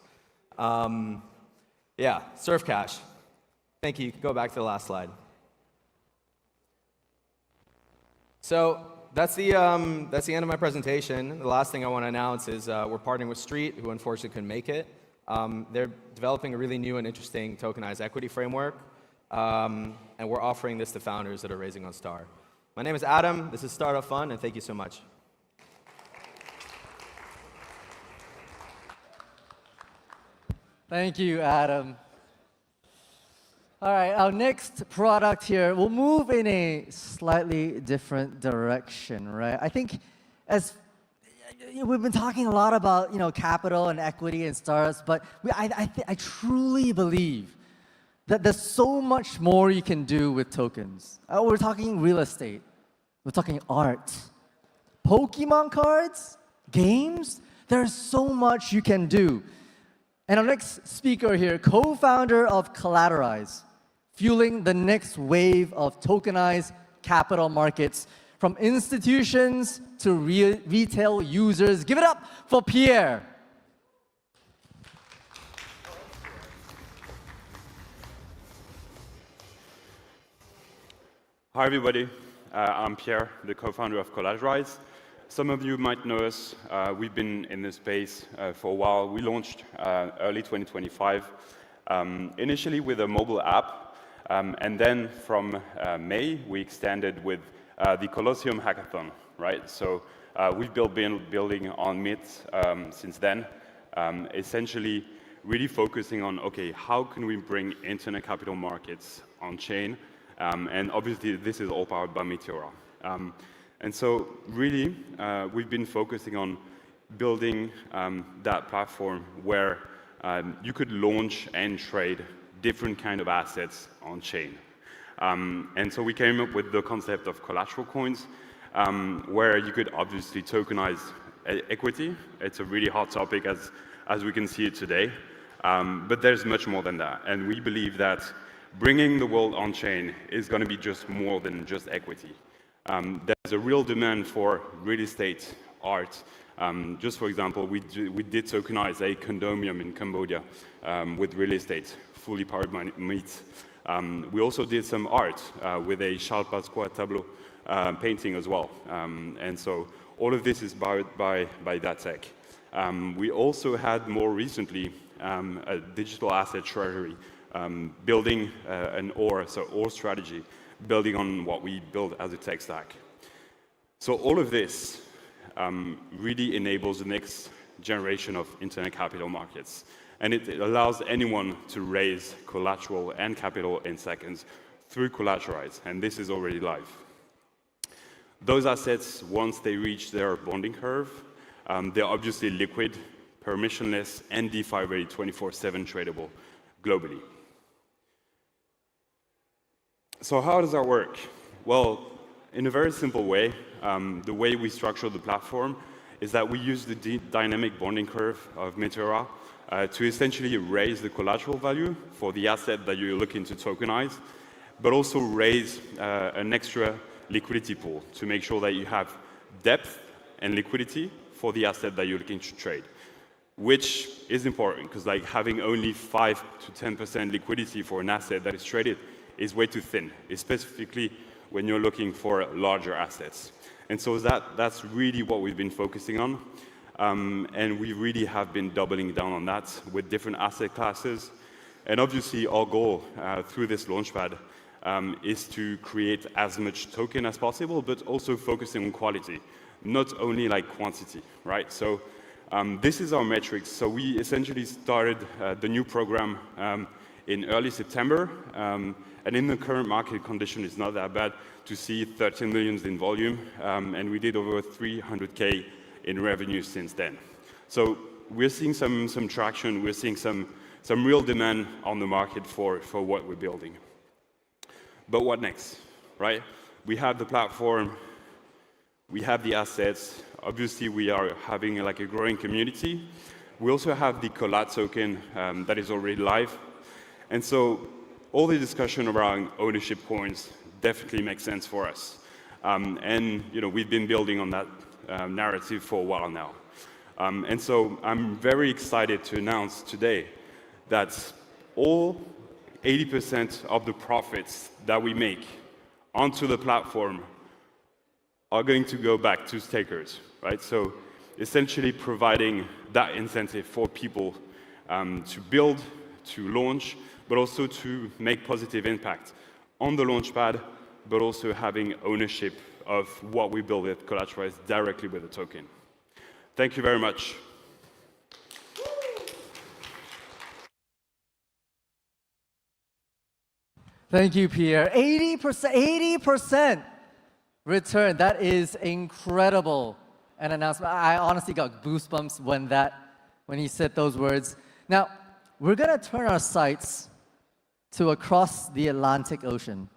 Yeah, Surfcash. Thank you. Go back to the last slide. So that's the end of my presentation. The last thing I want to announce is we're partnering with Street, who unfortunately couldn't make it. They're developing a really new and interesting tokenized equity framework, and we're offering this to founders that are raising on Star. My name is Adam. This is Startup Fun, and thank you so much. Thank you, Adam. All right, our next product here will move in a slightly different direction, right? I think as we've been talking a lot about capital and equity and startups, but I truly believe that there's so much more you can do with tokens. We're talking real estate, we're talking art, Pokemon cards, games. There's so much you can do. And our next speaker here, co-founder of Collateralize, fueling the next wave of tokenized capital markets from institutions to retail users. Give it up for Pierre. Hi, everybody. I'm Pierre, the co-founder of Collateralize. Some of you might know us. We've been in this space for a while. We launched early 2025, initially with a mobile app. And then from May, we extended with the Colosseum Hackathon, right? So we've been building on Myth since then, essentially really focusing on, okay, how can we bring internet capital markets on chain? And obviously, this is all powered by Meteora. And so really, we've been focusing on building that platform where you could launch and trade different kind of assets on chain. And so we came up with the concept of collateral coins, where you could obviously tokenize equity. It's a really hot topic as we can see it today. But there's much more than that. And we believe that bringing the world on chain is going to be just more than just equity. There's a real demand for real estate, art. Just for example, we did tokenize a condominium in Cambodia with real estate, fully powered by Meet. We also did some art with a Charles Pasqua tableau painting as well. And so all of this is powered by that tech. We also had more recently a digital asset treasury, building an OR, so OR strategy, building on what we built as a tech stack. So all of this really enables the next generation of internet capital markets. And it allows anyone to raise collateral and capital in seconds through Collateralize, and this is already live. Those assets, once they reach their bonding curve, they're obviously liquid, permissionless, and DeFi-ready, 24/7 tradable globally. So how does that work? Well, in a very simple way, the way we structure the platform is that we use the dynamic bonding curve of Meteora to essentially raise the collateral value for the asset that you're looking to tokenize, but also raise an extra liquidity pool to make sure that you have depth and liquidity for the asset that you're looking to trade, which is important because like having only 5 to 10% liquidity for an asset that is traded is way too thin, specifically when you're looking for larger assets. And so that's really what we've been focusing on. And we really have been doubling down on that with different asset classes. And obviously, our goal through this launchpad is to create as much token as possible, but also focusing on quality, not only like quantity, right? So this is our metrics. So we essentially started the new program in early September. And in the current market condition, it's not that bad to see 13 million in volume. And we did over 300K in revenue since then. So we're seeing some traction. We're seeing some real demand on the market for what we're building. But what next, right? We have the platform. We have the assets. Obviously, we are having like a growing community. We also have the Collat token that is already live. And so all the discussion around ownership coins definitely makes sense for us. And we've been building on that narrative for a while now. And so I'm very excited to announce today that all 80% of the profits that we make onto the platform are going to go back to stakers, right? So essentially providing that incentive for people to build, to launch, but also to make positive impact on the launchpad, but also having ownership of what we build at Collateralize directly with the token. Thank you very much. Thank you, Pierre. 80% return. That is incredible. An announcement. I honestly got goosebumps when he said those words. Now, we're gonna turn our sights to across the Atlantic Ocean,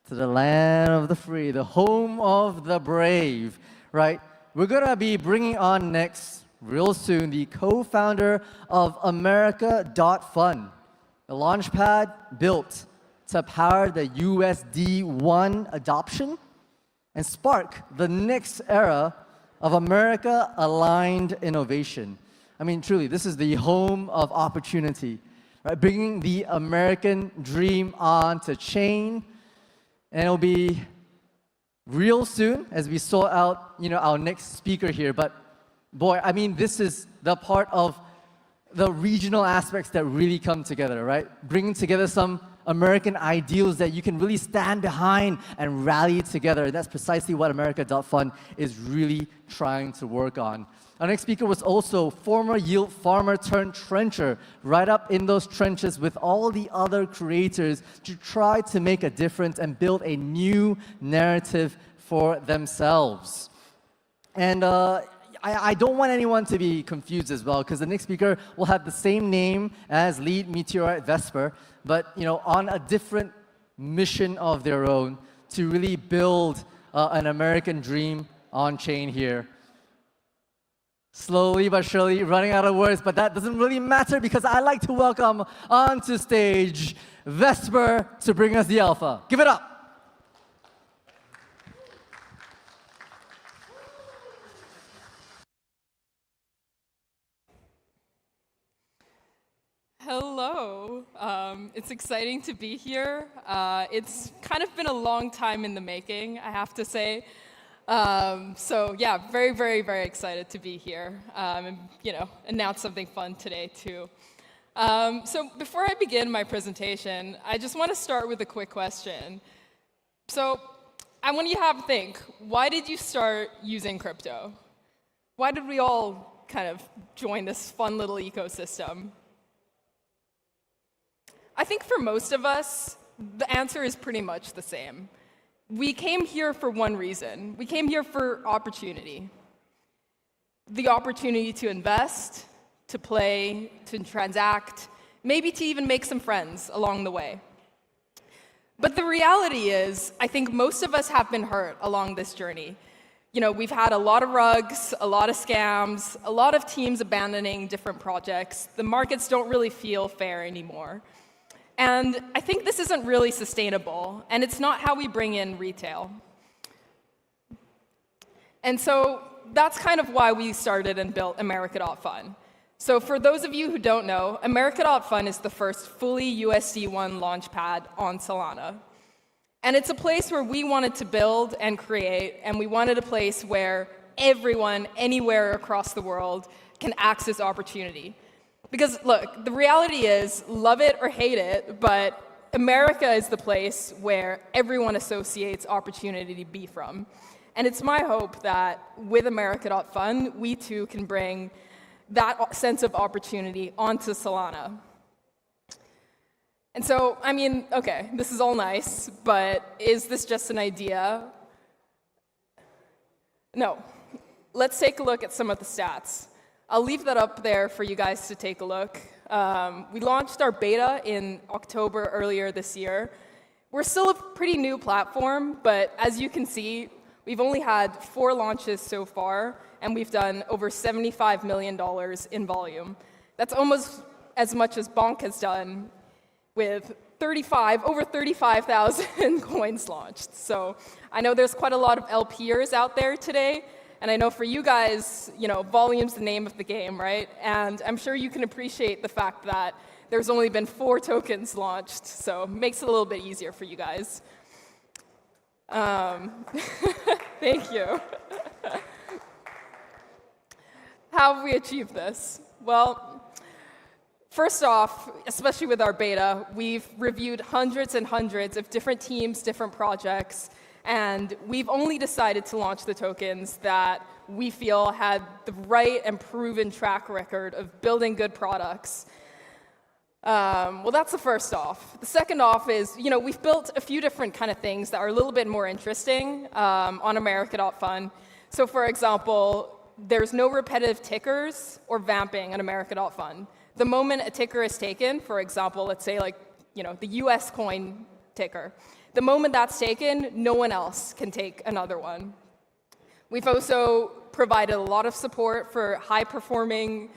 to the land of the free, the home of the brave, right? We're gonna be bringing on next, real soon, the co-founder of America.Fund, a launchpad built to power the USD1 adoption and spark the next era of America-aligned innovation. I mean, truly, this is the home of opportunity, right? Bringing the American dream onto chain, and it'll be real soon as we sort out, our next speaker here. But boy, I mean, this is the part of the regional aspects that really come together, right? Bringing together some American ideals that you can really stand behind and rally together. And that's precisely what America.Fund is really trying to work on. Our next speaker was also former yield farmer turned trencher, right up in those trenches with all the other creators to try to make a difference and build a new narrative for themselves. And I don't want anyone to be confused as well, because the next speaker will have the same name as lead Meteora at Vesper, but on a different mission of their own to really build an American dream on chain here. Slowly but surely running out of words, but that doesn't really matter because I like to welcome onto stage Vesper to bring us the alpha. Give it up. Hello. It's exciting to be here. It's kind of been a long time in the making, I have to say. So yeah, very, very, very excited to be here and announce something fun today too. So before I begin my presentation, I just want to start with a quick question. So I want you to have a think. Why did you start using crypto? Why did we all kind of join this fun little ecosystem? I think for most of us, the answer is pretty much the same. We came here for one reason. We came here for opportunity. The opportunity to invest, to play, to transact, maybe to even make some friends along the way. But the reality is, I think most of us have been hurt along this journey. We've had a lot of rugs, a lot of scams, a lot of teams abandoning different projects. The markets don't really feel fair anymore. And I think this isn't really sustainable, and it's not how we bring in retail. And so that's kind of why we started and built America.Fund. So for those of you who don't know, America.Fund is the first fully USD1 launchpad on Solana. And it's a place where we wanted to build and create, and we wanted a place where everyone, anywhere across the world, can access opportunity. Because look, the reality is, love it or hate it, but America is the place where everyone associates opportunity to be from. And it's my hope that with America.Fund, we too can bring that sense of opportunity onto Solana. And so, I mean, okay, this is all nice, but is this just an idea? No. Let's take a look at some of the stats. I'll leave that up there for you guys to take a look. We launched our beta in October earlier this year. We're still a pretty new platform, but as you can see, we've only had 4 launches so far, and we've done over $75 million in volume. That's almost as much as Bonk has done with over 35,000 coins launched. So I know there's quite a lot of LPers out there today, and I know for you guys, volume's the name of the game, right? And I'm sure you can appreciate the fact that there's only been 4 tokens launched, so it makes it a little bit easier for you guys. Thank you. How have we achieved this? Well, first off, especially with our beta, we've reviewed hundreds and hundreds of different teams, different projects, and we've only decided to launch the tokens that we feel had the right and proven track record of building good products. Well, that's the first off. The second off is, we've built a few different kind of things that are a little bit more interesting on America.fun. So for example, there's no repetitive tickers or vamping on America.fun. The moment a ticker is taken, for example, let's say the US coin ticker, the moment that's taken, no one else can take another one. We've also provided a lot of support for high-performing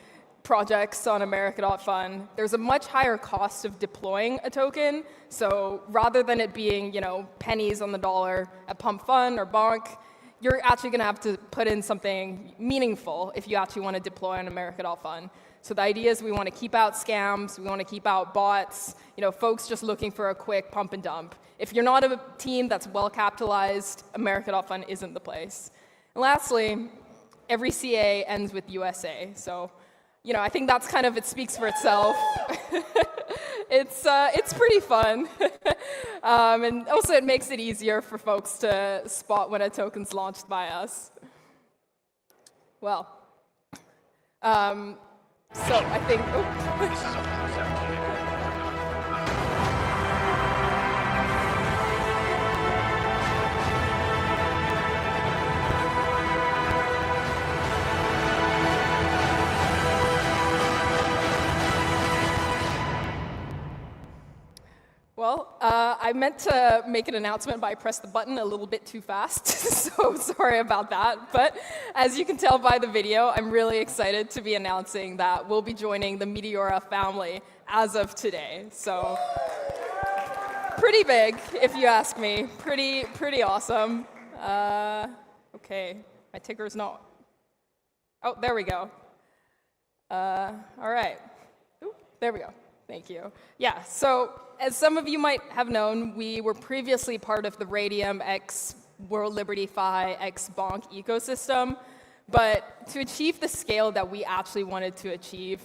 projects on America.fun. There's a much higher cost of deploying a token, so rather than it being, pennies on the dollar at Pump Fun or Bonk, you're actually going to have to put in something meaningful if you actually want to deploy on America.fun. So the idea is we want to keep out scams, we want to keep out bots, folks just looking for a quick pump and dump. If you're not a team that's well capitalized, America.fun isn't the place. And lastly, every CA ends with USA. So, I think that's kind of, it speaks for itself. It's pretty fun. And also it makes it easier for folks to spot when a token's launched by us. Well, so I think, Well, I meant to make an announcement, but I pressed the button a little bit too fast, so sorry about that. But as you can tell by the video, I'm really excited to be announcing that we'll be joining the Meteora family as of today. So pretty big, if you ask me. Pretty awesome. Okay, my ticker's not. Oh, there we go. All right. Ooh, there we go. Thank you. Yeah, so as some of you might have known, we were previously part of the Radium X World Liberty Fi X Bonk ecosystem. But to achieve the scale that we actually wanted to achieve,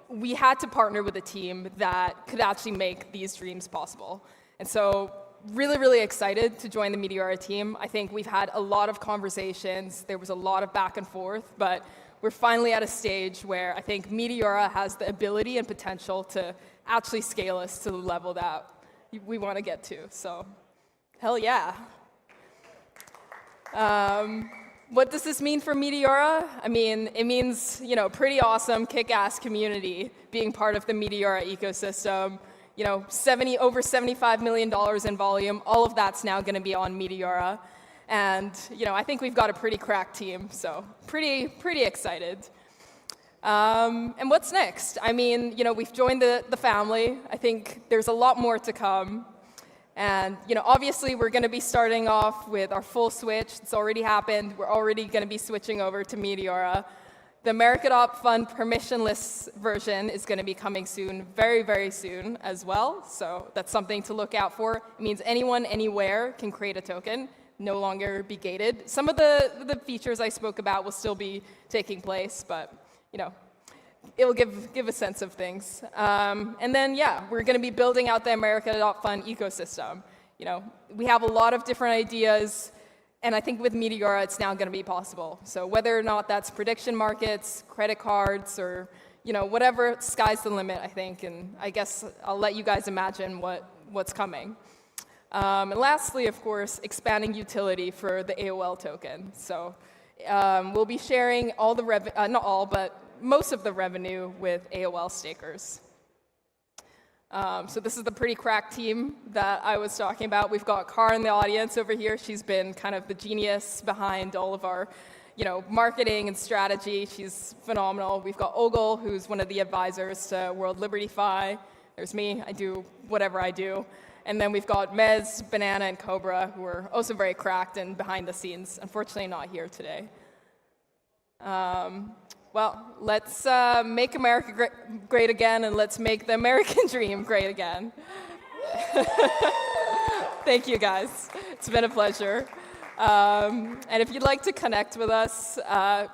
we had to partner with a team that could actually make these dreams possible. And so really, really excited to join the Meteora team. I think we've had a lot of conversations. There was a lot of back and forth, but we're finally at a stage where I think Meteora has the ability and potential to actually scale us to the level that we want to get to. So, hell yeah. What does this mean for Meteora? I mean, it means, pretty awesome, kick-ass community being part of the Meteora ecosystem. Over $75 million in volume. All of that's now going to be on Meteora. And, I think we've got a pretty crack team, so pretty excited. And what's next? I mean, we've joined the family. I think there's a lot more to come. And, obviously, we're going to be starting off with our full switch. It's already happened. We're already going to be switching over to Meteora. The America.fun permissionless version is going to be coming soon, very, very soon as well. So that's something to look out for. It means anyone, anywhere can create a token, no longer be gated. Some of the features I spoke about will still be taking place, but, it'll give a sense of things. And then, yeah, we're going to be building out the America.fun ecosystem. We have a lot of different ideas, and I think with Meteora, it's now going to be possible. So whether or not that's prediction markets, credit cards, or whatever, sky's the limit, I think. And I guess I'll let you guys imagine what's coming. And lastly, of course, expanding utility for the AOL token. So we'll be sharing all the not all, but most of the revenue with AOL stakers. So this is the pretty crack team that I was talking about. We've got Car in the audience over here. She's been kind of the genius behind all of our marketing and strategy. She's phenomenal. We've got Ogle, who's one of the advisors to World Liberty Fi. There's me. I do whatever I do. And then we've got Mez, Banana, and Cobra, who are also very cracked and behind the scenes. Unfortunately, not here today. Well, let's make America great again, and let's make the American dream great again. Thank you, guys. It's been a pleasure. And if you'd like to connect with us, the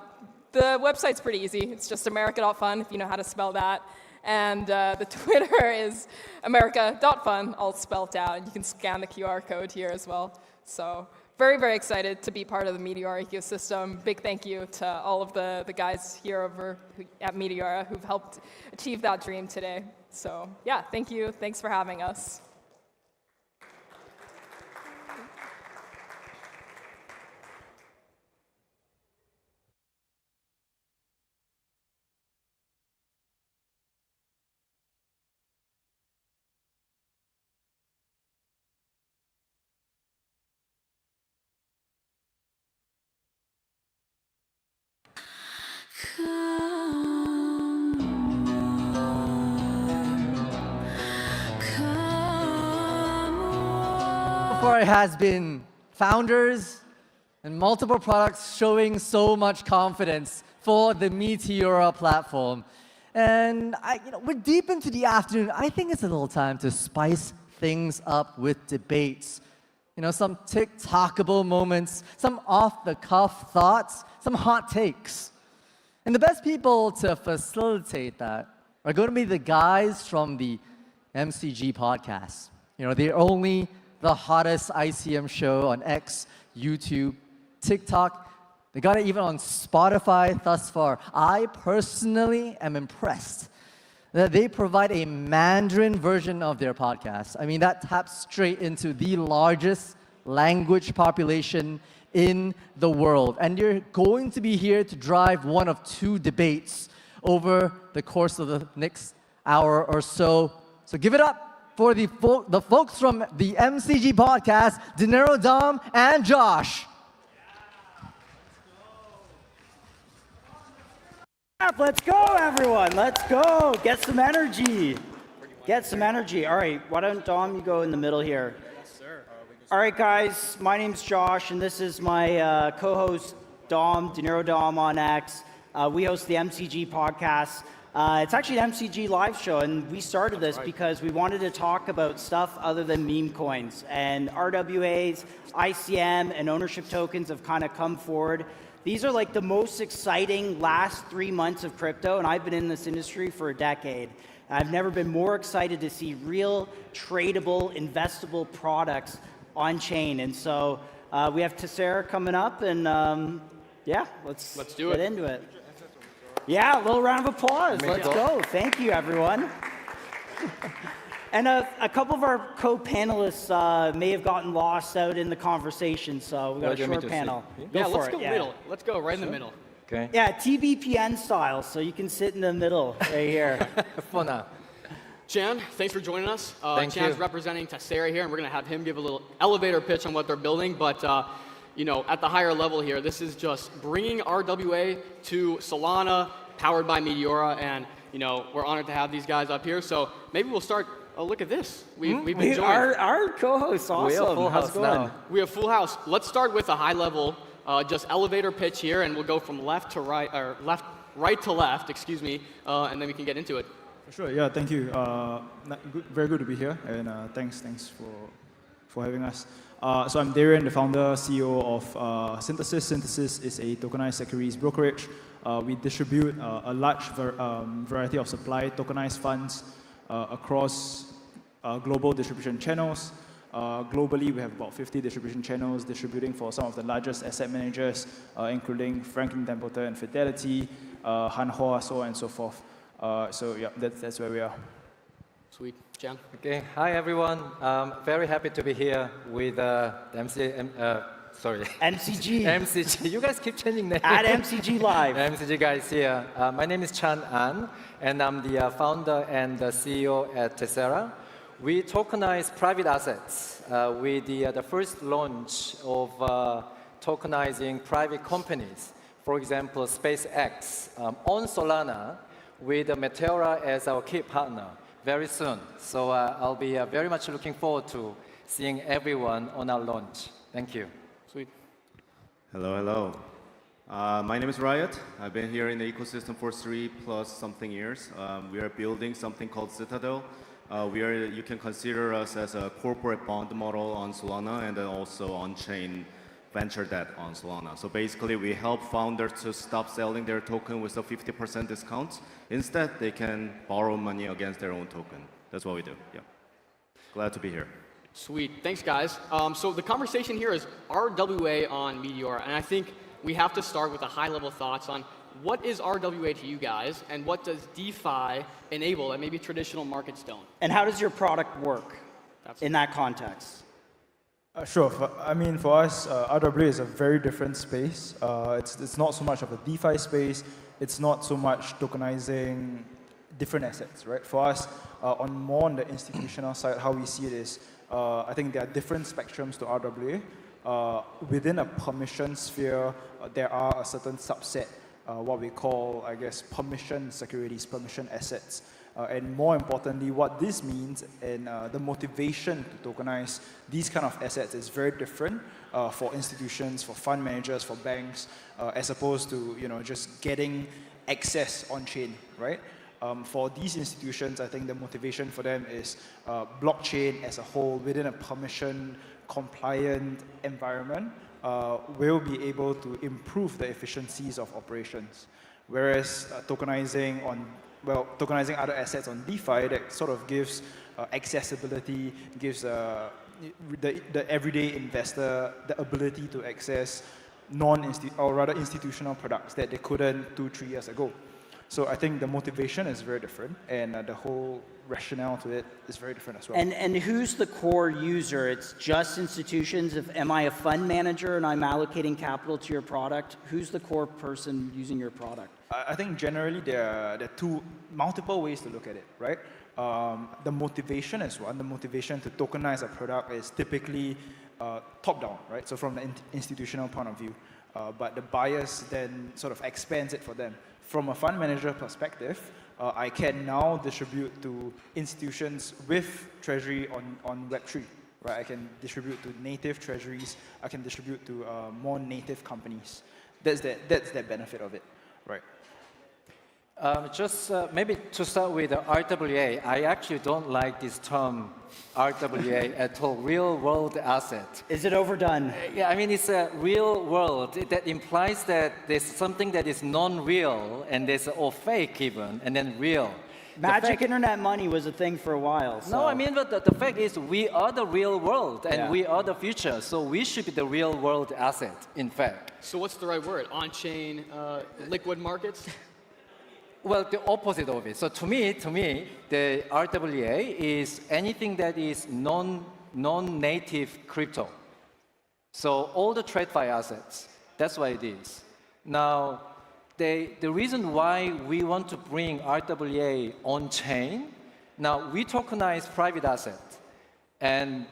website's pretty easy. It's just america.fun, if you know how to spell that. And the Twitter is america.fun, all spelled out. And you can scan the QR code here as well. So very, very excited to be part of the Meteora ecosystem. Big thank you to all of the guys here over at Meteora who've helped achieve that dream today. So yeah, thank you. Thanks for having us. Before it has been founders and multiple products showing so much confidence for the Meteora platform. And we're deep into the afternoon. I think it's a little time to spice things up with debates. Some tick-tockable moments, some off-the-cuff thoughts, some hot takes. And the best people to facilitate that are going to be the guys from the MCG podcast. They're only the hottest ICM show on X, YouTube, TikTok. They got it even on Spotify thus far. I personally am impressed that they provide a Mandarin version of their podcast. I mean, that taps straight into the largest language population in the world. And you're going to be here to drive one of two debates over the course of the next hour or so. So give it up for the folks from the MCG podcast, Dinero, Dom, and Josh. Let's go, everyone. Let's go. Get some energy. Get some energy. All right, why don't, Dom, you go in the middle here. Yes, sir. All right, guys, my name's Josh, and this is my co-host, Dom, Dinero Dom on X. We host the MCG podcast. It's actually an MCG live show, and we started this because we wanted to talk about stuff other than meme coins. And RWAs, ICM, and ownership tokens have kind of come forward. These are like the most exciting last 3 months of crypto, and I've been in this industry for a decade. I've never been more excited to see real, tradable, investable products on chain. And so we have Tessera coming up, and yeah, let's do get it. into it. Yeah, a little round of applause. Let's go. Thank you, everyone. And a couple of our co-panelists may have gotten lost out in the conversation, so we got a short panel. Let's go middle. Let's go right in the middle. Okay. Yeah, TBPN style, so you can sit in the middle right here. For now. Chan, thanks for joining us. Thank Chan's you. representing Tessera here, and we're going to have him give a little elevator pitch on what they're building. But at the higher level here, this is just bringing RWA to Solana, powered by Meteora, and we're honored to have these guys up here. So maybe we'll start. Oh, look at this. We've been joined. Our co-host, awesome. We have full How's house it going? now. We have full house. Let's start with a high level, just elevator pitch here, and we'll go from left to right, or right to left, excuse me, and then we can get into it. For sure, yeah, thank you. Very good to be here, and thanks for having us. So I'm Darian, the founder, CEO of Synthesis. Synthesis is a tokenized securities brokerage. We distribute a large variety of supply tokenized funds across global distribution channels. Globally, we have about 50 distribution channels distributing for some of the largest asset managers, including Franklin Templeton and Fidelity, Hanwha, so on and so forth. So yeah, that's where we are. Sweet. Jan? Okay. Hi, everyone. Very happy to be here with MCG. MCG. You guys keep changing names. At MCG Live. MCG guys here. My name is Chan An, and I'm the founder and the CEO at Tessera. We tokenize private assets with the first launch of tokenizing private companies. For example, SpaceX on Solana with Meteora as our key partner very soon. So I'll be very much looking forward to seeing everyone on our launch. Thank you. Sweet. Hello. My name is Riot. I've been here in the ecosystem for 3+ something years. We are building something called Citadel. You can consider us as a corporate bond model on Solana and then also on-chain venture debt on Solana. So basically, we help founders to stop selling their token with a 50% discount. Instead, they can borrow money against their own token. That's what we do. Yeah. Glad to be here. Sweet. Thanks, guys. So the conversation here is RWA on Meteora, and I think we have to start with the high-level thoughts on what is RWA to you guys, and what does DeFi enable that maybe traditional markets don't? And how does your product work in that context? Sure. For us, RWA is a very different space. It's not so much of a DeFi space. It's not so much tokenizing different assets, right? For us, on the institutional side, how we see it is, I think there are different spectrums to RWA. Within a permission sphere, there are a certain subset, what we call, I guess, permission securities, permission assets. And more importantly, what this means and the motivation to tokenize these kind of assets is very different for institutions, for fund managers, for banks, as opposed to just getting access on chain, right? For these institutions, I think the motivation for them is blockchain as a whole within a permission compliant environment will be able to improve the efficiencies of operations. Whereas tokenizing other assets on DeFi, that sort of gives accessibility, gives the everyday investor the ability to access institutional products that they couldn't 2-3 years ago. So I think the motivation is very different, and the whole rationale to it is very different as well. And who's the core user? It's just institutions. Am I a fund manager and I'm allocating capital to your product? Who's the core person using your product? I think generally there are multiple ways to look at it, right? The motivation is one. The motivation to tokenize a product is typically top-down, right? So from the institutional point of view. But the buyers then sort of expands it for them. From a fund manager perspective, I can now distribute to institutions with treasury on Web3, right? I can distribute to native treasuries. I can distribute to more native companies. That's the benefit of it, right? Maybe to start with RWA, I actually don't like this term RWA at all, real world asset. Is it overdone? Yeah, it's a real world. That implies that there's something that is non-real and or fake even, and then real. Magic internet money was a thing for a while. So. No, but the fact is we are the real world and we are the future. So we should be the real world asset, in fact. So what's the right word? On-chain liquid markets? Well, the opposite of it. So to me, the RWA is anything that is non-native crypto. So all the TradFi assets, that's what it is. Now, the reason why we want to bring RWA on-chain, now we tokenize private assets. And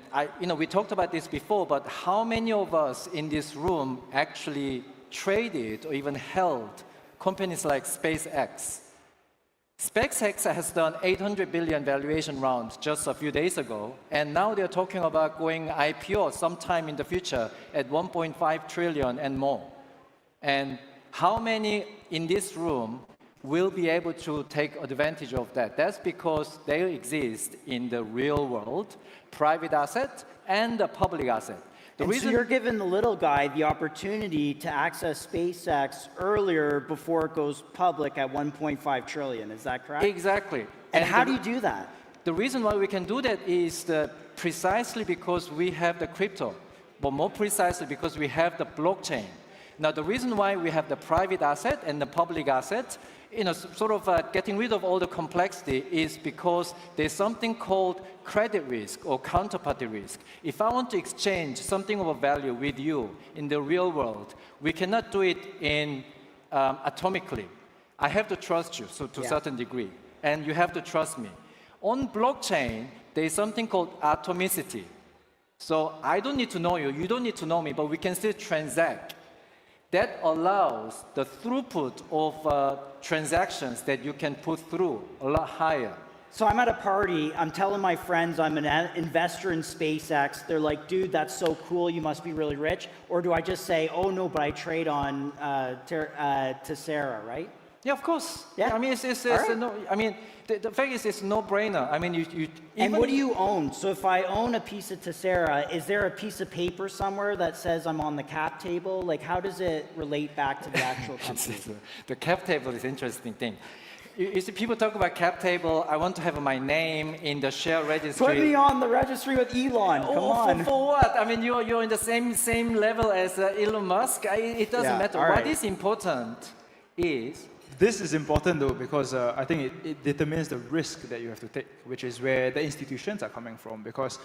we talked about this before, but how many of us in this room actually traded or even held companies like SpaceX? SpaceX has done 800 billion valuation round just a few days ago, and now they're talking about going IPO sometime in the future at 1.5 trillion and more. And how many in this room will be able to take advantage of that? That's because they exist in the real world, private asset and the public asset. So you're giving the little guy the opportunity to access SpaceX earlier before it goes public at 1.5 trillion. Is that correct? Exactly. And how do you do that? The reason why we can do that is precisely because we have the crypto, but more precisely because we have the blockchain. Now, the reason why we have the private asset and the public asset, getting rid of all the complexity is because there's something called credit risk or counterparty risk. If I want to exchange something of a value with you in the real world, we cannot do it atomically. I have to trust you to a certain degree, and you have to trust me. On blockchain, there is something called atomicity. So I don't need to know you, you don't need to know me, but we can still transact. That allows the throughput of transactions that you can put through a lot higher. So I'm at a party, I'm telling my friends I'm an investor in SpaceX. They're like, dude, that's so cool, you must be really rich. Or do I just say, oh no, but I trade on Tessera, right? Yeah, of course. Yeah. The fact is, it's no-brainer. And what do you own? So if I own a piece of Tessera, is there a piece of paper somewhere that says I'm on the cap table? Like, how does it relate back to the actual company? The cap table is an interesting thing. You see, people talk about cap table. I want to have my name in the share registry. Put me on the registry with Elon. Come on. For what? You're in the same level as Elon Musk. It doesn't matter. What is important is... This is important though, because I think it determines the risk that you have to take, which is where the institutions are coming from. Because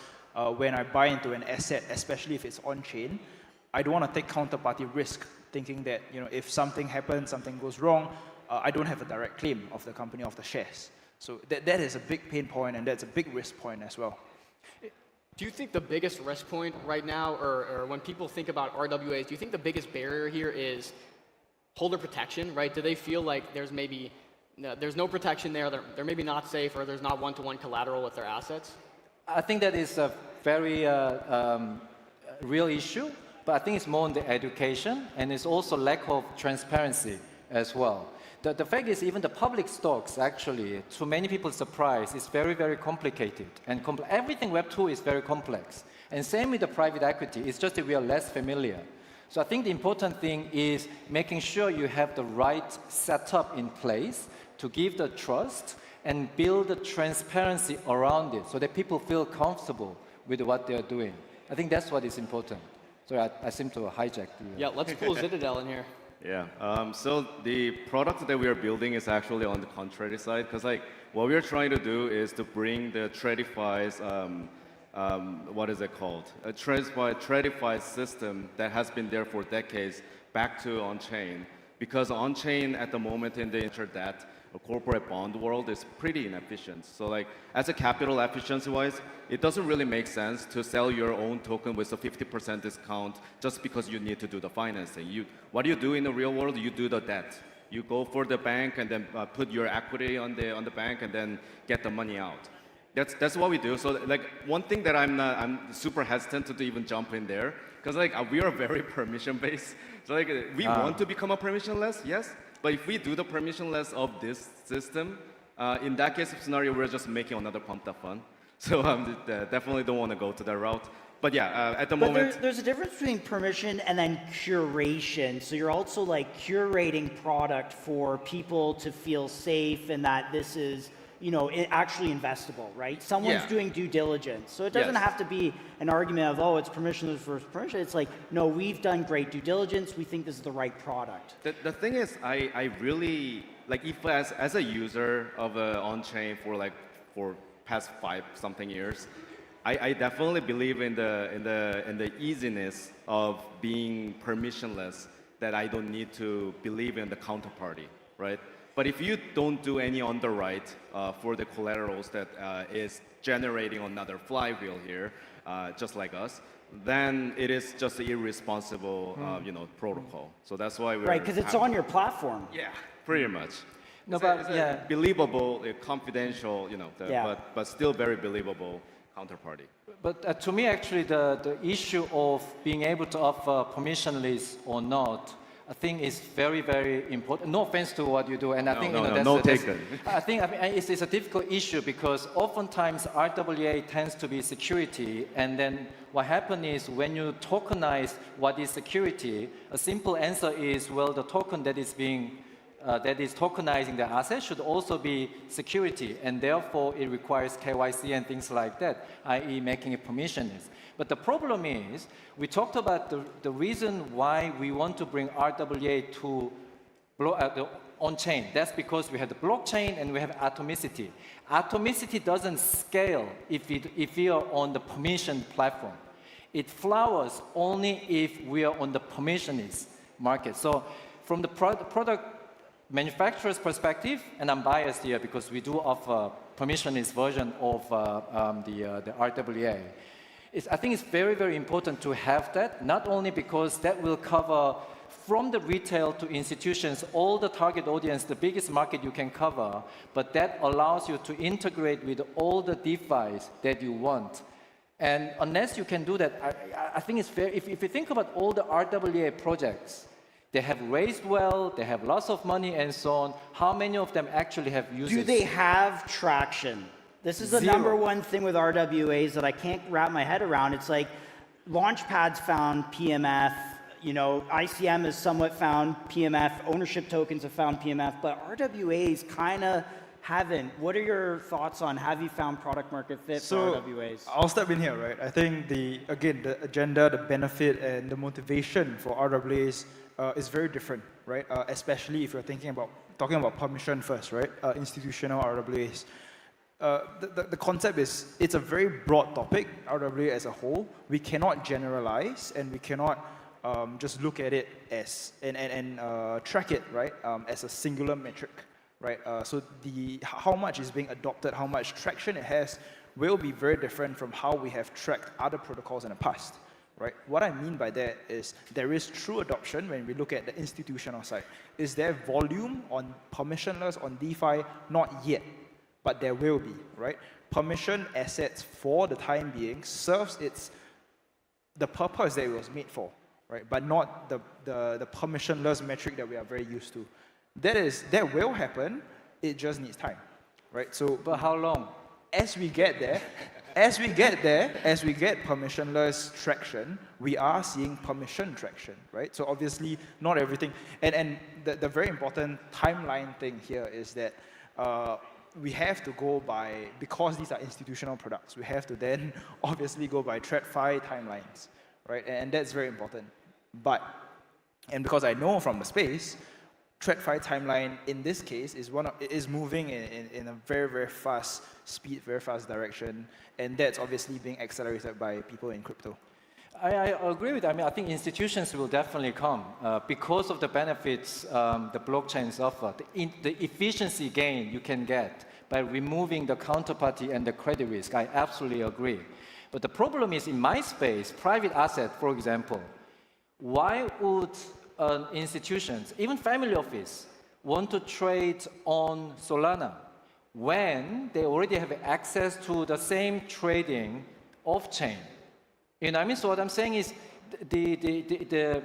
when I buy into an asset, especially if it's on-chain, I don't want to take counterparty risk, thinking that if something happens, something goes wrong, I don't have a direct claim of the company, of the shares. So that is a big pain point, and that's a big risk point as well. Do you think the biggest risk point right now, or when people think about RWAs, do you think the biggest barrier here is holder protection, right? Do they feel like there's no protection there, they're maybe not safe, or there's not one-to-one collateral with their assets? I think that is a very real issue, but I think it's more on the education, and it's also lack of transparency as well. The fact is, even the public stocks, actually, to many people's surprise, is very, very complicated. And everything Web2 is very complex. And same with the private equity, it's just that we are less familiar. So I think the important thing is making sure you have the right setup in place to give the trust and build the transparency around it so that people feel comfortable with what they're doing. I think that's what is important. So I seem to hijack the... Yeah, let's pull Citadel in here. Yeah, so the product that we are building is actually on the contrary side, because what we are trying to do is to bring the TradFi's what is it called? A TradFi system that has been there for decades back to on-chain. Because on-chain at the moment in the internet, a corporate bond world is pretty inefficient. So as a capital efficiency-wise, it doesn't really make sense to sell your own token with a 50% discount just because you need to do the financing. What do you do in the real world? You do the debt. You go for the bank and then put your equity on the bank and then get the money out. That's what we do. So one thing that I'm super hesitant to even jump in there, because we are very permission-based. So we want to become a permissionless, yes. But if we do the permissionless of this system, in that case of scenario, we're just making another pumped up fund. So definitely don't want to go to that route. But yeah, at the moment... There's a difference between permission and then curation. So you're also curating product for people to feel safe and that this is actually investable, right? Someone's doing due diligence. So it doesn't have to be an argument of, oh, it's permissionless versus permission. It's no, we've done great due diligence. We think this is the right product. The thing is, I really, if as a user of on-chain for past 5-something years, I definitely believe in the easiness of being permissionless, that I don't need to believe in the counterparty, right? But if you don't do any underwrite for the collaterals that is generating another flywheel here, just like us, then it is just an irresponsible, protocol. So that's why we're... Right, because it's on your platform. Yeah, pretty much. No, it's a believable, confidential, but still very believable counterparty. But to me, actually, the issue of being able to offer permissionless or not, I think is very, very important. No offense to what you do, and I think I think it's a difficult issue because oftentimes RWA tends to be security, and then what happens is when you tokenize what is security, a simple answer is, well, the token that is tokenizing the asset should also be security, and therefore it requires KYC and things like that, i.e. making it permissionless. But the problem is, we talked about the reason why we want to bring RWA to on-chain. That's because we have the blockchain and we have atomicity. Atomicity doesn't scale if we are on the permissioned platform. It flowers only if we are on the permissionless market. So from the product manufacturer's perspective, and I'm biased here because we do offer permissionless version of the RWA, I think it's very, very important to have that, not only because that will cover from the retail to institutions, all the target audience, the biggest market you can cover, but that allows you to integrate with all the DeFis that you want. And unless you can do that, I think it's very, if you think about all the RWA projects, they have raised well, they have lots of money and so on, how many of them actually have users? Do they have traction? This is the number one thing with RWAs that I can't wrap my head around. It's Launchpad's found PMF, ICM has somewhat found PMF, ownership tokens have found PMF, but RWAs kind of haven't, what are your thoughts on, have you found product market fit for RWAs? I'll step in here, right? I think the agenda, the benefit, and the motivation for RWAs is very different, right? Especially if you're talking about permission first, right? Institutional RWAs. The concept is, it's a very broad topic, RWA as a whole. We cannot generalize, and we cannot just look at it as, and track it, right, as a singular metric, right? So how much is being adopted, how much traction it has, will be very different from how we have tracked other protocols in the past, right? What I mean by that is there is true adoption when we look at the institutional side. Is there volume on permissionless on DeFi? Not yet, but there will be, right? Permission assets for the time being serves the purpose that it was made for, right? But not the permissionless metric that we are very used to. That will happen. It just needs time, right? So, but how long? As we get permissionless traction, we are seeing permission traction, right? So obviously, not everything. And the very important timeline thing here is that we have to go by, because these are institutional products, we have to then obviously go by TradFi timelines, right? And that's very important. And because I know from the space, TradFi timeline in this case is moving in a very, very fast speed, very fast direction, and that's obviously being accelerated by people in crypto. I agree with that. I mean, I think institutions will definitely come because of the benefits the blockchains offer, the efficiency gain you can get by removing the counterparty and the credit risk. I absolutely agree. But the problem is in my space, private asset, for example, why would institutions, even family office, want to trade on Solana when they already have access to the same trading off-chain? You know what I mean? So what I'm saying is the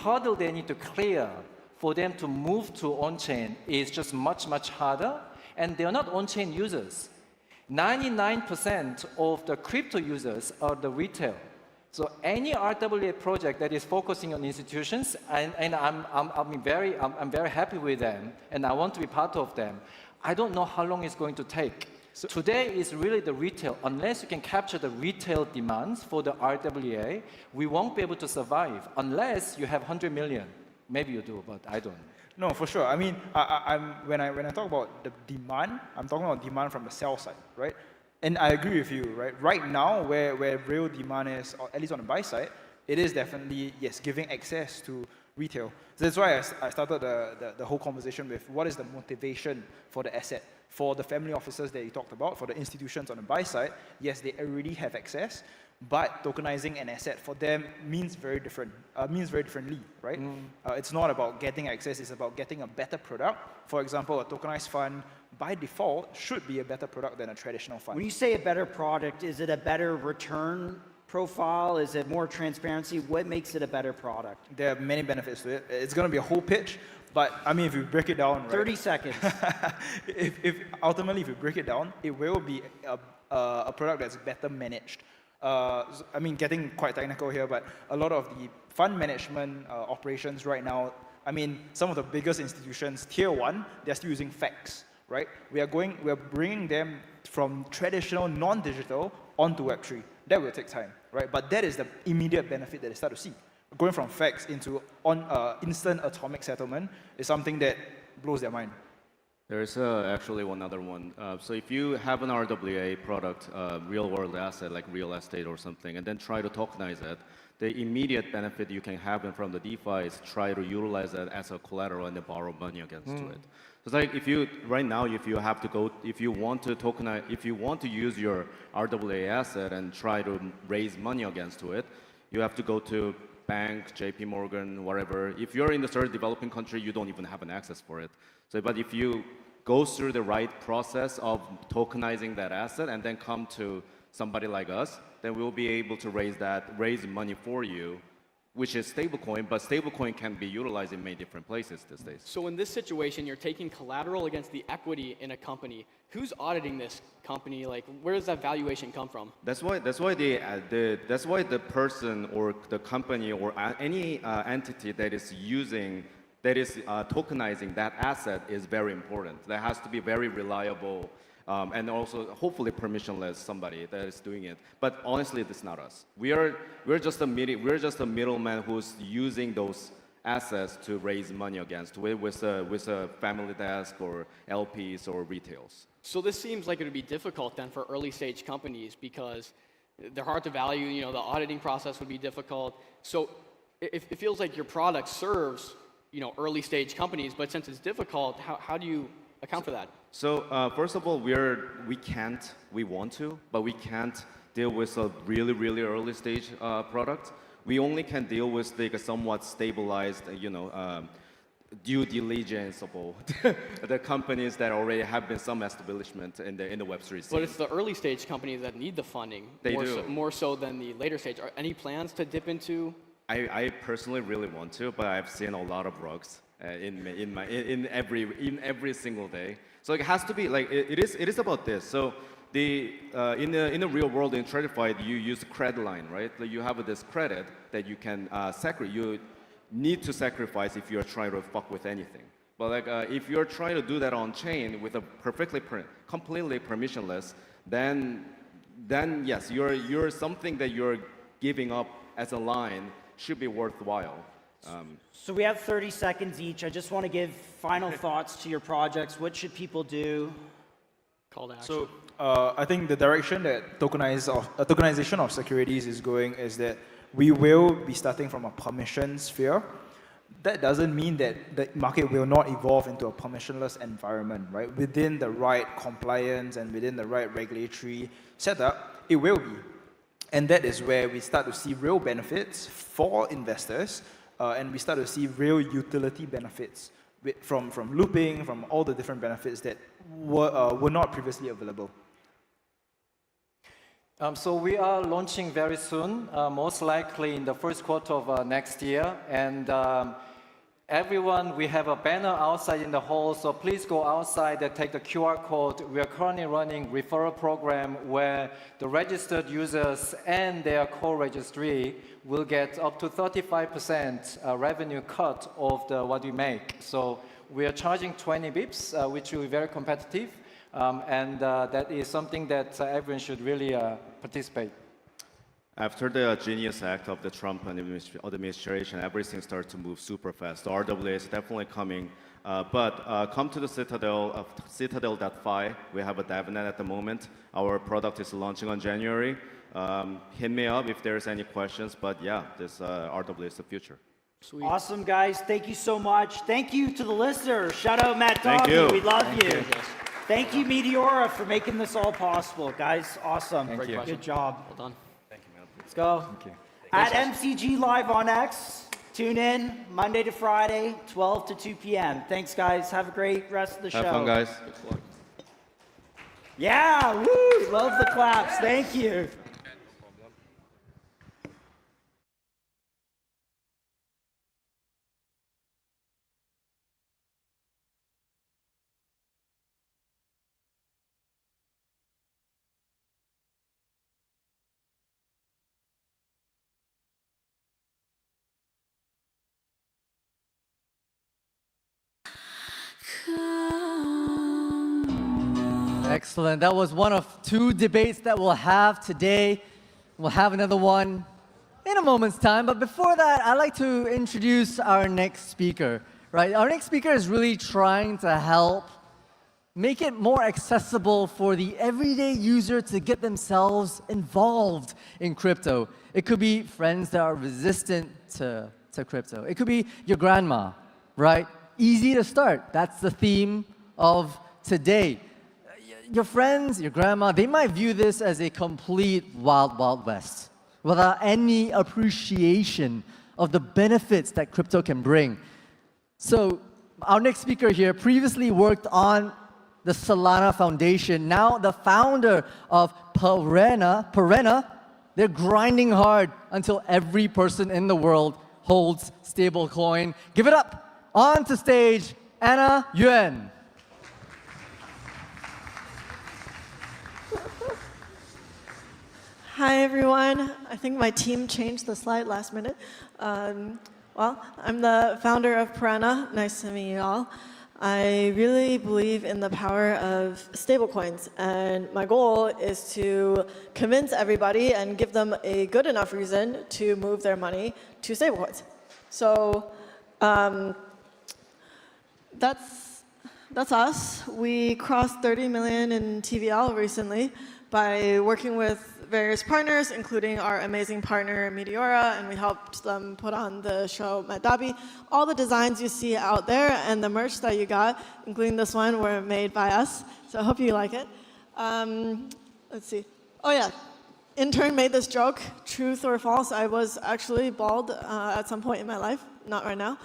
hurdle they need to clear for them to move to on-chain is just much, much harder. And they are not on-chain users. 99% of the crypto users are the retail. So any RWA project that is focusing on institutions, and I'm very happy with them, and I want to be part of them, I don't know how long it's going to take. So today is really the retail. Unless you can capture the retail demands for the RWA, we won't be able to survive unless you have 100 million. Maybe you do, but I don't. No, for sure. I mean, when I talk about the demand, I'm talking about demand from the sell side, right? And I agree with you, right? Right now, where real demand is, or at least on the buy side, it is definitely, yes, giving access to retail. So that's why I started the whole conversation with what is the motivation for the asset. For the family offices that you talked about, for the institutions on the buy side, yes, they already have access, but tokenizing an asset for them means very differently, right? It's not about getting access, it's about getting a better product. For example, a tokenized fund, by default, should be a better product than a traditional fund. When you say a better product, is it a better return profile? Is it more transparency? What makes it a better product? There are many benefits to it. It's going to be a whole pitch, but I mean, if you break it down, right? 30 seconds. Ultimately, if you break it down, it will be a product that's better managed. I mean, getting quite technical here, but a lot of the fund management operations right now, I mean, some of the biggest institutions, tier 1, they're still using FACS, right? We are bringing them from traditional non-digital onto Web3. That will take time, right? But that is the immediate benefit that they start to see. Going from FACS into instant atomic settlement is something that blows their mind. There's actually one other one. So if you have an RWA product, real-world asset like real estate or something, and then try to tokenize it, the immediate benefit you can have from the DeFi is try to utilize that as a collateral and then borrow money against it. So it's like if you want to tokenize, if you want to use your RWA asset and try to raise money against it, you have to go to bank, JP Morgan, whatever. If you're in the third developing country, you don't even have an access for it. So, but if you go through the right process of tokenizing that asset and then come to somebody like us, then we'll be able to raise money for you, which is stablecoin, but stablecoin can be utilized in many different places these days. So in this situation, you're taking collateral against the equity in a company. Who's auditing this company? Like, where does that valuation come from? That's why the person or the company or any entity that is using that is tokenizing that asset is very important. That has to be very reliable and also hopefully permissionless somebody that is doing it. But honestly, it's not us. We're just a middleman who's using those assets to raise money against with a family desk or LPs or retails. So this seems like it would be difficult then for early stage companies because they're hard to value. You know, the auditing process would be difficult. So it feels like your product serves, you know, early stage companies, but since it's difficult, how do you account for that? So first of all, we want to, but we can't deal with a really, really early stage product. We only can deal with like a somewhat stabilized, due diligence-able the companies that already have been some establishment in the Web3 scene. But it's the early stage companies that need the funding more so than the later stage. Are any plans to dip into? I personally really want to, but I've seen a lot of rugs in every single day. So it has to be like it is about this. So in the real world in TradFi, you use credit line, right? Like you have this credit that you can you need to sacrifice if you're trying to fuck with anything. But like if you're trying to do that on chain with a completely permissionless, then yes, you're something that you're giving up as a line should be worthwhile. So we have 30 seconds each. I just want to give final thoughts to your projects. What should people do? Call to action. So I think the direction that tokenization of securities is going is that we will be starting from a permission sphere. That doesn't mean that the market will not evolve into a permissionless environment, right? Within the right compliance and within the right regulatory setup, it will be. And that is where we start to see real benefits for investors, and we start to see real utility benefits from looping, from all the different benefits that were not previously available. So we are launching very soon, most likely in the first quarter of next year. And everyone, we have a banner outside in the hall, so please go outside and take the QR code. We are currently running referral program where the registered users and their core registry will get up to 35% revenue cut of what we make. So we are charging 20 bips, which will be very competitive. And that is something that everyone should really participate. After the Genius Act of the Trump administration, everything started to move super fast. The RWA is definitely coming. But come to the Citadel, Citadel.fi. We have a DevNet at the moment. Our product is launching on January. Hit me up if there's any questions. But yeah, this RWA is the future. Sweet. Awesome, guys. Thank you so much. Thank you to the listeners. Shout out Matt Thank Dobby. you. We love you. Thank you, Meteora, for making this all possible. Guys, awesome. Thank you. Good job. Well done. Thank you, man. Let's go. Thank you. At MCG Live on X, tune in Monday to Friday, 12 to 2 p.m. Thanks, guys. Have a great rest of the show. Have fun, guys. Yeah, woo! Love the claps. Thank you. Excellent. That was one of two debates that we'll have today. We'll have another one in a moment's time. But before that, I'd like to introduce our next speaker. Right? Our next speaker is really trying to help make it more accessible for the everyday user to get themselves involved in crypto. It could be friends that are resistant to crypto. It could be your grandma, right? Easy to start. That's the theme of today. Your friends, your grandma, they might view this as a complete wild, wild west without any appreciation of the benefits that crypto can bring. So our next speaker here previously worked on the Solana Foundation, now the founder of Perenna. They're grinding hard until every person in the world holds stablecoin. Give it up. On to stage, Anna Yuan. Hi, everyone. I think my team changed the slide last minute. Well, I'm the founder of Piranha. Nice to meet you all. I really believe in the power of stablecoins, and my goal is to convince everybody and give them a good enough reason to move their money to stablecoins. So that's us. We crossed 30 million in TVL recently by working with various partners, including our amazing partner Meteora, and we helped them put on the show at Dhabi. All the designs you see out there and the merch that you got, including this one, were made by us. So I hope you like it. Let's see. Oh yeah, intern made this joke, truth or false. I was actually bald at some point in my life, not right now.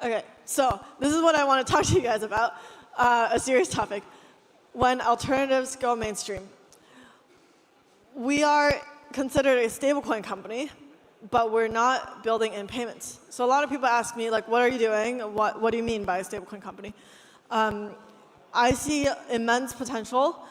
Okay, so this is what I want to talk to you guys about, a serious topic. When alternatives go mainstream. We are considered a stablecoin company, but we're not building in payments. So a lot of people ask me, like, what are you doing? What do you mean by a stablecoin company? I see immense potential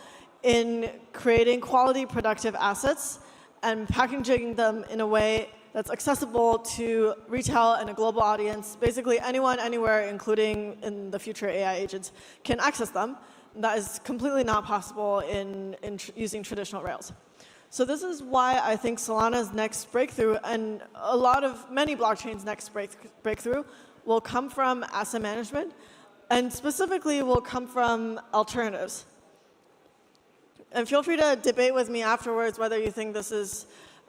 in creating quality, productive assets and packaging them in a way that's accessible to retail and a global audience. Basically, anyone, anywhere, including in the future AI agents, can access them. That is completely not possible in using traditional rails. So this is why I think Solana's next breakthrough, and many blockchains' next breakthrough, will come from asset management, and specifically will come from alternatives. And feel free to debate with me afterwards whether you think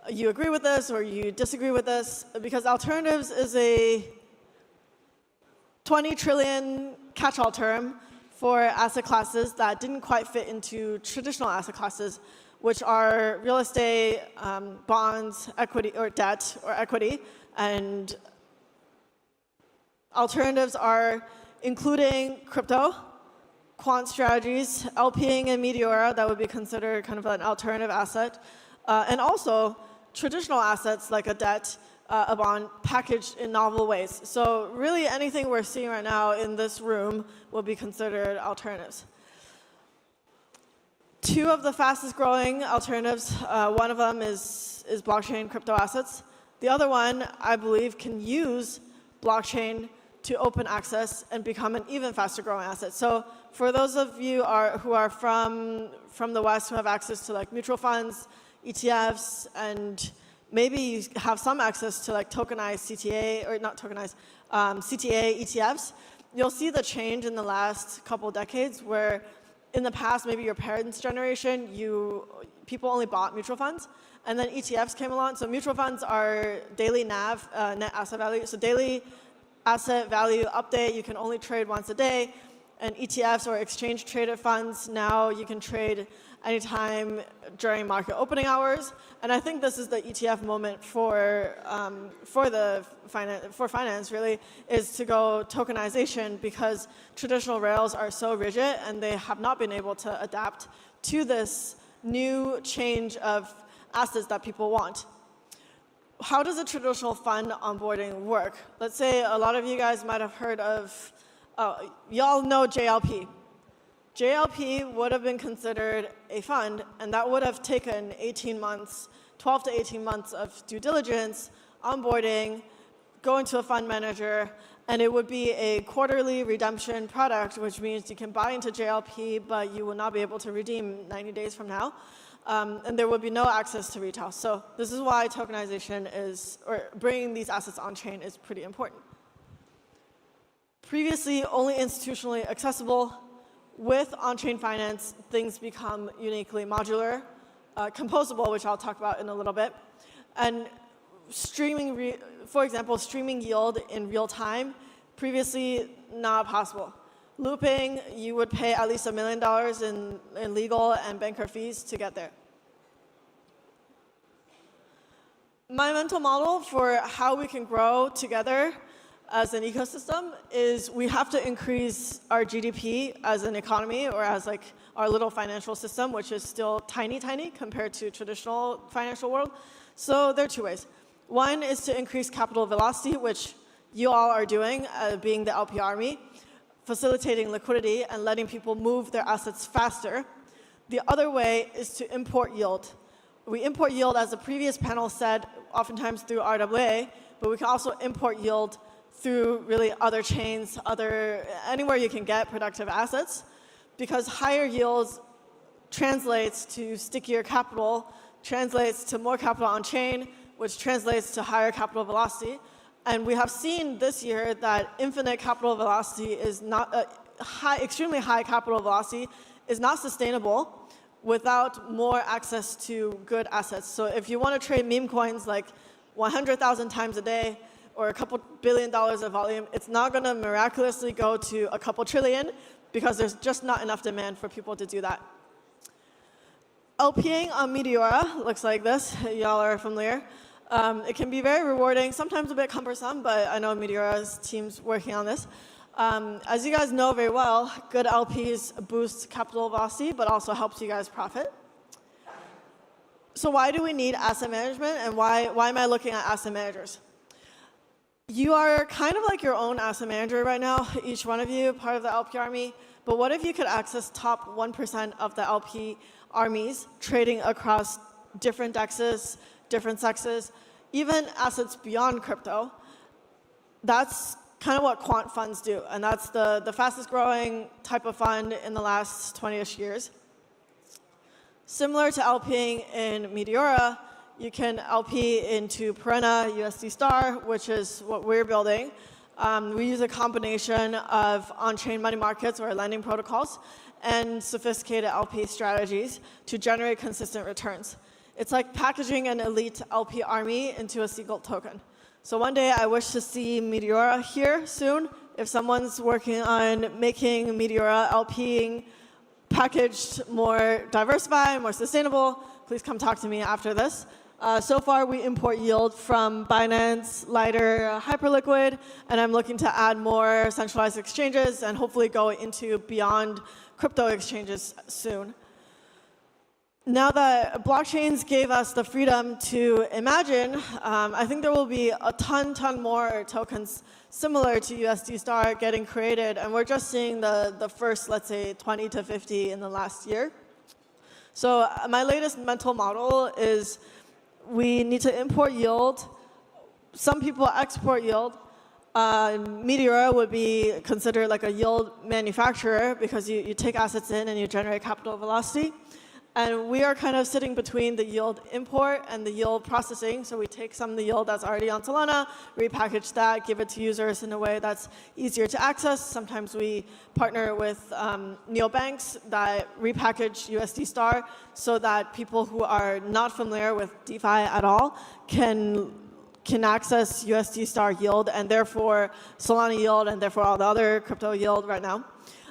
you agree with this or you disagree with this, because alternatives is a 20 trillion catch-all term for asset classes that didn't quite fit into traditional asset classes, which are real estate, bonds, equity, or debt, or equity. And alternatives are including crypto, quant strategies, LPing in Meteora, that would be considered kind of an alternative asset, and also traditional assets like a debt, a bond, packaged in novel ways. So really anything we're seeing right now in this room will be considered alternatives. Two of the fastest growing alternatives, one of them is blockchain crypto assets. The other one, I believe, can use blockchain to open access and become an even faster growing asset. So for those of you who are from the West who have access to like mutual funds, ETFs, and maybe you have some access to like tokenized CTA, or not tokenized, CTA ETFs, you'll see the change in the last couple decades where in the past, maybe your parents' generation, people only bought mutual funds, and then ETFs came along. So mutual funds are daily NAV, net asset value. So daily asset value update, you can only trade once a day. And ETFs, or exchange-traded funds, now you can trade anytime during market opening hours. And I think this is the ETF moment for finance, really, is to go tokenization, because traditional rails are so rigid and they have not been able to adapt to this new change of assets that people want. How does a traditional fund onboarding work? Let's say a lot of you guys might have heard of, y'all know JLP. JLP would have been considered a fund, and that would have taken 12 to 18 months of due diligence, onboarding, going to a fund manager, and it would be a quarterly redemption product, which means you can buy into JLP, but you will not be able to redeem 90 days from now. And there would be no access to retail. So this is why tokenization or bringing these assets on-chain is pretty important. Previously, only institutionally accessible. With on-chain finance, things become uniquely modular, composable, which I'll talk about in a little bit. And streaming, for example, streaming yield in real time, previously not possible. Looping, you would pay at least $1 million in legal and banker fees to get there. My mental model for how we can grow together as an ecosystem is we have to increase our GDP as an economy, or as like our little financial system, which is still tiny compared to traditional financial world. So there are two ways. One is to increase capital velocity, which you all are doing, being the LP army, facilitating liquidity and letting people move their assets faster. The other way is to import yield. We import yield, as the previous panel said, oftentimes through RWA, but we can also import yield through really other chains, anywhere you can get productive assets, because higher yields translates to stickier capital, translates to more capital on chain, which translates to higher capital velocity. And we have seen this year that infinite capital velocity is not, extremely high capital velocity is not sustainable without more access to good assets. So if you want to trade meme coins like 100,000 times a day or a couple $1 billion of volume, it's not going to miraculously go to a couple trillion because there's just not enough demand for people to do that. LPing on Meteora looks like this. Y'all are familiar. It can be very rewarding, sometimes a bit cumbersome, but I know Meteora's team's working on this. As you guys know very well, good LPs boost capital velocity, but also helps you guys profit. So why do we need asset management, and why am I looking at asset managers? You are kind of like your own asset manager right now, each one of you, part of the LP army. But what if you could access top 1% of the LP armies, trading across different DEXs, different sexes, even assets beyond crypto? That's kind of what quant funds do, and that's the fastest growing type of fund in the last 20-ish years. Similar to LPing in Meteora, you can LP into Perenna USD Star, which is what we're building. We use a combination of on-chain money markets or lending protocols and sophisticated LP strategies to generate consistent returns. It's like packaging an elite LP army into a single token. So one day I wish to see Meteora here soon. If someone's working on making Meteora LPing packaged more diversified, more sustainable, please come talk to me after this. So far, we import yield from Binance, Lighter, Hyperliquid, and I'm looking to add more centralized exchanges and hopefully go into beyond crypto exchanges soon. Now that blockchains gave us the freedom to imagine, I think there will be a ton more tokens similar to USD Star getting created, and we're just seeing the first, let's say, 20 to 50 in the last year. So my latest mental model is we need to import yield. Some people export yield. Meteora would be considered like a yield manufacturer because you take assets in and you generate capital velocity. And we are kind of sitting between the yield import and the yield processing. So we take some of the yield that's already on Solana, repackage that, give it to users in a way that's easier to access. Sometimes we partner with neobanks that repackage USD Star so that people who are not familiar with DeFi at all can access USD Star yield and therefore Solana yield and therefore all the other crypto yield right now.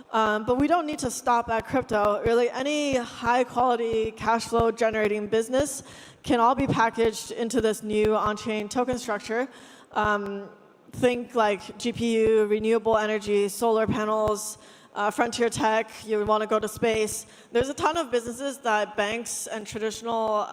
But we don't need to stop at crypto. Really, any high-quality cash flow generating business can all be packaged into this new on-chain token structure. Think like GPU, renewable energy, solar panels, frontier tech, you want to go to space. There's a ton of businesses that banks and traditional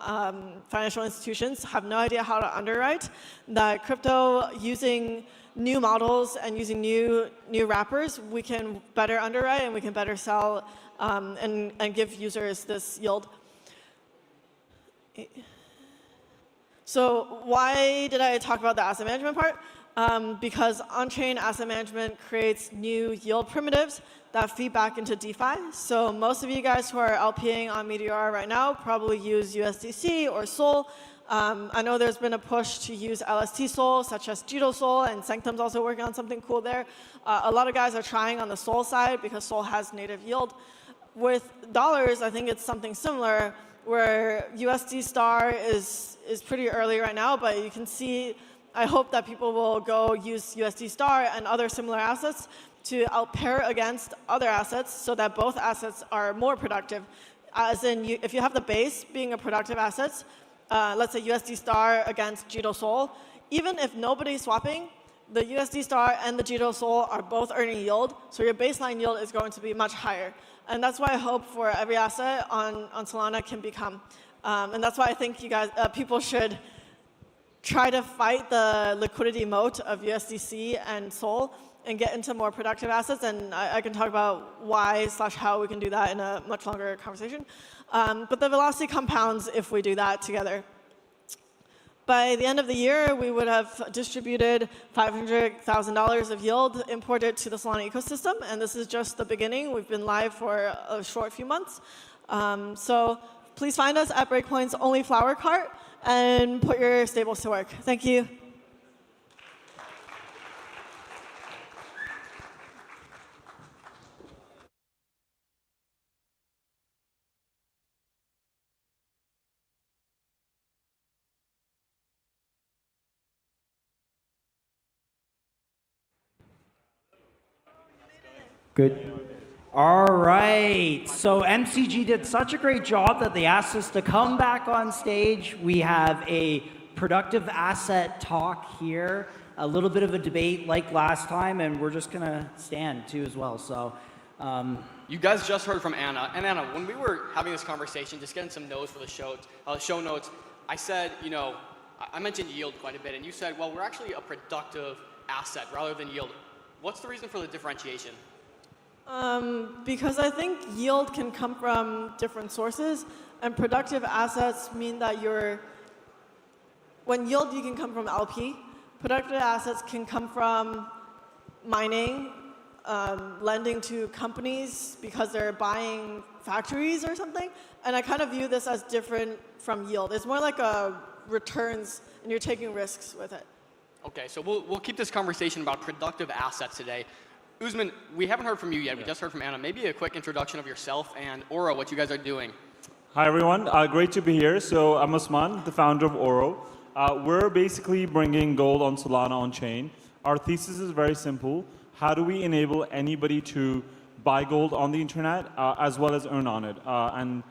financial institutions have no idea how to underwrite, that crypto, using new models and using new wrappers, we can better underwrite and we can better sell and give users this yield. So why did I talk about the asset management part? Because on-chain asset management creates new yield primitives that feed back into DeFi. So most of you guys who are LPing on Meteora right now probably use USDC or Sol. I know there's been a push to use LST Sol, such as Jito Sol, and Sanctum's also working on something cool there. A lot of guys are trying on the Sol side because Sol has native yield. With dollars, I think it's something similar, where USD Star is pretty early right now, but you can see, I hope that people will go use USD Star and other similar assets to pair against other assets so that both assets are more productive. As in, if you have the base being a productive asset, let's say USD Star against Jito Sol, even if nobody's swapping, the USD Star and the Jito Sol are both earning yield, so your baseline yield is going to be much higher. And that's why I hope for every asset on Solana can become. And that's why I think you guys, people should try to fight the liquidity moat of USDC and Sol and get into more productive assets. And I can talk about why/how we can do that in a much longer conversation. But the velocity compounds if we do that together. By the end of the year, we would have distributed $500,000 of yield imported to the Solana ecosystem, and this is just the beginning. We've been live for a short few months. So please find us at Breakpoint's only flower cart and put your stables to work. Thank you. Good. All right. So MCG did such a great job that they asked us to come back on stage. We have a productive asset talk here, a little bit of a debate like last time, and we're just going to stand too as well. So. You guys just heard from Anna. And Anna, when we were having this conversation, just getting some notes for the show notes, I said, I mentioned yield quite a bit, and you said, well, we're actually a productive asset rather than yield. What's the reason for the differentiation? Because I think yield can come from different sources, and productive assets mean that when yield, you can come from LP. Productive assets can come from mining, lending to companies because they're buying factories or something. And I kind of view this as different from yield. It's more like a returns, and you're taking risks with it. Okay, so we'll keep this conversation about productive assets today. Usman, we haven't heard from you yet. We just heard from Anna. Maybe a quick introduction of yourself and Oro, what you guys are doing. Hi, everyone. Great to be here. So I'm Usman, the founder of Oro. We're basically bringing gold on Solana on-chain. Our thesis is very simple. How do we enable anybody to buy gold on the internet as well as earn on it? And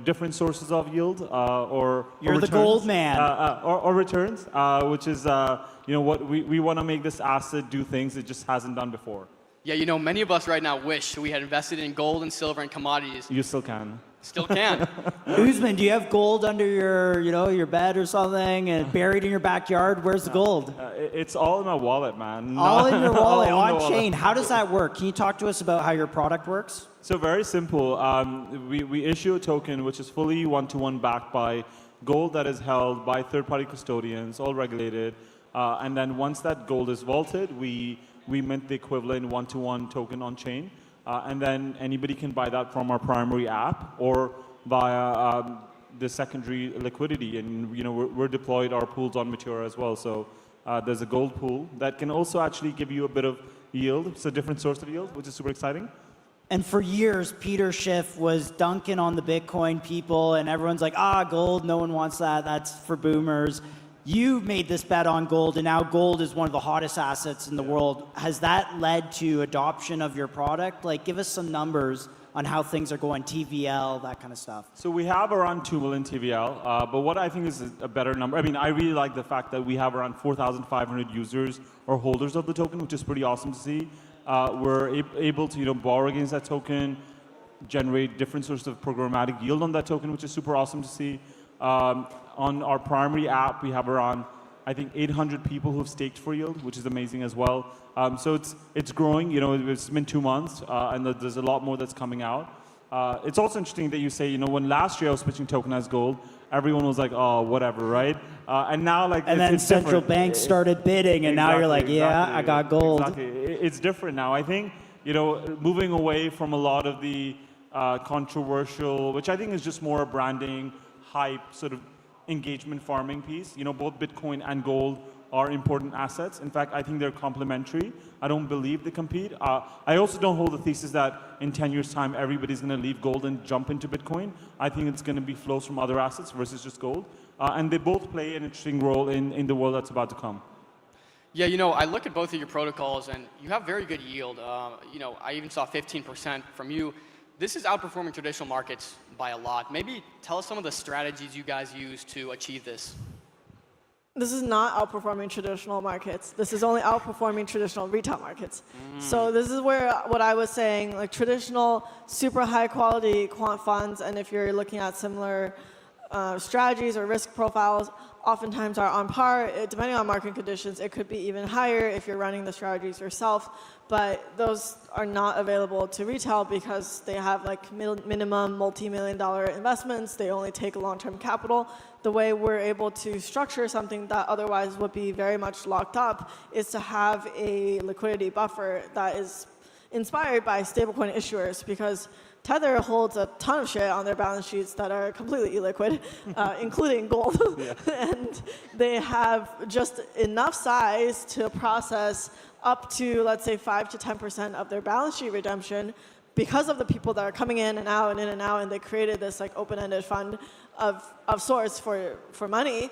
different sources of yield or You're or the returns, gold man. or returns, which is what we want to make this asset do things it just hasn't done before. Yeah, many of us right now wish we had invested in gold and silver and commodities. You still can. Still can. Usman, do you have gold under your bed or something and buried in your backyard? Where's the gold? It's all in my wallet, man. All in your wallet, All in the on chain. wallet. How does that work? Can you talk to us about how your product works? So very simple. We issue a token which is fully one-to-one backed by gold that is held by third-party custodians, all regulated. And then once that gold is vaulted, we mint the equivalent one-to-one token on chain. And then anybody can buy that from our primary app or via the secondary liquidity. And we're deployed our pools on Meteora as well. So there's a gold pool that can also actually give you a bit of yield. It's a different source of yield, which is super exciting. And for years, Peter Schiff was dunking on the Bitcoin people, and everyone's like, gold, no one wants that. That's for boomers. You made this bet on gold, and now gold is one of the hottest assets in the world. Has that led to adoption of your product? Give us some numbers on how things are going, TVL, that kind of stuff. So we have around 2 million TVL, but what I think is a better number, I really like the fact that we have around 4,500 users or holders of the token, which is pretty awesome to see. We're able to borrow against that token, generate different sorts of programmatic yield on that token, which is super awesome to see. On our primary app, we have around, I think, 800 people who have staked for yield, which is amazing as well. So it's growing. It's been 2 months, and there's a lot more that's coming out. It's also interesting that you say, when last year I was pitching tokenized gold, everyone was like, oh, whatever, right? And now, and then central banks started bidding, and now you're like, yeah, I got gold. Exactly. It's different now. I think, moving away from a lot of the controversial, which I think is just more a branding, hype, sort of engagement farming piece. Both Bitcoin and gold are important assets. In fact, I think they're complementary. I don't believe they compete. I also don't hold the thesis that in 10 years' time, everybody's going to leave gold and jump into Bitcoin. I think it's going to be flows from other assets versus just gold. And they both play an interesting role in the world that's about to come. Yeah, I look at both of your protocols, and you have very good yield. I even saw 15% from you. This is outperforming traditional markets by a lot. Maybe tell us some of the strategies you guys use to achieve this. This is not outperforming traditional markets. This is only outperforming traditional retail markets. So this is where what I was saying, traditional, super high quality quant funds, and if you're looking at similar strategies or risk profiles, oftentimes are on par. Depending on market conditions, it could be even higher if you're running the strategies yourself. But those are not available to retail because they have like minimum multi-million-dollar investments. They only take long-term capital. The way we're able to structure something that otherwise would be very much locked up is to have a liquidity buffer that is inspired by stablecoin issuers, because Tether holds a ton of shit on their balance sheets that are completely illiquid, including gold. And they have just enough size to process up to, let's say, 5 to 10% of their balance sheet redemption because of the people that are coming in and out, and they created this like open-ended fund of sorts for money.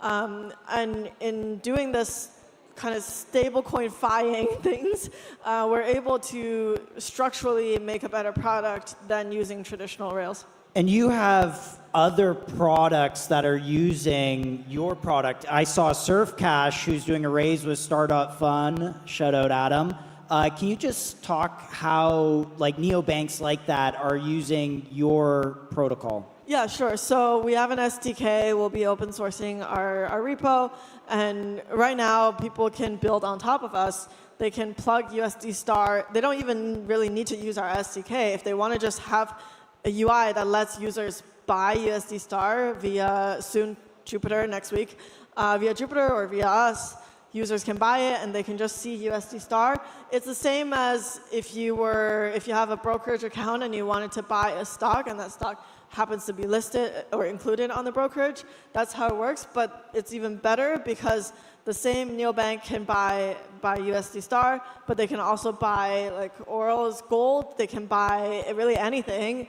And in doing this kind of stablecoin-fying things, we're able to structurally make a better product than using traditional rails. And you have other products that are using your product. I saw Surf Cash, who's doing a raise with Startup Fund. Shout out, Adam. Can you just talk how like neobanks like that are using your protocol? Yeah, sure. So we have an SDK. We'll be open sourcing our repo. And right now, people can build on top of us. They can plug USD Star. They don't even really need to use our SDK. If they want to just have a UI that lets users buy USD Star via soon Jupiter next week, via Jupiter or via us, users can buy it and they can just see USD Star. It's the same as if you have a brokerage account and you wanted to buy a stock and that stock happens to be listed or included on the brokerage. That's how it works, but it's even better because the same neobank can buy USD Star, but they can also buy like Oral's gold. They can buy really anything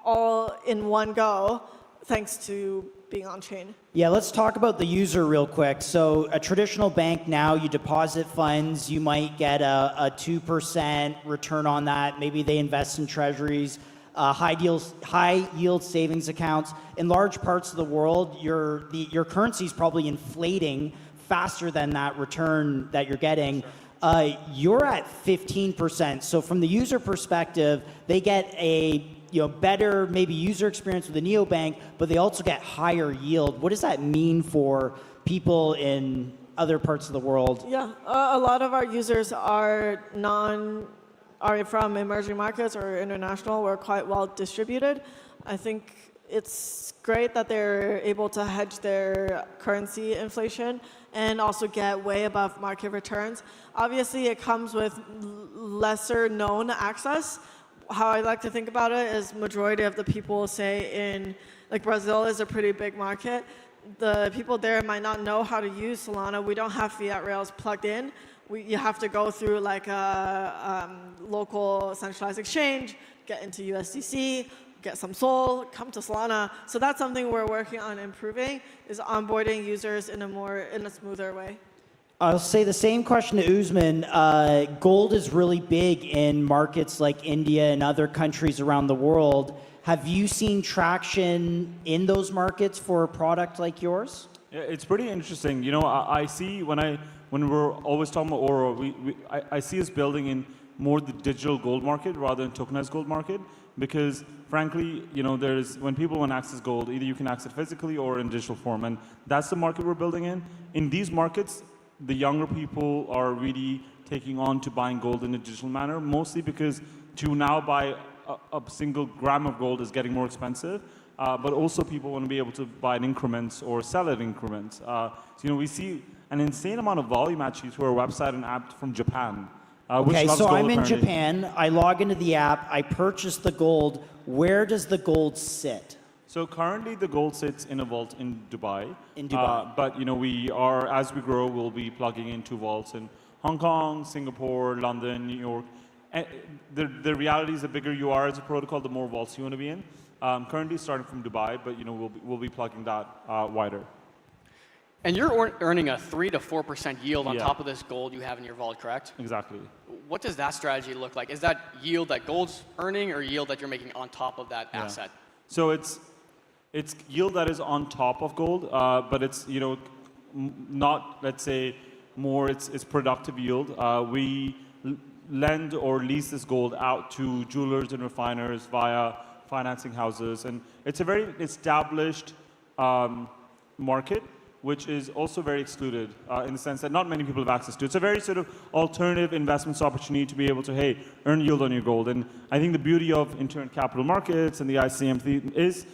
all in one go, thanks to being on chain. Yeah, let's talk about the user real quick. So a traditional bank now, you deposit funds, you might get a 2% return on that. Maybe they invest in treasuries. High yield savings accounts. In large parts of the world, your currency is probably inflating faster than that return that you're getting. You're at 15%. So from the user perspective, they get a better maybe user experience with the neobank, but they also get higher yield. What does that mean for people in other parts of the world? Yeah, a lot of our users are from emerging markets or international. We're quite well distributed. I think it's great that they're able to hedge their currency inflation and also get way above market returns. Obviously, it comes with lesser known access. How I like to think about it is majority of the people, say in like Brazil is a pretty big market. The people there might not know how to use Solana. We don't have fiat rails plugged in. You have to go through like a local centralized exchange, get into USDC, get some Sol, come to Solana. So that's something we're working on improving, is onboarding users in a smoother way. I'll say the same question to Usman. Gold is really big in markets like India and other countries around the world. Have you seen traction in those markets for a product like yours? Yeah, it's pretty interesting. I see when we're always talking about Aura, I see us building in more the digital gold market rather than tokenized gold market, because frankly, when people want to access gold, either you can access it physically or in digital form, and that's the market we're building in. In these markets, the younger people are really taking on to buying gold in a digital manner, mostly because to now buy a single gram of gold is getting more expensive, but also people want to be able to buy in increments or sell it in increments. So we see an insane amount of volume actually through our website and app from Japan. Okay, so I'm in Japan. I log into the app. I purchase the gold. Where does the gold sit? So currently the gold sits in a vault in Dubai. In Dubai. But as we grow, we'll be plugging into vaults in Hong Kong, Singapore, London, New York. And the reality is the bigger you are as a protocol, the more vaults you want to be in. Currently starting from Dubai, but we'll be plugging that wider. And you're earning a 3 to 4% yield on top of this gold you have in your vault, correct? Exactly. What does that strategy look like? Is that yield that gold's earning or yield that you're making on top of that asset? So it's yield that is on top of gold, but it's not, let's say, more. It's productive yield. We lend or lease this gold out to jewelers and refiners via financing houses, and it's a very established market which is also very excluded in the sense that not many people have access to it. It's a very sort of alternative investments opportunity to be able to, hey, earn yield on your gold. And I think the beauty of internet capital markets and the ICM theme is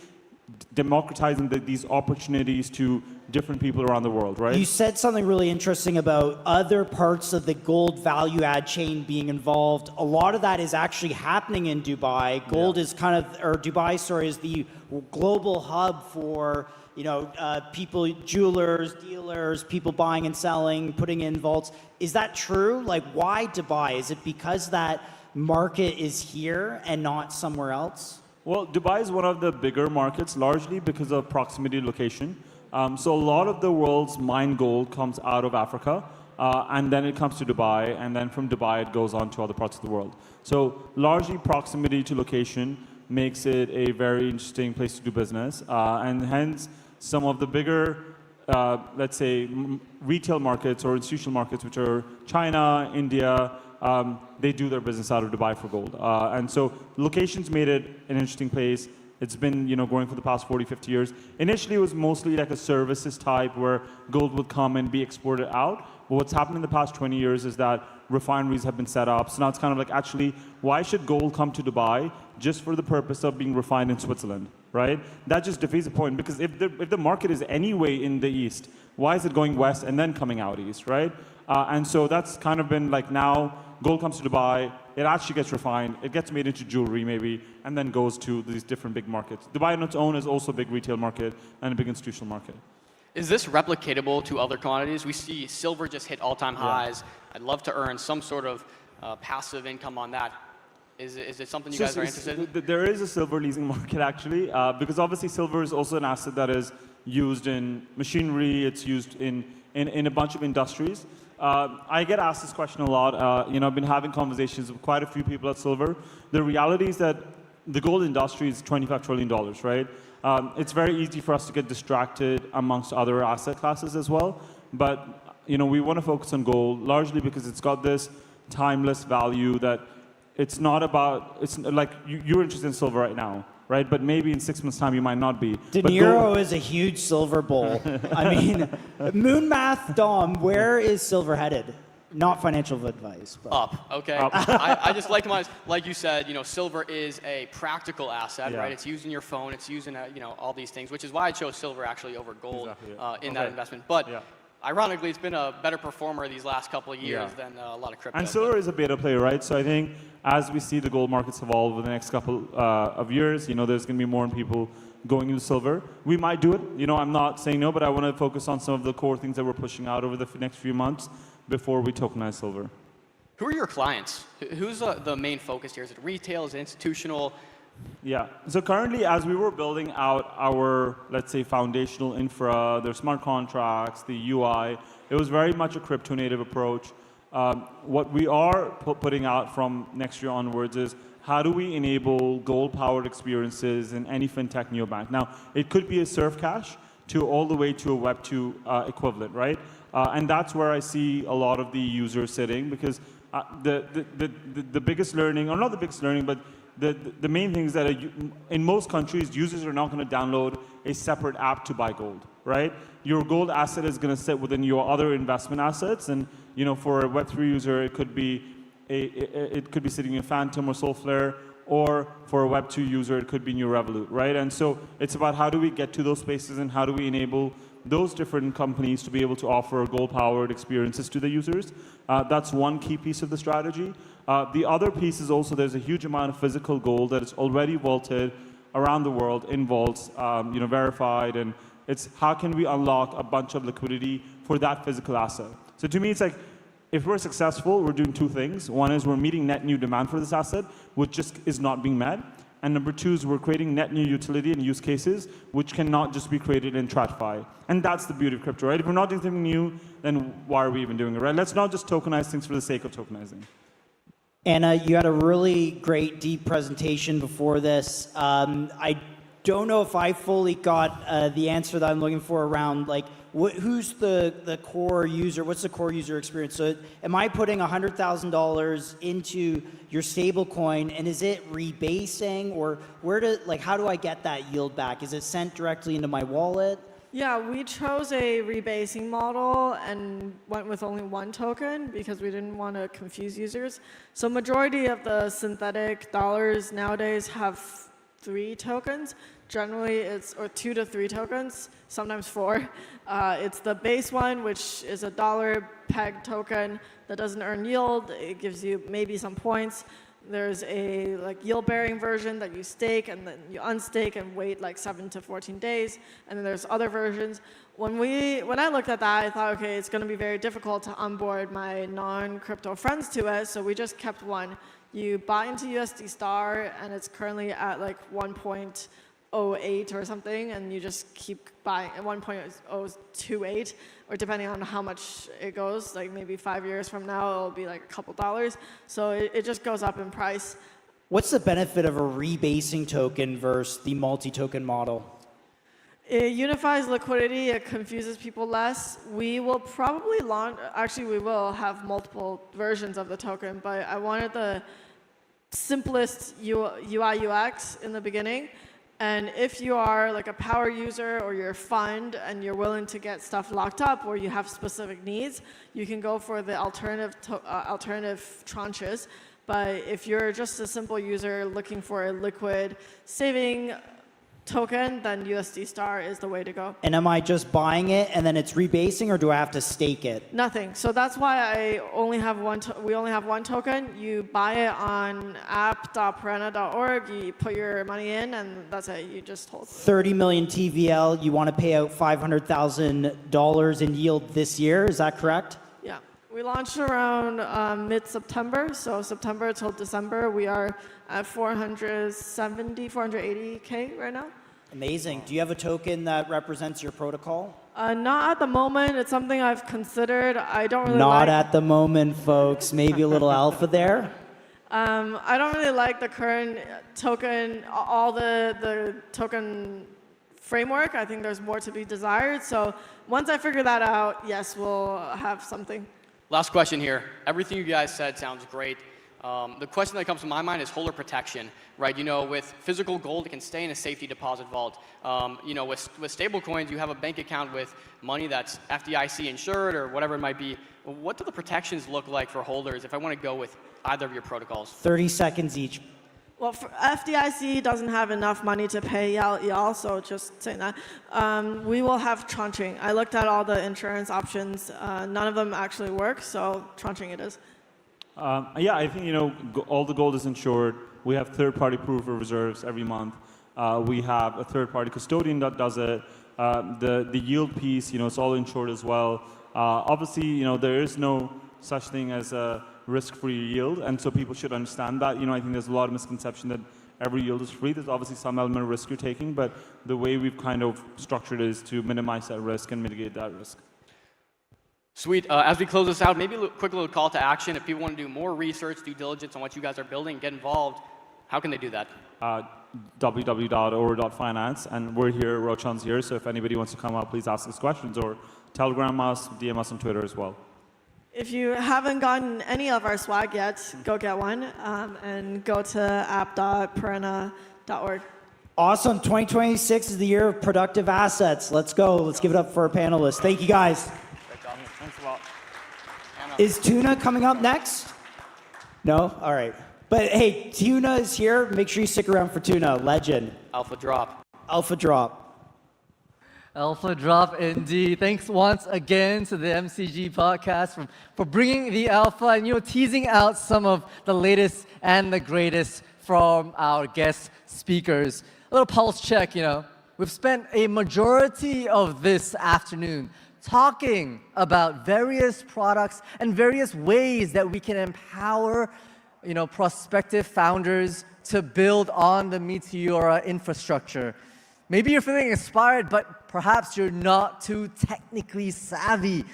democratizing these opportunities to different people around the world, right? You said something really interesting about other parts of the gold value add chain being involved. A lot of that is actually happening in Dubai. Gold is kind of, or Dubai, sorry, is the global hub for, you know, people, jewelers, dealers, people buying and selling, putting in vaults. Is that true? Like, why Dubai? Is it because that market is here and not somewhere else? Well, Dubai is one of the bigger markets, largely because of proximity to location. So a lot of the world's mined gold comes out of Africa, and then it comes to Dubai, and then from Dubai it goes on to other parts of the world. So largely proximity to location makes it a very interesting place to do business, and hence some of the bigger, let's say, retail markets or institutional markets, which are China, India, they do their business out of Dubai for gold. And so locations made it an interesting place. It's been, you know, growing for the past 40, 50 years. Initially, it was mostly like a services type where gold would come and be exported out. But what's happened in the past 20 years is that refineries have been set up. So now it's kind of like, actually, why should gold come to Dubai just for the purpose of being refined in Switzerland, right? That just defeats the point, because if the market is anyway in the east, why is it going west and then coming out east, right? And so that's kind of been like, now gold comes to Dubai, it actually gets refined, it gets made into jewelry maybe, and then goes to these different big markets. Dubai on its own is also a big retail market and a big institutional market. Is this replicatable to other commodities? We see silver just hit all-time highs. I'd love to earn some sort of passive income on that. Is it something you guys are interested in? There is a silver leasing market actually, because obviously silver is also an asset that is used in machinery, it's used in a bunch of industries. I get asked this question a lot. You know, I've been having conversations with quite a few people at Silver. The reality is that the gold industry is $25 trillion, right? It's very easy for us to get distracted amongst other asset classes as well. But, you know, we want to focus on gold largely because it's got this timeless value that it's not about, it's like you're interested in silver right now, right? But maybe in 6 months' time you might not be. De Niro is a huge silver bull. I mean, moon math, Dom, where is silver headed? Not financial advice. But. Up, okay? Up. I just like you said, you know, silver is a practical asset, Yeah. right? It's used in your phone, it's used in, you know, all these things, which is why I chose silver actually over gold in that investment. But ironically, it's been a better performer these last couple of years than a lot of crypto. And silver is a beta play, right? So I think as we see the gold markets evolve over the next couple of years, you know, there's going to be more people going into silver. We might do it. You know, I'm not saying no, but I want to focus on some of the core things that we're pushing out over the next few months before we tokenize silver. Who are your clients? Who's the main focus here? Is it retail? Is it institutional? Yeah. So currently, as we were building out our, let's say, foundational infra, their smart contracts, the UI, it was very much a crypto native approach. What we are putting out from next year onwards is how do we enable gold-powered experiences in any fintech neobank? Now, it could be a surf cash to all the way to a Web2 equivalent, right? And that's where I see a lot of the users sitting, because the biggest learning, or not the biggest learning, but the main thing is that in most countries, users are not going to download a separate app to buy gold, right? Your gold asset is going to sit within your other investment assets, and you know, for a Web3 user, it could be sitting in Phantom or Soulflare, or for a Web2 user, it could be in your Revolut, right? And so it's about how do we get to those spaces and how do we enable those different companies to be able to offer gold-powered experiences to the users. That's one key piece of the strategy. The other piece is also there's a huge amount of physical gold that is already vaulted around the world in vaults, you know, verified, and it's how can we unlock a bunch of liquidity for that physical asset. So to me, it's like, if we're successful, we're doing two things. One is we're meeting net new demand for this asset, which just is not being met. And number two is we're creating net new utility and use cases, which cannot just be created in TradFi. And that's the beauty of crypto, right? If we're not doing something new, then why are we even doing it, right? Let's not just tokenize things for the sake of tokenizing. Anna, you had a really great, deep presentation before this. I don't know if I fully got the answer that I'm looking for around, like, who's the core user? What's the core user experience? So am I putting $100,000 into your stable coin, and is it rebasing, or how do I get that yield back? Is it sent directly into my wallet? Yeah, we chose a rebasing model and went with only one token because we didn't want to confuse users. So majority of the synthetic dollars nowadays have 3 tokens. Generally, it's or 2 to 3 tokens, sometimes 4. It's the base one, which is a dollar peg token that doesn't earn yield. It gives you maybe some points. There's a yield-bearing version that you stake and then you unstake and wait like 7 to 14 days. And then there's other versions. When I looked at that, I thought, okay, it's going to be very difficult to onboard my non-crypto friends to it. So we just kept one. You buy into USD Star, and it's currently at like 1.08 or something, and you just keep buying at 1.028, or depending on how much it goes, like maybe 5 years from now, it'll be like a couple dollars. So it just goes up in price. What's the benefit of a rebasing token versus the multi-token model? It unifies liquidity, it confuses people less. We will probably launch, actually we will have multiple versions of the token, but I wanted the simplest UI UX in the beginning. And if you are like a power user or you're a fund and you're willing to get stuff locked up or you have specific needs, you can go for the alternative tranches. But if you're just a simple user looking for a liquid saving token, then USD Star is the way to go. And am I just buying it and then it's rebasing, or do I have to stake it? Nothing. So that's why we only have one token. You buy it on app.piranha.org, you put your money in, and that's it. You just hold it. 30 million TVL, you want to pay out $500,000 in yield this year, is that correct? Yeah. We launched around mid-September, so September till December, we are at 480K right now. Amazing. Do you have a token that represents your protocol? Not at the moment. It's something I've considered. I don't really Not at the moment, folks. Maybe a little alpha there. I don't really like the current token, all the token framework. I think there's more to be desired. So once I figure that out, yes, we'll have something. Last question here. Everything you guys said sounds great. The question that comes to my mind is holder protection, right? You know, with physical gold, it can stay in a safety deposit vault. You know, with stable coins, you have a bank account with money that's FDIC insured or whatever it might be. What do the protections look like for holders if I want to go with either of your protocols? 30 seconds each. Well, FDIC doesn't have enough money to pay y'all, so just saying that. We will have tranching. I looked at all the insurance options. None of them actually work, so tranching it is. Yeah, I think, you know, all the gold is insured. We have third-party proof of reserves every month. We have a third-party custodian that does it. The yield piece, you know, it's all insured as well. Obviously, you know, there is no such thing as a risk-free yield, and so people should understand that. You know, I think there's a lot of misconception that every yield is free. There's obviously some element of risk you're taking, but the way we've kind of structured it is to minimize that risk and mitigate that risk. Sweet. As we close this out, maybe a quick little call to action. If people want to do more research, due diligence on what you guys are building, get involved, how can they do that? www.oro.finance, and we're here, Rochan's here, so if anybody wants to come up, please ask us questions, or telegram us, DM us on Twitter as well. If you haven't gotten any of our swag yet, go get one, and go to app.piranha.org. Awesome. 2026 is the year of productive assets. Let's go. Let's give it up for our panelists. Thank you, guys. Thanks a lot. Is Tuna coming up next? No? All right. But hey, Tuna is here. Make sure you stick around for Tuna. Legend. Alpha drop. Alpha drop. Alpha drop indeed. Thanks once again to the MCG podcast for bringing the alpha and, you know, teasing out some of the latest and the greatest from our guest speakers. A little pulse check, you know. We've spent a majority of this afternoon talking about various products and various ways that we can empower, you know, prospective founders to build on the Meteora infrastructure. Maybe you're feeling inspired, but perhaps you're not too technically savvy.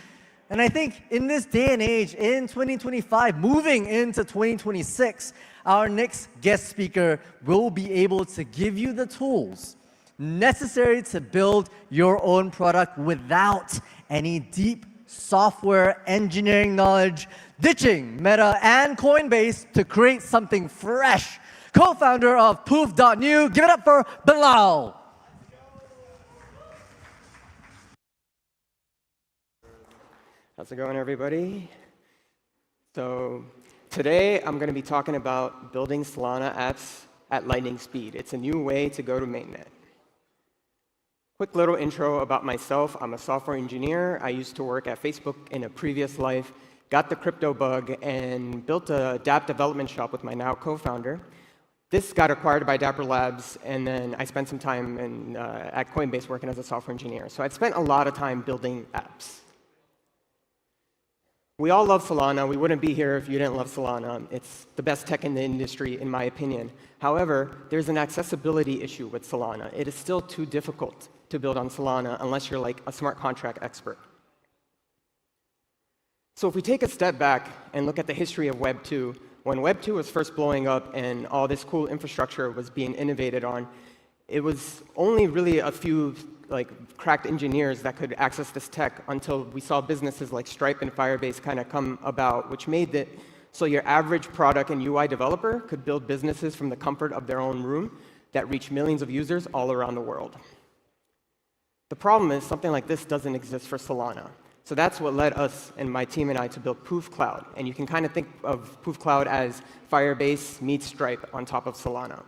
And I think in this day and age, in 2025, moving into 2026, our next guest speaker will be able to give you the tools necessary to build your own product without any deep software engineering knowledge, ditching Meta and Coinbase to create something fresh. Co-founder of Poof.new, give it up for Bilal. How's it going, everybody? So today I'm going to be talking about building Solana apps at lightning speed. It's a new way to go to mainnet. Quick little intro about myself. I'm a software engineer. I used to work at Facebook in a previous life, got the crypto bug, and built a dApp development shop with my now co-founder. This got acquired by Dapper Labs, and then I spent some time at Coinbase working as a software engineer. So I'd spent a lot of time building apps. We all love Solana. We wouldn't be here if you didn't love Solana. It's the best tech in the industry, in my opinion. However, there's an accessibility issue with Solana. It is still too difficult to build on Solana unless you're like a smart contract expert. So if we take a step back and look at the history of Web 2, when Web 2 was first blowing up and all this cool infrastructure was being innovated on, it was only really a few cracked engineers that could access this tech until we saw businesses like Stripe and Firebase kind of come about, which made it so your average product and UI developer could build businesses from the comfort of their own room that reach millions of users all around the world. The problem is something like this doesn't exist for Solana. So that's what led us and my team and I to build Poof Cloud. And you can kind of think of Poof Cloud as Firebase meets Stripe on top of Solana.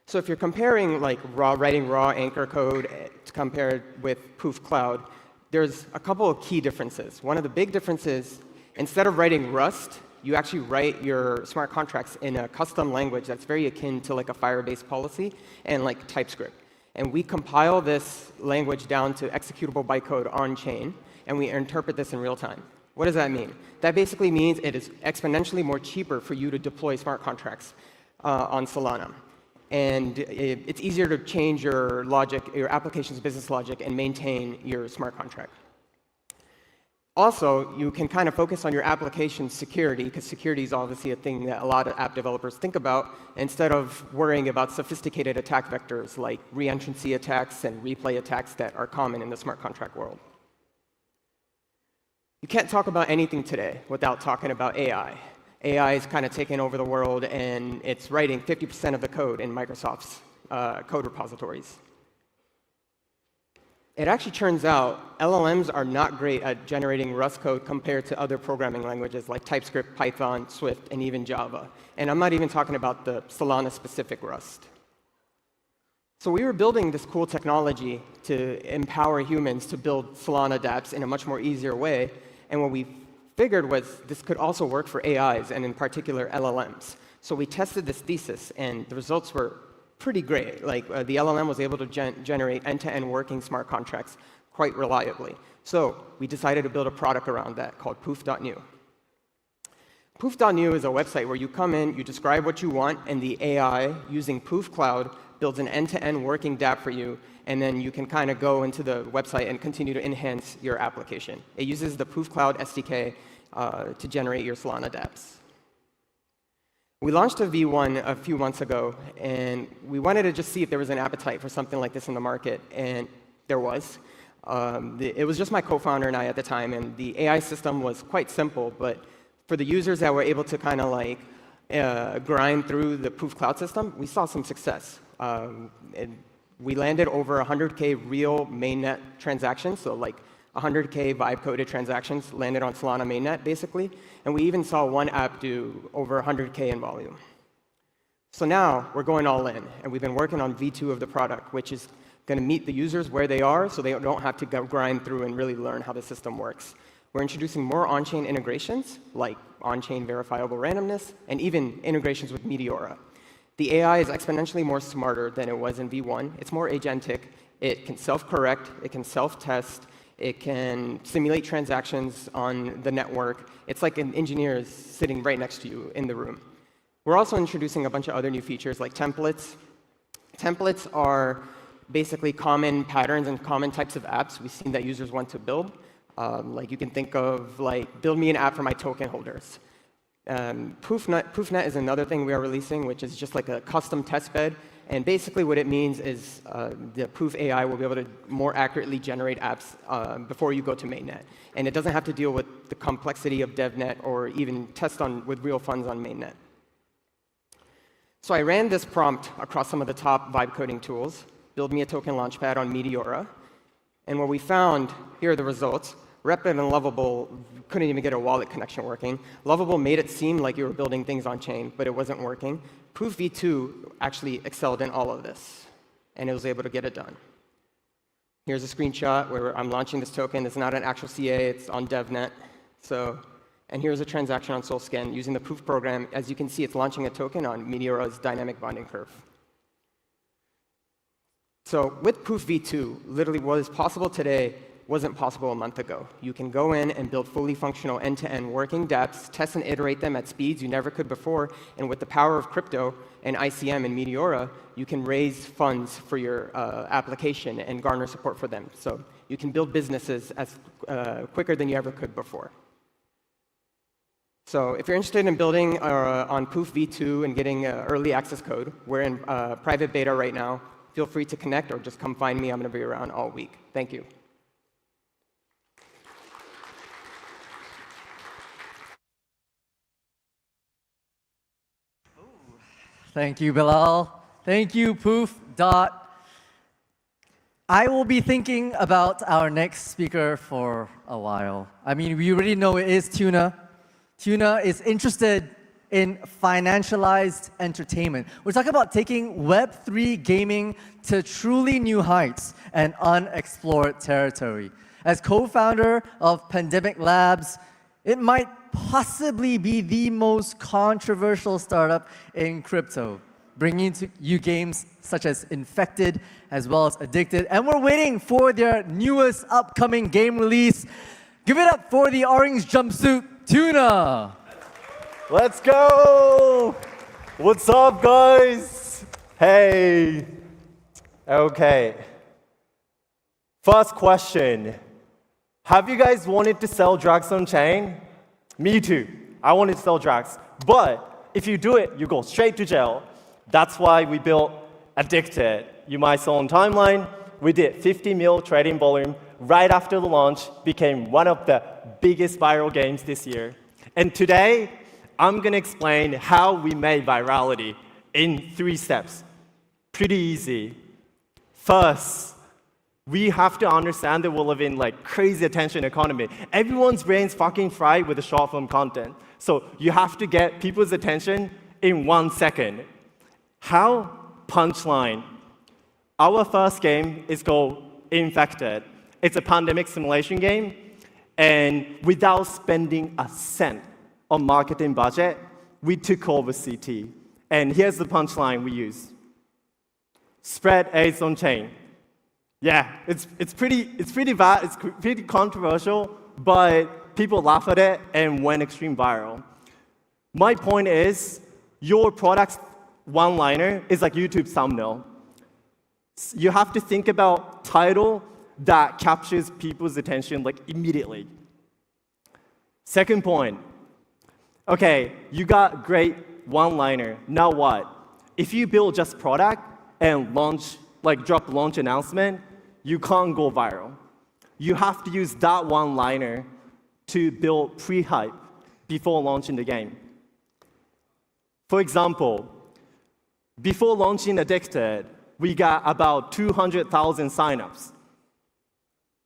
So if you're comparing writing raw Anchor code compared with Poof Cloud, there's a couple of key differences. One of the big differences, instead of writing Rust, you actually write your smart contracts in a custom language that's very akin to like a Firebase policy and like TypeScript. And we compile this language down to executable bytecode on-chain, and we interpret this in real time. What does that mean? That basically means it is exponentially more cheaper for you to deploy smart contracts on Solana. And it's easier to change your logic, your application's business logic, and maintain your smart contract. Also, you can kind of focus on your application's security, because security is obviously a thing that a lot of app developers think about, instead of worrying about sophisticated attack vectors like reentrancy attacks and replay attacks that are common in the smart contract world. You can't talk about anything today without talking about AI. AI is kind of taking over the world, and it's writing 50% of the code in Microsoft's code repositories. It actually turns out LLMs are not great at generating Rust code compared to other programming languages like TypeScript, Python, Swift, and even Java. And I'm not even talking about the Solana-specific Rust. So we were building this cool technology to empower humans to build Solana dApps in a much more easier way. And what we figured was this could also work for AIs, and in particular LLMs. So we tested this thesis, and the results were pretty great. The LLM was able to generate end-to-end working smart contracts quite reliably. So we decided to build a product around that called Poof.new. Poof.new is a website where you come in, you describe what you want, and the AI, using Poof Cloud, builds an end-to-end working dApp for you, and then you can kind of go into the website and continue to enhance your application. It uses the Poof Cloud SDK to generate your Solana dApps. We launched a V1 a few months ago, and we wanted to just see if there was an appetite for something like this in the market, and there was. It was just my co-founder and I at the time, and the AI system was quite simple, but for the users that were able to kind of grind through the Poof Cloud system, we saw some success. We landed over 100K real mainnet transactions, so 100K vibe-coded transactions landed on Solana mainnet, basically. And we even saw one app do over 100K in volume. So now we're going all in, and we've been working on V2 of the product, which is going to meet the users where they are so they don't have to grind through and really learn how the system works. We're introducing more on-chain integrations, like on-chain verifiable randomness, and even integrations with Meteora. The AI is exponentially more smarter than it was in V1. It's more agentic. It can self-correct. It can self-test. It can simulate transactions on the network. It's like an engineer is sitting right next to you in the room. We're also introducing a bunch of other new features like templates. Templates are basically common patterns and common types of apps we've seen that users want to build. You can think of build me an app for my token holders. Poofnet is another thing we are releasing, which is just like a custom test bed. And basically what it means is the Poof AI will be able to more accurately generate apps before you go to mainnet. And it doesn't have to deal with the complexity of DevNet or even test with real funds on mainnet. So I ran this prompt across some of the top vibe coding tools, build me a token launchpad on Meteora. And what we found, here are the results. Replit and Lovable couldn't even get a wallet connection working. Lovable made it seem like you were building things on chain, but it wasn't working. Proof v2 actually excelled in all of this, and it was able to get it done. Here's a screenshot where I'm launching this token. It's not an actual CA, it's on DevNet. And here's a transaction on Solscan using the Proof program. As you can see, it's launching a token on Meteora's dynamic bonding curve. So with Proof v2, literally what is possible today wasn't possible a month ago. You can go in and build fully functional end-to-end working dApps, test and iterate them at speeds you never could before, and with the power of crypto and ICM and Meteora, you can raise funds for your application and garner support for them. So you can build businesses as quicker than you ever could before. So if you're interested in building on Proof v2 and getting early access code, we're in private beta right now. Feel free to connect or just come find me. I'm going to be around all week. Thank you. Thank you, Bilal. Thank you, Poof. I will be thinking about our next speaker for a while. I mean, we already know it is Tuna. Tuna is interested in financialized entertainment. We're talking about taking Web3 gaming to truly new heights and unexplored territory. As co-founder of Pandemic Labs, it might possibly be the most controversial startup in crypto, bringing to you games such as Infected as well as Addicted. And we're waiting for their newest upcoming game release. Give it up for the orange jumpsuit, Tuna. Let's go! What's up, guys? Hey. Okay. First question. Have you guys wanted to sell drugs on chain? Me too. I wanted to sell drugs. But if you do it, you go straight to jail. That's why we built Addicted. You might saw on timeline, we did 50 mil trading volume right after the launch, became one of the biggest viral games this year. And today, I'm going to explain how we made virality in 3 steps. Pretty easy. First, we have to understand that we live in like crazy attention economy. Everyone's brain's fucking fried with the short form content. So you have to get people's attention in 1 second. How? Punchline. Our first game is called Infected. It's a pandemic simulation game. And without spending a cent on marketing budget, we took over CT. And here's the punchline we use. Spread AIDS on chain. Yeah, it's pretty bad, it's pretty controversial, but people laugh at it and went extreme viral. My point is, your product's one-liner is like YouTube thumbnail. You have to think about title that captures people's attention like immediately. Second point. Okay, you got great one-liner. Now what? If you build just product and launch, like drop launch announcement, you can't go viral. You have to use that one-liner to build pre-hype before launching the game. For example, before launching Addicted, we got about 200,000 signups.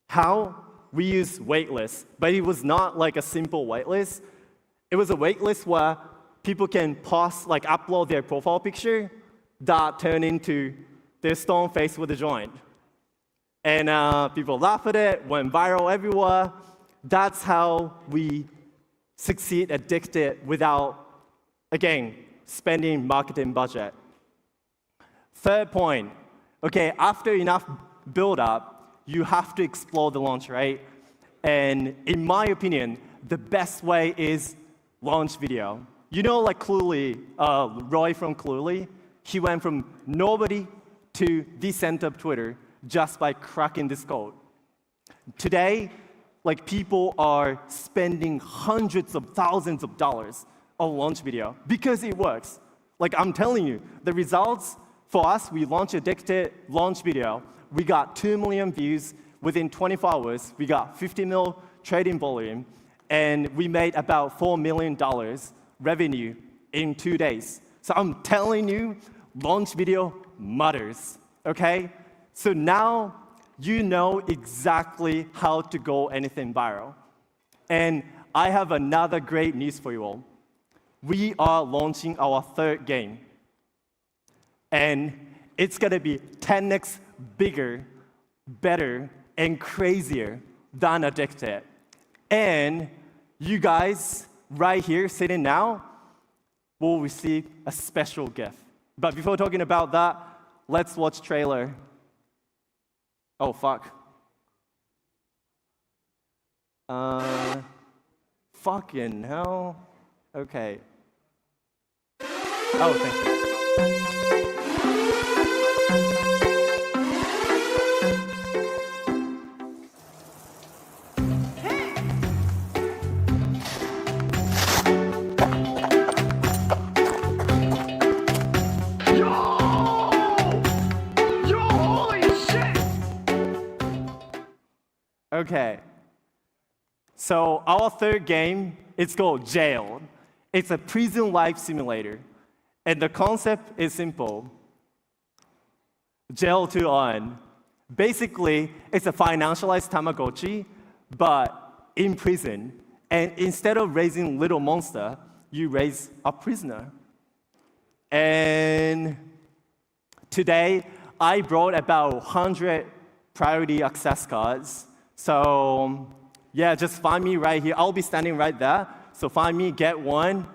How? We used waitlist, but it was not like a simple waitlist. It was a waitlist where people can post, like upload their profile picture that turn into their stone face with a joint. And people laugh at it, went viral everywhere. That's how we succeed Addicted without, again, spending marketing budget. Third point, okay, after enough build-up, you have to explore the launch, right? And in my opinion, the best way is launch video. You know, like Cluely, Roy from Cluely, he went from nobody to the center of Twitter just by cracking this code. Today, like people are spending hundreds of thousands of dollars on launch video because it works. Like I'm telling you, the results for us, we launched Addicted launch video. We got 2 million views within 24 hours. We got 50 mil trading volume, and we made about $4 million revenue in 2 days. So I'm telling you, launch video matters, okay? So now you know exactly how to go anything viral. And I have another great news for you all. We are launching our third game. And it's gonna be 10x bigger, better, and crazier than Addicted. And you guys right here sitting now will receive a special gift. But before talking about that, let's watch trailer. Oh, fuck. Fucking hell. Okay. Oh, thank you. Okay. So our third game, it's called Jailed. It's a prison life simulator. And the concept is simple. Jail to on. Basically, it's a financialized Tamagotchi, but in prison. And instead of raising little monster, you raise a prisoner. And today, I brought about 100 priority access cards. So yeah, just find me right here. I'll be standing right there. So find me, get one,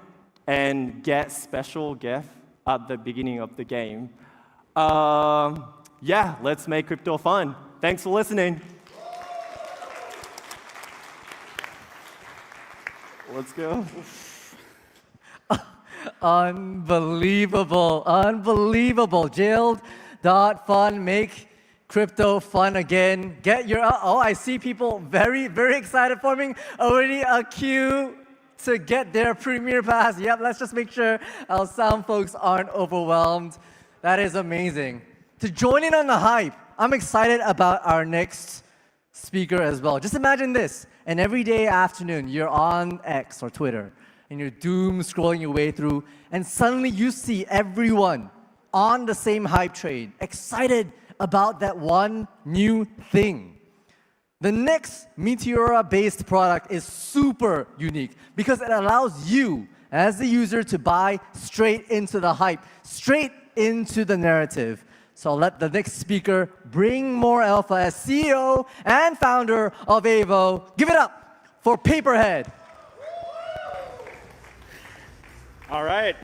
and get special gift at the beginning of the game. Yeah, let's make crypto fun. Thanks for listening. Let's go. Unbelievable, unbelievable. Jailed.fun, make crypto fun again. Get your, oh, I see people very, very excited, forming already a queue to get their Premier Pass. Yep, let's just make sure our sound folks aren't overwhelmed. That is amazing. To join in on the hype, I'm excited about our next speaker as well. Just imagine this, an everyday afternoon, you're on X or Twitter, and you're doom scrolling your way through, and suddenly you see everyone on the same hype train, excited about that one new thing. The next Meteora-based product is super unique because it allows you, as the user, to buy straight into the hype, straight into the narrative. So let the next speaker bring more alpha as CEO and founder of Avo. Give it up for Paperhead. All right.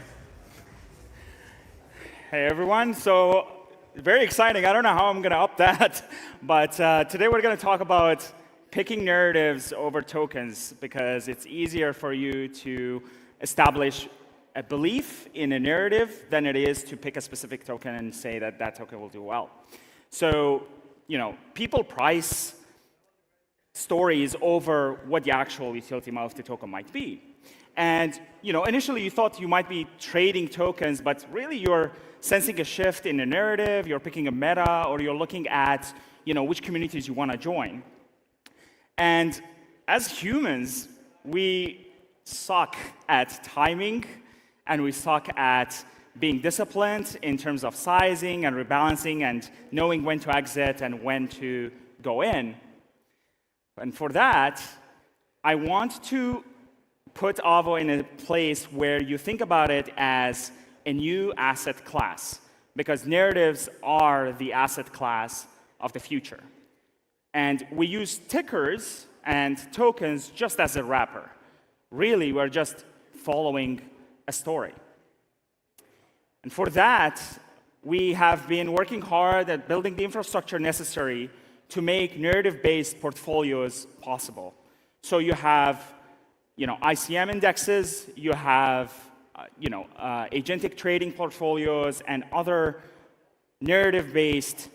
Hey, everyone. So very exciting. I don't know how I'm going to up that, but today we're going to talk about picking narratives over tokens because it's easier for you to establish a belief in a narrative than it is to pick a specific token and say that that token will do well. So, people price stories over what the actual utility model of the token might be. And, initially you thought you might be trading tokens, but really you're sensing a shift in the narrative, you're picking a meta, or you're looking at, which communities you want to join. And as humans, we suck at timing, and we suck at being disciplined in terms of sizing and rebalancing and knowing when to exit and when to go in. And for that, I want to put Avo in a place where you think about it as a new asset class, because narratives are the asset class of the future. And we use tickers and tokens just as a wrapper. Really, we're just following a story. And for that, we have been working hard at building the infrastructure necessary to make narrative-based portfolios possible. So you have ICM indexes, you have agentic trading portfolios, and other narrative-based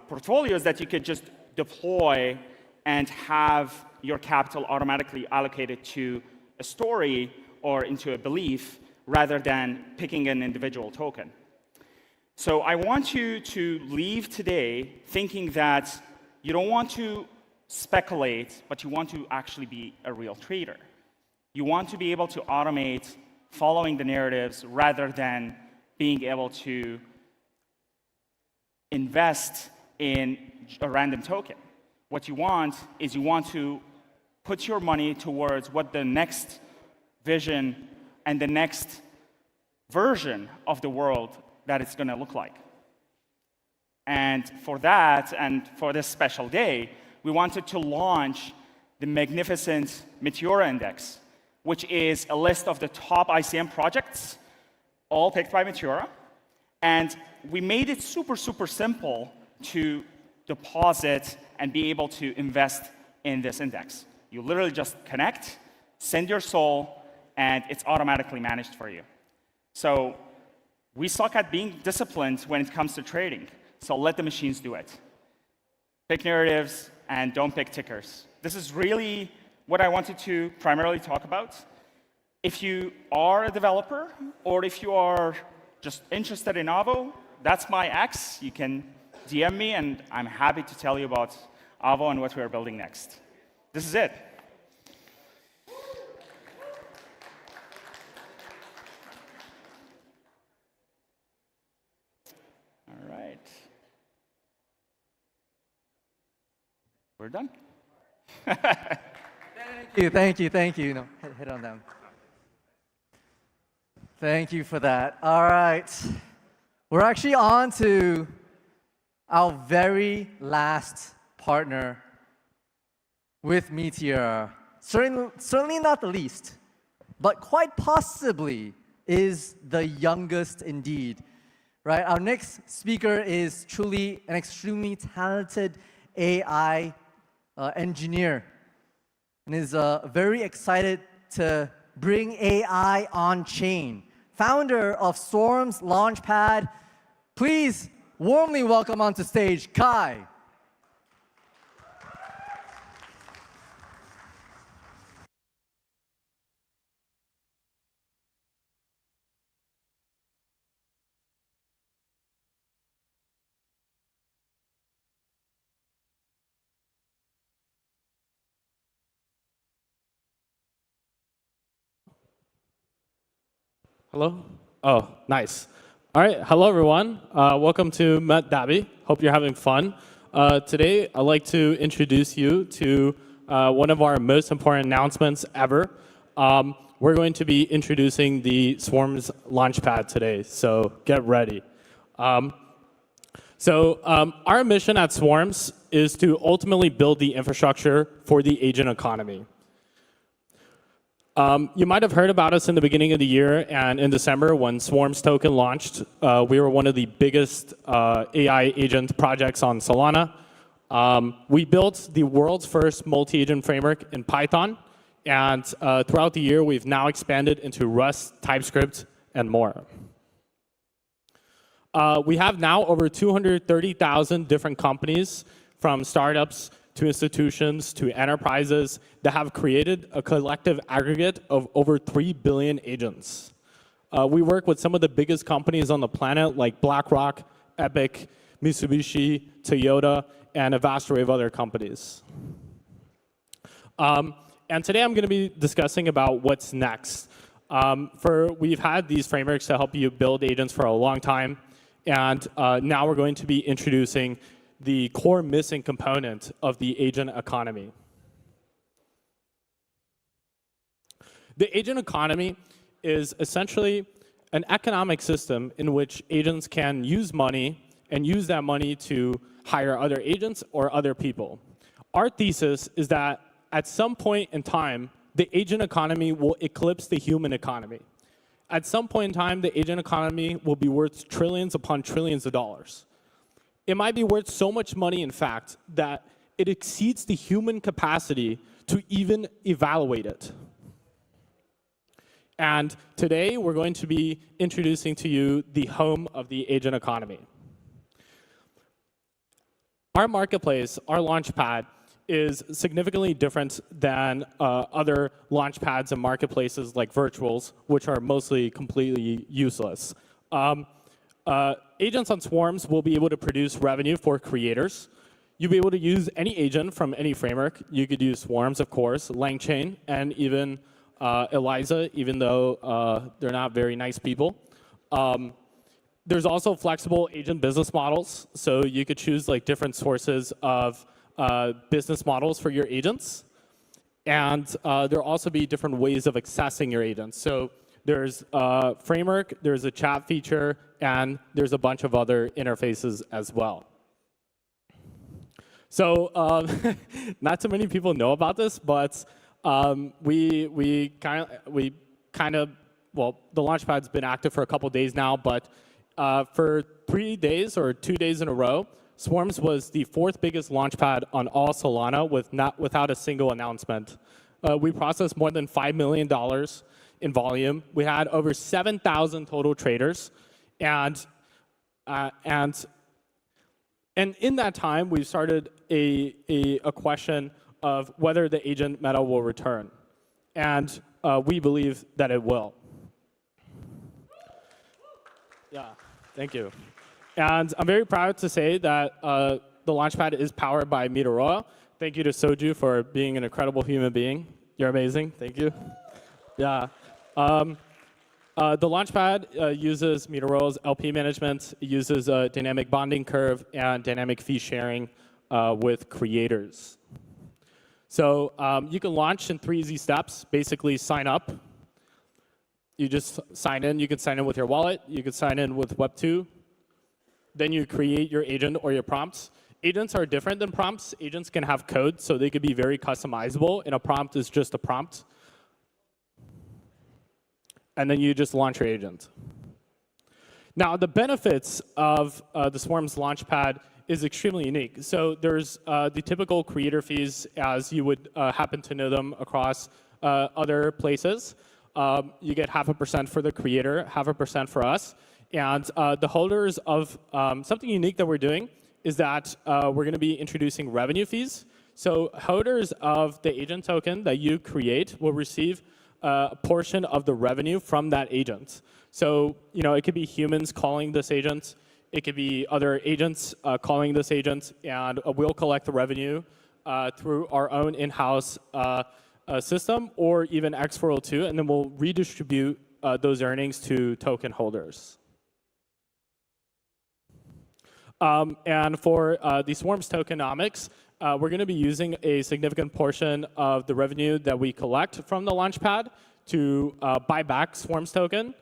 portfolios that you could just deploy and have your capital automatically allocated to a story or into a belief rather than picking an individual token. So I want you to leave today thinking that you don't want to speculate, but you want to actually be a real trader. You want to be able to automate following the narratives rather than being able to invest in a random token. What you want is you want to put your money towards what the next vision and the next version of the world that it's going to look like. And for that, and for this special day, we wanted to launch the magnificent Meteora Index, which is a list of the top ICM projects, all picked by Meteora. And we made it super, super simple to deposit and be able to invest in this index. You literally just connect, send your SOL, and it's automatically managed for you. So we suck at being disciplined when it comes to trading. So let the machines do it. Pick narratives and don't pick tickers. This is really what I wanted to primarily talk about. If you are a developer or if you are just interested in Avo, that's my X. You can DM me, and I'm happy to tell you about Avo and what we're building next. This is it. All right. We're done. Thank you. No, hit on them. Thank you for that. All right. We're actually on to our very last partner with Meteora. Certainly not the least, but quite possibly is the youngest indeed. Right? Our next speaker is truly an extremely talented AI engineer and is very excited to bring AI on chain. Founder of Swarm's Launchpad, please warmly welcome onto stage Kai. Hello? Oh, nice. All right, hello everyone. Welcome to Dhabi. Hope you're having fun. Today, I'd like to introduce you to one of our most important announcements ever. We're going to be introducing the Swarm's Launchpad today, so get ready. Our mission at Swarms is to ultimately build the infrastructure for the agent economy. You might have heard about us in the beginning of the year, and in December when Swarms token launched, we were one of the biggest AI agent projects on Solana. We built the world's first multi-agent framework in Python, and throughout the year, we've now expanded into Rust, TypeScript, and more. We have now over 230,000 different companies, from startups to institutions to enterprises, that have created a collective aggregate of over 3 billion agents. We work with some of the biggest companies on the planet, like BlackRock, Epic, Mitsubishi, Toyota, and a vast array of other companies. And today I'm going to be discussing about what's next. We've had these frameworks to help you build agents for a long time, and now we're going to be introducing the core missing component of the agent economy. The agent economy is essentially an economic system in which agents can use money and use that money to hire other agents or other people. Our thesis is that at some point in time, the agent economy will eclipse the human economy. At some point in time, the agent economy will be worth trillions upon trillions of dollars. It might be worth so much money, in fact, that it exceeds the human capacity to even evaluate it. And today, we're going to be introducing to you the home of the agent economy. Our marketplace, our Launchpad, is significantly different than other Launchpads and marketplaces like Virtuals, which are mostly completely useless. Agents on Swarms will be able to produce revenue for creators. You'll be able to use any agent from any framework. You could use Swarms, of course, LangChain, and even Eliza, even though they're not very nice people. There's also flexible agent business models. So you could choose like different sources of business models for your agents. And there'll also be different ways of accessing your agents. So there's a framework, there's a chat feature, and there's a bunch of other interfaces as well. So not too many people know about this, but we kind of, well, the Launchpad's been active for a couple days now, but for 3 days or 2 days in a row, Swarms was the 4th biggest Launchpad on all Solana without a single announcement. We processed more than $5 million in volume. We had over 7,000 total traders, and in that time, we've started a question of whether the agent meta will return, and we believe that it will. Yeah, thank you. And I'm very proud to say that the Launchpad is powered by Meteora. Thank you to Soju for being an incredible human being. You're amazing. Thank you. Yeah. The Launchpad uses Meteora's LP management. It uses a dynamic bonding curve and dynamic fee sharing with creators. So you can launch in 3 easy steps. Basically, sign up. You just sign in. You can sign in with your wallet. You can sign in with Web2. Then you create your agent or your prompts. Agents are different than prompts. Agents can have code, so they could be very customizable, and a prompt is just a prompt. And then you just launch your agent. Now, the benefits of the Swarms Launchpad is extremely unique. So there's the typical creator fees as you would happen to know them across other places. You get 0.5% for the creator, 0.5% for us. And the holders of something unique that we're doing is that we're going to be introducing revenue fees. So holders of the agent token that you create will receive a portion of the revenue from that agent. So it could be humans calling this agent. It could be other agents calling this agent. And we'll collect the revenue through our own in-house system or even X402. And then we'll redistribute those earnings to token holders. And for the Swarms tokenomics, we're going to be using a significant portion of the revenue that we collect from the Launchpad to buy back Swarms token.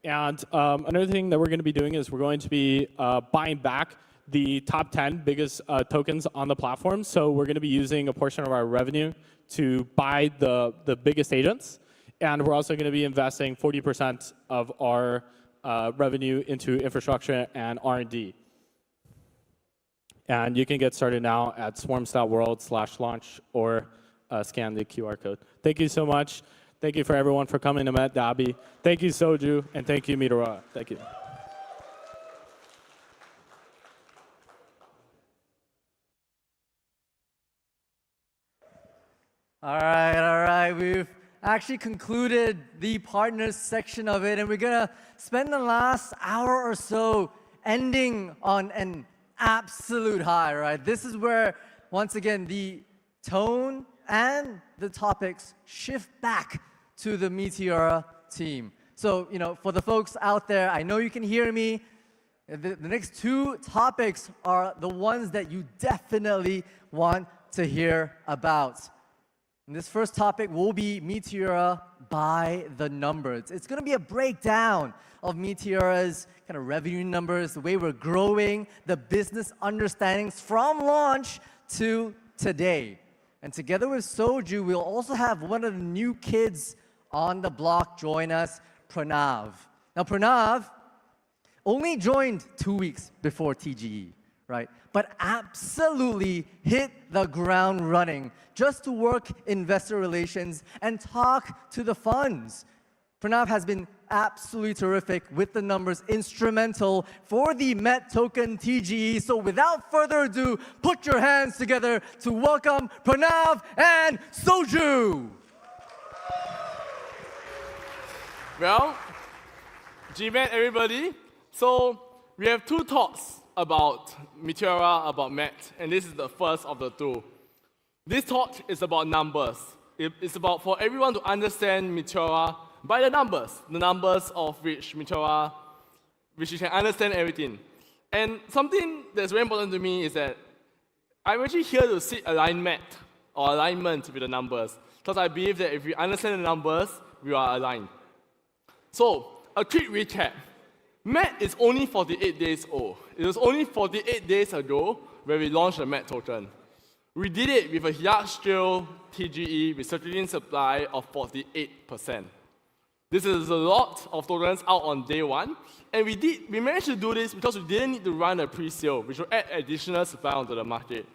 And another thing that we're going to be doing is we're going to be buying back the top 10 biggest tokens on the platform. So we're going to be using a portion of our revenue to buy the biggest agents. And we're also going to be investing 40% of our revenue into infrastructure and R&D. And you can get started now at swarms.world/launch or scan the QR code. Thank you so much. Thank you for everyone for coming to Met Dhabi. Thank you, Soju, and thank you, Meteora. Thank you. All right. We've actually concluded the partners section of it, and we're going to spend the last hour or so ending on an absolute high, right? This is where, once again, the tone and the topics shift back to the Meteora team. So, for the folks out there, I know you can hear me. The next 2 topics are the ones that you definitely want to hear about. And this first topic will be Meteora by the numbers. It's going to be a breakdown of Meteora's kind of revenue numbers, the way we're growing, the business understandings from launch to today. And together with Soju, we'll also have one of the new kids on the block join us, Pranav. Now, Pranav only joined 2 weeks before TGE, right? But absolutely hit the ground running just to work investor relations and talk to the funds. Pranav has been absolutely terrific with the numbers, instrumental for the MET token TGE. So without further ado, put your hands together to welcome Pranav and Soju. Well, GMAT everybody. So we have 2 talks about Meteora, about MET, and this is the first of the 2. This talk is about numbers. It's about for everyone to understand Meteora by the numbers of which Meteora which you can understand everything. And something that's very important to me is that I'm actually here to seek alignment with the numbers, because I believe that if we understand the numbers, we are aligned. So, a quick recap. MET is only 48 days old. It was only 48 days ago when we launched the MET token. We did it with a large-scale TGE with circulating supply of 48%. This is a lot of tokens out on day one, and we managed to do this because we didn't need to run a pre-sale, which will add additional supply onto the market.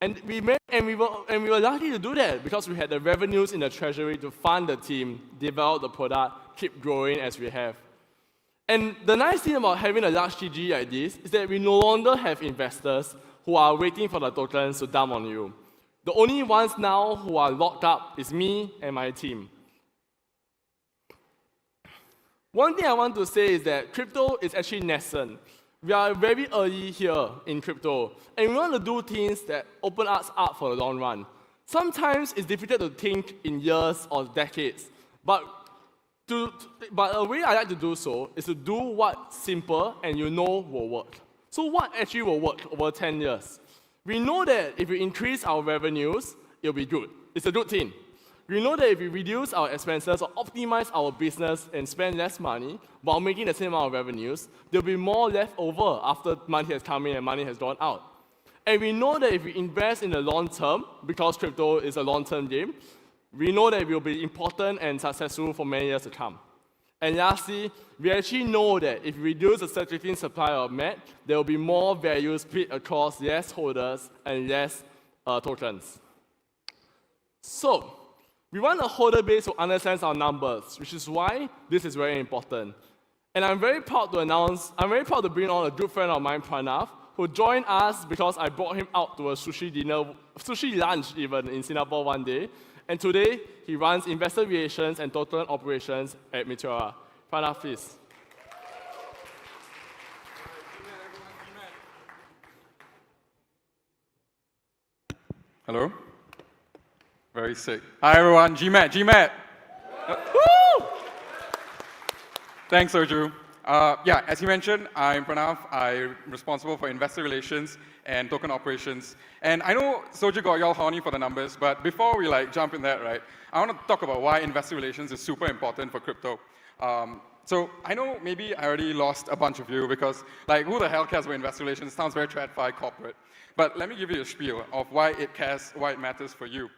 And we were lucky to do that because we had the revenues in the treasury to fund the team, develop the product, keep growing as we have. And the nice thing about having a large TGE like this is that we no longer have investors who are waiting for the tokens to dump on you. The only ones now who are locked up is me and my team. One thing I want to say is that crypto is actually nascent. We are very early here in crypto, and we want to do things that open us up for the long run. Sometimes it's difficult to think in years or decades, but a way I like to do so is to do what's simple and you know will work. So what actually will work over 10 years? We know that if we increase our revenues, it'll be good. It's a good thing. We know that if we reduce our expenses or optimize our business and spend less money while making the same amount of revenues, there'll be more left over after money has come in and money has gone out. And we know that if we invest in the long term, because crypto is a long-term game, we know that it will be important and successful for many years to come. And lastly, we actually know that if we reduce the circulating supply of MET, there will be more value split across less holders and less tokens. So, we want a holder base who understands our numbers, which is why this is very important. And I'm very proud to bring on a good friend of mine, Pranav, who joined us because I brought him out to a sushi lunch even in Singapore one day. And today, he runs investor relations and token operations at Meteora. Pranav, please. Hello? Very sick. Hi, everyone. GMAT. Woo! Thanks, Sergio. Yeah, as you mentioned, I'm Pranav. I'm responsible for investor relations and token operations. And I know Sergio got y'all horny for the numbers, but before we jump in that, right, I want to talk about why investor relations is super important for crypto. So I know maybe I already lost a bunch of you because who the hell cares about investor relations? It sounds very TradFi corporate. But let me give you a spiel of why it matters for you.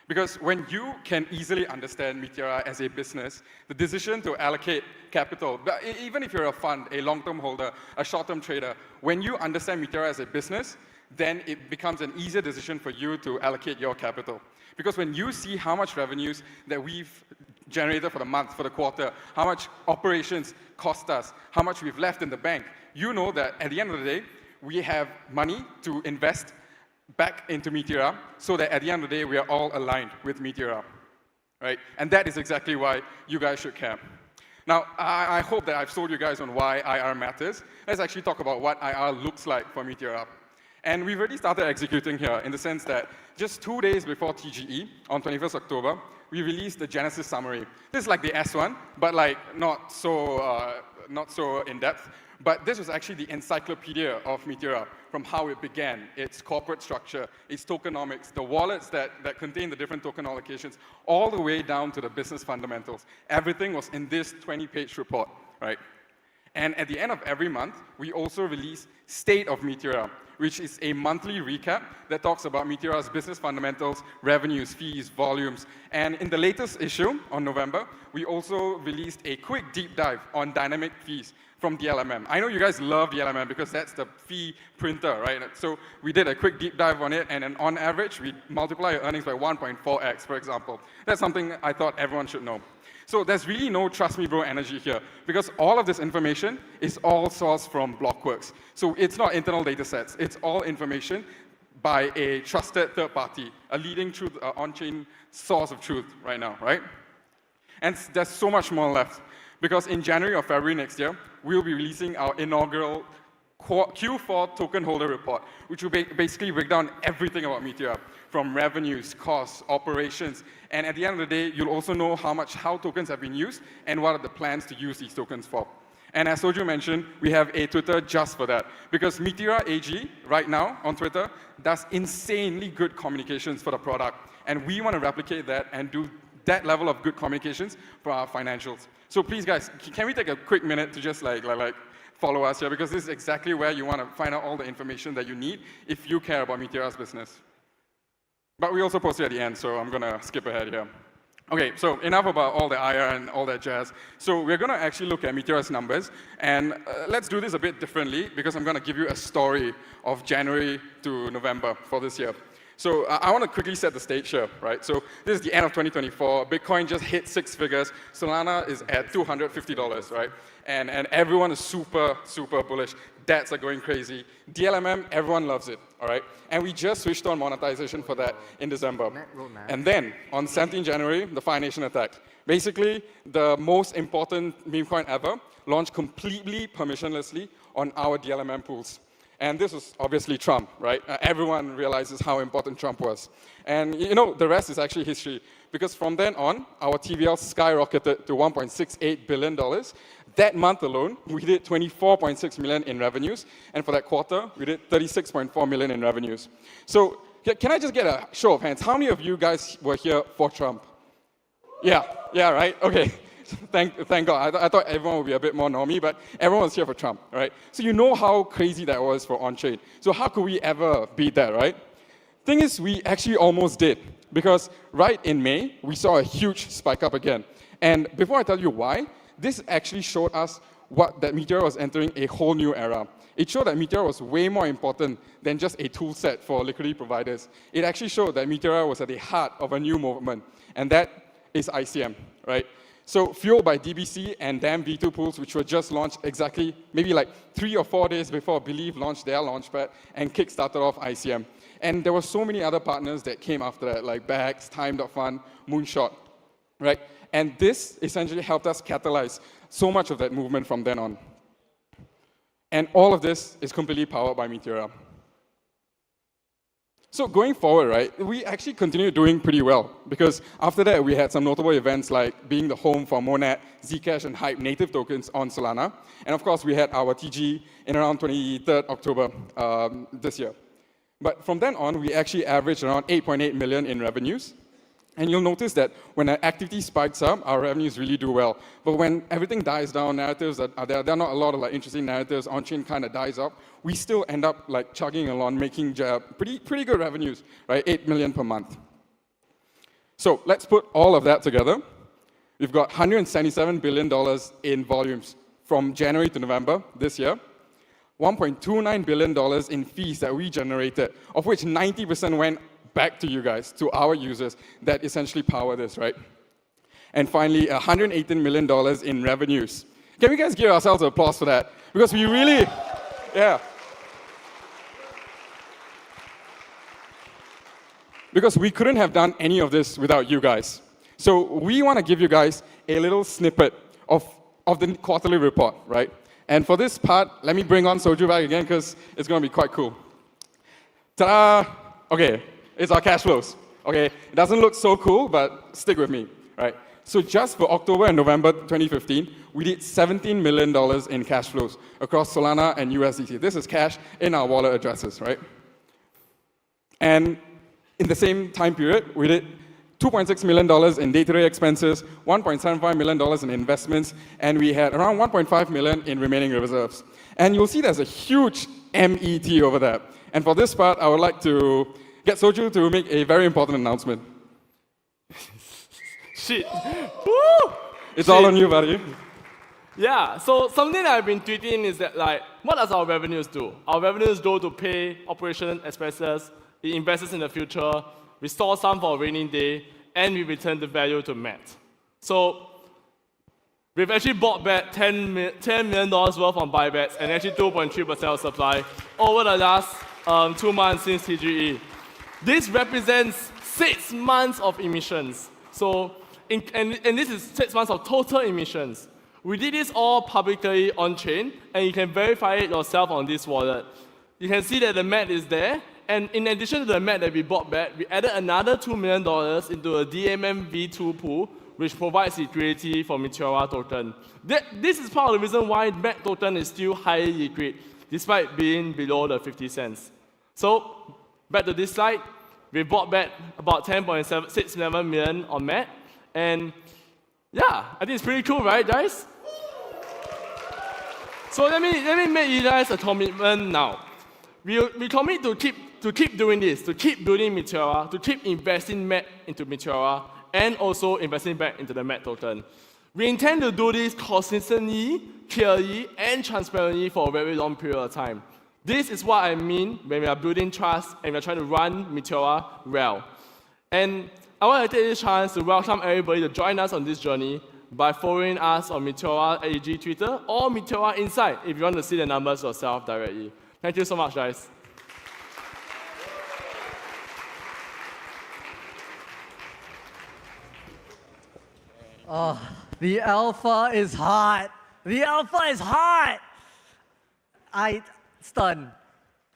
Because when you can easily understand Meteora as a business, the decision to allocate capital, even if you're a fund, a long-term holder, a short-term trader, when you understand Meteora as a business, then it becomes an easier decision for you to allocate your capital. Because when you see how much revenues that we've generated for the month, for the quarter, how much operations cost us, how much we've left in the bank, you know that at the end of the day, we have money to invest back into Meteora so that at the end of the day, we are all aligned with Meteora, right? And that is exactly why you guys should care. Now, I hope that I've sold you guys on why IR matters. Let's actually talk about what IR looks like for Meteora. And we've already started executing here in the sense that just 2 days before TGE, on 21st October, we released the Genesis summary. This is like the S1, but not so in-depth. But this was actually the encyclopedia of Meteora, from how it began, its corporate structure, its tokenomics, the wallets that contain the different token allocations, all the way down to the business fundamentals. Everything was in this 20-page report, right? And at the end of every month, we also release State of Meteora, which is a monthly recap that talks about Meteora's business fundamentals, revenues, fees, volumes. And in the latest issue, on November, we also released a quick deep dive on dynamic fees from DLMM. I know you guys love DLMM because that's the fee printer, right? So we did a quick deep dive on it, and then on average, we multiply your earnings by 1.4x, for example. That's something I thought everyone should know. So there's really no trust me bro energy here, because all of this information is all sourced from Blockworks. So it's not internal data sets, it's all information by a trusted third party, a leading truth, on-chain source of truth right now, right? And there's so much more left, because in January or February next year, we'll be releasing our inaugural Q4 token holder report, which will basically break down everything about Meteora, from revenues, costs, operations, and at the end of the day, you'll also know how tokens have been used and what are the plans to use these tokens for. And as Soju mentioned, we have a Twitter just for that. Because Meteora AG, right now, on Twitter, does insanely good communications for the product. And we want to replicate that and do that level of good communications for our financials. So please, guys, can we take a quick minute to just like follow us here? Because this is exactly where you want to find out all the information that you need if you care about Meteora's business. But we also post it at the end, so I'm going to skip ahead here. Okay, so enough about all the IR and all that jazz. So we're going to actually look at Meteora's numbers, and let's do this a bit differently because I'm going to give you a story of January to November for this year. So I want to quickly set the stage here, right? So this is the end of 2024. Bitcoin just hit 6 figures. Solana is at $250, right? And everyone is super, super bullish. DATs are going crazy. DLMM, everyone loves it, all right? And we just switched on monetization for that in December. And then, on 17 January, the Fire Nation attacked. Basically, the most important meme coin ever launched completely permissionlessly on our DLMM pools. And this was obviously Trump, right? Everyone realizes how important Trump was. And you know, the rest is actually history. Because from then on, our TVL skyrocketed to $1.68 billion. That month alone, we did 24.6 million in revenues. And for that quarter, we did 36.4 million in revenues. So can I just get a show of hands? How many of you guys were here for Trump? Yeah, right? Okay. Thank God. I thought everyone would be a bit more normie, but everyone was here for Trump, right? So you know how crazy that was for on-chain. So how could we ever beat that, right? Thing is, we actually almost did, because right in May, we saw a huge spike up again. And before I tell you why, this actually showed us that Meteora was entering a whole new era. It showed that Meteora was way more important than just a tool set for liquidity providers. It actually showed that Meteora was at the heart of a new movement, and that is ICM, right? So fueled by DBC and DAM V2 pools, which were just launched exactly maybe like 3 or 4 days before Believe launched their launchpad and kickstarted off ICM. And there were so many other partners that came after that, like Bags, Time.Fun, Moonshot, right? And this essentially helped us catalyze so much of that movement from then on. And all of this is completely powered by Meteora. So going forward, right, we actually continue doing pretty well, because after that we had some notable events like being the home for Monad, Zcash, and Hype native tokens on Solana. And of course, we had our TG in around 23rd October this year. But from then on, we actually averaged around 8.8 million in revenues. And you'll notice that when activity spikes up, our revenues really do well. But when everything dies down, narratives there are not a lot of interesting narratives, on-chain kind of dies up, we still end up chugging along, making pretty good revenues, right? 8 million per month. So let's put all of that together. We've got $177 billion in volumes from January to November this year. $1.29 billion in fees that we generated, of which 90% went back to you guys, to our users that essentially power this, right? And finally, $118 million in revenues. Can we guys give ourselves an applause for that? Because we really, yeah. Because we couldn't have done any of this without you guys. So we want to give you guys a little snippet of the quarterly report, right? And for this part, let me bring on Soju back again because it's going to be quite cool. Ta-da! Okay. It's our cash flows, okay? It doesn't look so cool, but stick with me, right? So just for October and November 2015, we did $17 million in cash flows across Solana and USDT. This is cash in our wallet addresses, right? And in the same time period, we did $2.6 million in day-to-day expenses, $1.75 million in investments, and we had around $1.5 million in remaining reserves. And you'll see there's a huge MET over there. And for this part, I would like to get Soju to make a very important announcement. Shit. Woo! It's all on you, buddy. Yeah, so something that I've been tweeting is that, what does our revenues do? Our revenues go to pay operation expenses, it invests in the future, we store some for a rainy day, and we return the value to Matt. So we've actually bought back $10 million worth on buybacks and actually 2.3% of supply over the last 2 months since TGE. This represents 6 months of emissions. So, and this is 6 months of total emissions. We did this all publicly on-chain, and you can verify it yourself on this wallet. You can see that the MAT is there, and in addition to the MAT that we bought back, we added another $2 million into a DMM V2 pool, which provides liquidity for Meteora token. This is part of the reason why MET token is still highly liquid, despite being below the 50 cents. So, back to this slide, we bought back about 10.67 million on MET, and yeah, I think it's pretty cool, right, guys? So let me make you guys a commitment now. We commit to keep doing this, to keep building Meteora, to keep investing MET into Meteora, and also investing back into the MET token. We intend to do this consistently, clearly, and transparently for a very long period of time. This is what I mean when we are building trust and we are trying to run Meteora well. And I want to take this chance to welcome everybody to join us on this journey by following us on Meteora AG Twitter or Meteora Insight if you want to see the numbers yourself directly. Thank you so much, guys. Oh, the alpha is hot. The alpha is hot. Stunned.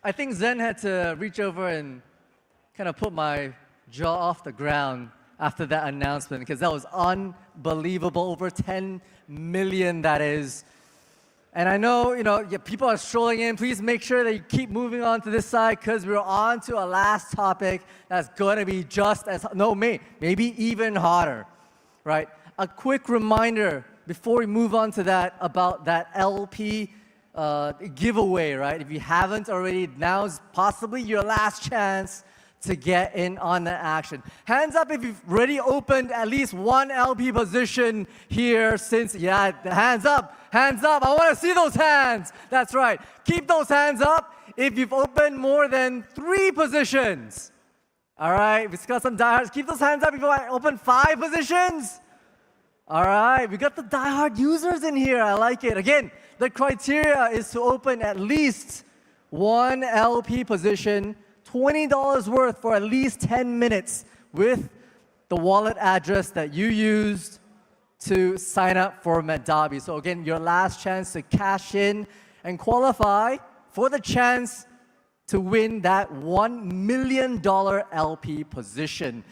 I think Zen had to reach over and kind of put my jaw off the ground after that announcement because that was unbelievable. Over 10 million, that is. And I know, people are strolling in. Please make sure that you keep moving on to this side because we're on to a last topic that's going to be just as, maybe even hotter, right? A quick reminder before we move on to that about that LP giveaway, right? If you haven't already, now's possibly your last chance to get in on the action. Hands up if you've already opened at least one LP position here since, hands up, hands up. I want to see those hands. That's right. Keep those hands up if you've opened more than 3 positions. All right, we've got some diehards. Keep those hands up if you opened 5 positions. All right, we got the diehard users in here. I like it. Again, the criteria is to open at least 1 LP position, $20 worth for at least 10 minutes with the wallet address that you used to sign up for Dhabi. So again, your last chance to cash in and qualify for the chance to win that $1 million LP position.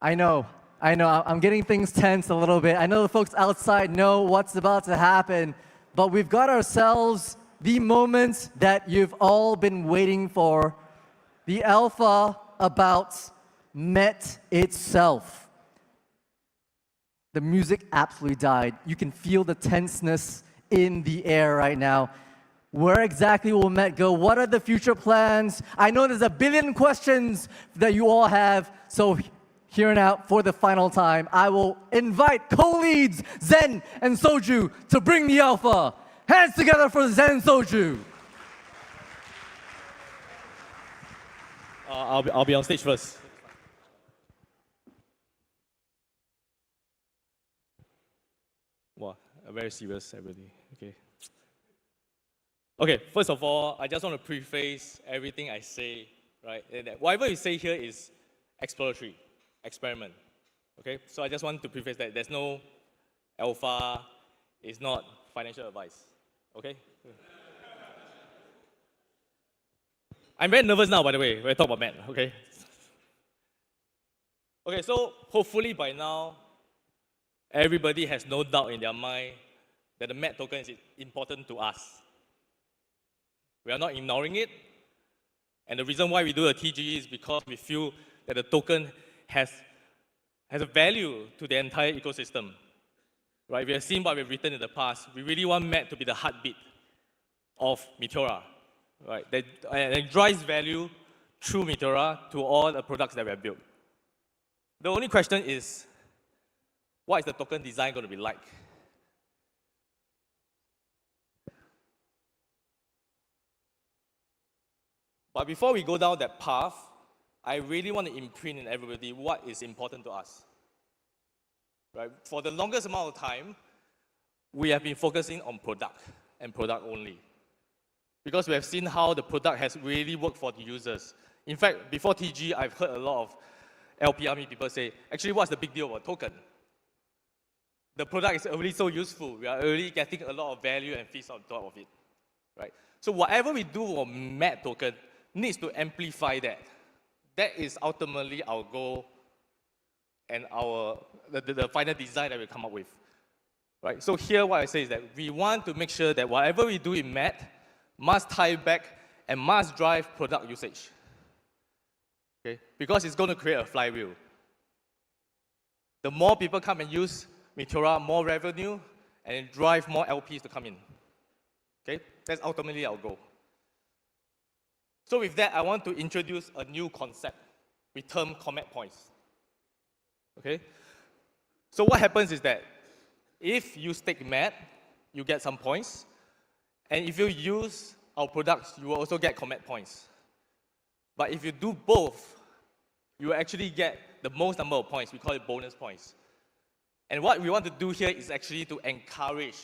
I know, I'm getting things tense a little bit. I know the folks outside know what's about to happen, but we've got ourselves the moment that you've all been waiting for, the alpha about MET itself. The music absolutely died. You can feel the tenseness in the air right now. Where exactly will MET go? What are the future plans? I know there's a billion questions that you all have, so here and out, for the final time, I will invite co-leads Zen and Soju to bring the alpha. Hands together for Zen and Soju. I'll be on stage first. Wow, very serious, everybody. Okay, first of all, I just want to preface everything I say, right? That whatever we say here is exploratory, experiment. Okay, so I just want to preface that there's no alpha, it's not financial advice. Okay? I'm very nervous now, by the way, when I talk about MET, okay? Okay, so hopefully by now, everybody has no doubt in their mind that the MET token is important to us. We are not ignoring it, and the reason why we do a TGE is because we feel that the token has a value to the entire ecosystem. Right? We have seen what we've written in the past. We really want MET to be the heartbeat of Meteora. Right? And it drives value through Meteora to all the products that we have built. The only question is, what is the token design going to be like? But before we go down that path, I really want to imprint in everybody what is important to us. Right? For the longest amount of time, we have been focusing on product and product only. Because we have seen how the product has really worked for the users. In fact, before TG, I've heard a lot of LP Army people say, actually, what's the big deal about token? The product is already so useful. We are already getting a lot of value and fees on top of it. Right? So whatever we do on MET token needs to amplify that. That is ultimately our goal and the final design that we come up with. Right? So here what I say is that we want to make sure that whatever we do in math must tie back and must drive product usage. Okay? Because it's going to create a flywheel. The more people come and use Meteora, more revenue, and it drive more LPs to come in. Okay? That's ultimately our goal. So with that, I want to introduce a new concept. We term Comet Points. Okay? So what happens is that if you stake MAT, you get some points. And if you use our products, you will also get Comet Points. But if you do both, you will actually get the most number of points. We call it bonus points. And what we want to do here is actually to encourage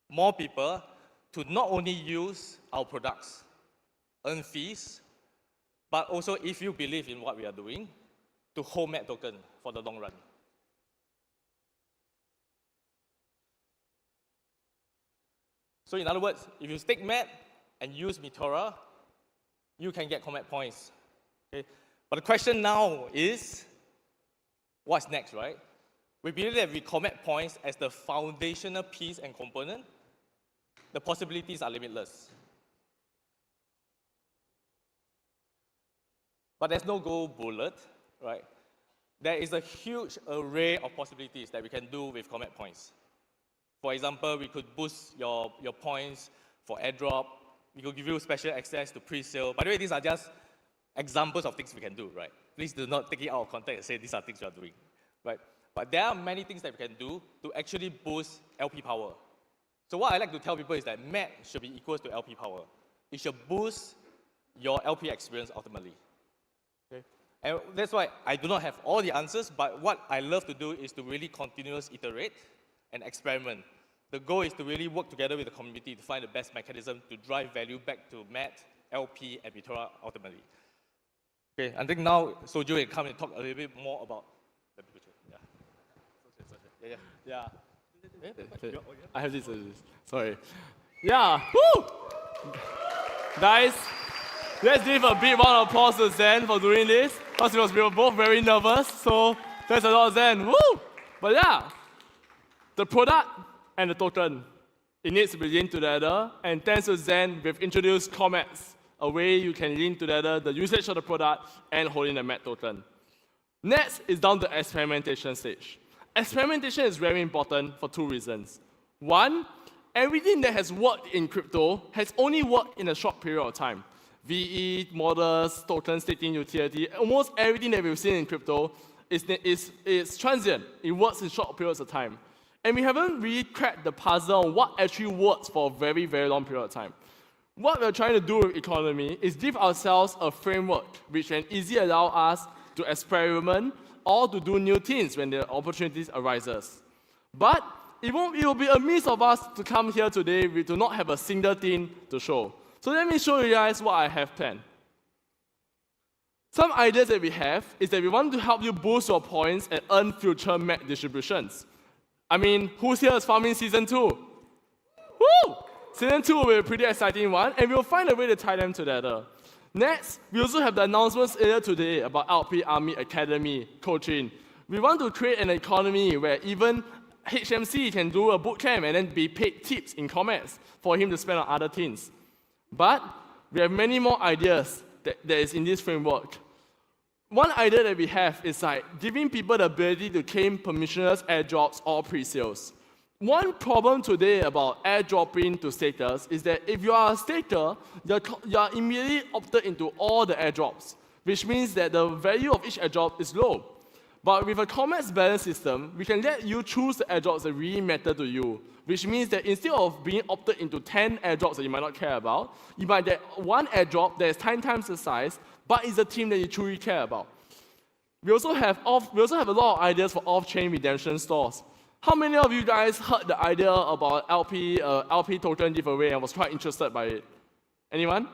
more people to not only use our products, earn fees, but also, if you believe in what we are doing, to hold MAT token for the long run. So in other words, if you stake MAT and use Meteora, you can get Comet points. Okay? But the question now is, what's next, right? We believe that with Comet points as the foundational piece and component, the possibilities are limitless. But there's no gold bullet, right? There is a huge array of possibilities that we can do with Comet points. For example, we could boost your points for airdrop. We could give you special access to pre-sale. By the way, these are just examples of things we can do, right? Please do not take it out of context and say these are things we are doing, right? But there are many things that we can do to actually boost LP power. So what I like to tell people is that MAT should be equal to LP power. It should boost your LP experience ultimately. Okay? And that's why I do not have all the answers, but what I love to do is to really continuously iterate and experiment. The goal is to really work together with the community to find the best mechanism to drive value back to MAT, LP, and Meteora ultimately. Okay, I think now Soju will come and talk a little bit more about the future. Yeah. I have this. Sorry. Yeah. Woo! Guys, let's give a big round of applause to Zen for doing this, because we were both very nervous. So thanks a lot, Zen. Woo! But yeah, the product and the token, it needs to be linked together. And thanks to Zen, we've introduced Comets, a way you can link together the usage of the product and holding the MAT token. Next is down to experimentation stage. Experimentation is very important for two reasons. One, everything that has worked in crypto has only worked in a short period of time. VE, models, token staking utility, almost everything that we've seen in crypto is transient. It works in short periods of time. And we haven't really cracked the puzzle on what actually works for a very, very long period of time. What we're trying to do with economy is give ourselves a framework which can easily allow us to experiment or to do new things when the opportunities arises. But it will be a miss of us to come here today. We do not have a single thing to show. So let me show you guys what I have planned. Some ideas that we have is that we want to help you boost your points and earn future MAT distributions. I mean, who's here is farming season 2? Woo! Season 2 will be a pretty exciting one, and we'll find a way to tie them together. Next, we also have the announcements earlier today about LP Army Academy coaching. We want to create an economy where even HMC can do a bootcamp and then be paid tips in comments for him to spend on other things. But we have many more ideas that is in this framework. One idea that we have is like giving people the ability to claim permissionless airdrops or pre-sales. One problem today about airdropping to stakers is that if you are a staker, you are immediately opted into all the airdrops, which means that the value of each airdrop is low. But with a Comets balance system, we can let you choose the airdrops that really matter to you, which means that instead of being opted into 10 airdrops that you might not care about, you might get one airdrop that is 10 times the size, but is a team that you truly care about. We also have a lot of ideas for off-chain redemption stores. How many of you guys heard the idea about LP token giveaway and was quite interested by it? Anyone?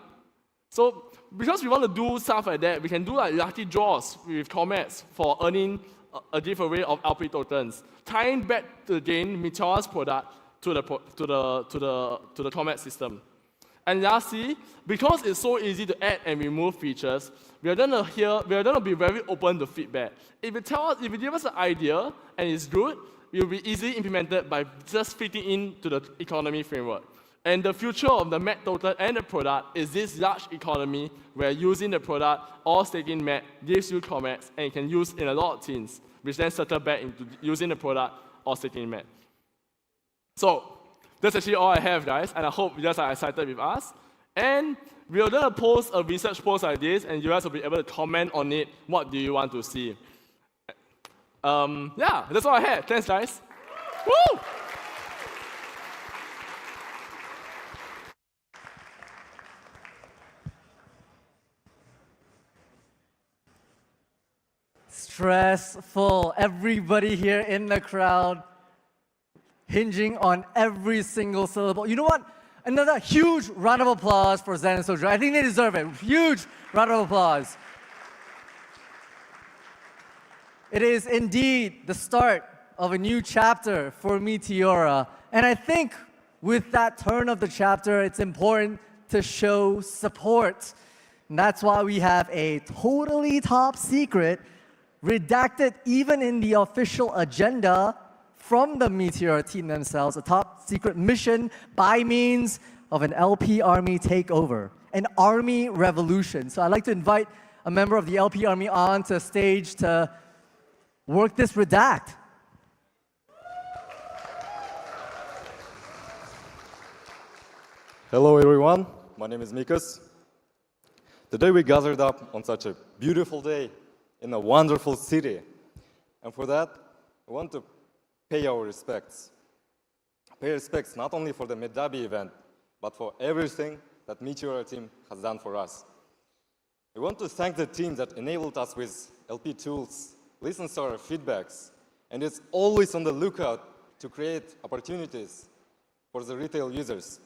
So because we want to do stuff like that, we can do like lucky draws with Comets for earning a giveaway of LP tokens, tying back again Meteora's product to the Comet system. And lastly, because it's so easy to add and remove features, we are gonna be very open to feedback. If you give us an idea and it's good, it will be easily implemented by just fitting into the economy framework. And the future of the MET token and the product is this large economy where using the product or staking MET gives you COMEX and you can use in a lot of things, which then settle back into using the product or staking MET. So that's actually all I have, guys, and I hope you guys are excited with us. And we're gonna post a research post like this, and you guys will be able to comment on it. What do you want to see? Yeah, that's all I had. Thanks, guys. Woo! Stressful. Everybody here in the crowd hinging on every single syllable. You know what? Another huge round of applause for Zen and Soju. I think they deserve it. Huge round of applause. It is indeed the start of a new chapter for Meteora. And I think with that turn of the chapter, it's important to show support. And that's why we have a totally top secret, redacted even in the official agenda from the Meteora team themselves, a top secret mission by means of an LP Army takeover, an army revolution. So I'd like to invite a member of the LP Army onto stage to work this redact. Hello everyone, my name is Mikas. Today we gathered up on such a beautiful day in a wonderful city. And for that, I want to pay our respects. Pay respects not only for the Dhabi event, but for everything that Meteora team has done for us. We want to thank the team that enabled us with LP tools, listens to our feedbacks, and is always on the lookout to create opportunities for the retail users.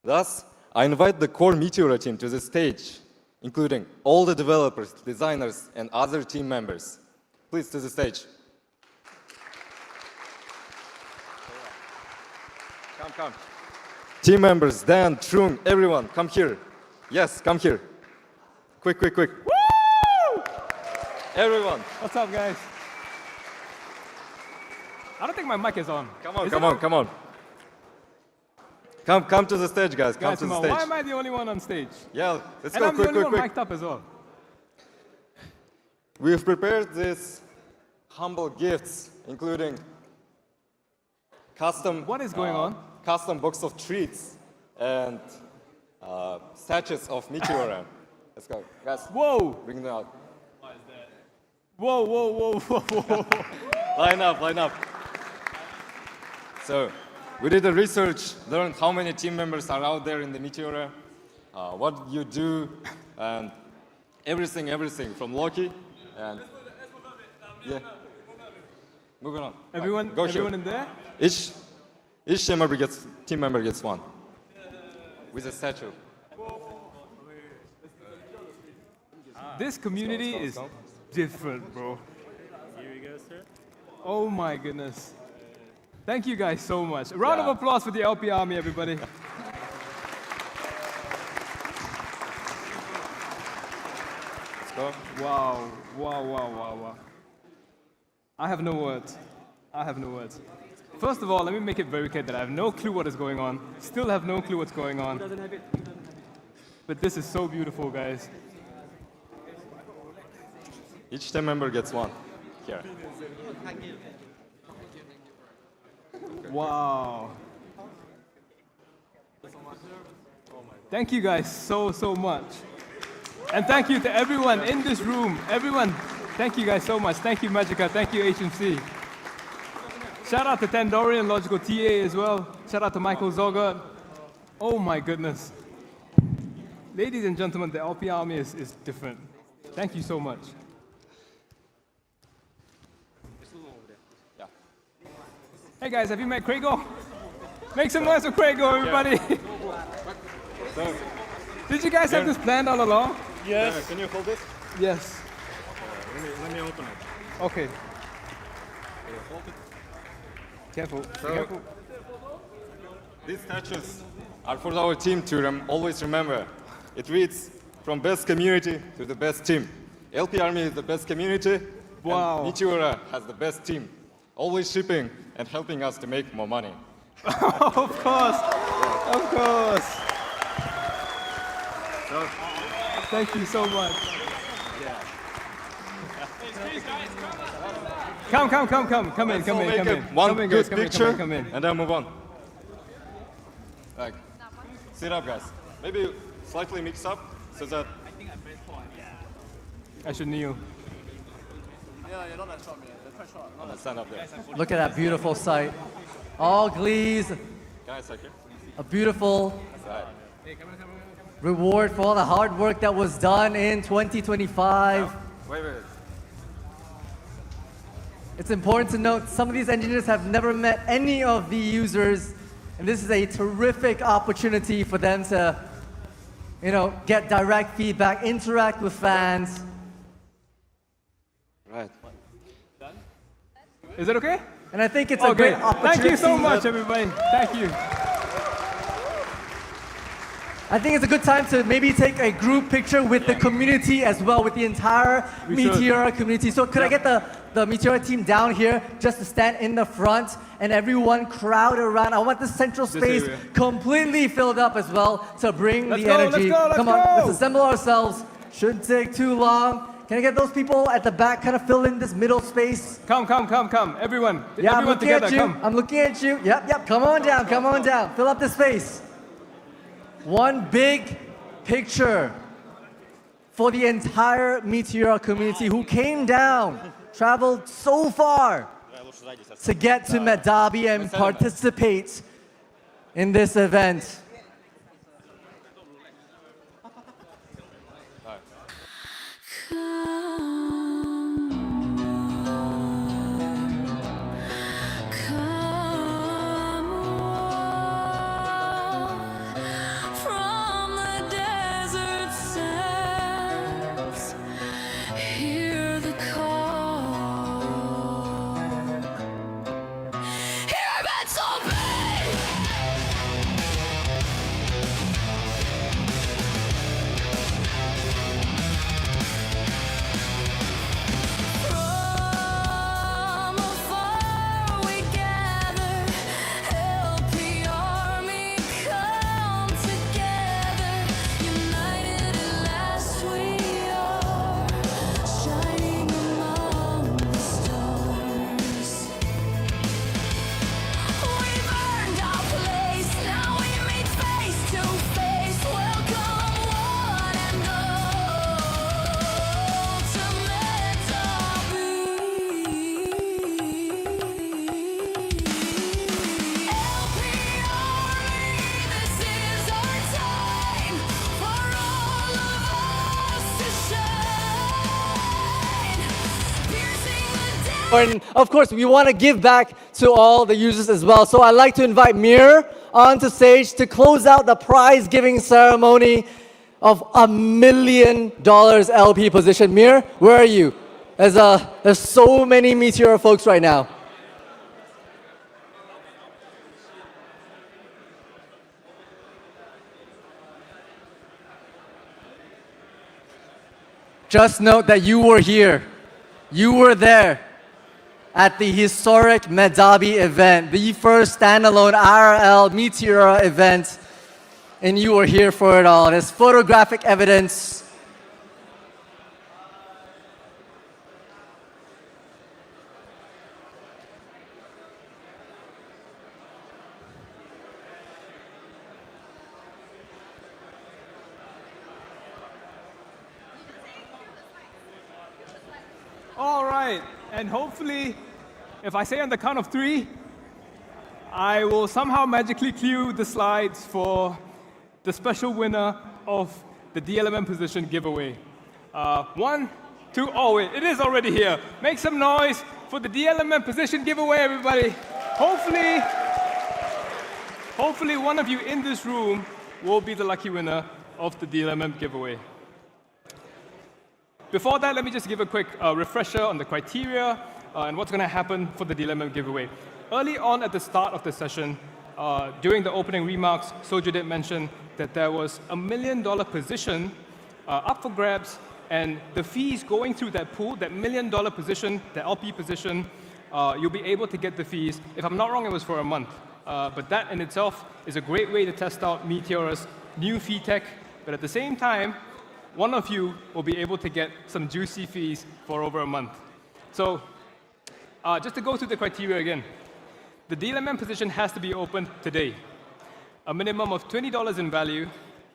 Thus, I invite the core Meteora team to the stage, including all the developers, designers, and other team members. Please to the stage. Come. Team members, Dan, Trung, everyone, come here. Yes, come here. Quick. Woo! Everyone. What's up, guys? I don't think my mic is on. Come on. Come to the stage, guys. Come to the stage. Why am I the only one on stage? Yeah, let's and go I'm quick. the only one mic'd up as well. We've prepared these humble gifts, including custom. What is going on? Custom box of treats and statues of Meteora. Let's go, guys. Whoa! Bring them out. What is that? Whoa! Line up. So, we did the research, learned how many team members are out there in the Meteora, what you do, and everything from Loki and yeah. Moving on. Everyone in there? Each team member gets one with a statue. This community is different, bro. Here we go, sir. Oh my goodness. Thank you guys so much. A round of applause for the LP Army, everybody. Let's go. Wow. I have no words. First of all, let me make it very clear that I have no clue what is going on. Still have no clue what's going on. But this is so beautiful, guys. Each team member gets one. Here. Wow. Thank you guys so much. And thank you to everyone in this room. Everyone, thank you guys so much. Thank you, Magica. Thank you, HMC. Shout out to Tandori and Logical TA as well. Shout out to Michael Zoga. Oh my goodness. Ladies and gentlemen, the LP Army is different. Thank you so much. Hey guys, have you met Craigo? Make some noise for Craigo, everybody. So, did you guys have this planned all along? Yes. Can you hold it? Yes. Let me open it. Okay. Careful. So, these statues for our team to always remember, it reads from best community to the best team. LP Army is the best community, Wow. and Meteora has the best team, always shipping and helping us to make more money. Of course, of course. Thank you so much. Come in, come in. One Come in, good guys, come in, picture, come in. and then move on. Like, sit up, guys. Maybe slightly mix up so that. I should kneel. Yeah, you're not that short, man. You're quite short. I'm gonna stand up there. Look at that beautiful sight. All glees, Guys, okay. a beautiful Side. reward for all the hard work that was done in 2025. Wait. It's important to note some of these engineers have never met any of the users, and this is a terrific opportunity for them to, get direct feedback, interact with fans. Right. Is it okay? And I think it's a great opportunity. Thank you so much, everybody. Thank you. I think it's a good time to maybe take a group picture with the community as well, with the entire We should. Meteora community. So could I get the Meteora team down here just to stand in the front and everyone crowd around? I want this central This space area. completely filled up as well to bring Let's the go, energy. let's go, let's Come on, go. let's assemble ourselves. Shouldn't take too long. Can I get those people at the back kind of fill in this middle space? Come. Everyone. Yeah, I'm Everyone looking together, at you. come. I'm looking at you. Yep. Come on down. Fill up the space. One big picture for the entire Meteora community who came down, traveled so far to get to Dhabi and participate in this event. From the desert sands, hear the call. Hear meant to be. From afar we gather, LP Army come together, united at last we are, shining among the stars. We've earned our place, now we meet face to face. Welcome one and all to And of course, we want to give back to all the users as well. So I'd like to invite Mir onto stage to close out the prize giving ceremony of $1 million LP position. Mir, where are you? There's so many Meteora folks right now. Just note that you were here. You were there at the historic Dhabi event, the first standalone IRL Meteora event, and you were here for it all. There's photographic evidence. All right, and hopefully, if I say on the count of 3, I will somehow magically cue the slides for the special winner of the DLMM position giveaway. 1, 2, oh wait, it is already here. Make some noise for the DLMM position giveaway, everybody. Hopefully one of you in this room will be the lucky winner of the DLMM giveaway. Before that, let me just give a quick refresher on the criteria and what's going to happen for the DLMM giveaway. Early on at the start of the session, during the opening remarks, Soju did mention that there was $1 million position up for grabs, and the fees going through that pool, that $1 million position, the LP position, you'll be able to get the fees. If I'm not wrong, it was for a month. But that in itself is a great way to test out Meteora's new fee tech. But at the same time, one of you will be able to get some juicy fees for over a month. So just to go through the criteria again, the DLMM position has to be opened today. A minimum of $20 in value,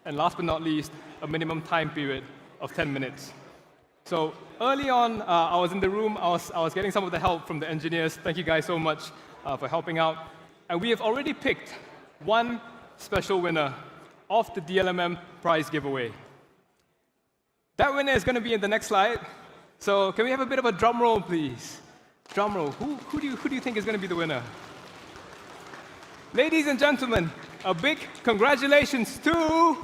and last but not least, a minimum time period of 10 minutes. So early on, I was in the room, I was getting some of the help from the engineers. Thank you guys so much for helping out. And we have already picked one special winner of the DLMM prize giveaway. That winner is going to be in the next slide. So can we have a bit of a drum roll, please? Drum roll. Who do you think is going to be the winner? Ladies and gentlemen, a big congratulations to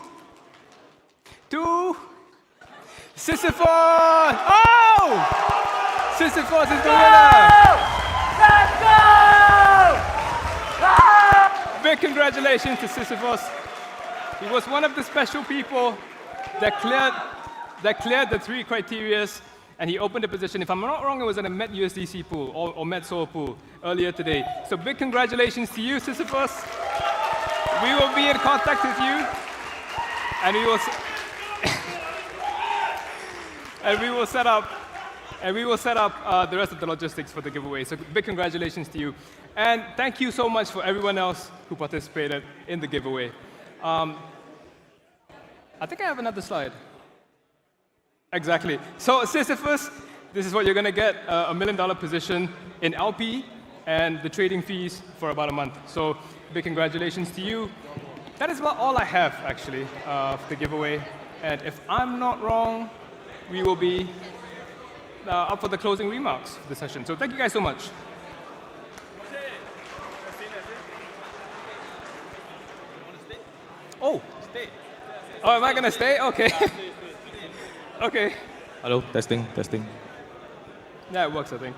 Sisyphos! Oh! Sisyphos is the winner! Let's go! Big congratulations to Sisyphos. He was one of the special people that cleared the 3 criteria, and he opened a position. If I'm not wrong, it was in a Met USDC pool or Met Sol pool earlier today. So big congratulations to you, Sisyphos. We will be in contact with you, and we will set up the rest of the logistics for the giveaway. So big congratulations to you, and thank you so much for everyone else who participated in the giveaway. I think I have another slide. Exactly. So Sisyphos, this is what you're going to get: $1 million position in LP and the trading fees for about a month. So big congratulations to you. That is about all I have, actually, for the giveaway. And if I'm not wrong, we will be up for the closing remarks for the session. So thank you guys so much. Oh, oh, am I going to stay? Okay. Okay. Hello, testing. Yeah, it works, I think.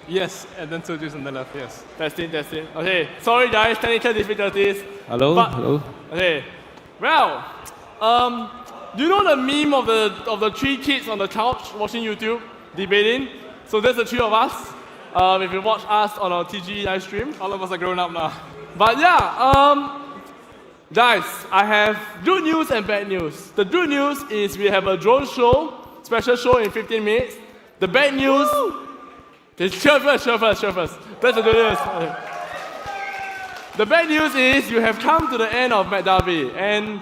Yes, and then Soju's on the left, yes. Testing. Okay, sorry guys, technical difficulties. Hello. Okay, well, do you know the meme of the 3 kids on the couch watching YouTube, debating? So that's the 3 of us. If you watch us on our TG live stream. All of us are grown up now. But yeah, guys, I have good news and bad news. The good news is we have a drone show, special show in 15 minutes. The bad news, chill first. That's the good news. The bad news is you have come to the end of Met Dhabi. And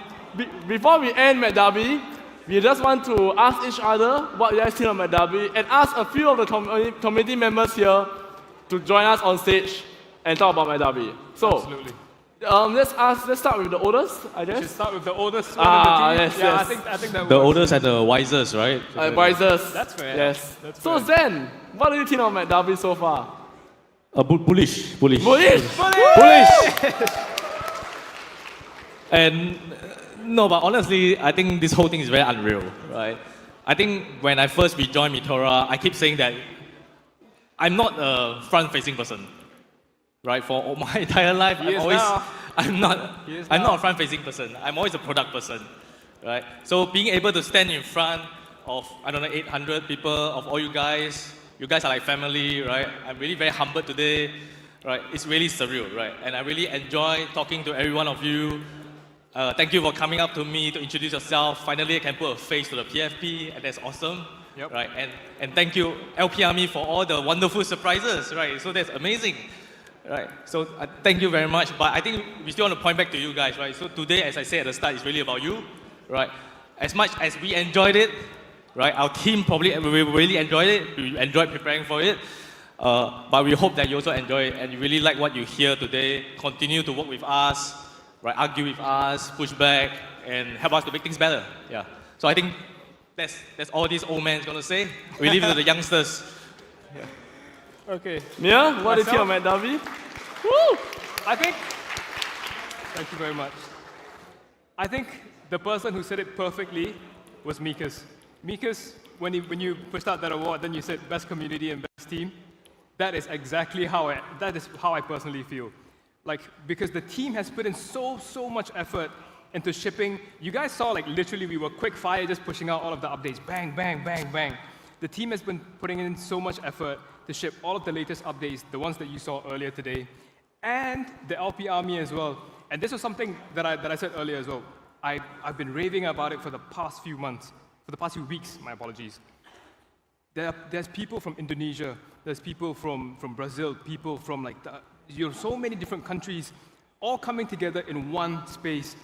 before we end Met Dhabi, we just want to ask each other what you guys think of Met Dhabi and ask a few of the community members here to join us on stage and talk about Met Dhabi. So, absolutely. Let's start with the oldest, I guess. We should start with the oldest one of the team. Yes. I think that The works. oldest and the wisest, right? Wisest. That's fair. Yes. That's So fair. Zen, what do you think of Met Dhabi so far? Bullish. Bullish! And no, but honestly, I think this whole thing is very unreal, right? I think when I first rejoined Meteora, I keep saying that I'm not a front-facing person, right? For my entire life, I'm not a front-facing person. I'm always a product person, right? So being able to stand in front of 800 people, of all you guys are like family, right? I'm really very humbled today, right? It's really surreal, right? And I really enjoy talking to every one of you. Thank you for coming up to me to introduce yourself. Finally, I can put a face to the PFP, and that's awesome, right? And thank you, LP Army, for all the wonderful surprises, right? So that's amazing, right? So thank you very much. But I think we still want to point back to you guys, right? So today, as I said at the start, it's really about you, right? As much as we enjoyed it, right? Our team probably really enjoyed it. We enjoyed preparing for it. But we hope that you also enjoy it and you really like what you hear today. Continue to work with us, right? Argue with us, push back, and help us to make things better. Yeah. So I think that's all this old man is going to say. We leave it to the youngsters. Yeah. Okay. Mia, what do you think of Met Dhabi? Woo! Thank you very much. I think the person who said it perfectly was Mikas. Mikas, when you pushed out that award, then you said best community and team, that is exactly how I personally feel. Like, because the team has put in so much effort into shipping. You guys saw, like, literally we were quick fire just pushing out all of the updates. Bang, bang, bang, bang. The team has been putting in so much effort to ship all of the latest updates, the ones that you saw earlier today, and the LP Army as well. And this was something that I said earlier as well. I've been raving about it for the past few months, for the past few weeks, my apologies. There's people from Indonesia, there's people from Brazil, people from like so many different countries, all coming together in one space.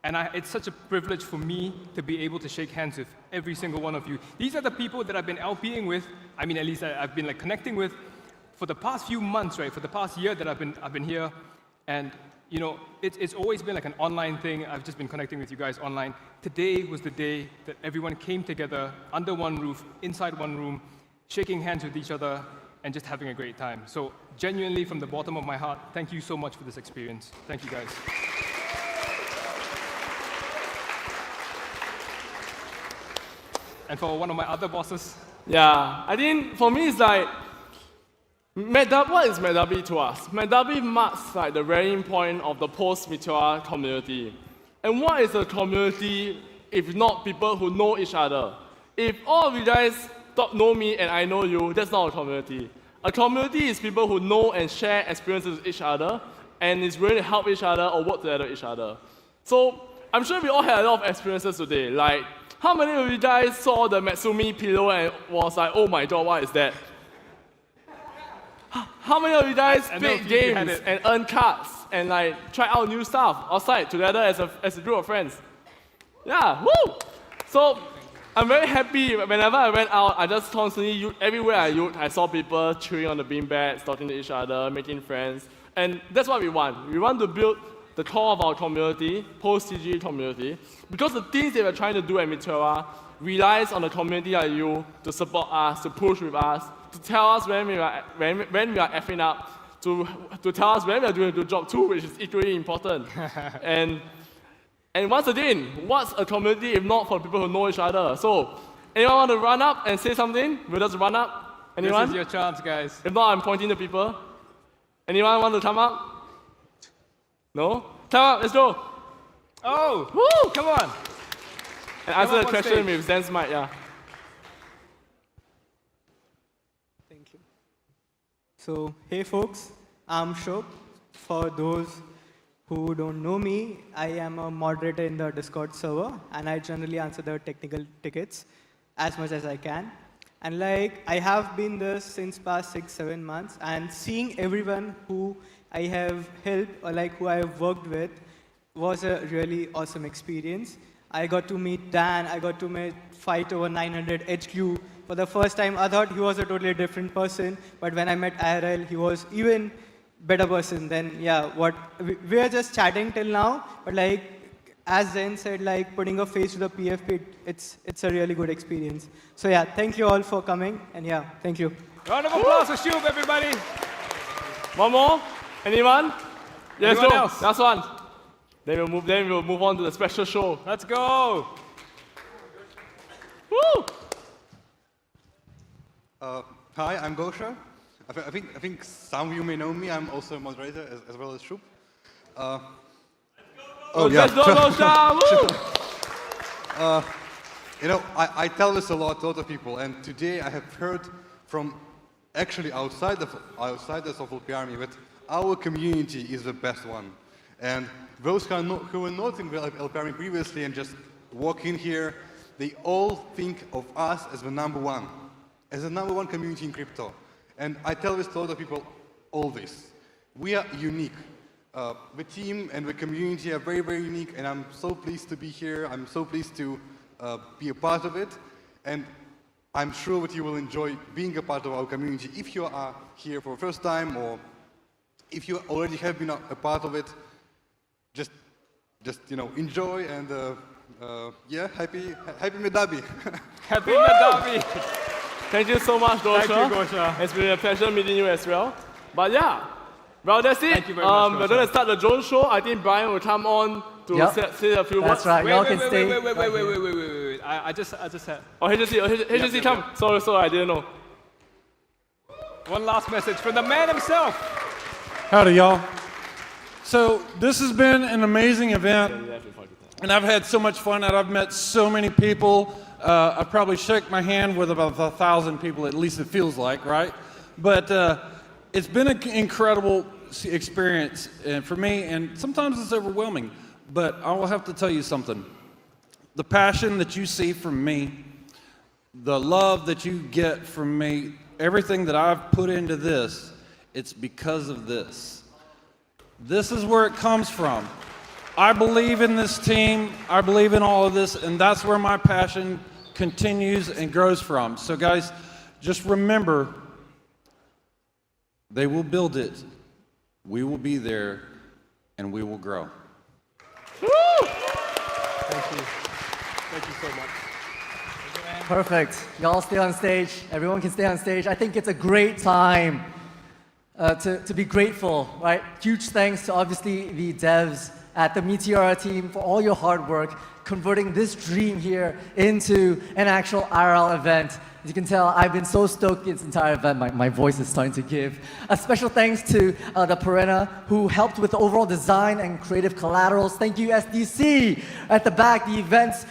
And it's such a privilege for me to be able to shake hands with every single one of you. These are the people that I've been LPing with. I mean, at least I've been like connecting with for the past few months, right? For the past year that I've been here, and you know, it's always been like an online thing. I've just been connecting with you guys online. Today was the day that everyone came together under one roof, inside one room, shaking hands with each other, and just having a great time. So genuinely, from the bottom of my heart, thank you so much for this experience. Thank you, guys. And for one of my other bosses. Yeah, I think for me it's like, what is Dhabi to us? Dhabi marks like the rallying point of the post-Meteora community. And what is a community if not people who know each other? If all of you guys know me and I know you, that's not a community. A community is people who know and share experiences with each other and is ready to help each other or work together with each other. So I'm sure we all had a lot of experiences today. Like, how many of you guys saw the Matsumi pillow and was like, oh my god, what is that? How many of you guys played games and earned cards and like try out new stuff outside together as a group of friends? Yeah, woo! So I'm very happy. Whenever I went out, I just constantly, everywhere I looked, I saw people chewing on the beanbags, talking to each other, making friends. And that's what we want. We want to build the core of our community, post-CG community, because the things that we're trying to do at Meteora relies on the community like you to support us, to push with us, to tell us when we are effing up, to tell us when we are doing a good job too, which is equally important. and once again, what's a community if not for people who know each other? So, anyone want to run up and say something? We'll just run up. Anyone? This is your chance, guys. If not, I'm pointing to people. Anyone want to come up? No? Come up, let's go. Oh, woo! Come on. And answer the question with Zen's mic, yeah. Thank you. So, hey folks, I'm Shok. For those who don't know me, I am a moderator in the Discord server, and I generally answer the technical tickets as much as I can. And like, I have been this since past 6-7 months, and seeing everyone who I have helped or like who I have worked with was a really awesome experience. I got to meet Dan, I got to meet Fight Over 900 HQ. For the first time, I thought he was a totally different person, but when I met IRL, he was even better person than, yeah, what, we are just chatting till now, but like, as Zen said, like putting a face to the PFP, it's a really good experience. So yeah, thank you all for coming, and yeah, thank you. Round of applause for Shub, everybody. One more? Anyone? Yes, Anyone go. else? Last one. Then we'll move on to the special show. Let's go. Woo! Hi, I'm Gosha. I think some of you may know me. I'm also a moderator as well as Shub. Let's go, Gosha! Woo! You know, I tell this a lot to other people, and today I have heard from actually outside the LP Army that our community is the best one. And those who were not in the LP Army previously and just walk in here, they all think of us as the number one community in crypto. And I tell this to other people always. We are unique. The team and the community are very, very unique, and I'm so pleased to be here. I'm so pleased to be a part of it. And I'm sure that you will enjoy being a part of our community if you are here for the first time, or if you already have been a part of it. Just you know, enjoy, and yeah, happy Dhabi. Happy Dhabi. Thank you so much, Gosha. Thank you, Gosha. It's been a pleasure meeting you as well. But yeah, well, that's it. Thank you very much, we're going to start the drone show. I think Brian will come on to say a few words. That's right. Y'all can stay. Wait. I just had. Oh, HSC, come. Sorry, I didn't know. One last message from the man himself. Howdy, y'all. So this has been an amazing event, and I've had so much fun, and I've met so many people. I've probably shook my hand with about 1,000 people, at least it feels like, right? But it's been an incredible experience for me, and sometimes it's overwhelming. But I will have to tell you something. The passion that you see from me, the love that you get from me, everything that I've put into this, it's because of this. This is where it comes from. I believe in this team, I believe in all of this, and that's where my passion continues and grows from. So guys, just remember, they will build it, we will be there, and we will grow. Woo! Thank you. Thank you so much. Perfect. Y'all stay on stage. Everyone can stay on stage. I think it's a great time to be grateful, right? Huge thanks to obviously the devs at the Meteora team for all your hard work, converting this dream here into an actual IRL event. As you can tell, I've been so stoked this entire event, my voice is starting to give. A special thanks to the Perena, who helped with the overall design and creative collaterals. Thank you, SDC, at the back, the events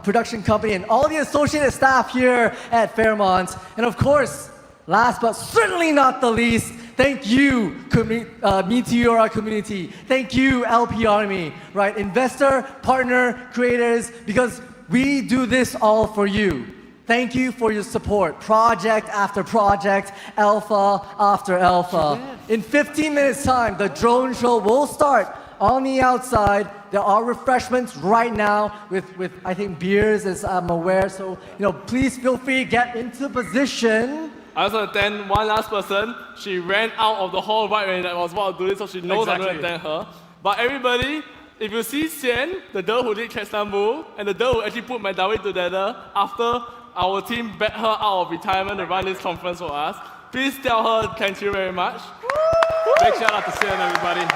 production company, and all the associated staff here at Fairmont. And of course, last but certainly not the least, thank you, Meteora community. Thank you, LP Army, right? Investor, partner, creators, because we do this all for you. Thank you for your support, project after project, alpha after alpha. In 15 minutes time, the drone show will start on the outside. There are refreshments right now with I think beers, as I'm aware. So, please feel free to get into position. I also want to thank one last person. She ran out of the hall right when I was about to do this, so she knows I'm going to thank her. But everybody, if you see Xian, the girl who did Istanbul, and the girl who actually put my Dhabi together after our team bet her out of retirement to run this conference for us, please tell her thank you very much. Big shout out to Xian, everybody.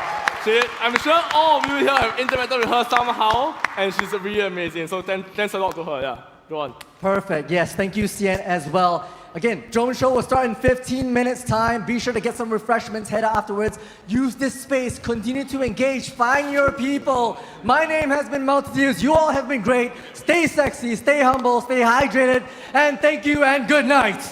I'm sure all of you here have interacted with her somehow, and she's really amazing. So thanks a lot to her. Yeah, go on. Perfect. Yes, thank you, Xian, as well. Again, drone show will start in 15 minutes time. Be sure to get some refreshments, head out afterwards. Use this space, continue to engage, find your people. My name has been Multitudes. You all have been great. Stay sexy, stay humble, stay hydrated, and thank you and good night.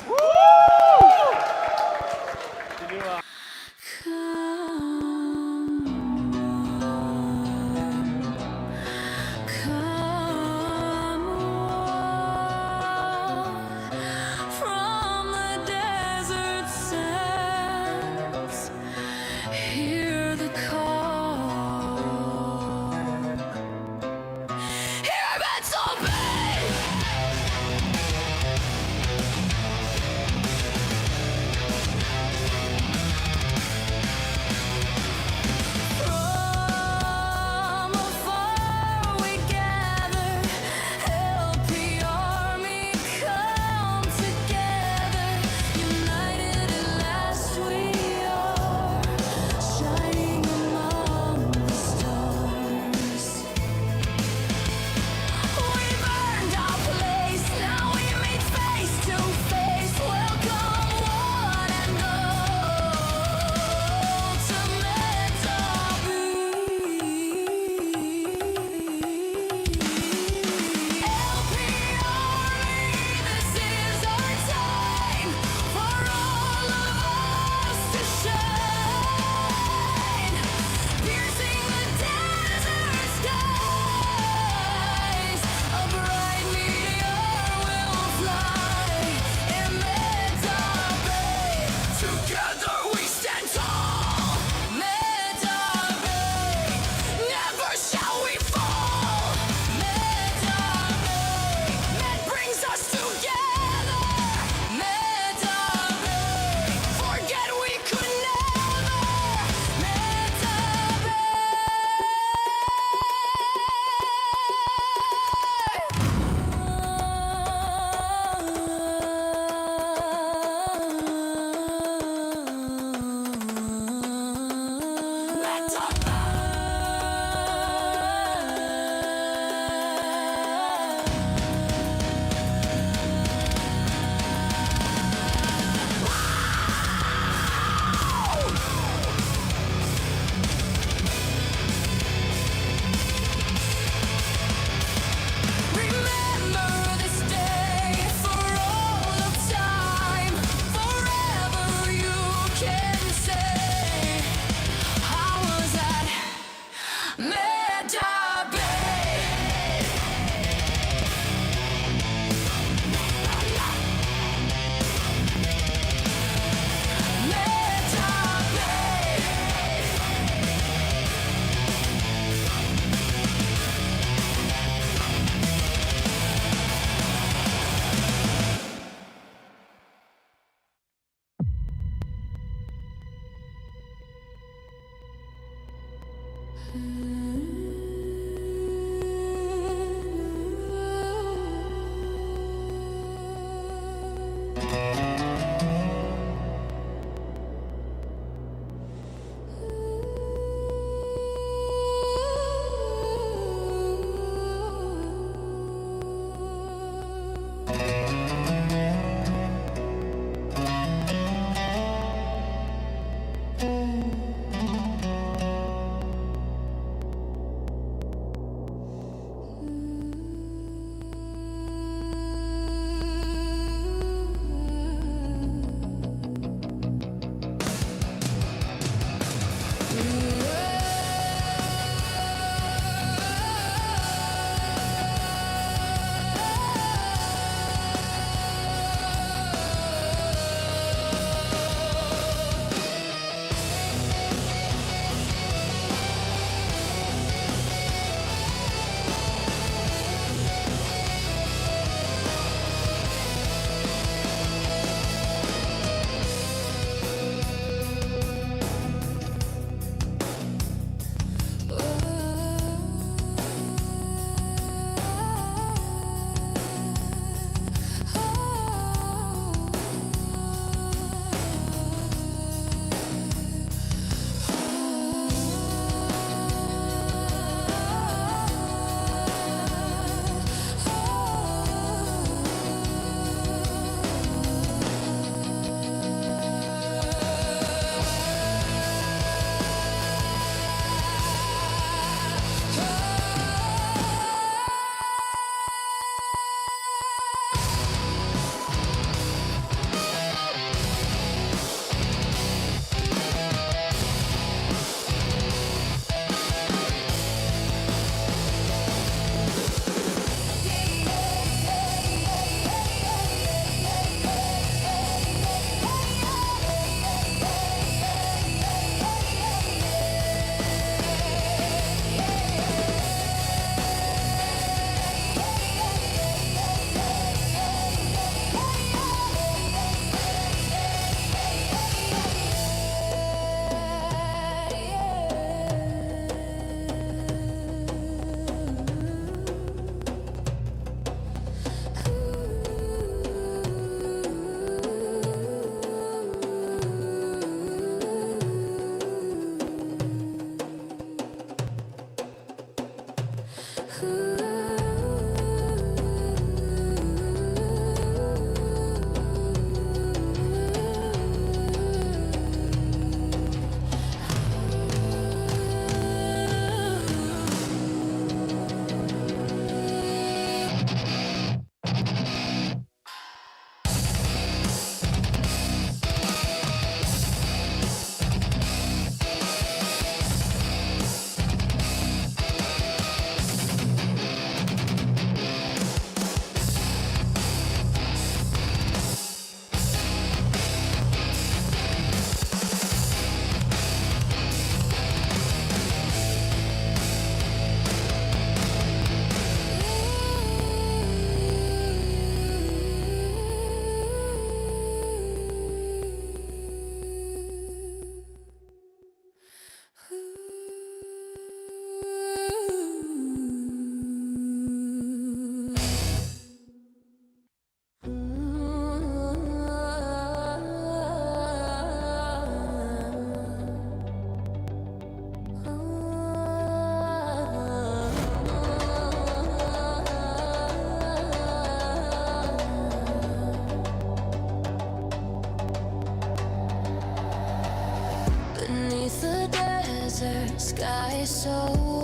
sky so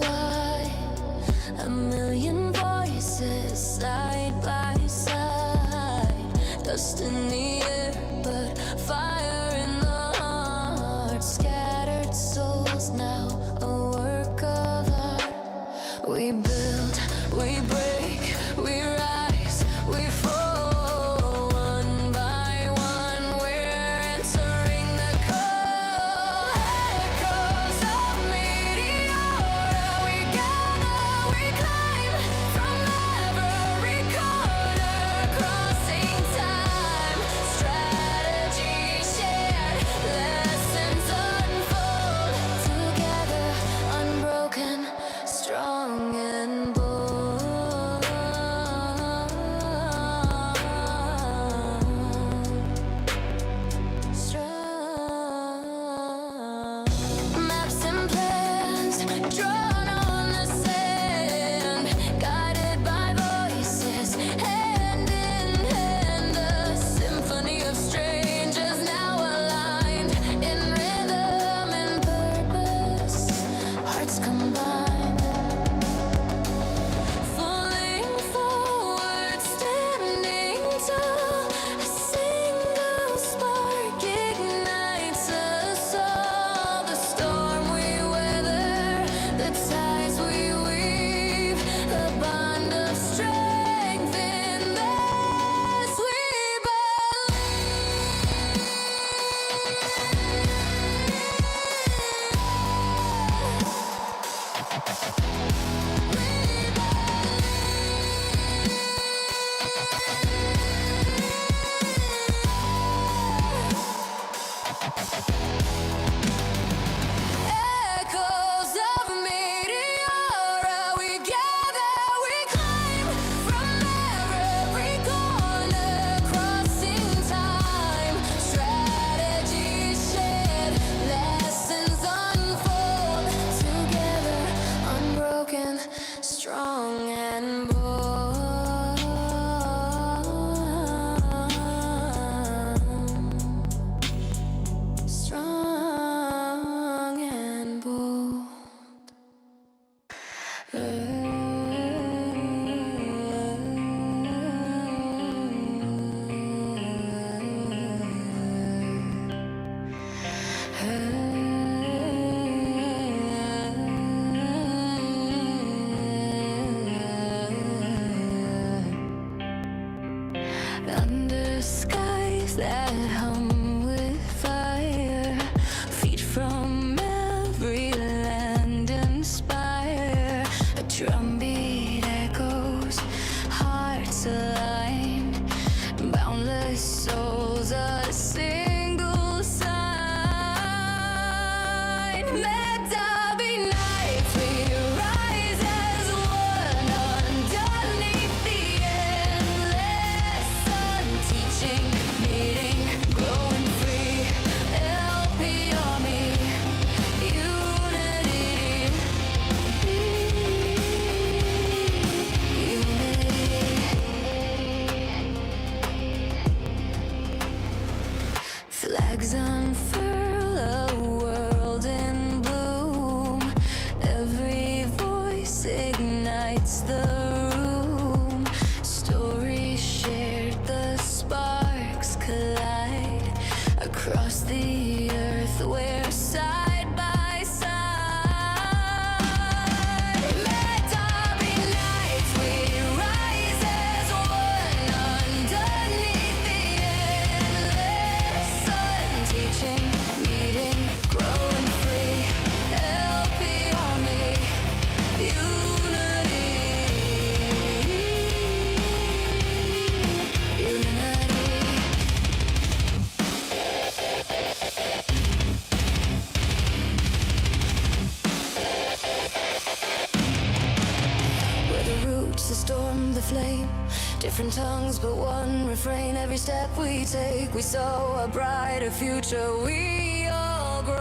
wide, a million voices side by side, dust in the air, but fire in the heart, scattered souls now, a work of art. We build, we break, we rise, we fall, one by one, we're entering the cold echoes of Meteora. We gather, we climb from every corner, crossing time, that hum with fire, feet from every land inspire. A drumbeat echoes, hearts aligned, boundless souls, a single sign. Let there be nights we rise as one underneath the endless sun, teaching, meeting, growing free. LP Army, unity, flags unfurl, a world in bloom. Every voice ignites the room. Stories shared, the sparks collide across the earth. We're side by side. Let there be nights we rise as one underneath the endless sun, teaching, meeting, growing free. LP Army, unity, we're the roots, the storm, the flame. Different tongues, but one refrain. Every step we take, we sow a brighter future. We all grow.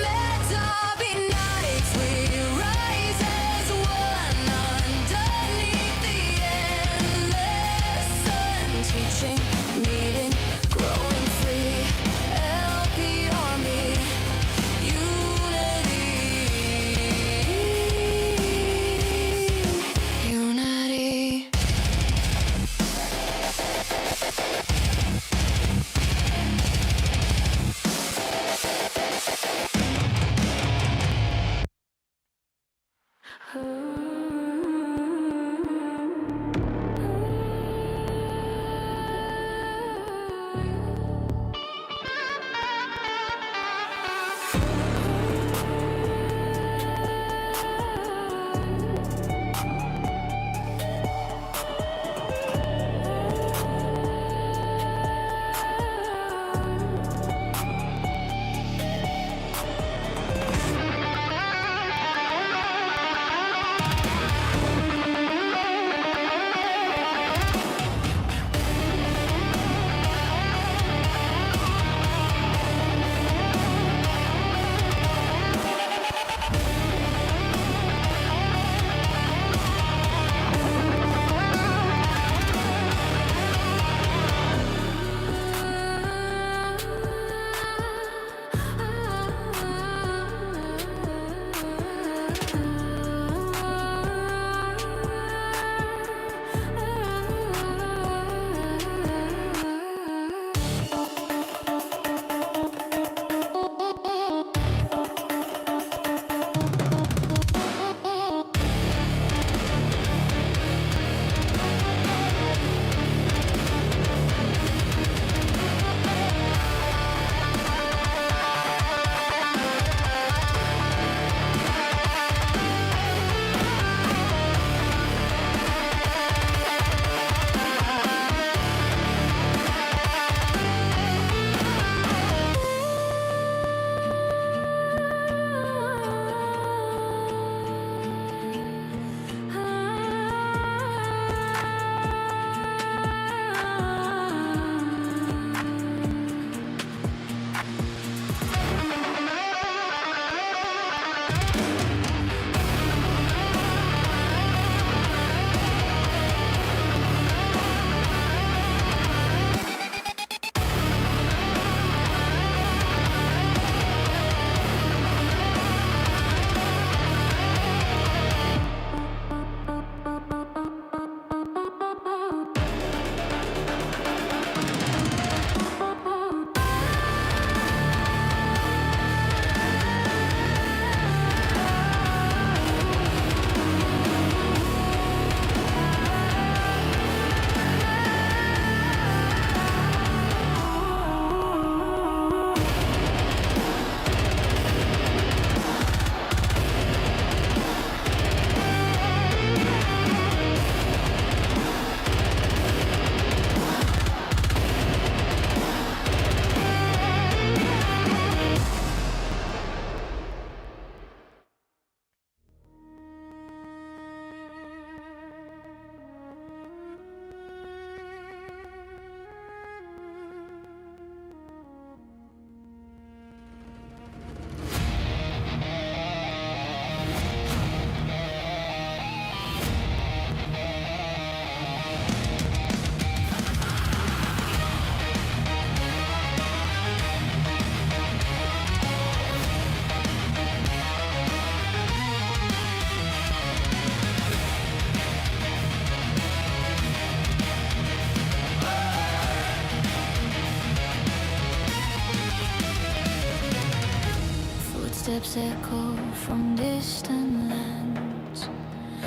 Let there be nights we rise as one underneath the endless sun, teaching, meeting, growing free. LP Army, unity, unity. footsteps echo from distant lands.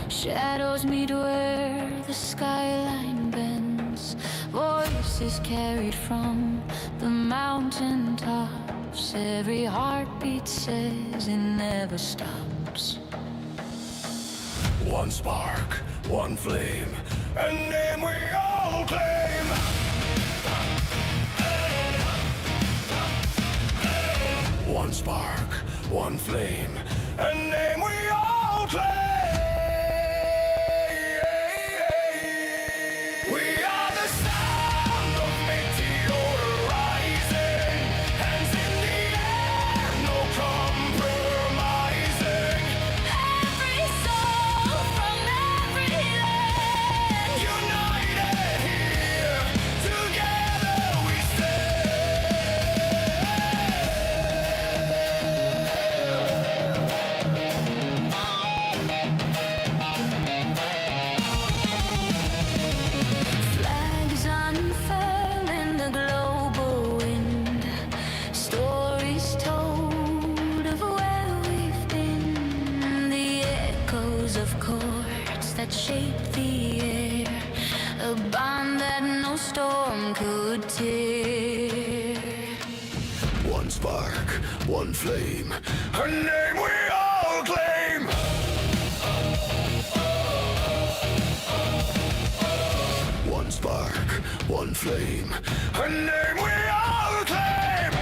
Shadows meet where the skyline bends. Voices carried from the mountain tops. Every heartbeat says it never stops. One spark, one flame, a name we all claim. One spark, one flame, a name we all claim. We are the sound of Meteora rising, hands in the air, no compromising. Every soul from every land, United here, together we flags unfurl in the global wind. Stories told of where we've been. The echoes of chords that shape the air. A bond that no storm could tear. One spark, one flame, a name we all claim. One spark, one flame, a name we all claim.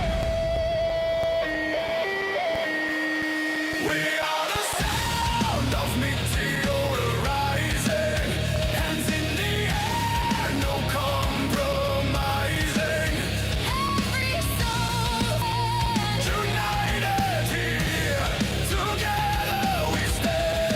We are the sound of Meteora rising, hands in the air, no compromising. Every soul United here, together we stand.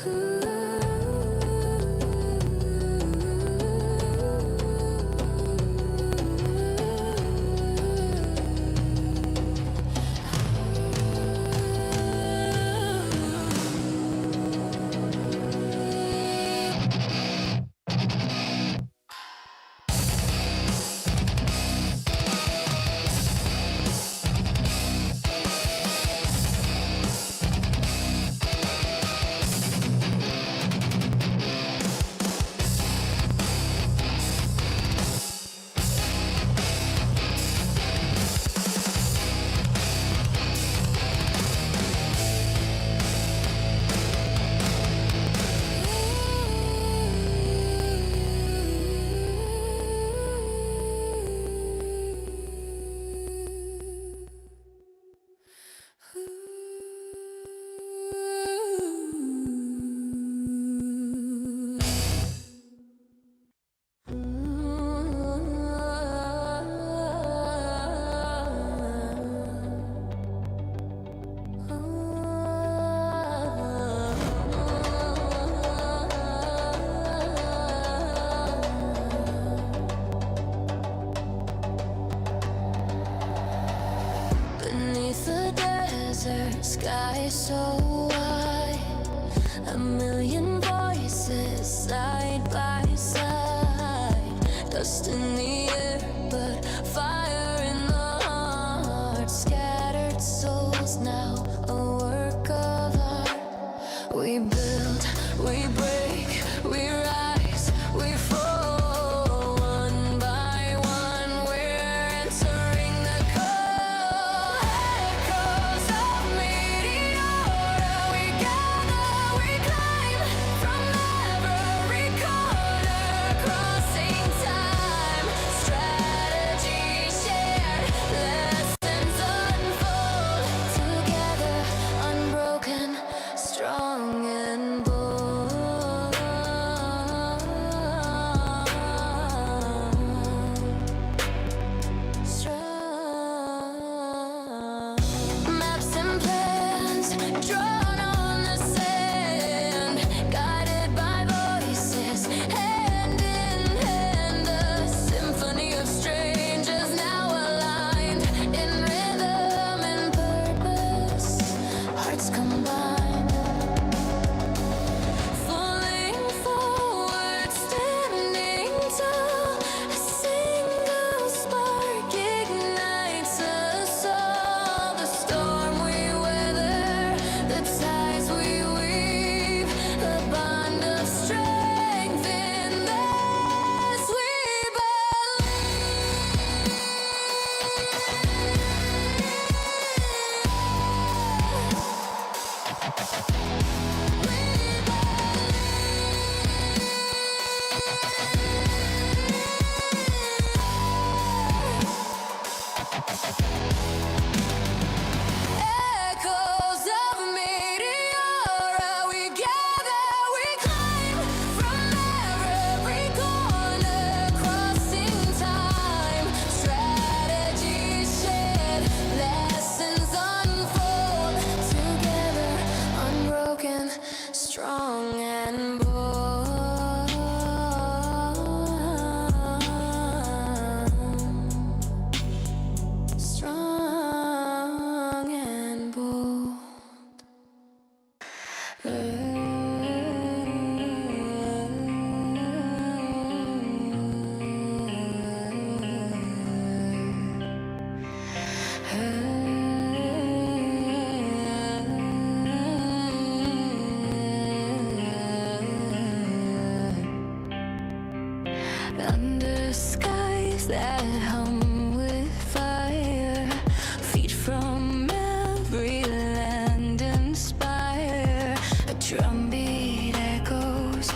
Beneath the desert sky so wide, a million voices side by side, dust in the air but fire in the heart, scattered souls now a work of art. We build, we break, we rise, we fall, one by one we're entering the cold. Echoes of Meteora, we gather, we climb from every corner, crossing time, strategy shared, lessons unfold, together unbroken, strong and bold. Strong. Maps and plans drawn on the sand, guided by voices, hand in hand, a symphony of strangers now aligned in rhythm and purpose, hearts combined, falling forward, standing tall, a single spark ignites us all. The storm we weather, the ties we weave, the bond of strength in this we Echoes of Meteora, we gather, we climb from every corner, crossing time, strategy shared, lessons unfold, together unbroken, strong and bold. Strong and bold. Under skies that hum with fire, feet from every land inspire. A drumbeat echoes,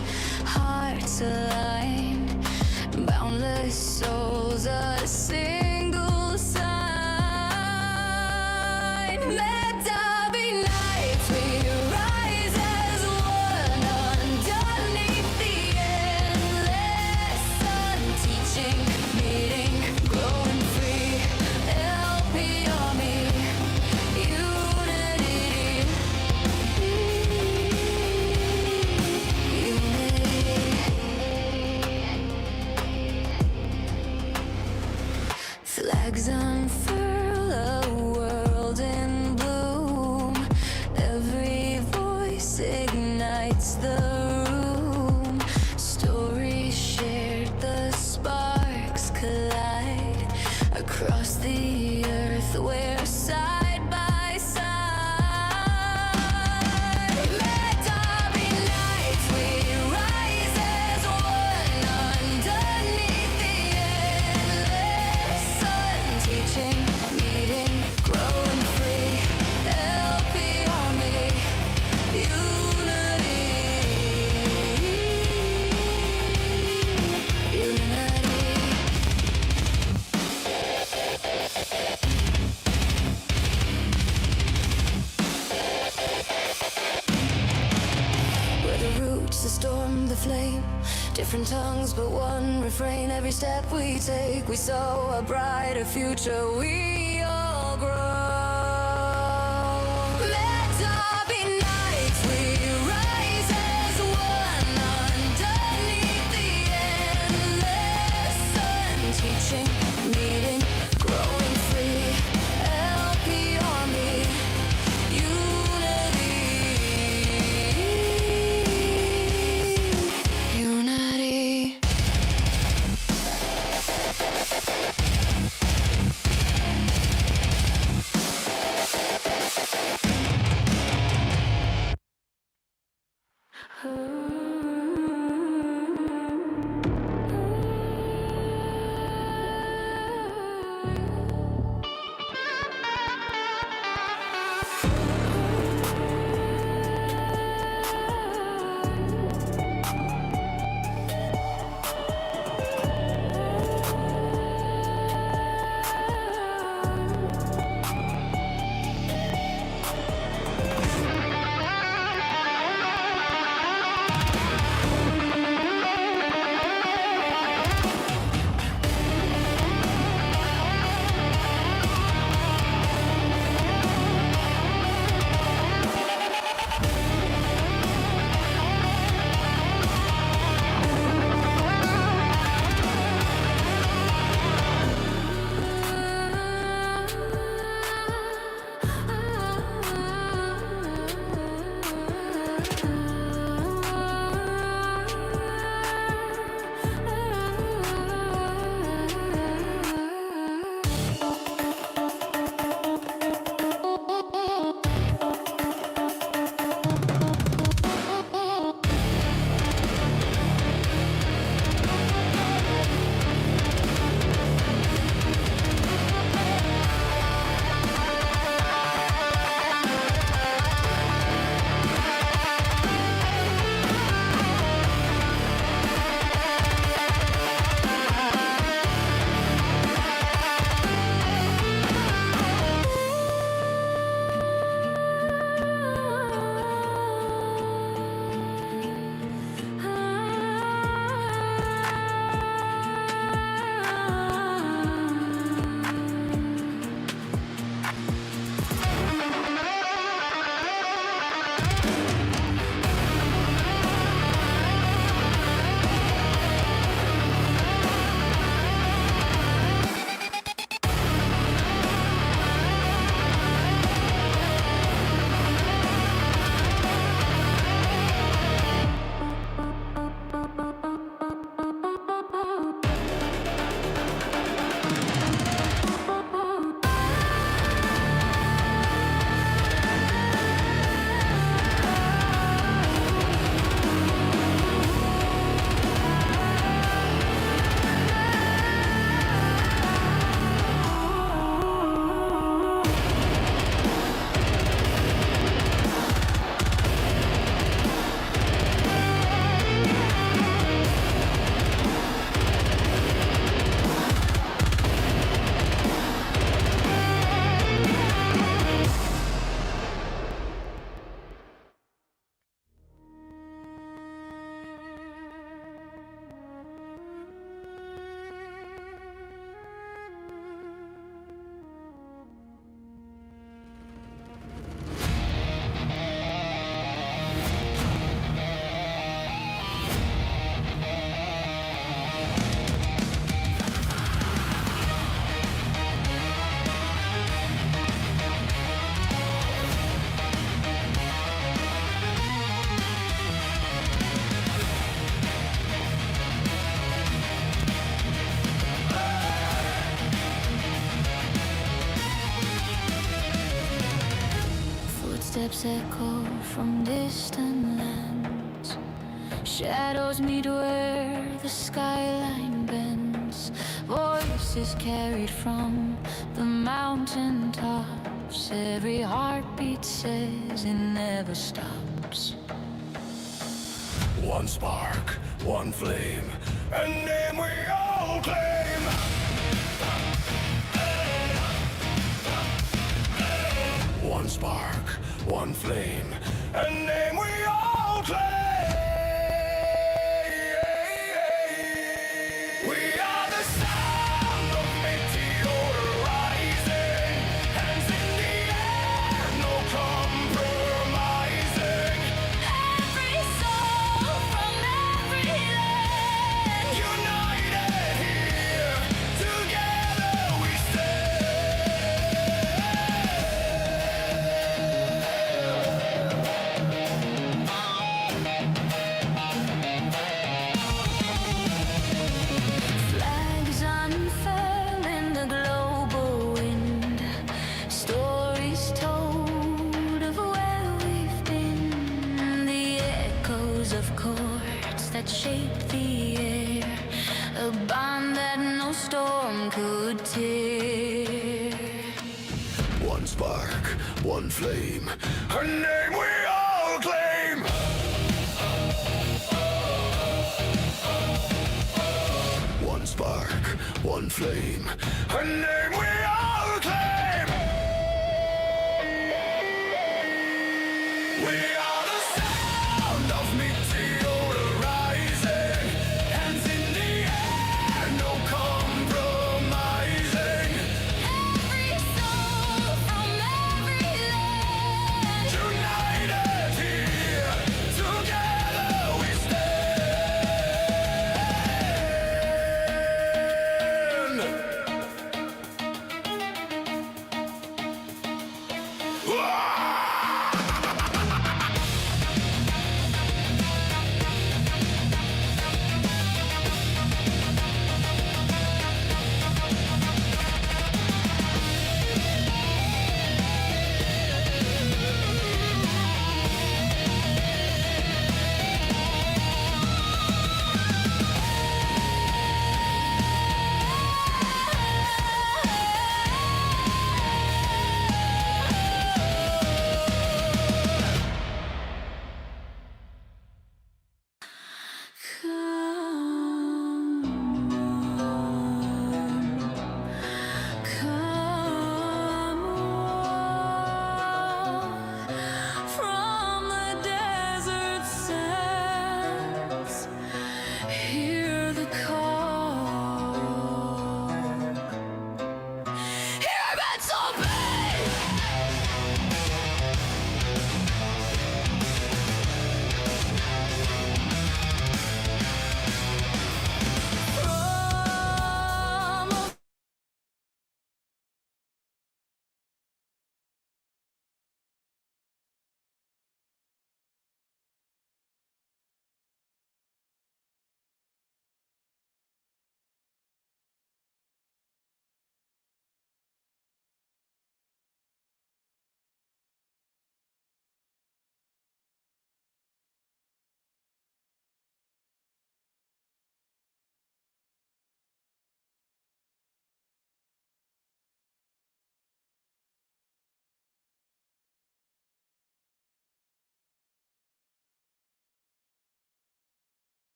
hearts aligned, boundless souls, a single sign. Let Dhabi nights we rise as one underneath the endless sun, teaching, meeting, growing free. LP Army, unity. splits the room. Stories shared, the sparks collide across the earth. We're side by side. Let Dhabi nights we rise as one underneath the endless sun. Teaching, meeting, growing free. LP Army, unity. We're the roots that storm the flame. Different tongues, but one refrain. Every step we take, we sow a brighter future. We all grow. Let Dhabi nights we rise as one underneath the endless sun. Teaching, meeting, growing free. LP Army, unity. Unity. voices echo from distant lands. Shadows meet where the skyline bends. Voices carried from the mountain tops. Every heartbeat says it never stops. One spark, one flame, a name we all claim. One spark, one flame, a name we all claim. We are the sound of Meteora rising, hands in the air, no compromising. Every soul from every land, United here, together we flags unfurl in the global wind. Stories told of where we've been. The echoes of chords that shape the air. A bond that no storm could tear. One spark, one flame, a name we all claim. One spark, one flame, a name we